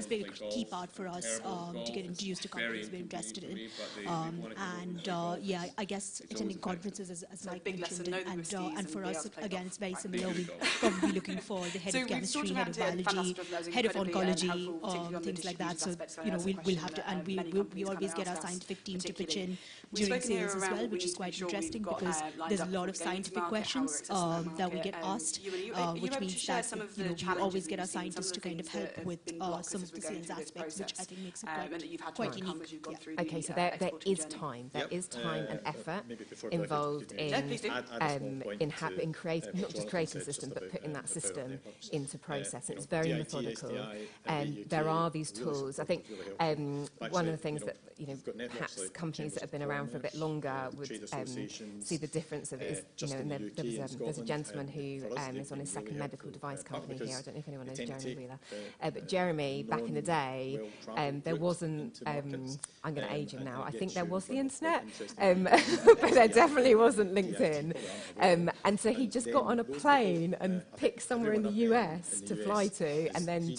been a key part for us to get introduced to companies we're interested in. Yeah, I guess attending conferences as Mike mentioned, and for us again it's very similar. We're probably looking for the head of chemistry, head of biology, head of oncology, things like that. So we'll have to, and we always get our scientific team to pitch in during sales as well, which which is quite interesting because there's a lot of scientific questions that we get asked, which means that we always get our scientists to kind of help with some of the sales aspects, which I think makes it quite unique. Yeah. Okay, so there is time. There is time and effort involved in not just creating a system, but putting that system into process. It's very methodical. There are these tools. I think one of the things that perhaps companies that have been around for a bit longer would see the difference of it is, and there's a gentleman who is on his second medical device company here. I don't know if anyone knows Jeremy Wheeler, but Jeremy, back in the day, there wasn't. I'm going to age him now. I think there was the internet, but there definitely wasn't LinkedIn. And so he just got on a plane and picked somewhere in the US to fly to, and then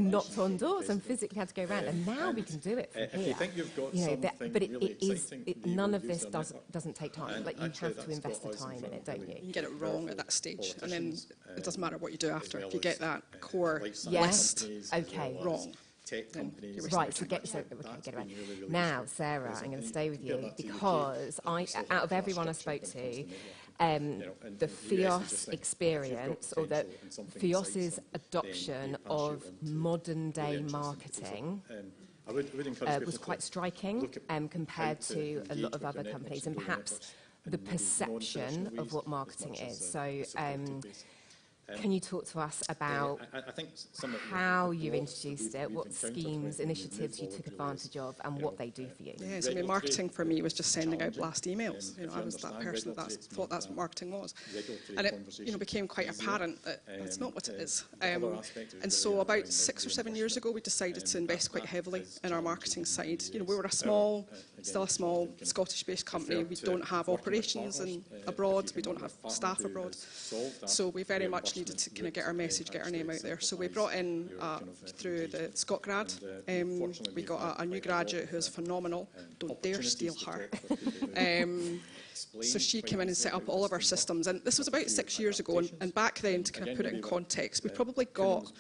knocked on doors and physically had to go around. And now we can do it from here. But none of this doesn't take time. Like, you have to invest the time in it, don't you? You get it wrong at that stage, and then it doesn't matter what you do after. If you get that core list wrong. Right, so get it right. Now, Sarah, I'm going to stay with you because out of everyone I spoke to, the FIOS experience, or the FIOS's adoption of modern day marketing was quite striking compared to a lot of other companies, and perhaps the perception of what marketing is. So can you talk to us about how you introduced it, what schemes, initiatives you took advantage of, and what they do for you? Yes, I mean, marketing for me was just sending out blast emails. I was that person that thought that's what marketing was. And it became quite apparent that that's not what it is. And so about 6 or 7 years ago, we decided to invest quite heavily in our marketing side. We were still a small Scottish-based company. We don't have operations abroad. We don't have staff abroad. So we very much needed to kind of get our message, get our name out there. So we brought in, through the ScotGrad, we got a new graduate who is phenomenal. Don't dare steal her. So she came in and set up all of our systems. And this was about 6 years ago. And back then, to kind of put it in context, we probably got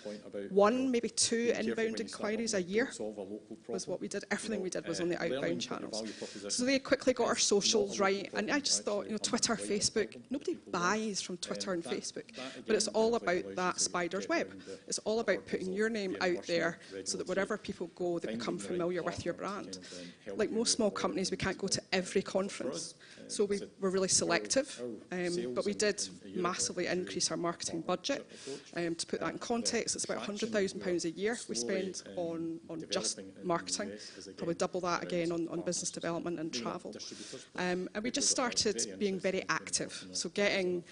1, maybe 2 inbound inquiries a year was what we did. Everything we did was on the outbound channels. So they quickly got our socials right. And I just thought, Twitter, Facebook, nobody buys from Twitter and Facebook. But it's all about that spider's web. It's all about putting your name out there so that wherever people go, they become familiar with your brand. Like most small companies, we can't go to every conference. So we were really selective, but we did massively increase our marketing budget. To put that in context, it's about £100,000 a year we spend on just marketing, probably double that again on business development and travel. And we just started being very active, so getting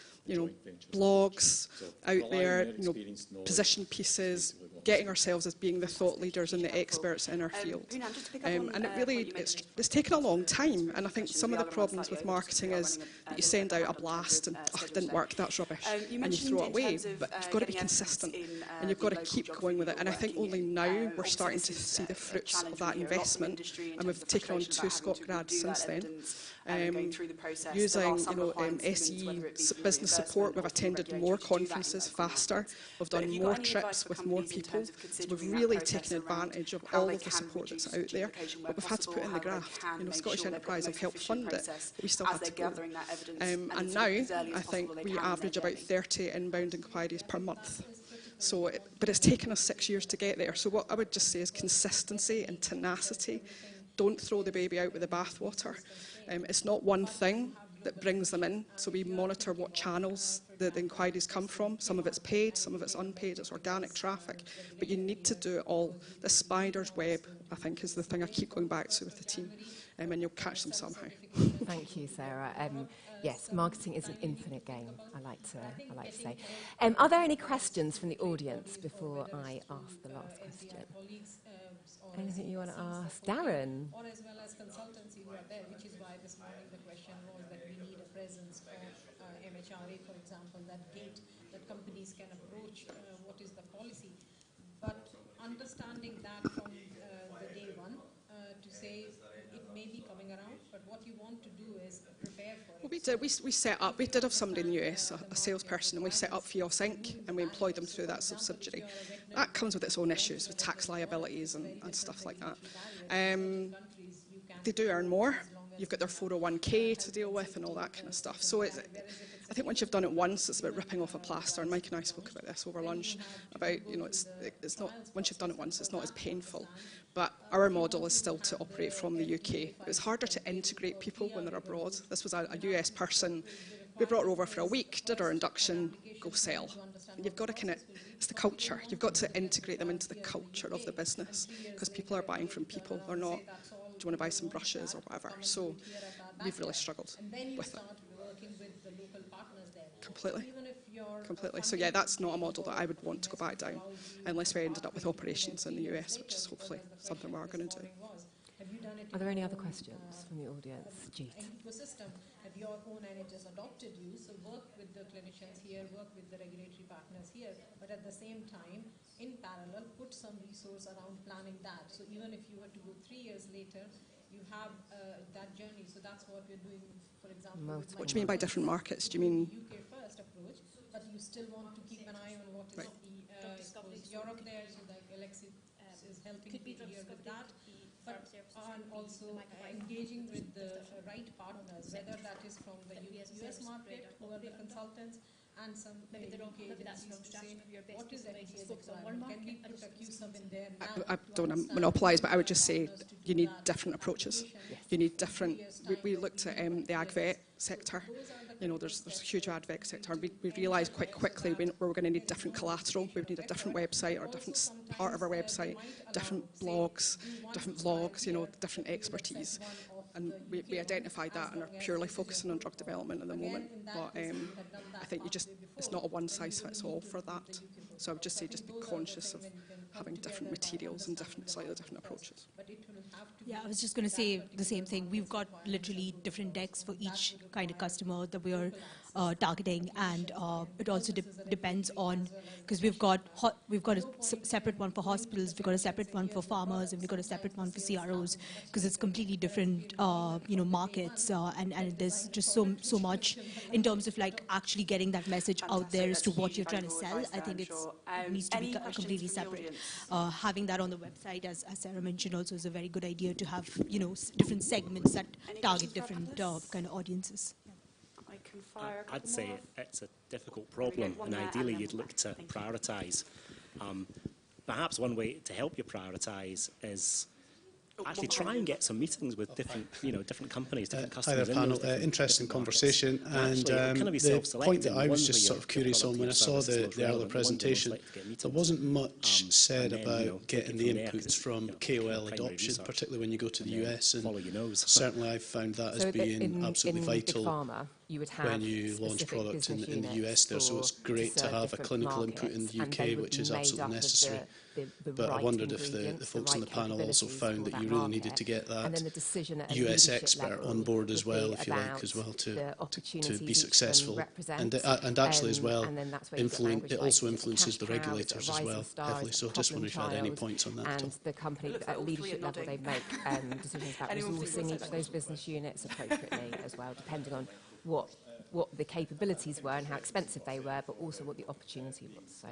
blogs out there, position pieces, getting ourselves as being the thought leaders and the experts in our field. And it really, it's taken a long time. And I think some of the problems with marketing is that you send out a blast and it didn't work, that's rubbish, and you throw it away. But you've got to be consistent and you've got to keep going with it. And I think only now we're starting to see the fruits of that investment. And we've taken on 2 ScotGrads since then. Using SE business support, we've attended more conferences faster, we've done more trips with more people, so we've really taken advantage of all of the support that's out there, but we've had to put in the graft. Scottish Enterprise have helped fund it, but we still had to go. And now I think we average about 30 inbound inquiries per month. But it's taken us 6 years to get there. So what I would just say is consistency and tenacity. Don't throw the baby out with the bathwater. It's not one thing that brings them in, so we monitor what channels the inquiries come from. Some of it's paid, some of it's unpaid, it's organic traffic, but you need to do it all. The spider's web, I think, is the thing I keep going back to with the team, and you'll catch them somehow. Thank you, Sarah. Yes, marketing is an infinite game, I like to say. Are there any questions from the audience before I ask the last question? Anything you want to ask? Darren? Or as well as consultancy who are there, which is why this morning the question was that we need a presence of MHRA, for example, that gate that companies can approach what is the policy. But understanding that from the day one, to say it may be coming around, but what you want to do is prepare for it. Well, we did have somebody in the US, a salesperson, and we set up FIOS Inc. and we employed them through that subsidiary. That comes with its own issues, with tax liabilities and stuff like that. They do earn more. you've got their 401k to deal with and all that kind of stuff. So I think once you've done it once, it's about ripping off a plaster. And Mike and I spoke about this over lunch, about, it's not, once you've done it once, it's not as painful. But our model is still to operate from the UK. It was harder to integrate people when they're abroad. This was a US person. We brought her over for a week, did her induction, go sell. And you've got to kind of, it's the culture. You've got to integrate them into the culture of the business, because people are buying from people. They're not, do you want to buy some brushes or whatever? So we've really struggled with it. Completely. Completely. So yeah, that's not a model that I would want to go back down, unless we ended up with operations in the US, which is hopefully something we are going to do. Are there any other questions from the audience? Jeet. Ecosystem, have your own NHS adopted you, so work with the clinicians here, work with the regulatory partners here, but at the same time, in parallel, put some resource around planning that. So even if you were to go 3 years later, you have that journey. So that's what we're doing, for example. What do you mean by different markets? Do you mean UK first approach, but you still want to keep an eye on what is Europe there, so like Alexis is helping people here with that. But on also engaging with the right partners, whether that is from the US market, who are the consultants, and some UK agencies to say, what is FDA's requirement? Can we put a Q-sub in there now? I don't want to monopolise, but I would just say you need different approaches. You need different, we looked at the ag-vet sector. There's a huge ag-vet sector. We realised quite quickly we were going to need different collateral. We would need a different website or a different part of our website, different blogs, different vlogs, different expertise. And we identified that and are purely focusing on drug development at the moment. But I think it's not a one-size-fits-all for that. So I would just say be conscious of having different materials and slightly different approaches. Yeah, I was just going to say the same thing. We've got literally different decks for each kind of customer that we are targeting, and it also depends on, because we've got a separate one for hospitals, we've got a separate one for farmers, and we've got a separate one for CROs, because it's completely different markets, and there's just so much in terms of like actually getting that message out there as to what you're trying to sell. I think it needs to be completely separate. Having that on the website, as Sarah mentioned, also is a very good idea to have different segments that target different kind of audiences. I'd say it's a difficult problem, and ideally you'd look to prioritise. Perhaps one way to help you prioritise is actually try and get some meetings with different companies, different customers. Hi there, panel. Interesting conversation. And the point that I was just sort of curious on when I saw the earlier presentation, there wasn't much said about getting the inputs from KOL adoption, particularly when you go to the US. And certainly I've found that as being absolutely vital when you launch product in the US there. So it's great to have a clinical input in the UK, which is absolutely necessary. But I wondered if the folks on the panel also found that you really needed to get that US expert on board as well, if you like, as well, to be successful. And actually as well, it also influences the regulators as well, heavily. So just wonder if you had any points on that. And the company at leadership level, they make decisions about resourcing each of those business units appropriately as well, depending on what the capabilities were and how expensive they were, but also what the opportunity was. So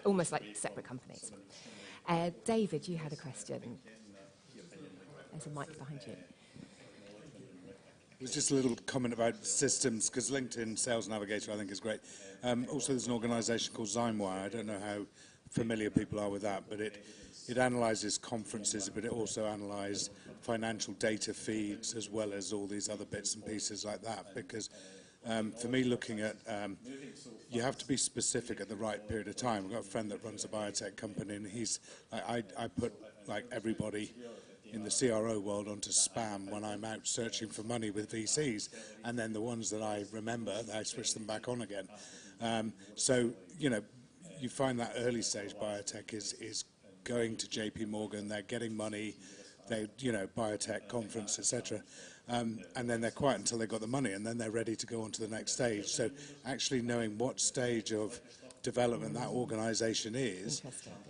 almost like separate companies. David, you had a question. There's a mic behind you. It was just a little comment about systems, because LinkedIn Sales Navigator I think is great. Also there's an organisation called Zymewire. I don't know how familiar people are with that, but it analyses conferences, but it also analyses financial data feeds as well as all these other bits and pieces like that, because for me, looking at, you have to be specific at the right period of time. I've got a friend that runs a biotech company, and I put like everybody in the CRO world onto spam when I'm out searching for money with VCs, and then the ones that I remember, I switch them back on again. So, you find that early stage biotech is going to JP Morgan, they're getting money, biotech conference, etc. And then they're quiet until they've got the money, and then they're ready to go on to the next stage. So actually knowing what stage of development that organisation is,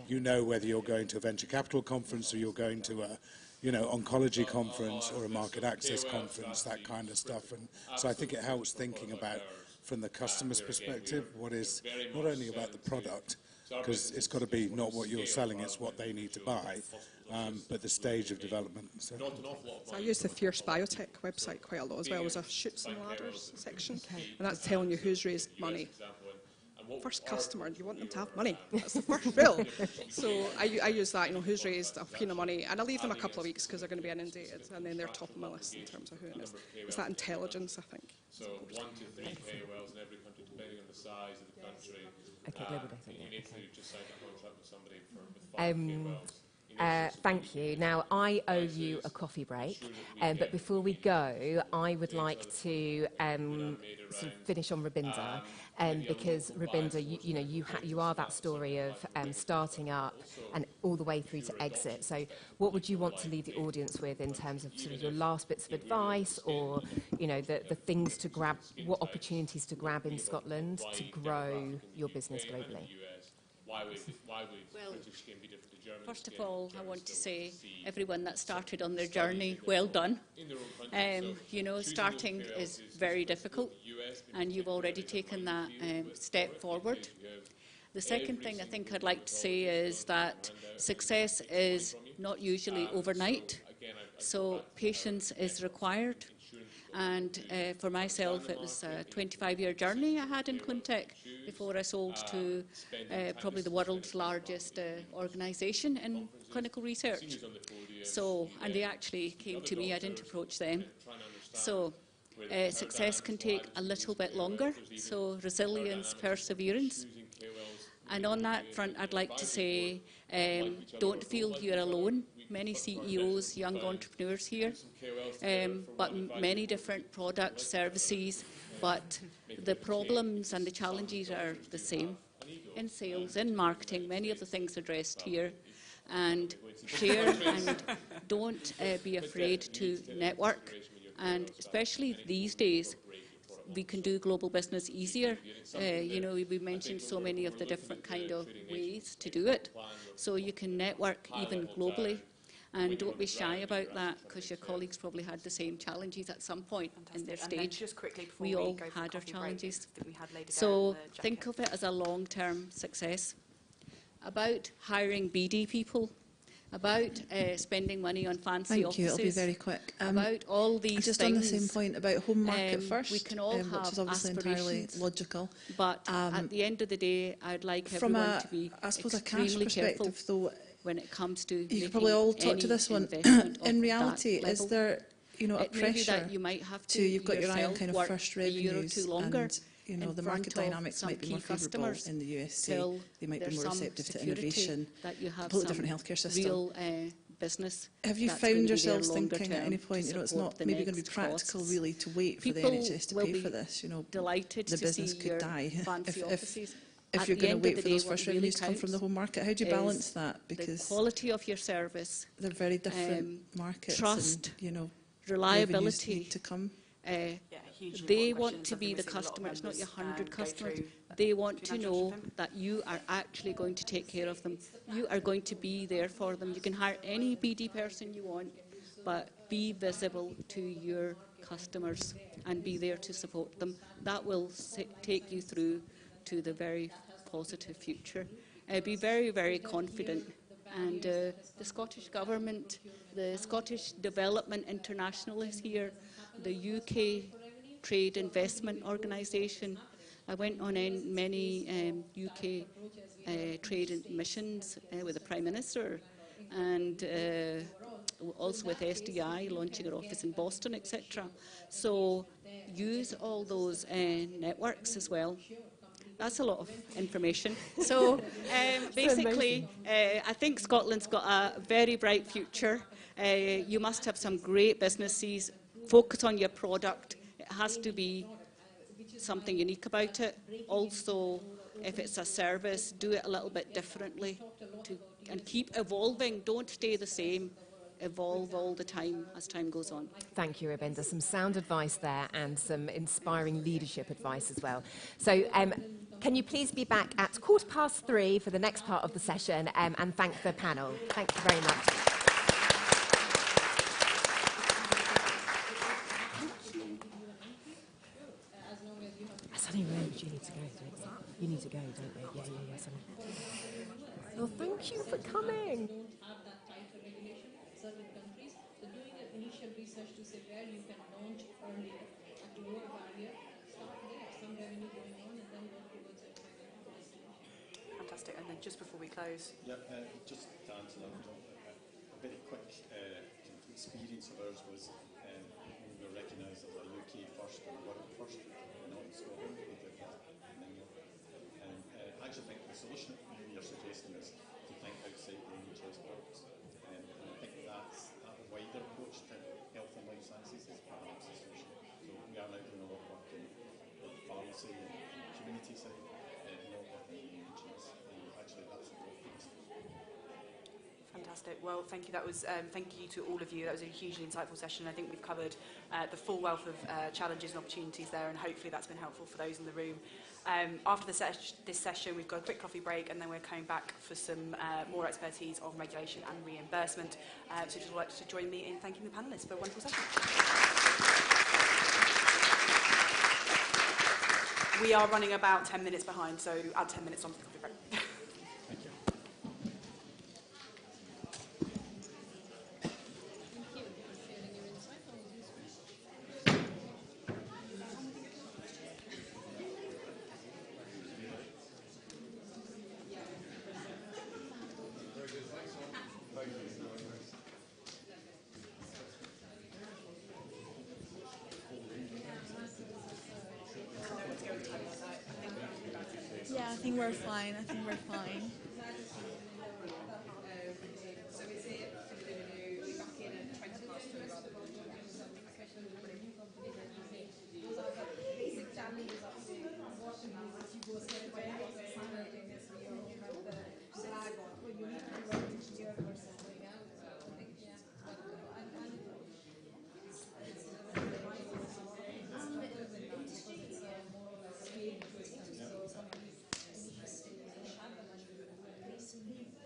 you know whether you're going to a venture capital conference or you're going to a oncology conference or a market access conference, that kind of stuff. And so I think it helps thinking about, from the customer's perspective, what is not only about the product, because it's got to be not what you're selling, it's what they need to buy, but the stage of development. So I use the Fierce Biotech website quite a lot as well. There's a chutes and ladders section, and that's telling you who's raised money. First customer, you want them to have money. That's the first bill. So I use that, who's raised a pin of money, and I leave them a couple of weeks because they're going to be inundated, and then they're top of my list in terms of who it is. It's that intelligence, I think. So 1 to 3 KOLs in every country, depending on the size of the country. Okay, global data, you yeah, need okay. to just sign a contract with somebody with 5 KOLs. Thank you. Now, I owe you a coffee break, but before we go, I would like to sort of finish on Rabinda, because Rabinda, you are that story of starting up and all the way through to exit. So what would you want to leave the audience with in terms of sort of your last bits of advice, or the things to grab, what opportunities to grab in Scotland to grow your business globally? Why would British skin be different to German? First of all, I want to say everyone that started on their journey, well done. Starting is very difficult, and you've already taken that step forward. The second thing I think I'd like to say is that success is not usually overnight, so patience is required. And for myself, it was a 25-year journey I had in Cleantech before I sold to probably the world's largest organisation in clinical research. So, and they actually came to me, I didn't approach them. So success can take a little bit longer, so resilience, perseverance. And on that front, I'd like to say, don't feel you're alone. Many CEOs, young entrepreneurs here, but many different products, services, but the problems and the challenges are the same. In sales, in marketing, many of the things addressed here. And share and don't be afraid to network. And especially these days, we can do global business easier. We mentioned so many of the different kind of ways to do it. So you can network even globally. And don't be shy about that, because your colleagues probably had the same challenges at some point in their stage. Just quickly before we all go for had our coffee challenges. break, we had Lady So Bear in the think jacket. of it as a long-term success. About hiring BD people, about spending money on fancy Thank you. offices. It'll be very quick. About all these just things. on the same point about home market first, we can all which have is obviously entirely aspirations, logical. But at the end of the day, I'd like from everyone to be I suppose a cash extremely careful perspective, though, when it comes to you could probably all talk to this one. In reality, is there a pressure that you might have to you've got your eye on yourself kind of work first a year or revenues two longer and the market dynamics might be more favourable in the USA. They might be more receptive to innovation. That you have completely different healthcare system. Real business. Have you found yourselves thinking at any point, it's not maybe going to be practical really to wait for the NHS to pay for this? Delighted the to business see could your die fancy offices. if you're going to wait for those first revenues to come from the home market. How do you balance that? Because the quality of your service, they're very different markets. Trust, and, reliability need to come. They want to be the customer. It's not your 100 customers. They want to know that you are actually going to take care of them. You are going to be there for them. You can hire any BD person you want, but be visible to your customers and be there to support them. That will take you through to the very positive future. Be very, very confident. And the Scottish Government, the Scottish Development International is here, the UK Trade Investment Organisation. I went on many UK trade missions with the Prime Minister, and also with SDI, launching our office in Boston, etc. So use all those networks as well. That's a lot of information. So basically, I think Scotland's got a very bright future. You must have some great businesses. Focus on your product. It has to be something unique about it. Also, if it's a service, do it a little bit differently and keep evolving. Don't stay the same. Evolve all the time as time goes on. Thank you, Rabinda. Some sound advice there and some inspiring leadership advice as well. So can you please be back at 3:15 for the next part of the session and thank the panel. Thank you very much. Sonny, where do you need to go? You need to go, don't you? Yeah, sorry. Oh, thank you for coming. Don't have that tighter regulation in certain countries. So doing an initial research to say where you can launch earlier at lower barrier, start there, some revenue going on, and then work towards a destination. Fantastic. And then just before we close. Yeah, just to answer that, a very quick experience of ours was we were recognised as a UK first and a world first, not in Scotland. We did that in England. And I actually think the solution that you're suggesting is to think outside the NHS box. And I think that wider approach to health and life sciences is perhaps the solution. So we are now doing a lot of work in the pharmacy and community side, not working in the NHS. Actually, that's a good piece. Fantastic. Well, thank you. That was thank you to all of you. That was a hugely insightful session. I think we've covered the full wealth of challenges and opportunities there, and hopefully that's been helpful for those in the room. After this session, we've got a quick coffee break, and then we're coming back for some more expertise on regulation and reimbursement. So if you'd like to join me in thanking the panellists for a wonderful session. We are running about 10 minutes behind, so add 10 minutes on to the coffee break. Yeah, I think we're fine. I think we're fine. So we say we're back in at 20 past 2 rather than especially with a new company that you say those are the basic challenges of saying what to do as you go step by step simultaneously or you have the drag on or you need to do it here versus going out. So I think but it's more or less scaled system. So some of these initiatives don't have the money to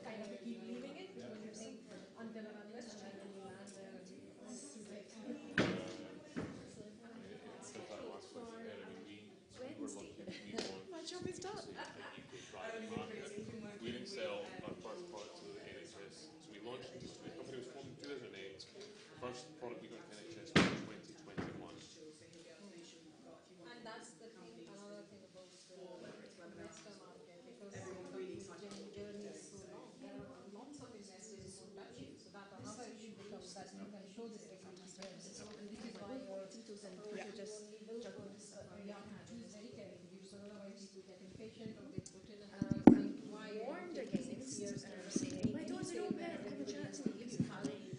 kind of keep leaving it, don't you think? Until and unless and then you land there and My job is done. We didn't sell our first product to the NHS. So we launched, the company was formed in 2008. The first product we got to NHS was 2021. and that's the thing, another thing about the investor market, because the journey is so long. There are lots of investors who won't touch you. So that another issue becomes that you can show this equity journey. And this is why your approach just you have to choose very carefully, because otherwise people get impatient or they put in why warned against 6 years and saying, why don't you have a chance to give you time? We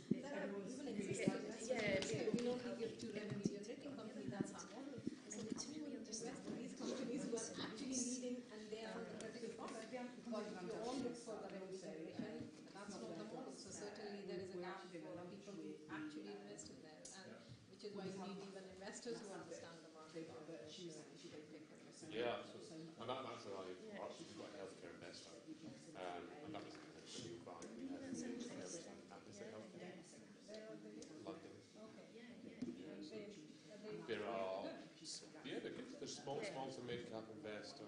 only give to revenue generating company, that's our model. And it's really invest in these companies who are actually leading and they are the critical product. Because if you all look for the revenue generation, that's not the model. So certainly there is a gap for people who actually invest in there, and which is why you need even investors who understand the market. Yeah, and that's the value for us. We've got a healthcare investor, and that was the new value we had. And this healthcare. London. There are, there's small to mid-cap investors.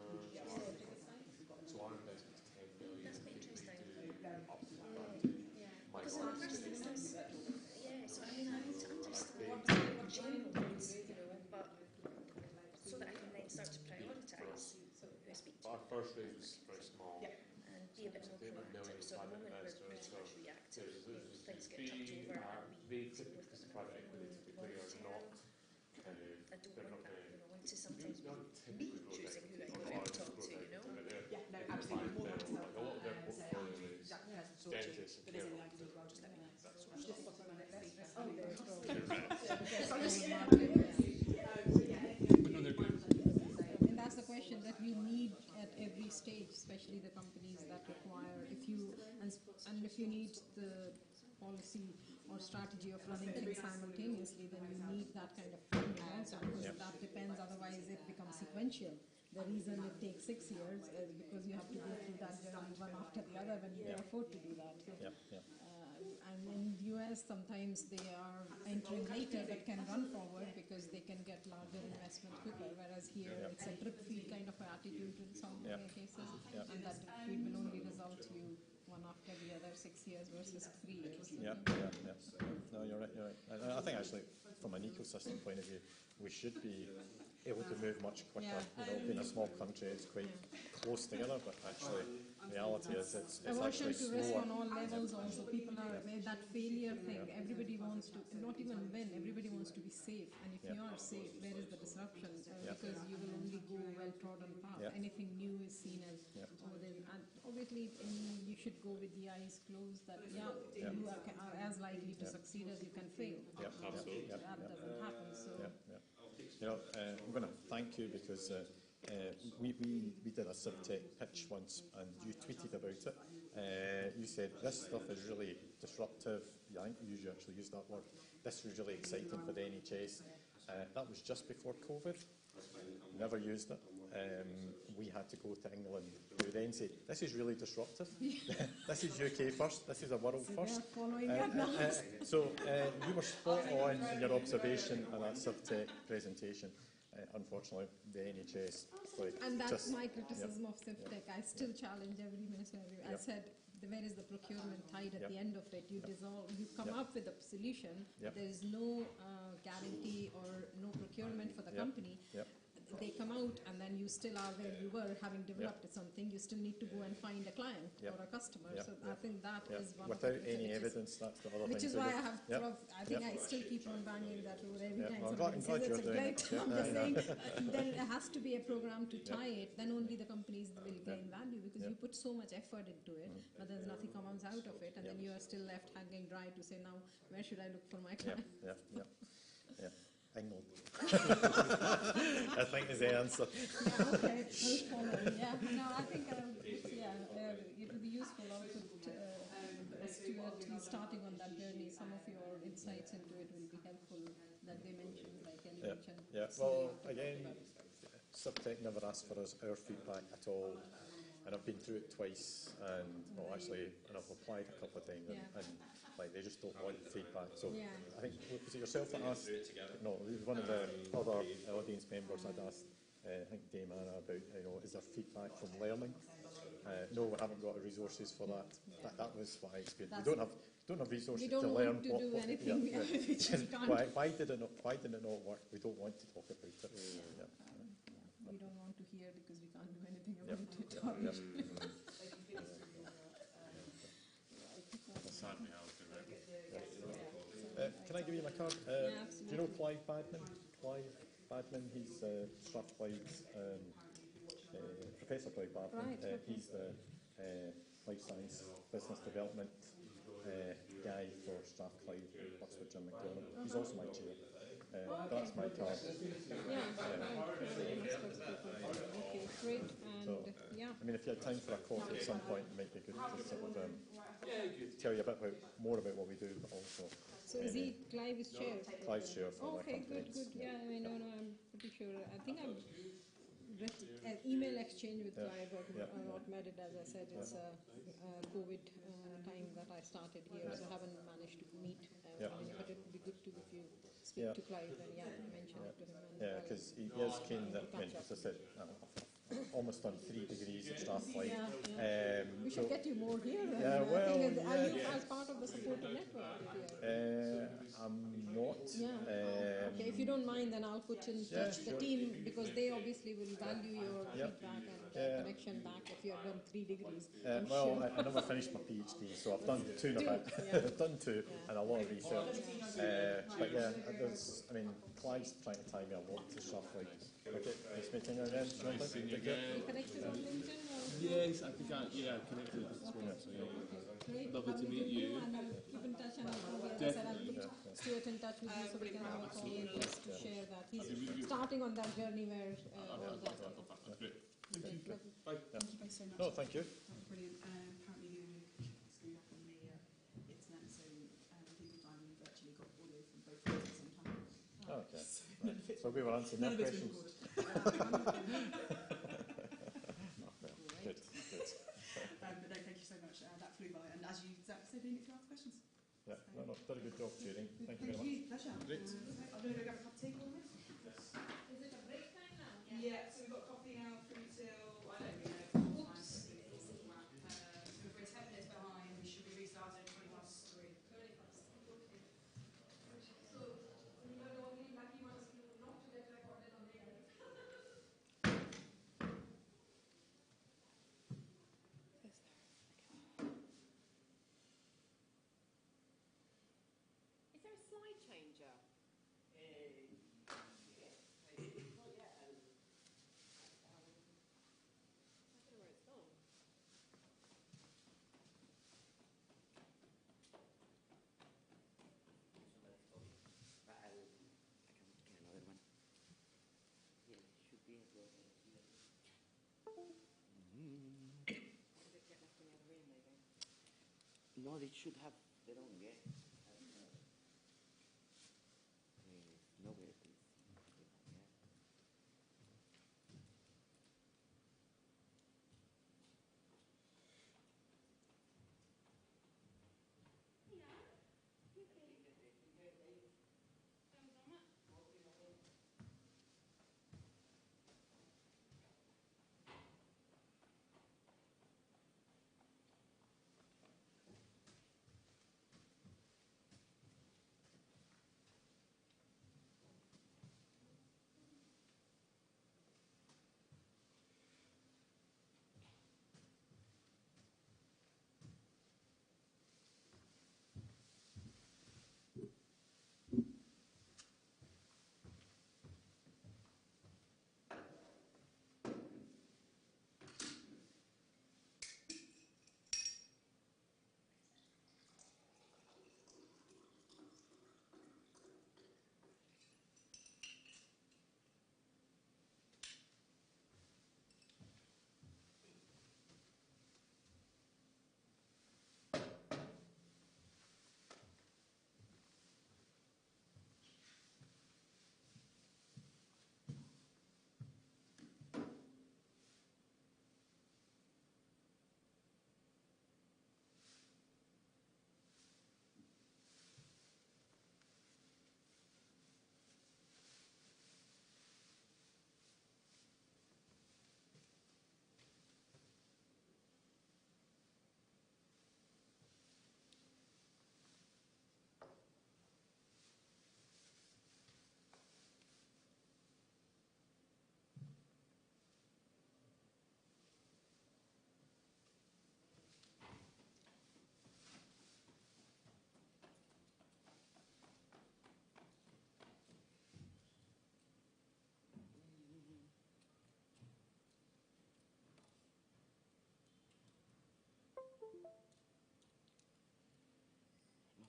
So our investment's 10 million. That's quite interesting. Up to my So God. so I mean, I need to understand what the opportunities, but so that I can then start to prioritise who I speak to. Our first raise was very small. And be a bit more proactive. So at the moment we're pretty much reactive. Things get chucked over and we They typically, because private equity typically are not I don't want that, into sometimes me choosing who I go to talk to, Yeah, no, absolutely. More than myself. A lot of their portfolio is That person talk to, dentists and but there's care any ideas as well, just let me know. That's Just put on my next speaker. Oh, there you No, they're good. And that's the question that you need at every stage, especially the companies that require, if you need the policy or strategy of running things simultaneously, then you need that kind of funding also, because that depends, otherwise it becomes sequential. The reason it takes 6 years is because you have to go through that journey one after the other when you can afford to do that. So, and in the US, sometimes they are entering later but can run forward because they can get larger investment quicker, whereas here it's a drip feed kind of attitude in some cases, and that drip feed will only result you one after the other 6 years versus 3 years. No, you're right, you're right. And I think actually, from an ecosystem point of view, we should be able to move much quicker. You know, being a small country, it's quite close together, but actually, reality is it's aversion actually to risk slower. on all levels also. People are that failure thing. Everybody wants to, not even win, everybody wants to be safe. And if you are safe, where is the disruption? Because you will only go well-trodden path. Anything new is seen as, and obviously you should go with the eyes closed that, you are as likely to succeed as you can fail. Absolutely. That doesn't happen. So. You know, I'm going to thank you because we did a SibTech pitch once and you tweeted about it. You said this stuff is really disruptive. Yeah, I think you actually used that word. This was really exciting for the NHS. That was just before COVID. Never used it. We had to go to England, who then said, this is really disruptive. This is UK first. This is a world first. So you were spot on in your observation and that SibTech presentation. Unfortunately, the NHS. And that's my criticism of SibTech. I still challenge every minister. I said, where is the procurement tied at the end of it? You dissolve, you come up with a solution. There is no guarantee or no procurement for the company. They come out and then you still are where you were, having developed something. You still need to go and find a client or a customer. So I think that is one without of the any evidence. That's the other which thing. Which is why I have sort of, I think I still keep on banging that road every time I'm somebody glad says it's a great. I'm just saying there has to be a program to tie it. Then only the companies will gain value because you put so much effort into it, but there's nothing comes out of it, and then you are still left hanging dry to say, now where should I look for my client? England. I think is the answer. Okay, we'll follow. No, I think it will be useful also to us to at least starting on that journey. Some of your insights into it will be helpful that they mentioned, like Ellie mentioned. Well, again, SibTech never asked for our feedback at all. And I've been through it twice, and well, actually, and I've applied a couple of times, and like they just don't want feedback. So I think was it yourself that asked? No, it was one of the other audience members had asked. I think Dame Anna about is there feedback from learning? No, we haven't got the resources for that. That was what I experienced. We don't have resources to learn. We don't want to do anything which we can't. Why did it not work? We don't want to talk about it. We don't want to hear because we can't do anything about it. Can I give you my card? Do you know Clive Badman? Clive Badman, he's Strathclyde's Professor Clive Badman. He's the life science business development guy for Strathclyde, works with Jim McDonald. He's also my chair. That's my card. Okay, great. And I mean, if you had time for a coffee at some point, it might be good to sort of tell you a bit more about what we do, but also. So is he Clive's chair? Clive's chair for my company. Good. Yeah, I mean, I'm pretty sure. I think I've read an email exchange with Clive, but not met it. As I said, it's a COVID time that I started here, so I haven't managed to meet. But it would be good to if you speak to Clive and mention it to him. Because he is keen that, as I said, almost done 3 degrees at Strathclyde. We should get you more here. Are you as part of the supporter network here? I'm not. Okay, if you don't mind, then I'll put in touch the team because they obviously will value your feedback and connection back if you have done 3 degrees. I never finished my PhD, so I've done 2 and a bit. I've done 2 and a lot of research. But I mean, Clive's trying to tie me a lot to Strathclyde. Okay, nice meeting you again. You connected on LinkedIn? Yes, I think I connected with this one. So lovely to meet you. And I'll keep in touch, and as I said, I'll put Stuart in touch with you so we can have a call just to share that. He's starting on that journey where all that. That's great. Thank you. Bye. Thank you both so much. No, thank you. Brilliant. Apparently it's going up on the internet, so people dialing virtually got audio from both at the same time. Okay. So we were answering their questions. open it to ask questions. Yeah, no, done a good job chairing. Thank you very much. Pleasure. Great. I'm going to go grab a cup of tea, Colin. Yes. Is it a break time now? Yeah, so we've got coffee now through till, I don't really know, what time, so if we're 10 minutes behind, we should be restarting at 20 past 3. 20 past. Okay. So, you are the only lucky ones not to get recorded on the internet. Is there a slide changer? I don't know where it's gone. Did it get left in the other room, maybe? No, they should have their own, yeah. Nowhere, please.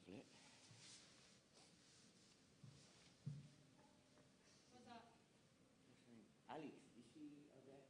Lovely. What's that? Alex, is she out there?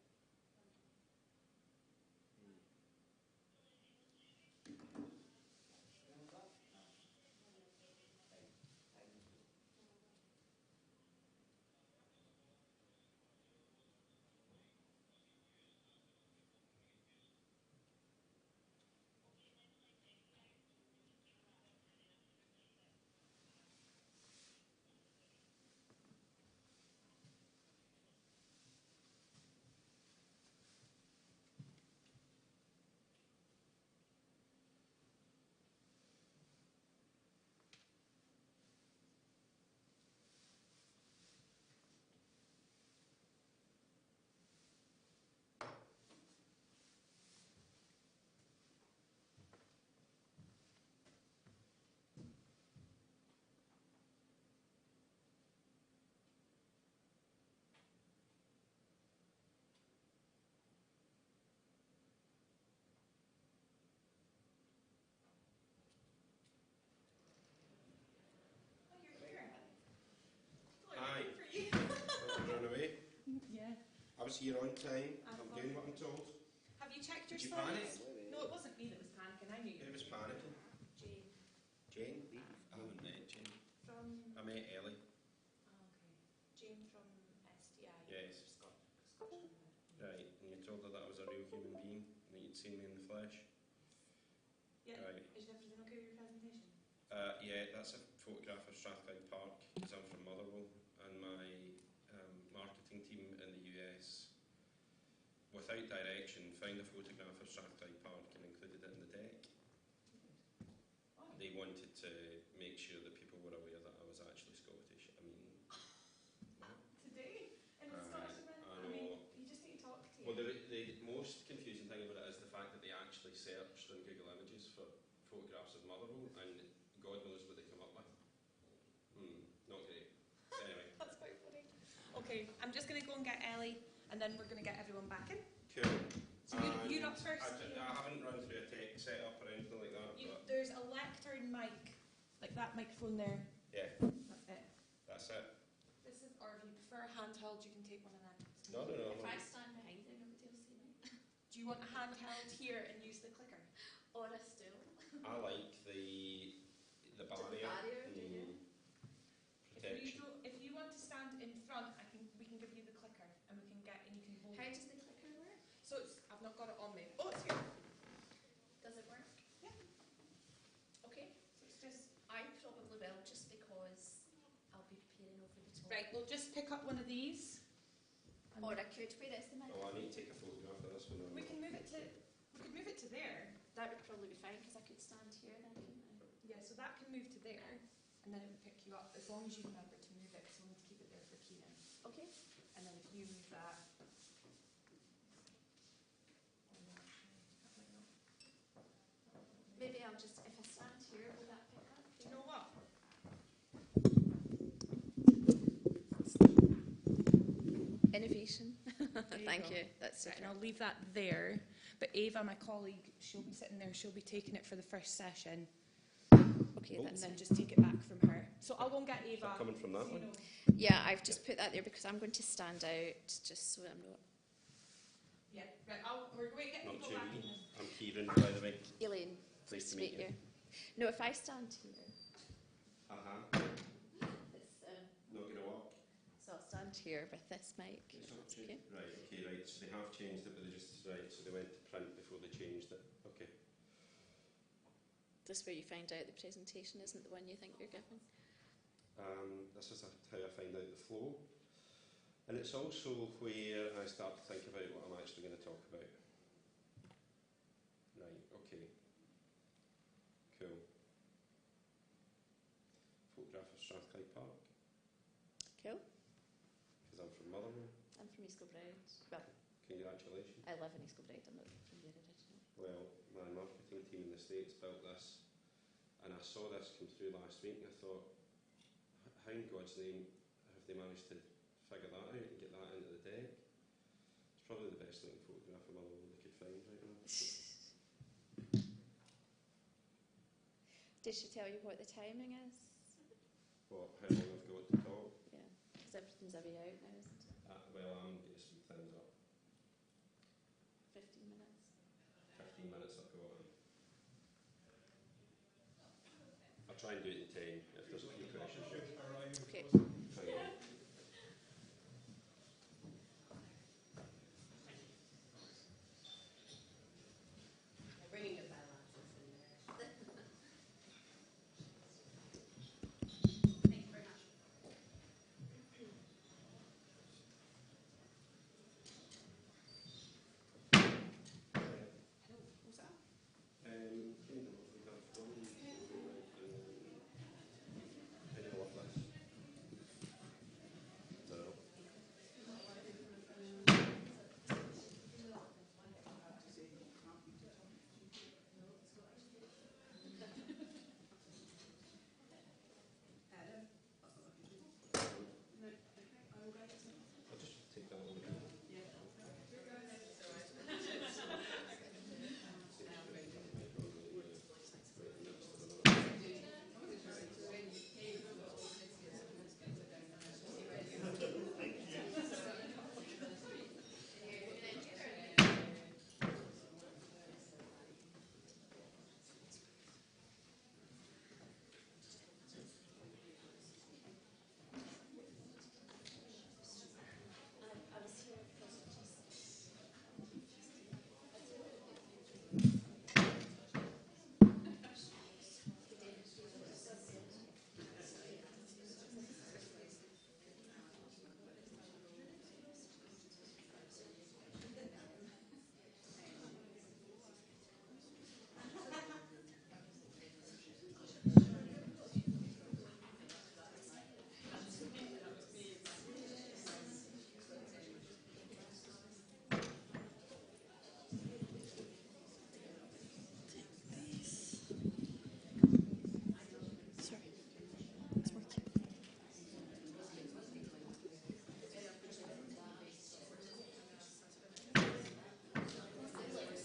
Hi. I've run away. Yeah. I was here on time. I'm doing what I'm told. Have you checked your Did you slides? panic? No, it wasn't me that was panicking. I knew you. Who was panicking? Jane. Jane? I haven't met Jane. From... I met Ellie. Oh, okay. Jane from STI. Yes. Scotland. Right, and you told her that I was a real human being and that you'd seen me in the flesh. Yeah. Right. Is everything okay with your presentation? Yeah, that's a photograph of Strathclyde Park, because I'm from Motherwell, and my marketing team in the US, without direction, found a photograph of Strathclyde Park and included it in the deck. They wanted to make sure that people were aware that I was actually Scottish. I mean, what? Today? In the Scottish event? I I mean, know. you just need to talk to you. Well, the most confusing thing about it is the fact that they actually searched on Google Images for photographs of Motherwell, and God knows what they come up with. Not great. Anyway. That's quite funny. Okay, I'm just going to go and get Ellie, and then we're going to get everyone back in. Cool. So you're up first. I haven't run through a tech setup or anything like that. But There's a lectern mic, like that microphone there. yeah. That's it. That's it. This is, or if you prefer a handheld, you can take one of them. No. If I stand behind there, nobody will see me. Do you want a handheld here and use the clicker? Or a stool. I like the barrier. Protection. If you want to stand in front, we can give you the clicker, and you can hold. How does the clicker work? So I've not got it on me. Oh, it's here. Does it work? Yeah. Okay. So it's just, I probably will, just because I'll be peering over the top. Right, we'll just pick up one of these. Or I could, where is the mic? Oh, I need to take a photograph of this one. We could move it to there. That would probably be fine, because I could stand here then, couldn't I? Yeah, so that can move to there, and then it would pick you up, as long as you remember to move it, because we'll need to keep it there for Keenan. Okay. And then if you move that. Maybe I'll just, if I stand here, will that pick up? Do you know what? Innovation. Thank you. That's right, super. and I'll leave that there. But Ava, my colleague, she'll be sitting there. She'll be taking it for the first session. Okay, And that's then just take it back from her. So I'll go and get Ava. Coming from that one? Yeah, I've just put that there because I'm going to stand out, just so I'm not. Yeah, right. We're going to get Not people too back in. wee. I'm Kieran, by the way. Elaine, Nice to meet you. No, if I stand here, it's, Not going to work? so I'll stand here with this mic. It's not Okay. changed. Right. So they have changed it, but they just so they went to print before they changed it. Okay. This is where you find out the presentation isn't the one you think you're giving. This is how I find out the flow, and it's also where I start to think about what I'm actually going to talk about. Right. Okay. Cool. Photograph of Strathclyde Park. Cool. Because I'm from Motherwell. I'm from East Kilbride. Well, Congratulations. I live in East Kilbride. I'm not from there originally. Well, my marketing team in the States built this, and I saw this come through last week, and I thought, how in God's name have they managed to figure that out and get that into the deck? It's probably the best looking photograph of Motherwell they could find right now. Did she tell you what the timing is? What, how long I've got to talk? Yeah, because everything's a wee out now, isn't it? Well, I'm going to speed things up. 15 minutes. 15 minutes I've got. I'll try and do it in 10 if there's a few questions. Okay. Thank you. Ringing your bell, Alexis, in there. Thank you very much. Hello, what's that? Kind of, we have one,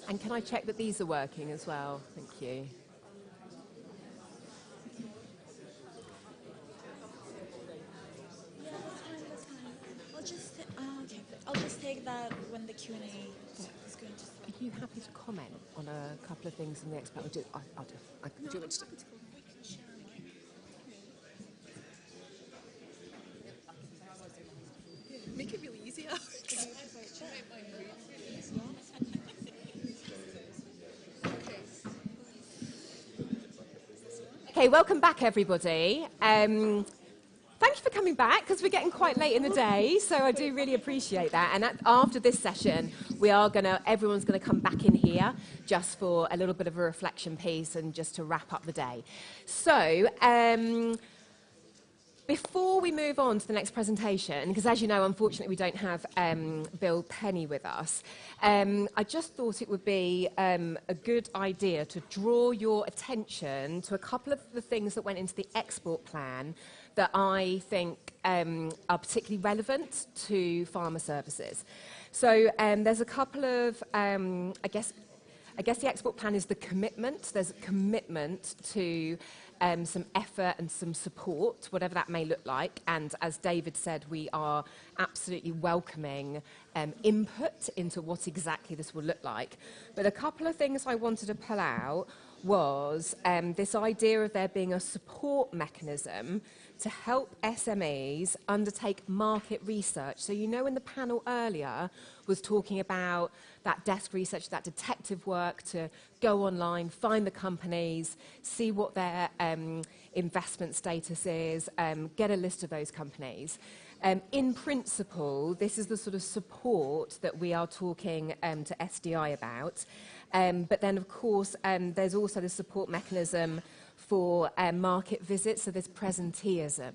And can I check that these are working as well? Thank you. I'll just take that when the Q&A is going to start. Are you happy to comment on a couple of things in the expert? Do you want to do it? Make it really easy, Alex. Okay, welcome back, everybody. Thank you for coming back, because we're getting quite late in the day, so I do really appreciate that. And after this session, everyone's going to come back in here just for a little bit of a reflection piece and just to wrap up the day. So, before we move on to the next presentation, because as you know, unfortunately, we don't have Bill Penny with us, I just thought it would be a good idea to draw your attention to a couple of the things that went into the export plan that I think are particularly relevant to farmer services. So there's a couple of, I guess the export plan is the commitment. There's a commitment to some effort and some support, whatever that may look like. And as David said, we are absolutely welcoming input into what exactly this will look like. But a couple of things I wanted to pull out was this idea of there being a support mechanism to help SMEs undertake market research. So you know in the panel earlier was talking about that desk research, that detective work to go online, find the companies, see what their investment status is, get a list of those companies. In principle, this is the sort of support that we are talking to SDI about. But then, of course, there's also the support mechanism for market visits, so there's presenteeism.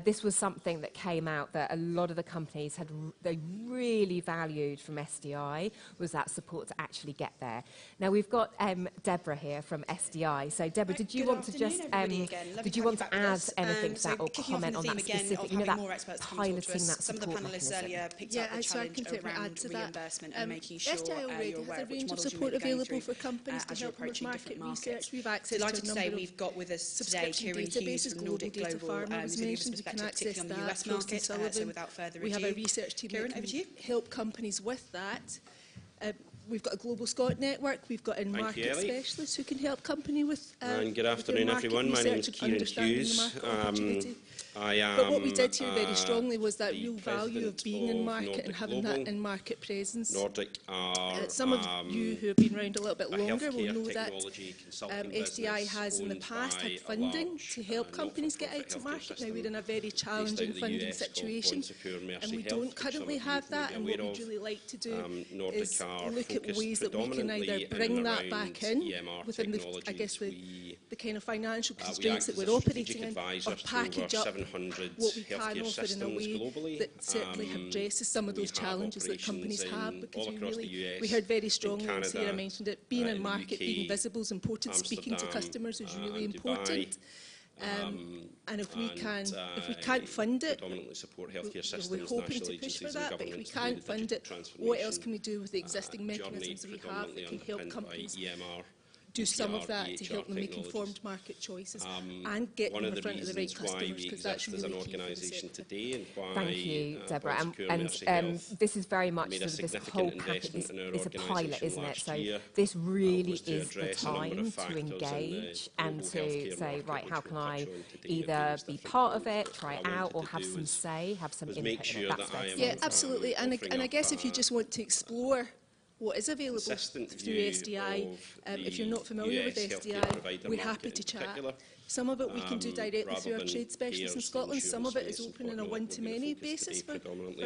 This was something that came out that a lot of the companies they really valued from SDI, was that support to actually get there. Now we've got Deborah here from SDI. So Deborah, did you want to just did you want to add anything to that or comment on that specific? You know, that piloting that Some of the support panelists mechanism. earlier picked up the challenge around reimbursement and making sure SDI already you're aware has of a which range of models you may support be going available through for companies to as you're help them with approaching market different markets. research. We've access Delighted to to a say number we've got with us today subscription Kieran Hughes databases, from global Nordic data Global, farm who's going to give us organisations. We can perspective, access particularly on the that. US Kirsten market. So Sullivan. without further ado, We have a research team Kieran, that over to you. can help companies with that. We've got a global Scot network. We've got in-market specialists who can help company with and good afternoon, everyone. My name is Kieran Hughes. But what we did hear very strongly was that real value of being in market and having that in-market presence. Nordic are some of you who have been around a little bit longer will know that SDI has in the past had funding to help companies get out to market. Now we're in a very challenging funding situation and we don't currently have that, and what we'd really like to do is look at ways that we can either bring that back in within the, I guess, the kind of financial constraints that we're operating in, or package up what we can offer in a way that certainly addresses some of those challenges that companies have, because we heard very strongly, and Sarah mentioned it, being in market, being visible is important, speaking to customers is really important. And if we can't fund it, we're hoping to push for that, but if we can't fund it, what else can we do with the existing mechanisms we have that can help companies do some of that to help them make informed market choices and get them in front of the right customers, because that's really key for the sector. Thank you, Deborah. And this is very much sort of this whole package is a pilot, isn't it? So this really is the time to engage and to say, right, how can I either be part of it, try it out, or have some say, have some input in it. That's very yeah, absolutely. And I guess if you just want to explore what is available through SDI. If you're not familiar with SDI, we're happy to chat. Some of it we can do directly through our trade specialists in Scotland. Some of it is open on a one-to-many basis for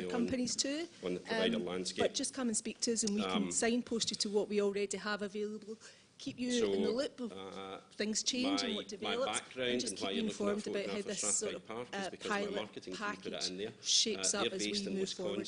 companies too. But just come and speak to us and we can signpost you to what we already have available. Keep you in the loop of things change and what develops, and just keep you informed about how this sort of pilot package shapes up as we move forward.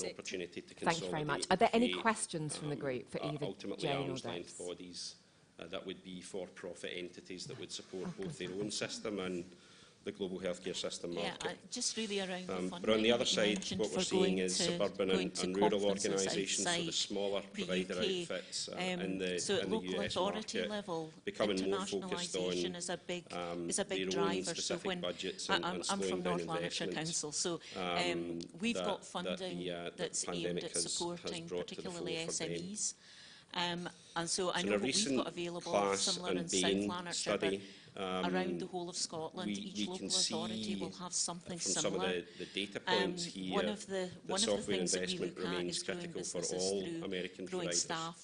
an opportunity to consolidate. Thank you very much. Are there any create, questions from the group for either ultimately Jane or arm's length Dex? bodies that would be for-profit entities that would support both their own system and the global healthcare system market. Just really around the funding. But on the other side, what we're for seeing going is to- suburban going and, to and rural conferences organisations, so the outside smaller the provider UK. outfits So in the at local US authority market, level, becoming more focused on internationalisation is a big their own driver. So specific when budgets I'm and from slowing down North Lanarkshire investments, Council, so we've got funding that's aimed at supporting particularly SMEs. And so I know what we've got available, similar in South Lanarkshire, but around the whole of Scotland, each local authority will have something from similar. some of the data points here, One of the software things that we investment look at remains is growing critical for businesses all through American growing providers. staff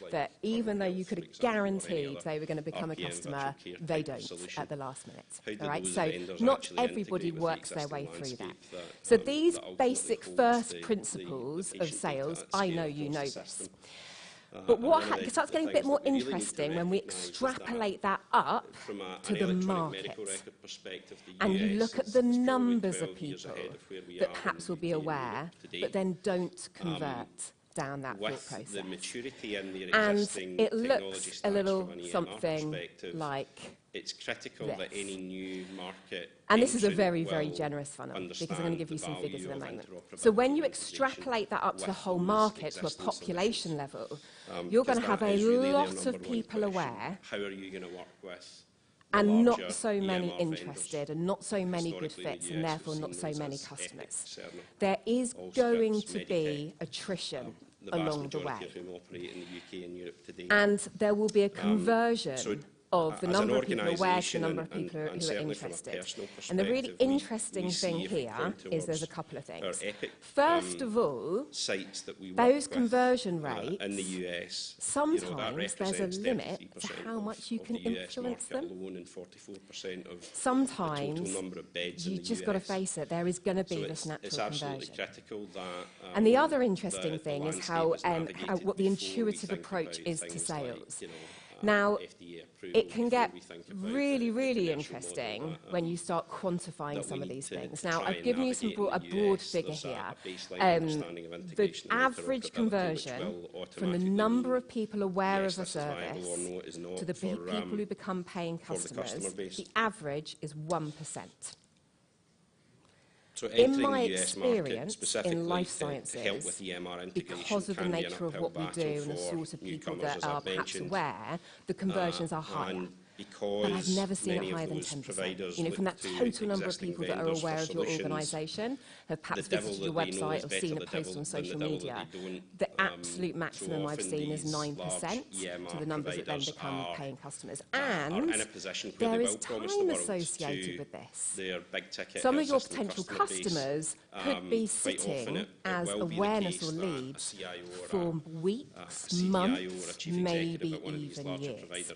that even though you could have guaranteed they were going to become a customer, they don't at the last minute. All right? So not everybody works their way through that. So these basic first principles of sales, I know you know this. But what starts getting a bit more interesting when we extrapolate that up to the market. And you look at the numbers of people that perhaps will be aware, but then don't convert down that thought process. And it looks a little something like it's critical that any new market. And this is a very, very generous funnel, because I'm going to give you some figures in a moment. So when you extrapolate that up to the whole market, to a population level, you're going to have a lot of people aware. How are you going to work with? And not so many interested, and not so many good fits, and therefore not so many customers. There is going to be attrition along the way. And there will be a conversion of the number of people aware to the number of people who are interested. And the really interesting thing here is there's a couple of things. First of all, those conversion rates, in the US, sometimes there's a limit to how much you can influence them. Sometimes you just got to face it, there is going to be this natural conversion. And the other interesting thing is how what the intuitive approach is to sales. Now, it can get really, really interesting when you start quantifying some of these things. Now, I've given you a broad figure here. The average conversion from the number of people aware of a service to the people who become paying customers, the average is 1%. So in my experience in life sciences, because of the nature of what we do and the sort of people that are perhaps aware, the conversions are higher. But I've never seen it higher than 10%. You know, from that total number of people that are aware of your organisation, have perhaps visited your website or seen a post on social media, the absolute maximum I've seen is 9% to the numbers that then become paying customers. And there is time associated with this. Some of your potential customers could be sitting as awareness or leads for weeks, months, maybe even years.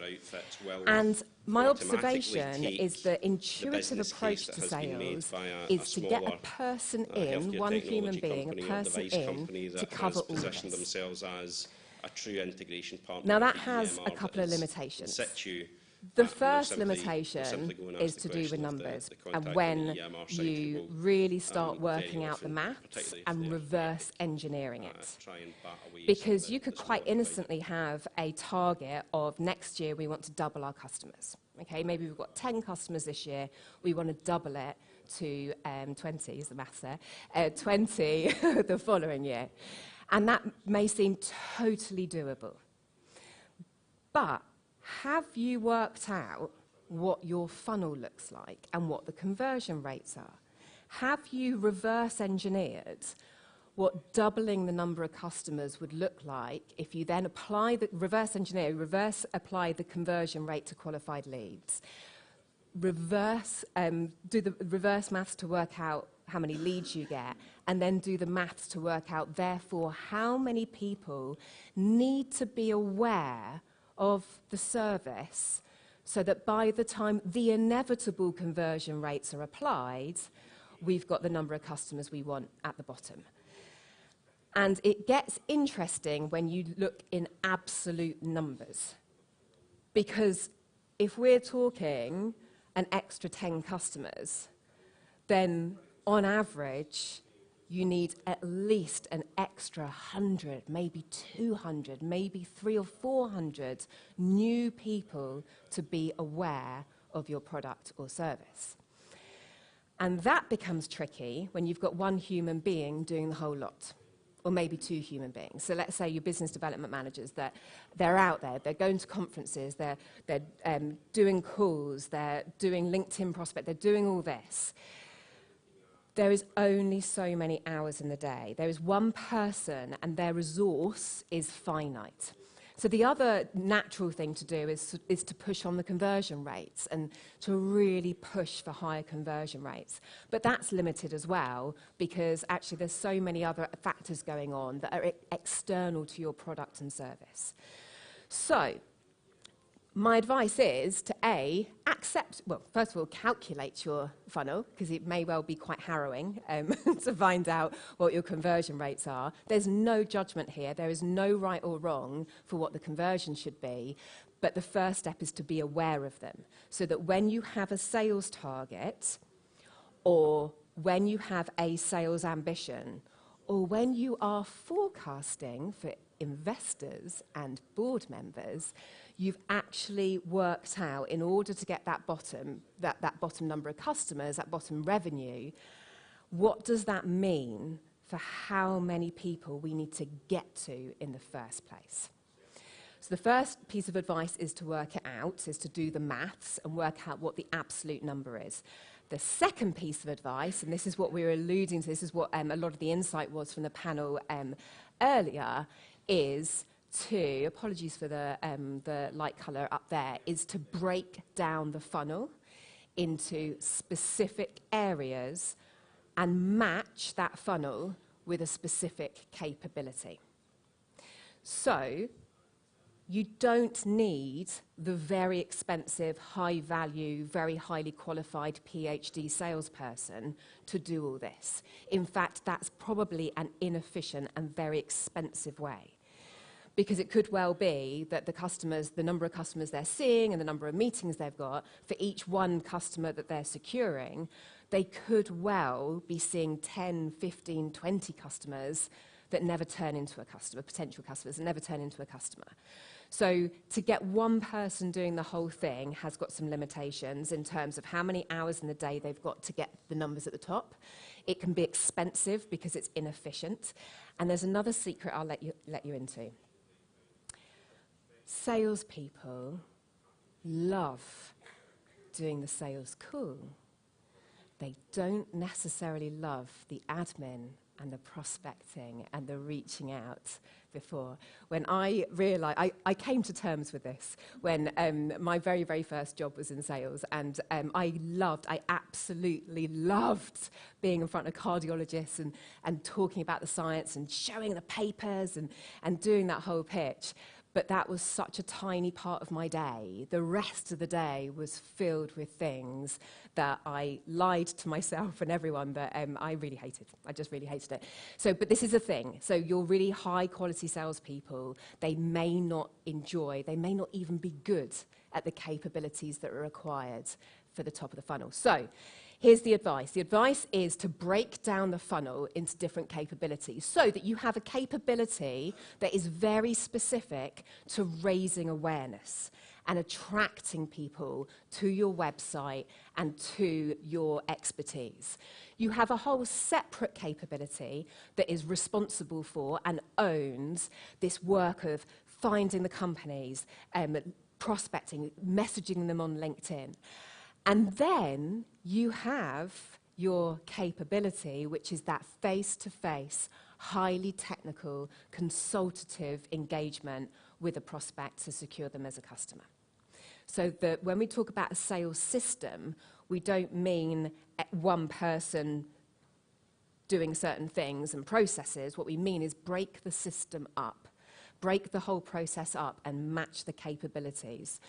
And my observation is the intuitive approach to sales is to get a person in, one human being, a person in, to cover all this. Now that has a couple of limitations. The first limitation is to do with numbers, and when you really start working out the maths and reverse engineering it. Because you could quite innocently have a target of next year we want to double our customers. Okay, maybe we've got 10 customers this year, we want to double it to 20, is the maths there, 20 the following year. And that may seem totally doable. But have you worked out what your funnel looks like and what the conversion rates are? Have you reverse engineered what doubling the number of customers would look like if you then apply the apply the conversion rate to qualified leads? Do the reverse maths to work out how many leads you get, and then do the maths to work out, therefore, how many people need to be aware of the service so that by the time the inevitable conversion rates are applied, we've got the number of customers we want at the bottom. And it gets interesting when you look in absolute numbers. Because if we're talking an extra 10 customers, then on average, you need at least an extra 100, maybe 200, maybe 300 or 400 new people to be aware of your product or service. And that becomes tricky when you've got one human being doing the whole lot, or maybe two human beings. So let's say your business development managers, they're out there, they're going to conferences, they're doing calls, they're doing LinkedIn prospect, they're doing all this. There is only so many hours in the day. There is one person and their resource is finite. So the other natural thing to do is to push on the conversion rates and to really push for higher conversion rates. But that's limited as well because actually there's so many other factors going on that are external to your product and service. So my advice is to first of all, calculate your funnel, because it may well be quite harrowing to find out what your conversion rates are. There's no judgment here. There is no right or wrong for what the conversion should be. But the first step is to be aware of them, so that when you have a sales target, or when you have a sales ambition, or when you are forecasting for investors and board members, you've actually worked out, in order to get that bottom number of customers, that bottom revenue, what does that mean for how many people we need to get to in the first place? So the first piece of advice is to work it out, is to do the maths and work out what the absolute number is. The second piece of advice, and this is what we were alluding to, this is what a lot of the insight was from the panel earlier, is to, apologies for the light colour up there, is to break down the funnel into specific areas and match that funnel with a specific capability. So you don't need the very expensive, high-value, very highly qualified PhD salesperson to do all this. In fact, that's probably an inefficient and very expensive way. Because it could well be that the number of customers they're seeing and the number of meetings they've got, for each one customer that they're securing, they could well be seeing 10, 15, 20 customers that never turn into a customer, potential customers that never turn into a customer. So to get one person doing the whole thing has got some limitations in terms of how many hours in the day they've got to get the numbers at the top. It can be expensive because it's inefficient. And there's another secret I'll let you into. Salespeople love doing the sales call. They don't necessarily love the admin and the prospecting and the reaching out before. When I realised, I came to terms with this when my very, very first job was in sales, and I absolutely loved being in front of cardiologists and talking about the science and showing the papers and doing that whole pitch. But that was such a tiny part of my day. The rest of the day was filled with things that I lied to myself and everyone that I really hated. I just really hated it. But this is the thing. So your really high-quality salespeople, they may not even be good at the capabilities that are required for the top of the funnel. So here's the advice. The advice is to break down the funnel into different capabilities so that you have a capability that is very specific to raising awareness and attracting people to your website and to your expertise. You have a whole separate capability that is responsible for and owns this work of finding the companies, prospecting, messaging them on LinkedIn. And then you have your capability, which is that face-to-face, highly technical, consultative engagement with a prospect to secure them as a customer. So that when we talk about a sales system, we don't mean one person doing certain things and processes. What we mean is break the system up, break the whole process up and match the capabilities.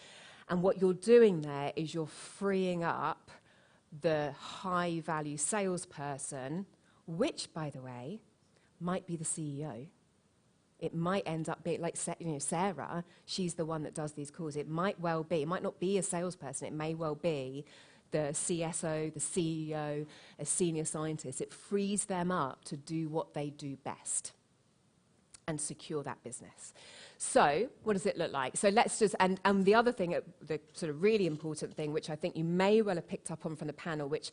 And what you're doing there is you're freeing up the high-value salesperson, which, by the way, might be the CEO. It might end up being like Sarah, she's the one that does these calls. It might well be, it might not be a salesperson, it may well be the CSO, the CEO, a senior scientist. It frees them up to do what they do best and secure that business. So what does it look like? So let's just, and the other thing, the sort of really important thing, which I think you may well have picked up on from the panel, which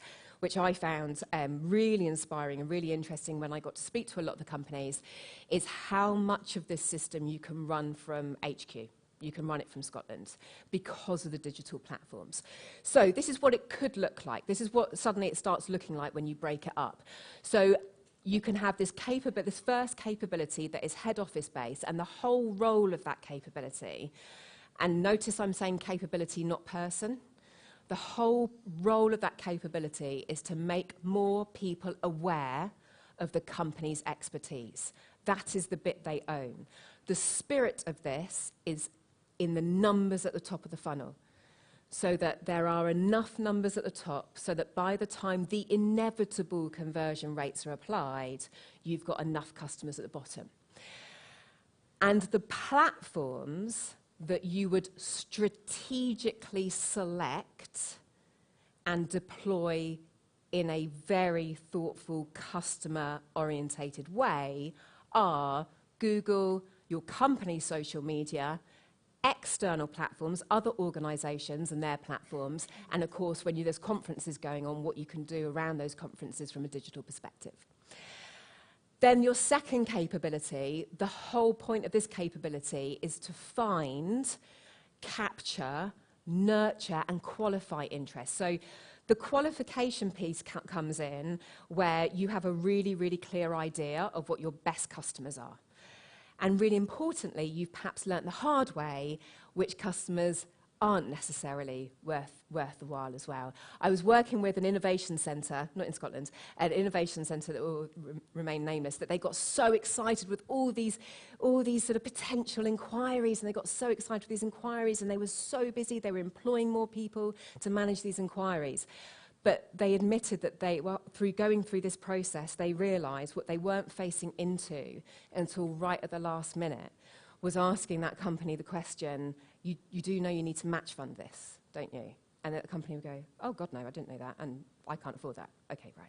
I found really inspiring and really interesting when I got to speak to a lot of the companies, is how much of this system you can run from HQ. You can run it from Scotland because of the digital platforms. So this is what it could look like. This is what suddenly it starts looking like when you break it up. So you can have this first capability that is head office based, and the whole role of that capability, and notice I'm saying capability, not person. The whole role of that capability is to make more people aware of the company's expertise. That is the bit they own. The spirit of this is in the numbers at the top of the funnel, so that there are enough numbers at the top so that by the time the inevitable conversion rates are applied, you've got enough customers at the bottom. And the platforms that you would strategically select and deploy in a very thoughtful, customer-orientated way are Google, your company's social media, external platforms, other organisations and their platforms, and of course, when there's conferences going on, what you can do around those conferences from a digital perspective. Then your second capability, the whole point of this capability is to find, capture, nurture, and qualify interest. So the qualification piece comes in where you have a really, really clear idea of what your best customers are. And really importantly, you've perhaps learnt the hard way which customers aren't necessarily worth the while as well. I was working with an innovation centre, not in Scotland, an innovation centre that will remain nameless, that they got so excited with all these sort of potential inquiries, and they got so excited with these inquiries, and they were so busy, they were employing more people to manage these inquiries. But they admitted that through going through this process, they realised what they weren't facing into until right at the last minute was asking that company the question, you do know you need to match fund this, don't you? And the company would go, oh, God, no, I didn't know that, and I can't afford that. Okay, right.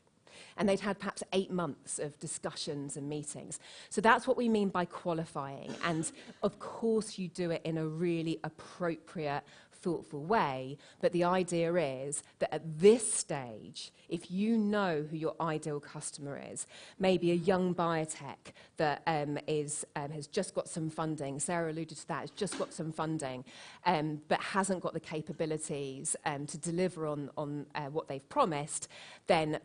And they'd had perhaps 8 months of discussions and meetings. So that's what we mean by qualifying. And, of course, you do it in a really appropriate, thoughtful way, but the idea is that at this stage, if you know who your ideal customer is, maybe a young biotech that has just got some funding, Sarah alluded to that, has just got some funding, but hasn't got the capabilities to deliver on what they've promised, then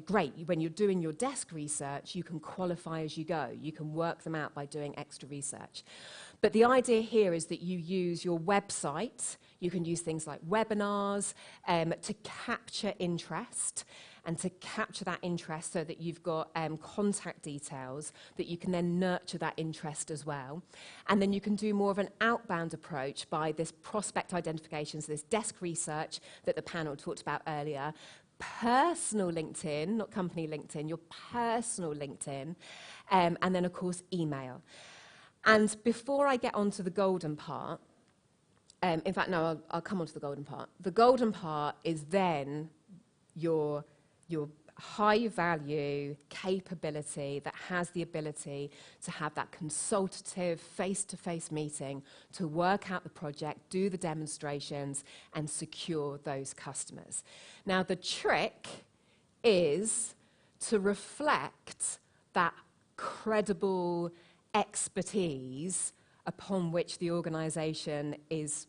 great. When you're doing your desk research, you can qualify as you go. You can work them out by doing extra research. But the idea here is that you use your website. You can use things like webinars to capture interest and to capture that interest so that you've got contact details that you can then nurture that interest as well. And then you can do more of an outbound approach by this prospect identification, so this desk research that the panel talked about earlier, personal LinkedIn, not company LinkedIn, your personal LinkedIn, and then, of course, email. And before I get onto the golden part, in fact, no, I'll come on to the golden part. The golden part is then your high-value capability that has the ability to have that consultative face-to-face meeting to work out the project, do the demonstrations, and secure those customers. Now, the trick is to reflect that credible expertise upon which the organisation is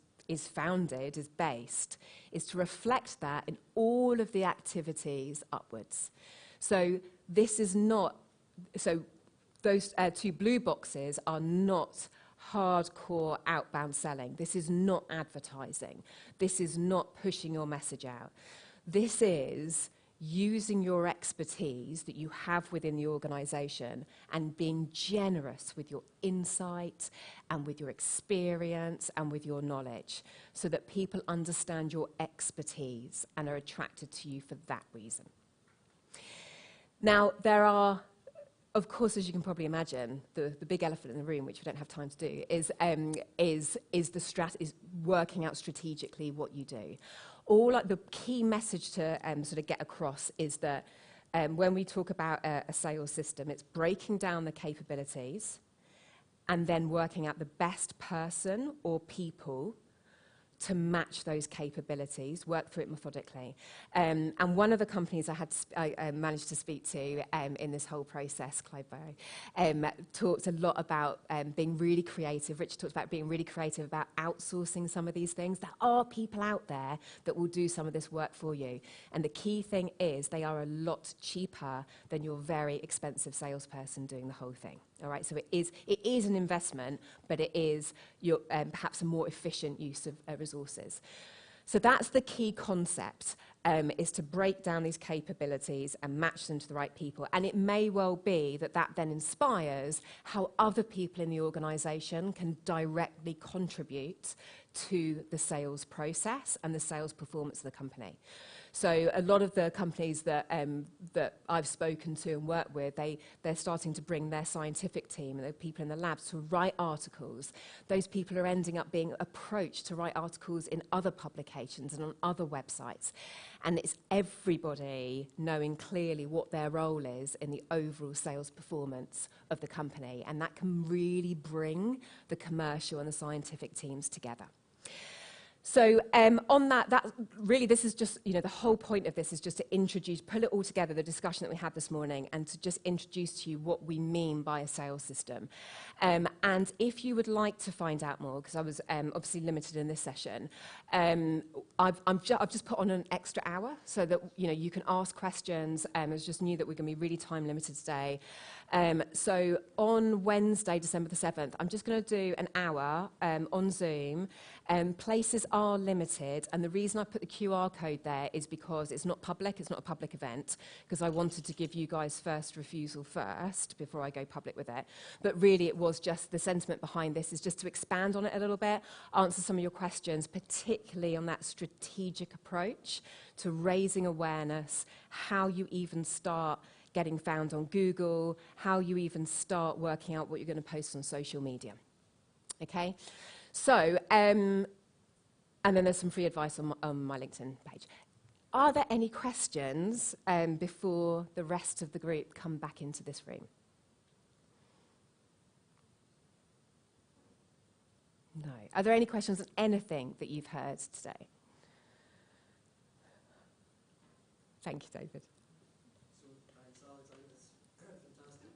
founded, is based, is to reflect that in all of the activities upwards. So this is not, so those 2 blue boxes are not hardcore outbound selling. This is not advertising. This is not pushing your message out. This is using your expertise that you have within the organisation and being generous with your insight and with your experience and with your knowledge so that people understand your expertise and are attracted to you for that reason. Now, there are, of course, as you can probably imagine, the big elephant in the room, which we don't have time to do, is working out strategically what you do. The key message to sort of get across is that when we talk about a sales system, it's breaking down the capabilities and then working out the best person or people to match those capabilities, work through it methodically. And one of the companies I managed to speak to in this whole process, Clive Barrow, talked a lot about being really creative. Richard talked about being really creative about outsourcing some of these things. There are people out there that will do some of this work for you. And the key thing is they are a lot cheaper than your very expensive salesperson doing the whole thing. All right, so it is an investment, but it is perhaps a more efficient use of resources. So that's the key concept, is to break down these capabilities and match them to the right people. And it may well be that that then inspires how other people in the organisation can directly contribute to the sales process and the sales performance of the company. So a lot of the companies that I've spoken to and worked with, they're starting to bring their scientific team and the people in the labs to write articles. Those people are ending up being approached to write articles in other publications and on other websites. And it's everybody knowing clearly what their role is in the overall sales performance of the company. And that can really bring the commercial and the scientific teams together. So on that really, this is just, the whole point of this is just to introduce, pull it all together, the discussion that we had this morning, and to just introduce to you what we mean by a sales system. And if you would like to find out more, because I was obviously limited in this session, I've just put on an extra hour so that, you can ask questions. I just knew that we're going to be really time limited today. So on Wednesday, December the 7th, I'm just going to do an hour on Zoom. Places are limited, and the reason I put the QR code there is because it's not a public event, because I wanted to give you guys first refusal first before I go public with it. But really it was just the sentiment behind this is just to expand on it a little bit, answer some of your questions, particularly on that strategic approach to raising awareness, how you even start getting found on Google, how you even start working out what you're going to post on social media. Okay? So, and then there's some free advice on my LinkedIn page. Are there any questions before the rest of the group come back into this room? No. Are there any questions on anything that you've heard today? Thank you, David. Thanks, Alex. I think it's fantastic.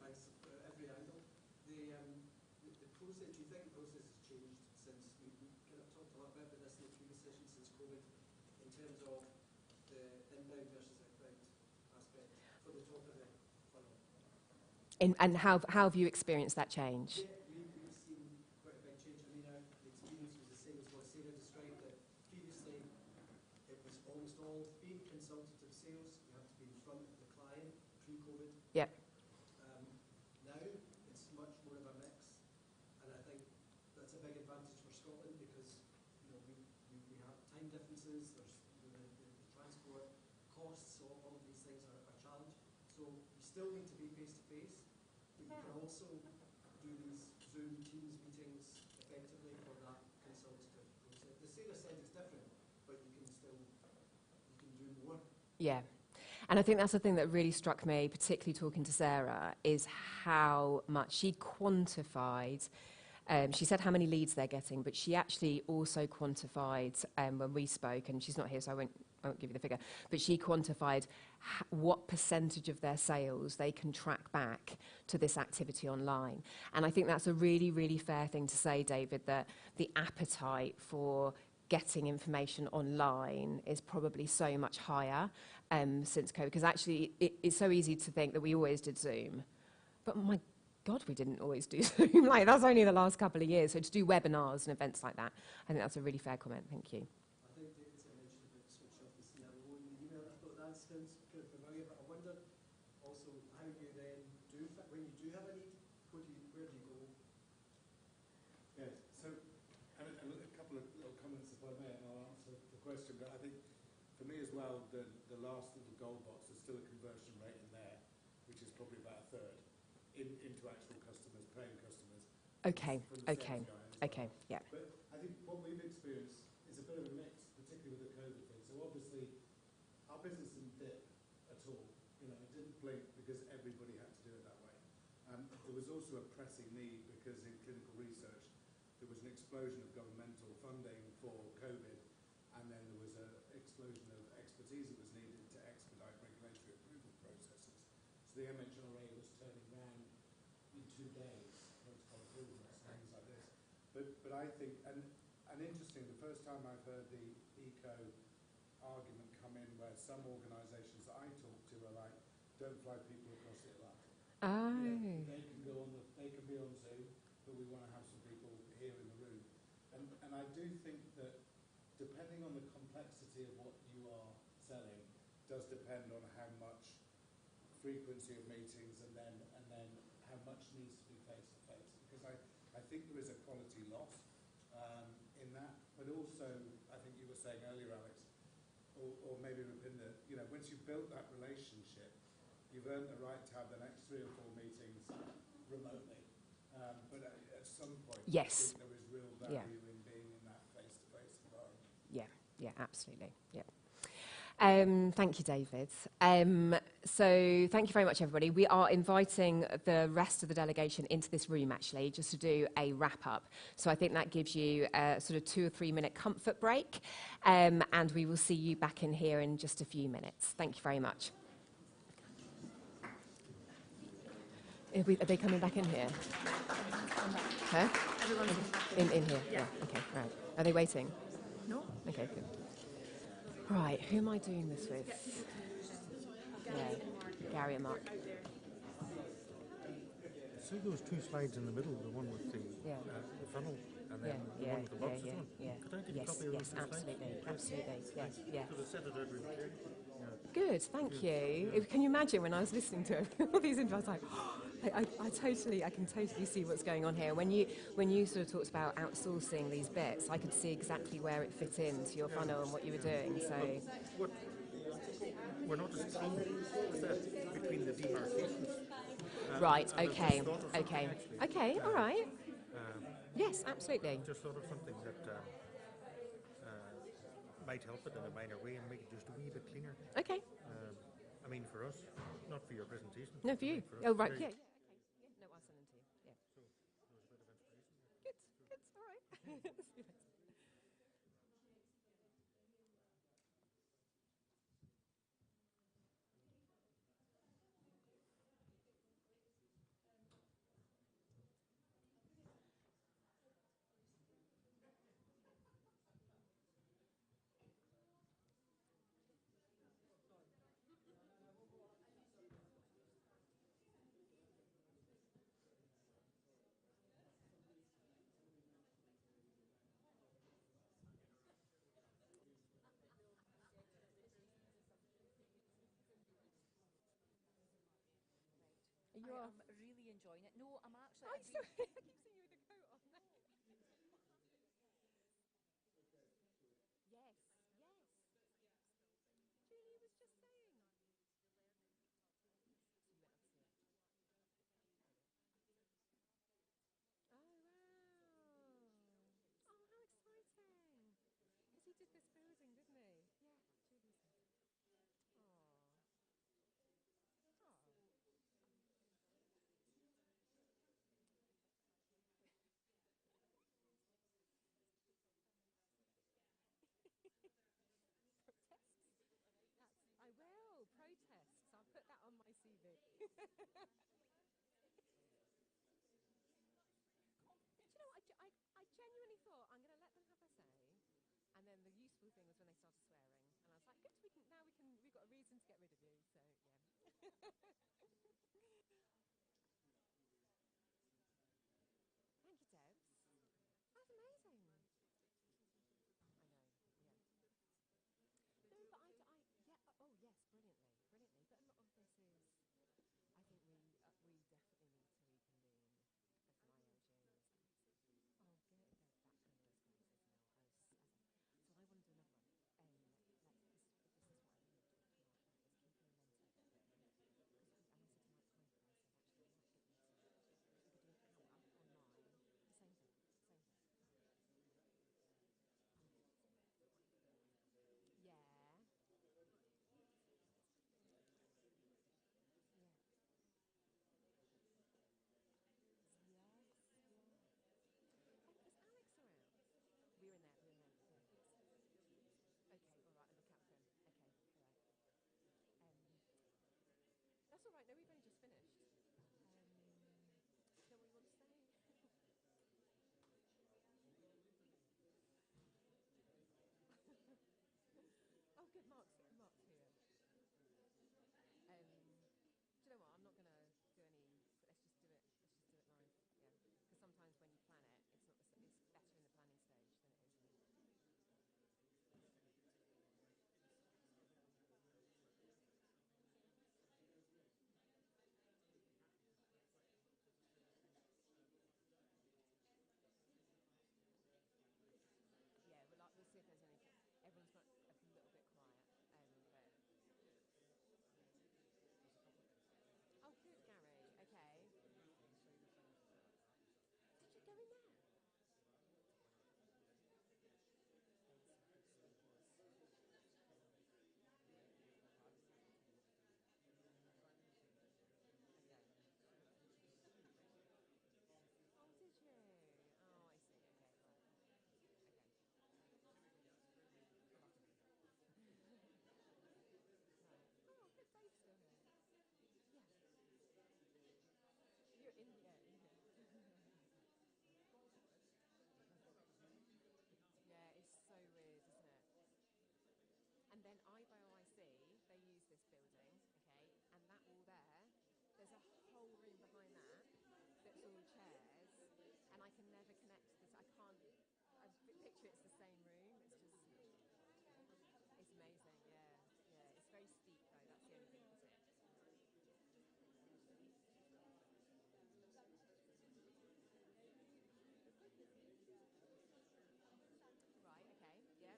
Thanks for every angle. The process, do you think the process has changed since we kind of talked a lot about this in the previous session since COVID, in terms of the inbound versus outbound aspect for the top of the funnel? And how have you experienced that change? Yeah, we've seen quite a big change. I mean, the experience was the same as what Sarah described, that previously it was almost all being consultative sales. You have to be in front of the client pre-COVID. Yep. Now it's much more of a mix, and I think that's a big advantage for Scotland because we have time differences. There's the transport costs, so all of these things are a challenge. So you still need to be face to face, but you can also do these Zoom Teams meetings effectively for that consultative process. The Sarah said it's different, but you can do more. Yeah. And I think that's the thing that really struck me, particularly talking to Sarah, is how much she quantified. She said how many leads they're getting, but she actually also quantified when we spoke, and she's not here, so I won't give you the figure, but she quantified what percentage of their sales they can track back to this activity online. And I think that's a really, really fair thing to say, David, that the appetite for getting information online is probably so much higher since COVID, because actually it's so easy to think that we always did Zoom, but my God, we didn't always do Zoom. Like, that's only the last couple of years. So to do webinars and events like that, I think that's a really fair comment. Thank you. I think David said mentioned about switch off the CRO in the email. I thought that sounds kind of familiar, but I wonder also how you then do, when you do have a need, where do you go? Yeah, so a couple of little comments if I may, and I'll answer the question, but I think for me as well, the last little gold box, there's still a conversion rate in there, which is probably about a third into actual customers, paying customers. Okay, yeah. But I think what we've experienced is a bit of a mix, particularly with the COVID thing. So obviously, our business didn't dip at all. It didn't blink because everybody had to do it that way. There was also a pressing need because in clinical research, there was an explosion of governmental funding for COVID, and then there was an explosion of expertise that was needed to expedite regulatory approval processes. So the MHRA was turning around in 2 days protocol approvals, things like this. But I think, and interesting, the first time I've heard the eco argument come in where some organisations that I talk to are like, don't fly people across the Atlantic. Oh. They can be on Zoom, but we want to have some people here in the room. And I do think that depending on the complexity of what you are selling does depend on how much frequency of meetings and then how much needs to be face to face. Because I think there is a quality loss in that, but also I think you were saying earlier, Alex, or maybe Rupinder, once you've built that relationship, you've earned the right to have the next 3 or 4 meetings remotely. But at some point, yes. I think there is real value in being in that face-to-face environment. Yeah, absolutely. Yeah. Thank you, David. So thank you very much, everybody. We are inviting the rest of the delegation into this room, actually, just to do a wrap-up. So I think that gives you a sort of 2 or 3 minute comfort break, and we will see you back in here in just a few minutes. Thank you very much. Are they coming back in here? Huh? In here? Yeah. Okay, right. Are they waiting? No. Okay, good. Right, who am I doing this with? Yeah, Gary and Mark. See those 2 slides in the middle, the one with the funnel, and then the one with the boxes on? Could I get a copy of those 2 absolutely, slides? absolutely, yeah. Because I said it out really clearly. Good, thank you. Can you imagine when I was listening to all these info, I was like, I can totally see what's going on here. When you sort of talked about outsourcing these bits, I could see exactly where it fit into your funnel and what you were doing. So we're not as clean as that between the demarcations. Right. Okay. All right. Yes, absolutely. Just thought of something that might help it in a minor way and make it just a wee bit cleaner. Okay. I mean, for us, not for your presentation. No, for you. For Oh, right. very, Yeah. Okay. Yeah. No, I'll send them to you. Yeah. So there was a bit of inspiration. Good. All right. I'm really enjoying it. No, I'm actually... I'm sorry, I keep seeing you with a coat on. Yes. Julie was just saying. Oh, wow. Oh, how exciting. Because he did this building, didn't he? Yeah, Julie said. I will. Protests. I'll put that on my CV. Do you know what? I genuinely thought I'm going to let them have a say, and then the useful thing was when they started swearing, and I was like, good, we've got a reason to get rid of you. So yeah. Thank you, Debs. That's amazing. I know. Yeah. No, but yeah. Oh, yes, brilliantly. But a lot of this is, I think we definitely need to reconvene as an ILG. Oh, good. That kind of is great, isn't it? So I want to do another one. This is what I really talked to Mark about, is keeping momentum. And sure it's the same room. It's amazing, yeah. Yeah, it's very steep though, that's the only thing, isn't it? Right, okay, yeah.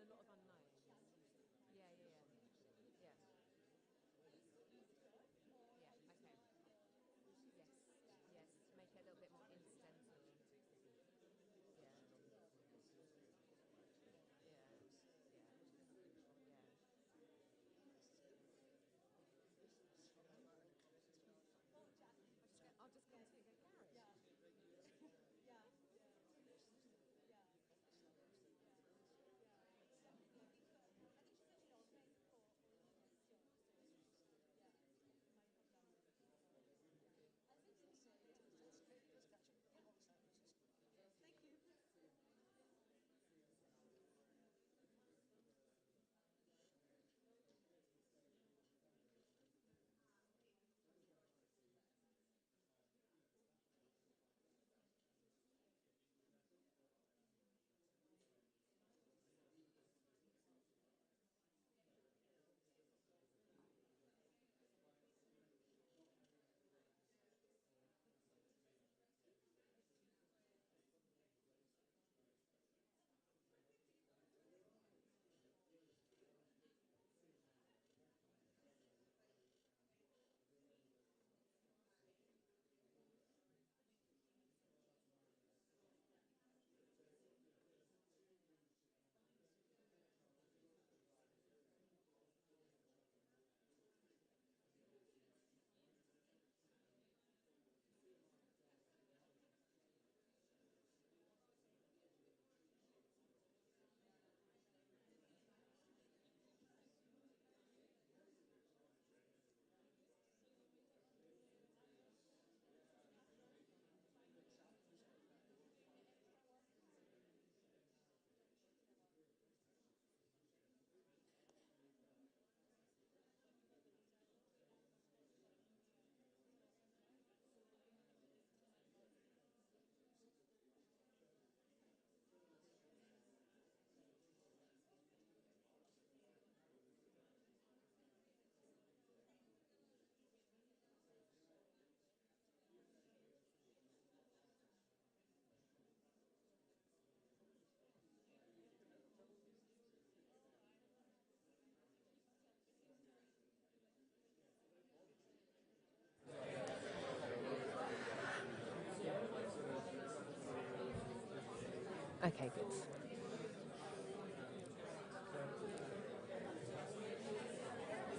Yeah. A lot of work? I think it just means a lot of work and a lot of unknowns. Yeah, yeah, yeah. Yeah. Yeah, okay. Yes, yes. Make it a little bit more incidental. Yeah. Yeah. Yeah. Yeah. I'll just go and take a carrot. Yeah. Yeah. Okay, good.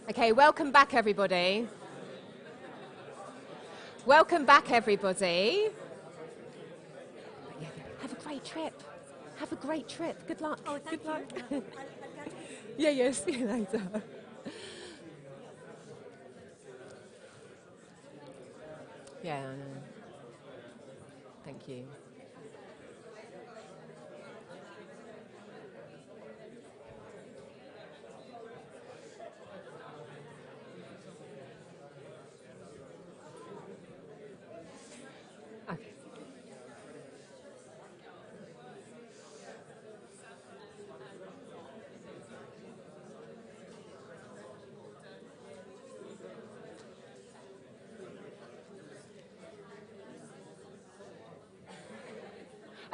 Okay, welcome back, everybody. Welcome back, everybody. Have a great trip. Have a great trip. Good luck. Oh, thank Good luck. you. Yeah, yeah, see you later. Yeah, I know. Thank you. Okay.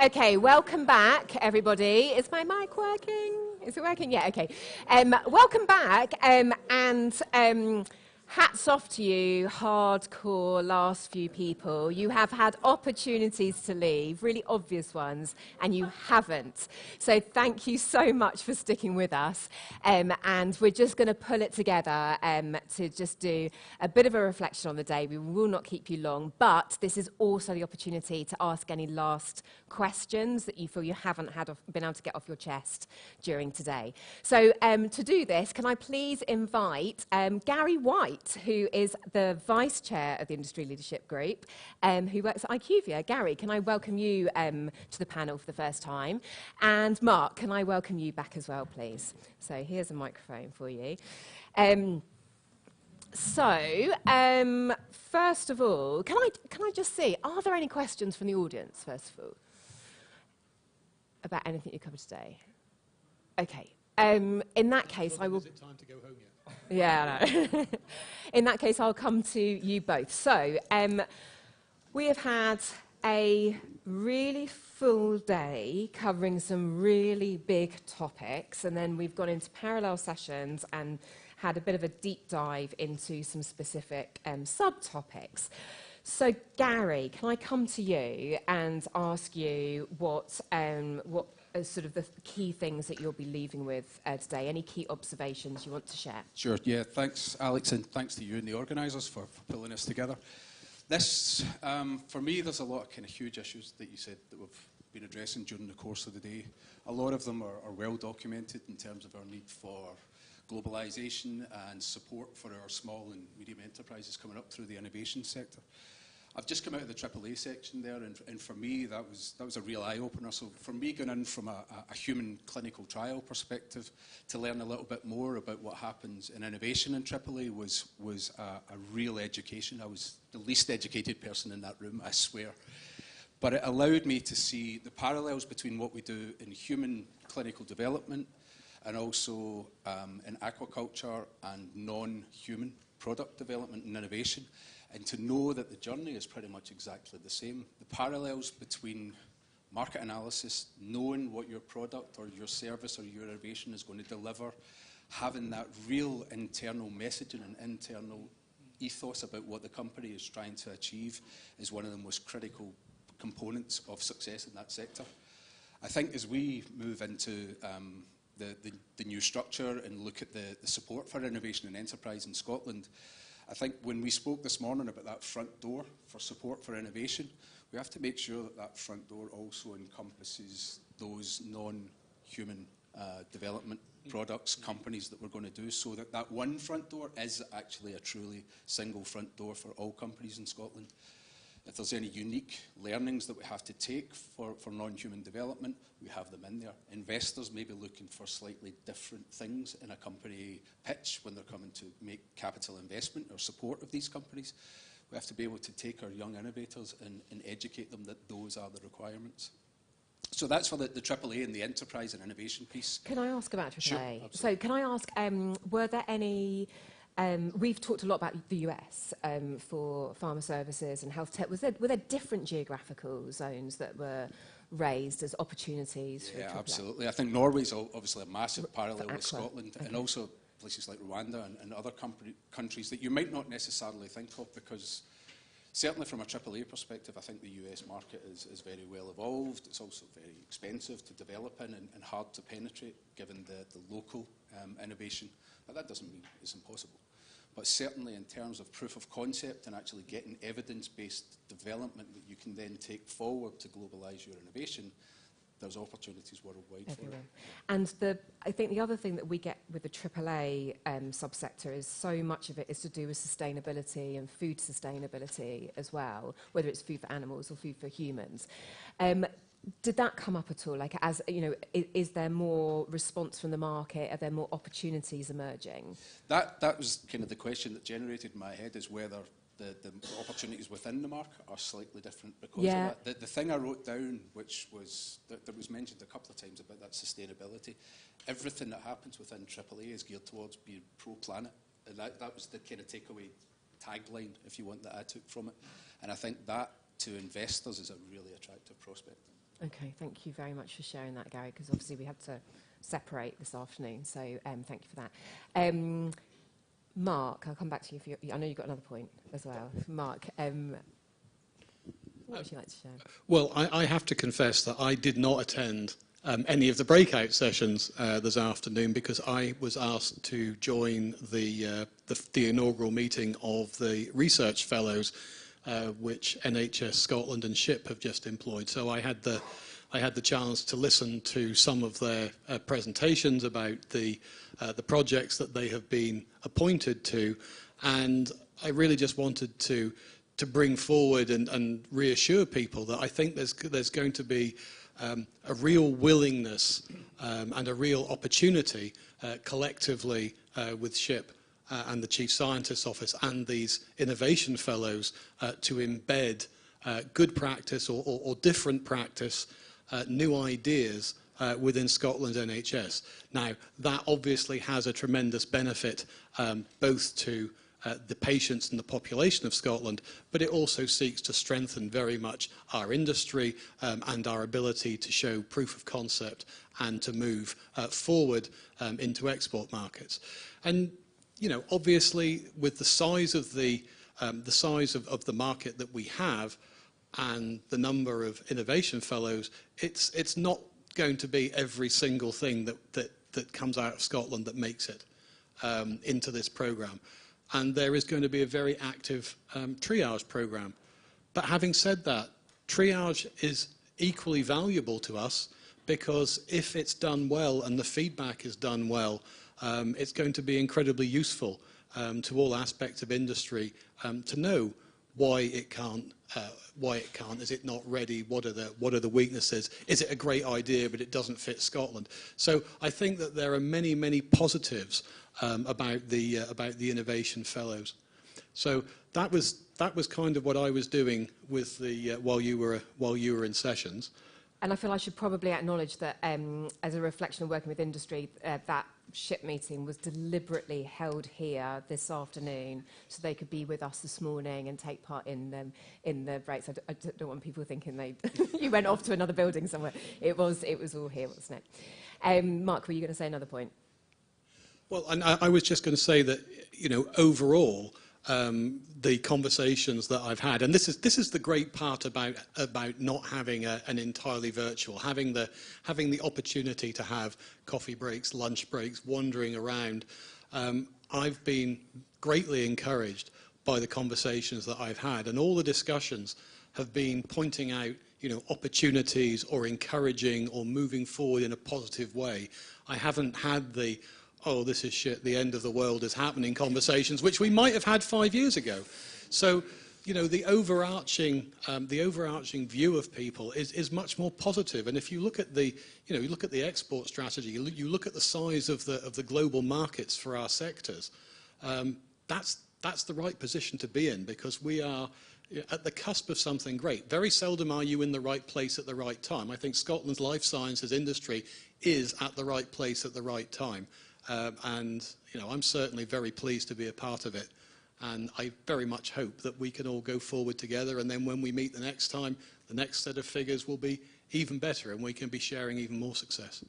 Okay, welcome back, everybody. Is my mic working? Is it working? Yeah, okay. Welcome back, and hats off to you, hardcore last few people. You have had opportunities to leave, really obvious ones, and you haven't. So thank you so much for sticking with us. And we're just going to pull it together to just do a bit of a reflection on the day. We will not keep you long, but this is also the opportunity to ask any last questions that you feel you haven't been able to get off your chest during today. So to do this, can I please invite Gary White Wright, who is the Vice Chair of the Industry Leadership Group, who works at IQVIA. Gary, can I welcome you to the panel for the first time? And Mark, can I welcome you back as well, please? So here's a microphone for you. First of all, can I just see, are there any questions from the audience, first of all, about anything you covered today? Okay. In that case, I will... Is it time to go home yet? Yeah, I know. In that case, I'll come to you both. So, we have had a really full day covering some really big topics, and then we've gone into parallel sessions and had a bit of a deep dive into some specific subtopics. So, Gary, can I come to you and ask you what sort of the key things that you'll be leaving with today? Any key observations you want to share? Sure, yeah, thanks Alex, and thanks to you and the organisers for pulling this together. This, for me, there's a lot of kind of huge issues that you said that we've been addressing during the course of the day. A lot of them are well documented in terms of our need for globalisation and support for our small and medium enterprises coming up through the innovation sector. I've just come out of the AAA section there, and for me that was a real eye-opener. So for me, going in from a human clinical trial perspective to learn a little bit more about what happens in innovation in AAA was a real education. I was the least educated person in that room, I swear. But it allowed me to see the parallels between what we do in human clinical development and also in aquaculture and non-human product development and innovation, and to know that the journey is pretty much exactly the same. The parallels between market analysis, knowing what your product or your service or your innovation is going to deliver, having that real internal messaging and internal ethos about what the company is trying to achieve is one of the most critical components of success in that sector. I think as we move into the new structure and look at the support for innovation and enterprise in Scotland, I think when we spoke this morning about that front door for support for innovation, we have to make sure that that front door also encompasses those non-human development products, companies that we're going to do, so that that one front door is actually a truly single front door for all companies in Scotland. If there's any unique learnings that we have to take for non-human development, we have them in there. Investors may be looking for slightly different things in a company pitch when they're coming to make capital investment or support of these companies. We have to be able to take our young innovators and educate them that those are the requirements. So that's for the AAA and the enterprise and innovation piece. Can I ask about AAA? Sure, so can I ask, were there any... we've talked a lot about the US for pharma services and health tech. Were there different geographical zones that were raised as opportunities for AAA? Yeah, absolutely. I think Norway's obviously a massive parallel with Scotland, and also places like Rwanda and other countries that you might not necessarily think of, because certainly from a AAA perspective, I think the US market is very well evolved. It's also very expensive to develop in and hard to penetrate given the local innovation. But that doesn't mean it's impossible. But certainly in terms of proof of concept and actually getting evidence-based development that you can then take forward to globalise your innovation, there's opportunities worldwide for it. And I think the other thing that we get with the AAA subsector is so much of it is to do with sustainability and food sustainability as well, whether it's food for animals or food for humans. Did that come up at all? Like, as you know, is there more response from the market? Are there more opportunities emerging? That was kind of the question that generated in my head, is whether the opportunities within the market are slightly different because of that. The thing I wrote down, which was that was mentioned a couple of times about that sustainability, everything that happens within AAA is geared towards being pro-planet. And that was the kind of takeaway tagline, if you want, that I took from it. And I think that, to investors, is a really attractive prospect. Okay, thank you very much for sharing that, Gary, because obviously we had to separate this afternoon, so thank you for that. Mark, I'll come back to you for I know you've got another point as well. Mark, what would you like to share? Well, I have to confess that I did not attend any of the breakout sessions this afternoon because I was asked to join the inaugural meeting of the research fellows which NHS Scotland and SHIP have just employed. So I had the I had the chance to listen to some of their presentations about the projects that they have been appointed to, and I really just wanted to bring forward and reassure people that I think there's going to be a real willingness and a real opportunity collectively with SHIP and the Chief Scientist's Office and these innovation fellows to embed good practice or different practice, new ideas within Scotland's NHS. Now, that obviously has a tremendous benefit both to the patients and the population of Scotland, but it also seeks to strengthen very much our industry and our ability to show proof of concept and to move forward into export markets. And you know, obviously, with the size of the market that we have and the number of innovation fellows, it's not going to be every single thing that comes out of Scotland that makes it into this programme. And there is going to be a very active triage programme. But having said that, triage is equally valuable to us because if it's done well and the feedback is done well, it's going to be incredibly useful to all aspects of industry to know why it can't. Is it not ready? What are the weaknesses? Is it a great idea but it doesn't fit Scotland? So I think that there are many positives about the innovation fellows. So that was kind of what I was doing with the while you were in sessions. And I feel I should probably acknowledge that as a reflection of working with industry, that SHIP meeting was deliberately held here this afternoon so they could be with us this morning and take part in the breaks. I don't want people thinking you went off to another building somewhere. It was all here, wasn't it? Mark, were you going to say another point? Well, and I was just going to say that, you know, overall, the conversations that I've had, and this is the great part about not having an entirely virtual, having the opportunity to have coffee breaks, lunch breaks, wandering around. I've been greatly encouraged by the conversations that I've had, and all the discussions have been pointing out, you know, opportunities or encouraging or moving forward in a positive way. I haven't had the "oh, this is shit, the end of the world is happening" conversations, which we might have had 5 years ago. So, you know, the overarching view of people is much more positive. And if you look at the export strategy, you look at the size of the global markets for our sectors. That's the right position to be in because we are at the cusp of something great. Very seldom are you in the right place at the right time. I think Scotland's life sciences industry is at the right place at the right time. And you know, I'm certainly very pleased to be a part of it. And I very much hope that we can all go forward together. And then when we meet the next time, the next set of figures will be even better and we can be sharing even more success.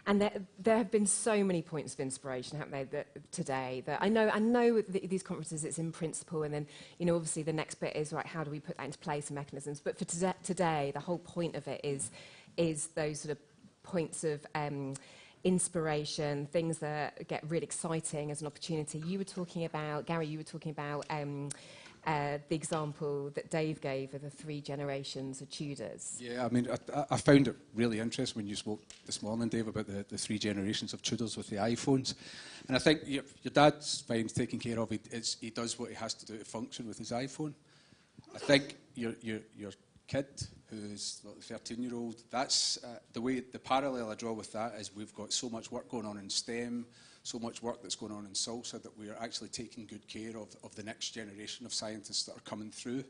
And there have been so many points of inspiration, haven't they, today? That I know these conferences, it's in principle, and then, you know, obviously the next bit is, right, how do we put that into place and mechanisms? But for today, the whole point of it is those sort of points of inspiration, things that get really exciting as an opportunity. You were talking about, Gary, the example that Dave gave of the 3 generations of Tudors. Yeah, I mean, I found it really interesting when you spoke this morning, Dave, about the 3 generations of Tudors with the iPhones. And I think your dad's fine, taken care of. He does what he has to do to function with his iPhone. I think your kid, who's the 13-year-old, that's the parallel I draw with that is we've got so much work going on in STEM, so much work that's going on in SALSA that we are actually taking good care of the next generation of scientists that are coming through.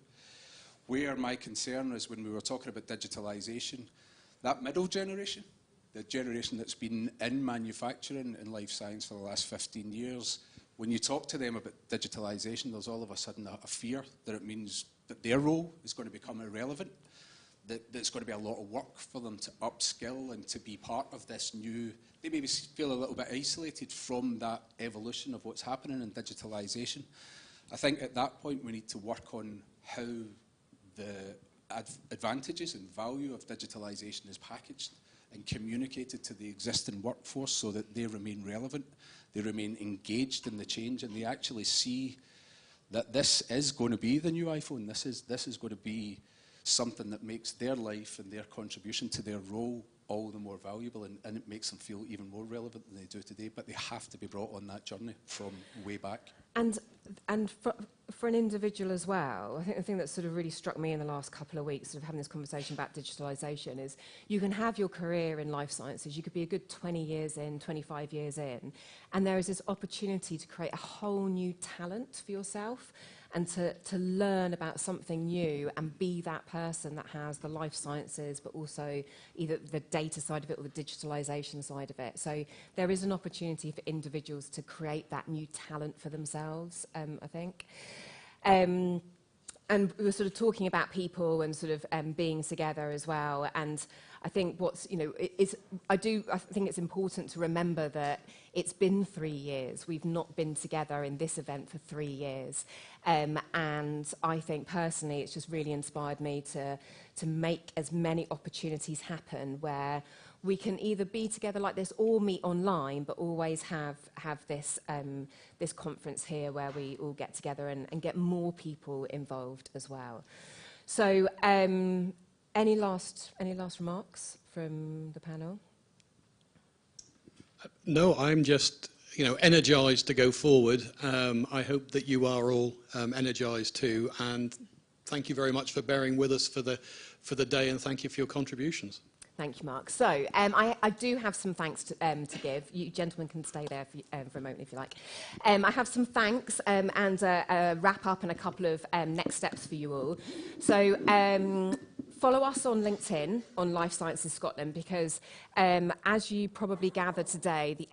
Where my concern is when we were talking about digitalisation, that middle generation, the generation that's been in manufacturing and life science for the last 15 years, when you talk to them about digitalisation, there's all of a sudden a fear that it means that their role is going to become irrelevant, that it's going to be a lot of work for them to upskill and to be part of this new. They maybe feel a little bit isolated from that evolution of what's happening in digitalisation. I think at that point we need to work on how the advantages and value of digitalisation is packaged and communicated to the existing workforce so that they remain relevant, they remain engaged in the change, and they actually see that this is going to be the new iPhone. This is going to be something that makes their life and their contribution to their role all the more valuable, and it makes them feel even more relevant than they do today, but they have to be brought on that journey from way back. And for an individual as well, I think the thing that sort of really struck me in the last couple of weeks, sort of having this conversation about digitalisation, is you can have your career in life sciences, you could be a good 20 years in, 25 years in, and there is this opportunity to create a whole new talent for yourself, and to learn about something new and be that person that has the life sciences, but also either the data side of it or the digitalisation side of it. So there is an opportunity for individuals to create that new talent for themselves, I think. And we were sort of talking about people and sort of being together as well. And I think what's, you know, I think it's important to remember that it's been 3 years. We've not been together in this event for 3 years. And I think personally it's just really inspired me to make as many opportunities happen where we can either be together like this or meet online, but always have this this conference here where we all get together and get more people involved as well. So any last remarks from the panel? No, I'm just energised to go forward. I hope that you are all energised too, and thank you very much for bearing with us for the day, and thank you for your contributions. Thank you, Mark. So I do have some thanks to give. You gentlemen can stay there for a moment if you like. I have some thanks and a wrap up and a couple of next steps for you all. So follow us on LinkedIn on Life Sciences Scotland, because as you probably gathered today, the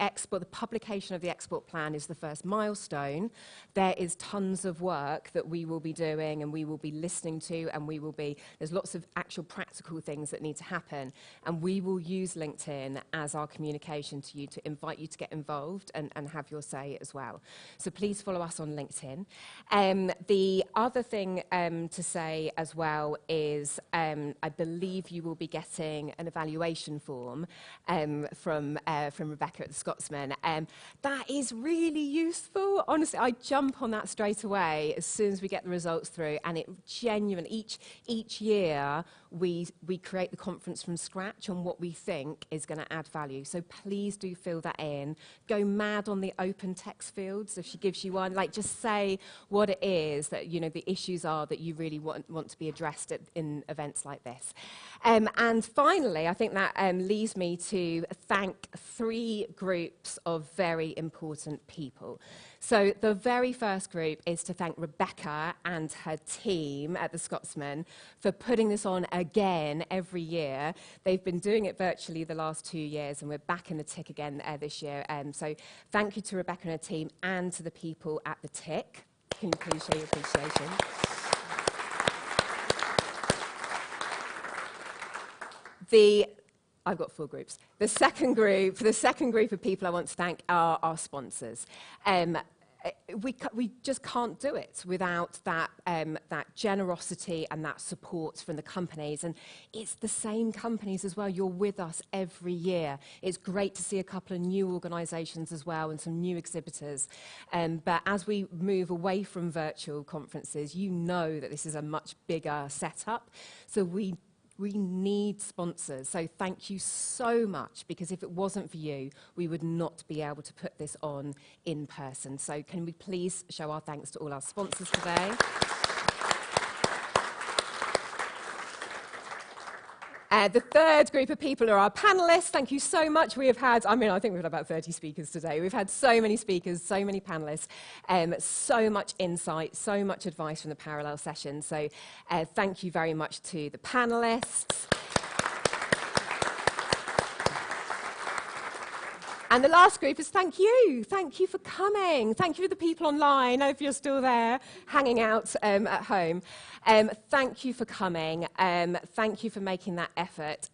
publication of the export plan is the first milestone. There is tons of work that we will be doing and we will be listening to, and there's lots of actual practical things that need to happen, and we will use LinkedIn as our communication to you to invite you to get involved and have your say as well. So please follow us on LinkedIn. The other thing to say as well is I believe you will be getting an evaluation form from Rebecca at the Scotsman. That is really useful. Honestly, I jump on that straight away as soon as we get the results through, and it genuinely, each year we create the conference from scratch on what we think is going to add value. So please do fill that in. Go mad on the open text fields. If she gives you one, just say what it is that the issues are that you really want to be addressed in events like this. And finally, I think that leaves me to thank 3 groups of very important people. So the very first group is to thank Rebecca and her team at the Scotsman for putting this on again every year. They've been doing it virtually the last 2 years, and we're back in the TIC again this year. So thank you to Rebecca and her team and to the people at the TIC. Can you please show your appreciation? I've got 4 groups. The second group of people I want to thank are our sponsors. We just can't do it without that generosity and that support from the companies. And it's the same companies as well. You're with us every year. It's great to see a couple of new organisations as well and some new exhibitors. But as we move away from virtual conferences, you know that this is a much bigger setup. So we need sponsors, so thank you so much, because if it wasn't for you, we would not be able to put this on in person. So can we please show our thanks to all our sponsors today? The third group of people are our panellists. Thank you so much. We have had, I think we've had about 30 speakers today. We've had so many speakers, so many panellists, so much insight, so much advice from the parallel session. So thank you very much to the panellists. And the last group is thank you. Thank you for coming. Thank you for the people online, if you're still there, hanging out at home. Thank you for coming. Thank you for making that effort.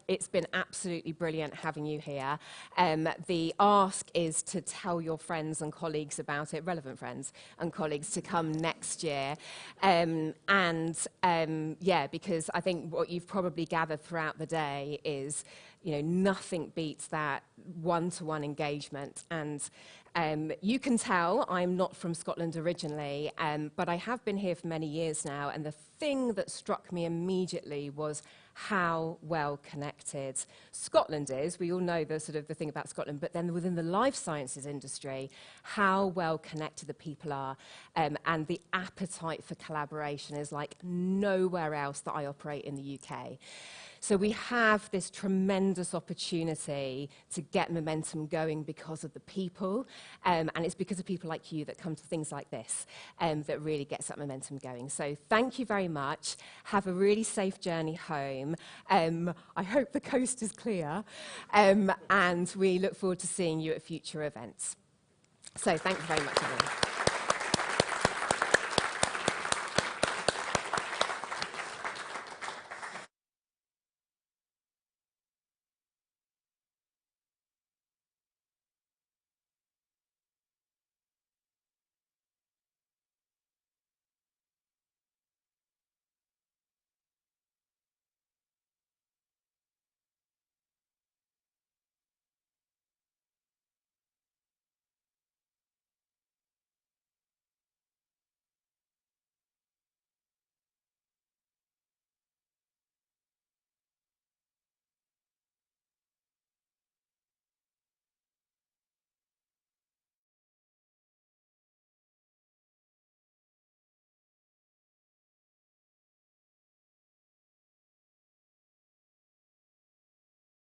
It's been absolutely brilliant having you here. The ask is to tell your friends and colleagues about it, relevant friends and colleagues, to come next year. Because I think what you've probably gathered throughout the day is, You know, nothing beats that one-to-one engagement. And you can tell I'm not from Scotland originally, but I have been here for many years now, and the thing that struck me immediately was how well connected Scotland is. We all know the sort of the thing about Scotland, but then within the life sciences industry, how well connected the people are, and the appetite for collaboration is like nowhere else that I operate in the UK. So we have this tremendous opportunity to get momentum going because of the people, and it's because of people like you that come to things like this that really gets that momentum going. So thank you very much. Have a really safe journey home. I hope the coast is clear, and we look forward to seeing you at future events. So thank you very much, everyone.